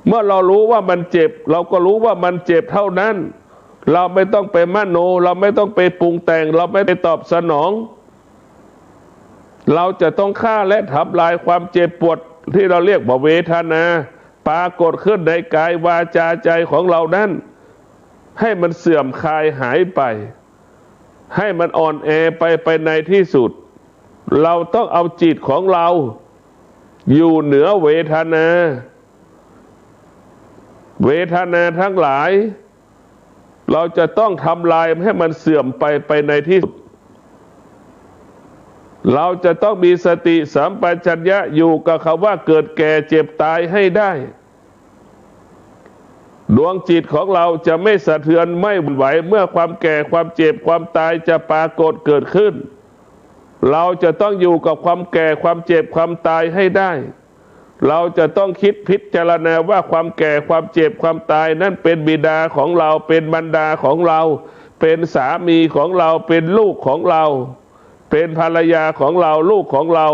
Speaker 11: เมื่อเรารู้ว่ามันเจ็บเราก็รู้ว่ามันเจ็บเท่านั้นเราไม่ต้องไปมโนเราไม่ต้องไปปรุงแต่งเราไม่ไปตอบสนองเราจะต้องฆ่าและทำลายความเจ็บปวดที่เราเรียกว่าเวทนาปรากฏขึ้นในกายวาจาใจของเรานั้นให้มันเสื่อมคลายหายไปให้มันอ่อนแอไปในที่สุดเราต้องเอาจิตของเราอยู่เหนือเวทนาทั้งหลายเราจะต้องทำลายให้มันเสื่อมไปในที่สุดเราจะต้องมีสติสัมปชัญญะอยู่กับคำว่าเกิดแก่เจ็บตายให้ได้ดวงจิตของเราจะไม่สะเทือนไม่หวั่นไหวเมื่อความแก่ความเจ็บความตายจะปรากฏเกิดขึ้นเราจะต้องอยู่กับความแก่ความเจ็บความตายให้ได้เราจะต้องคิดพิจารณาว่าความแก่ความเจ็บความตายนั้นเป็นบิดาของเราเป็นมารดาของเราเป็นสามีของเราเป็นลูกของเราเป็นภรรยาของเราลูกของเรา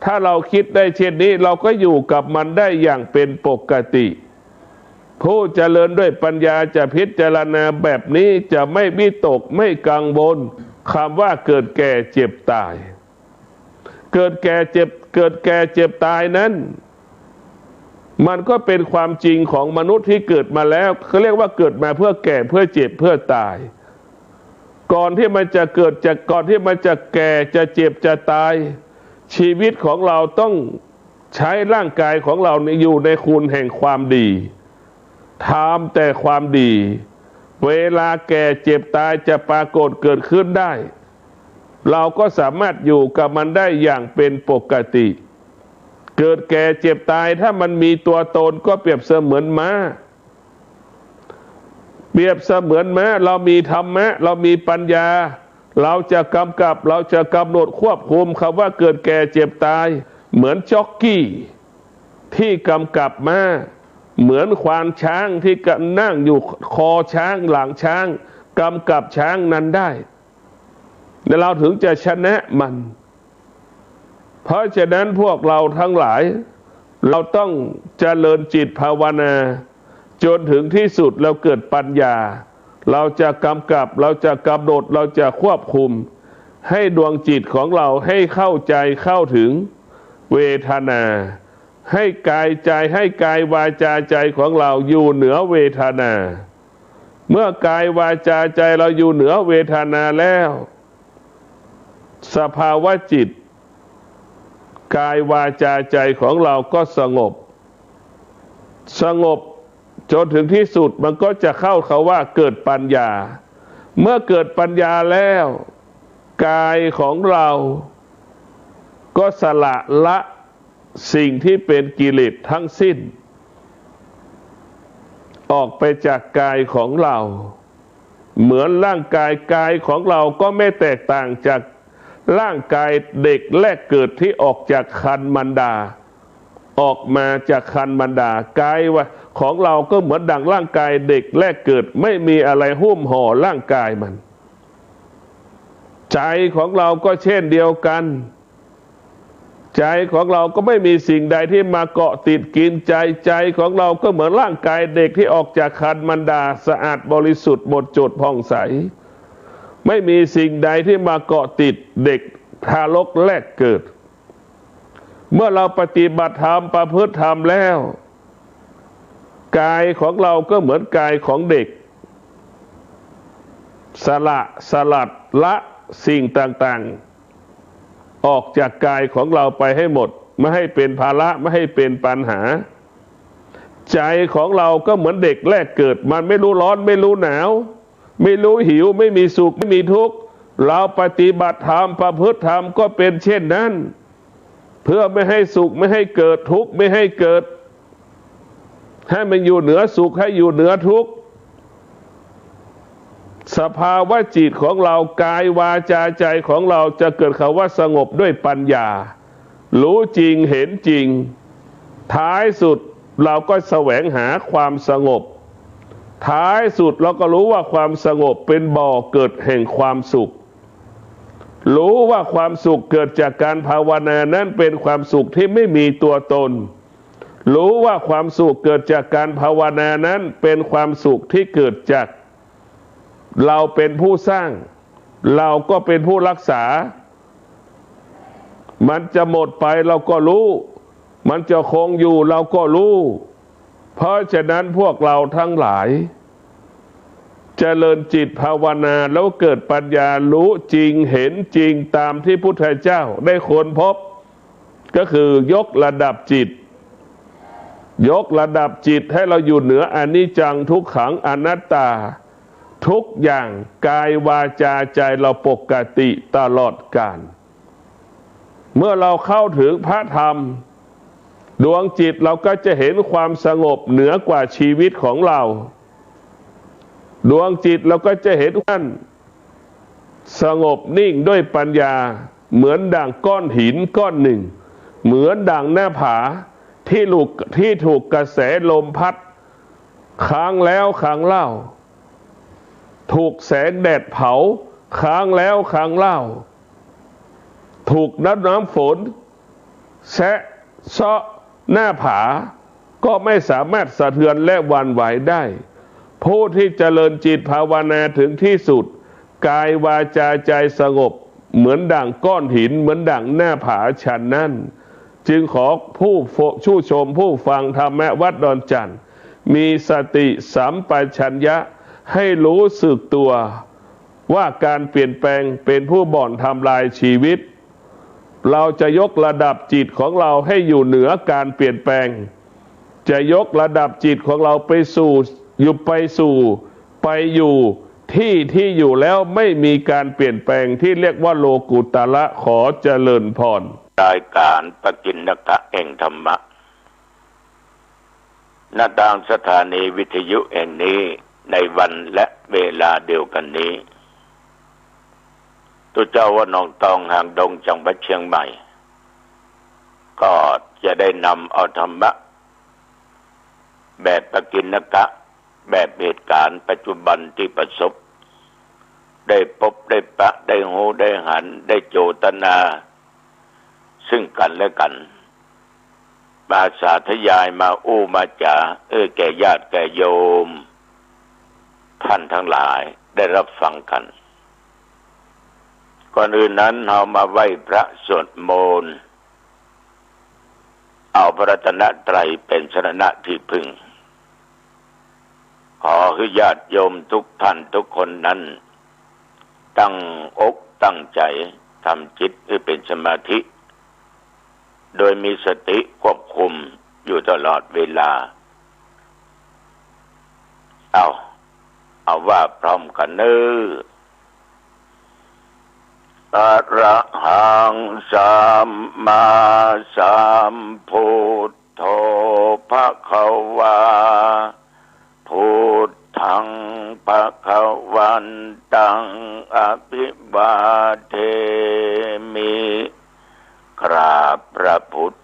Speaker 11: ถ้าเราคิดได้เช่นนี้เราก็อยู่กับมันได้อย่างเป็นปกติผู้เจริญด้วยปัญญาจะพิจารณาแบบนี้จะไม่วิตกไม่กังวลคำว่าเกิดแก่เจ็บตายเกิดแก่เจ็บตายนั้นมันก็เป็นความจริงของมนุษย์ที่เกิดมาแล้วเขาเรียกว่าเกิดมาเพื่อแก่เพื่อเจ็บเพื่อตายก่อนที่มันจะเกิดก่อนที่มันจะแก่จะเจ็บจะตายชีวิตของเราต้องใช้ร่างกายของเราอยู่ในคุณแห่งความดีทำแต่ความดีเวลาแก่เจ็บตายจะปรากฏเกิดขึ้นได้เราก็สามารถอยู่กับมันได้อย่างเป็นปกติเกิดแก่เจ็บตายถ้ามันมีตัวตนก็เปรียบเสมือนม้าเรามีธรรมะเรามีปัญญาเราจะกำกับเราจะกำหนดควบคุมคำว่าเกิดแก่เจ็บตายเหมือนจ็อกกี้ที่กำกับม้าเหมือนควานช้างที่นั่งอยู่คอช้างหลังช้างกำกับช้างนั้นได้และเราถึงจะชนะมันเพราะฉะนั้นพวกเราทั้งหลายเราต้องเจริญจิตภาวนาจนถึงที่สุดเราเกิดปัญญาเราจะกำกับเราจะกำหนดเราจะควบคุมให้ดวงจิตของเราให้เข้าใจเข้าถึงเวทนาให้กายใจให้กายวาจาใจของเราอยู่เหนือเวทนาเมื่อกายวาจาใจเราอยู่เหนือเวทนาแล้วสภาวะจิตกายวาจาใจของเราก็สงบจนถึงที่สุดมันก็จะเข้าคำว่าเกิดปัญญาเมื่อเกิดปัญญาแล้วกายของเราก็สละสิ่งที่เป็นกิเลสทั้งสิ้นออกไปจากกายของเราเหมือนร่างกายของเราก็ไม่แตกต่างจากร่างกายเด็กแรกเกิดที่ออกจากครรภ์มารดาออกมาจากครรภ์มารดากายของเราก็เหมือนดังร่างกายเด็กแรกเกิดไม่มีอะไรหุ้มห่อร่างกายมันใจของเราก็เช่นเดียวกันใจของเราก็ไม่มีสิ่งใดที่มาเกาะติดกินใจของเราก็เหมือนร่างกายเด็กที่ออกจากครรภ์มารดาสะอาดบริสุทธิ์หมดจดผ่องใสไม่มีสิ่งใดที่มาเกาะติดเด็กทารกแรกเกิดเมื่อเราปฏิบัติธรรมประพฤติธรรมแล้วกายของเราก็เหมือนกายของเด็กสลัดละสิ่งต่างๆออกจากกายของเราไปให้หมดไม่ให้เป็นภาระไม่ให้เป็นปัญหาใจของเราก็เหมือนเด็กแรกเกิดมันไม่รู้ร้อนไม่รู้หนาวไม่รู้หิวไม่มีสุขไม่มีทุกข์เราปฏิบัติธรรมประพฤติธรรมก็เป็นเช่นนั้นเพื่อไม่ให้สุขไม่ให้เกิดทุกข์ไม่ให้เกิดให้มันอยู่เหนือสุขให้อยู่เหนือทุกข์สภาวะจิตของเรากายวาจาใจของเราจะเกิดคำว่าสงบด้วยปัญญา รู้จริงเห็นจริงท้ายสุดเราก็แสวงหาความสงบท้ายสุดเราก็รู้ว่าความสงบเป็นบ่อเกิดแห่งความสุขรู้ว่าความสุขเกิดจากการภาวนานั้นเป็นความสุขที่ไม่มีตัวตนรู้ว่าความสุขเกิดจากการภาวนานั้นเป็นความสุขที่เกิดจากเราเป็นผู้สร้างเราก็เป็นผู้รักษามันจะหมดไปเราก็รู้มันจะคงอยู่เราก็รู้เพราะฉะนั้นพวกเราทั้งหลายเจริญจิตภาวนาแล้วเกิดปัญญารู้จริงเห็นจริงตามที่พุทธเจ้าได้ค้นพบก็คือยกระดับจิตยกระดับจิตให้เราอยู่เหนืออนิจจังทุกขังอนัตตาทุกอย่างกายวาจาใจเราปกติตลอดกาลเมื่อเราเข้าถึงพระธรรมดวงจิตเราก็จะเห็นความสงบเหนือกว่าชีวิตของเราดวงจิตเราก็จะเห็นท่านสงบนิ่งด้วยปัญญาเหมือนดั่งก้อนหินก้อนหนึ่งเหมือนดั่งหน้าผาที่ถูกกระแสลมพัดค้างแล้วค้างเล่าถูกแสงแดดเผาค้างแล้วค้างเล่าถูกน้ำฝนแซะเซาะหน้าผาก็ไม่สามารถสะเทือนและหวั่นไหวได้ผู้ที่เจริญจิตภาวนาถึงที่สุดกายวาจาใจสงบเหมือนดั่งก้อนหินเหมือนดั่งหน้าผาฉันนั้นจึงขอผู้ชมผู้ฟังธรรมะวัดดอนจันทร์มีสติสัมปชัญญะให้รู้สึกตัวว่าการเปลี่ยนแปลงเป็นผู้บ่อนทำลายชีวิตเราจะยกระดับจิตของเราให้อยู่เหนือการเปลี่ยนแปลงจะยกระดับจิตของเราไปอยู่ที่อยู่แล้วไม่มีการเปลี่ยนแปลงที่เรียกว่าโลกุตระขอเจริญพร
Speaker 9: รายการปกิณกะแห่งธรรมะณ ทางสถานีวิทยุแห่งนี้ในวันและเวลาเดียวกันนี้ตัวเจ้าว่าน้องตองหางดงจังหวัดเชียงใหม่ก็จะได้นำเอาธรรมะแบบปกิณกะแบบเหตุการณ์ปัจจุบันที่ประสบได้พบได้ปะได้หูได้หันได้โจทนาซึ่งกันและกันมาสาธยายมาอู้มาจ่าแก่ญาติแก่โยมท่านทั้งหลายได้รับฟังกันก่อนอื่นนั้นเรามาไหว้พระสวดมนต์เอาพระรัตนตรัยเป็นสรณะที่พึ่งขอให้ญาติโยมทุกท่านทุกคนนั้นตั้งอกตั้งใจทำจิตให้เป็นสมาธิโดยมีสติควบคุมอยู่ตลอดเวลาเอาว่าพร้อมกันเนอะระหังสัมมาสัมพุทโธภควาพุทธังภวันตังอภิวาเทมิกราบพระพุทธ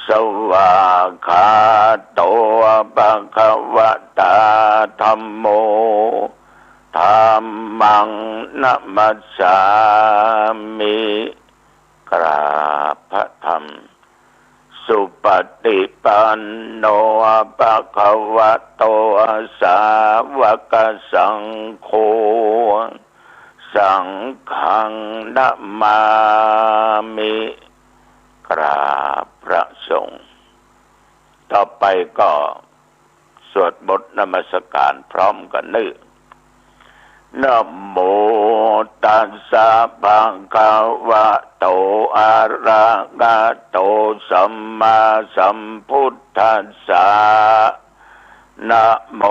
Speaker 9: สวากขาโตภควตาธัมโมธัมมังนัมมัสสามิกราบพระธรรมสุปฏิปันโนภควโตสาวกสังโฆสังฆังนะมามิกราบพระสงฆ์ต่อไปก็สวดบทนมัสการพร้อมกันนะโมตัสสะภะคะวะโตอะระหะโตสัมมาสัมพุทธัสสะนะโม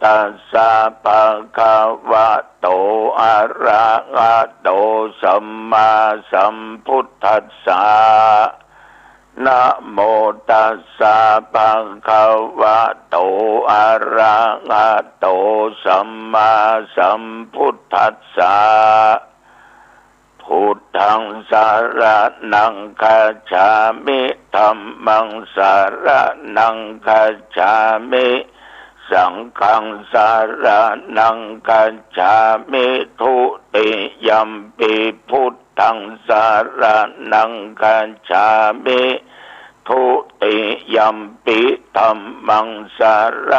Speaker 9: ตัสสะภะคะวะโตอะระหะโตสัมมาสัมพุทธัสสะนะโมตัสสะภะคะวะโตอะระหะโตสัมมาสัมพุทธัสสะพุ พุทธังสารนังคัจฉามิธัมมังสารนังคัจฉามิสังฆังสารนังคัจฉามิทุติยัมปิพุทธังสารนังคัจฉามิทุติยัมปิธัมมังสาร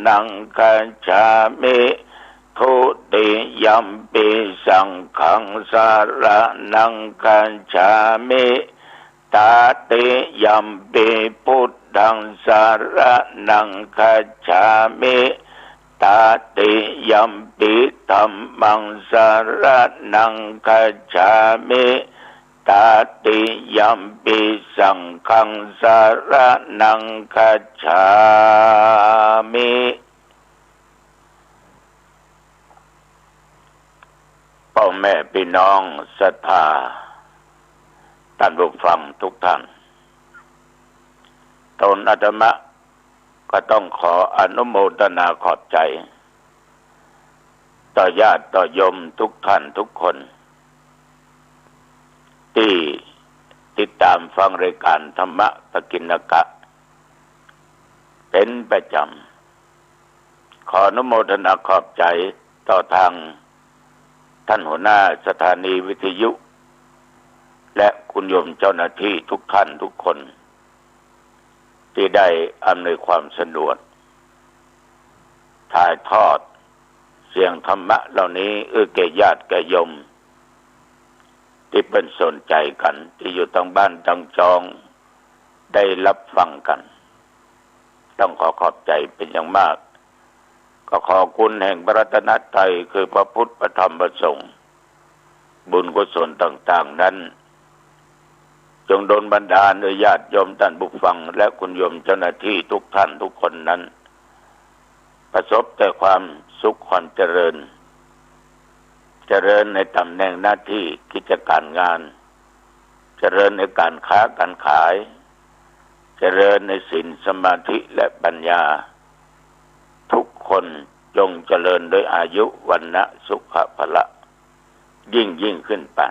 Speaker 9: นังคัจฉามิทุติยัมปิสังฆังสารนังคัจฉามิตติยัมปิพุทธังสารนังคัจฉามิตติยัมปิธัมมังสารนังคัจฉามิตติยัมปิสังฆังสารนังคัจฉามิพ่อแม่พี่น้องศรัทธาท่านผู้ฟังทุกท่านตนอาตมาก็ต้องขออนุโมทนาขอบใจต่อญาติต่อโยมทุกท่านทุกคนที่ติดตามฟังรายการธรรมะตะกินกะเป็นประจำขออนุโมทนาขอบใจต่อทางท่านหัวหน้าสถานีวิทยุและคุณโยมเจ้าหน้าที่ทุกท่านทุกคนที่ได้อำนวยความสะดวกถ่ายทอดเสียงธรรมะเหล่านี้แก่ญาติแก่โยมที่เป็นสนใจกันที่อยู่ทางบ้านทางจองได้รับฟังกันต้องขอขอบใจเป็นอย่างมากก็ขอคุณแห่งพระรัตนตรัยคือพระพุทธพระธรรมพระสงฆ์บุญกุศลต่างๆนั้นจงดลบันดาลโดยญาติโยมท่านผู้ฟังและคุณโยมเจ้าหน้าที่ทุกท่านทุกคนนั้นประสบแต่ความสุขความเจริญในตำแหน่งหน้าที่กิจการงานเจริญในการค้าการขายเจริญในศีลสมาธิและปัญญาทุกคนจงเจริญโดยอายุวรรณะสุขภละยิ่งขึ้นไป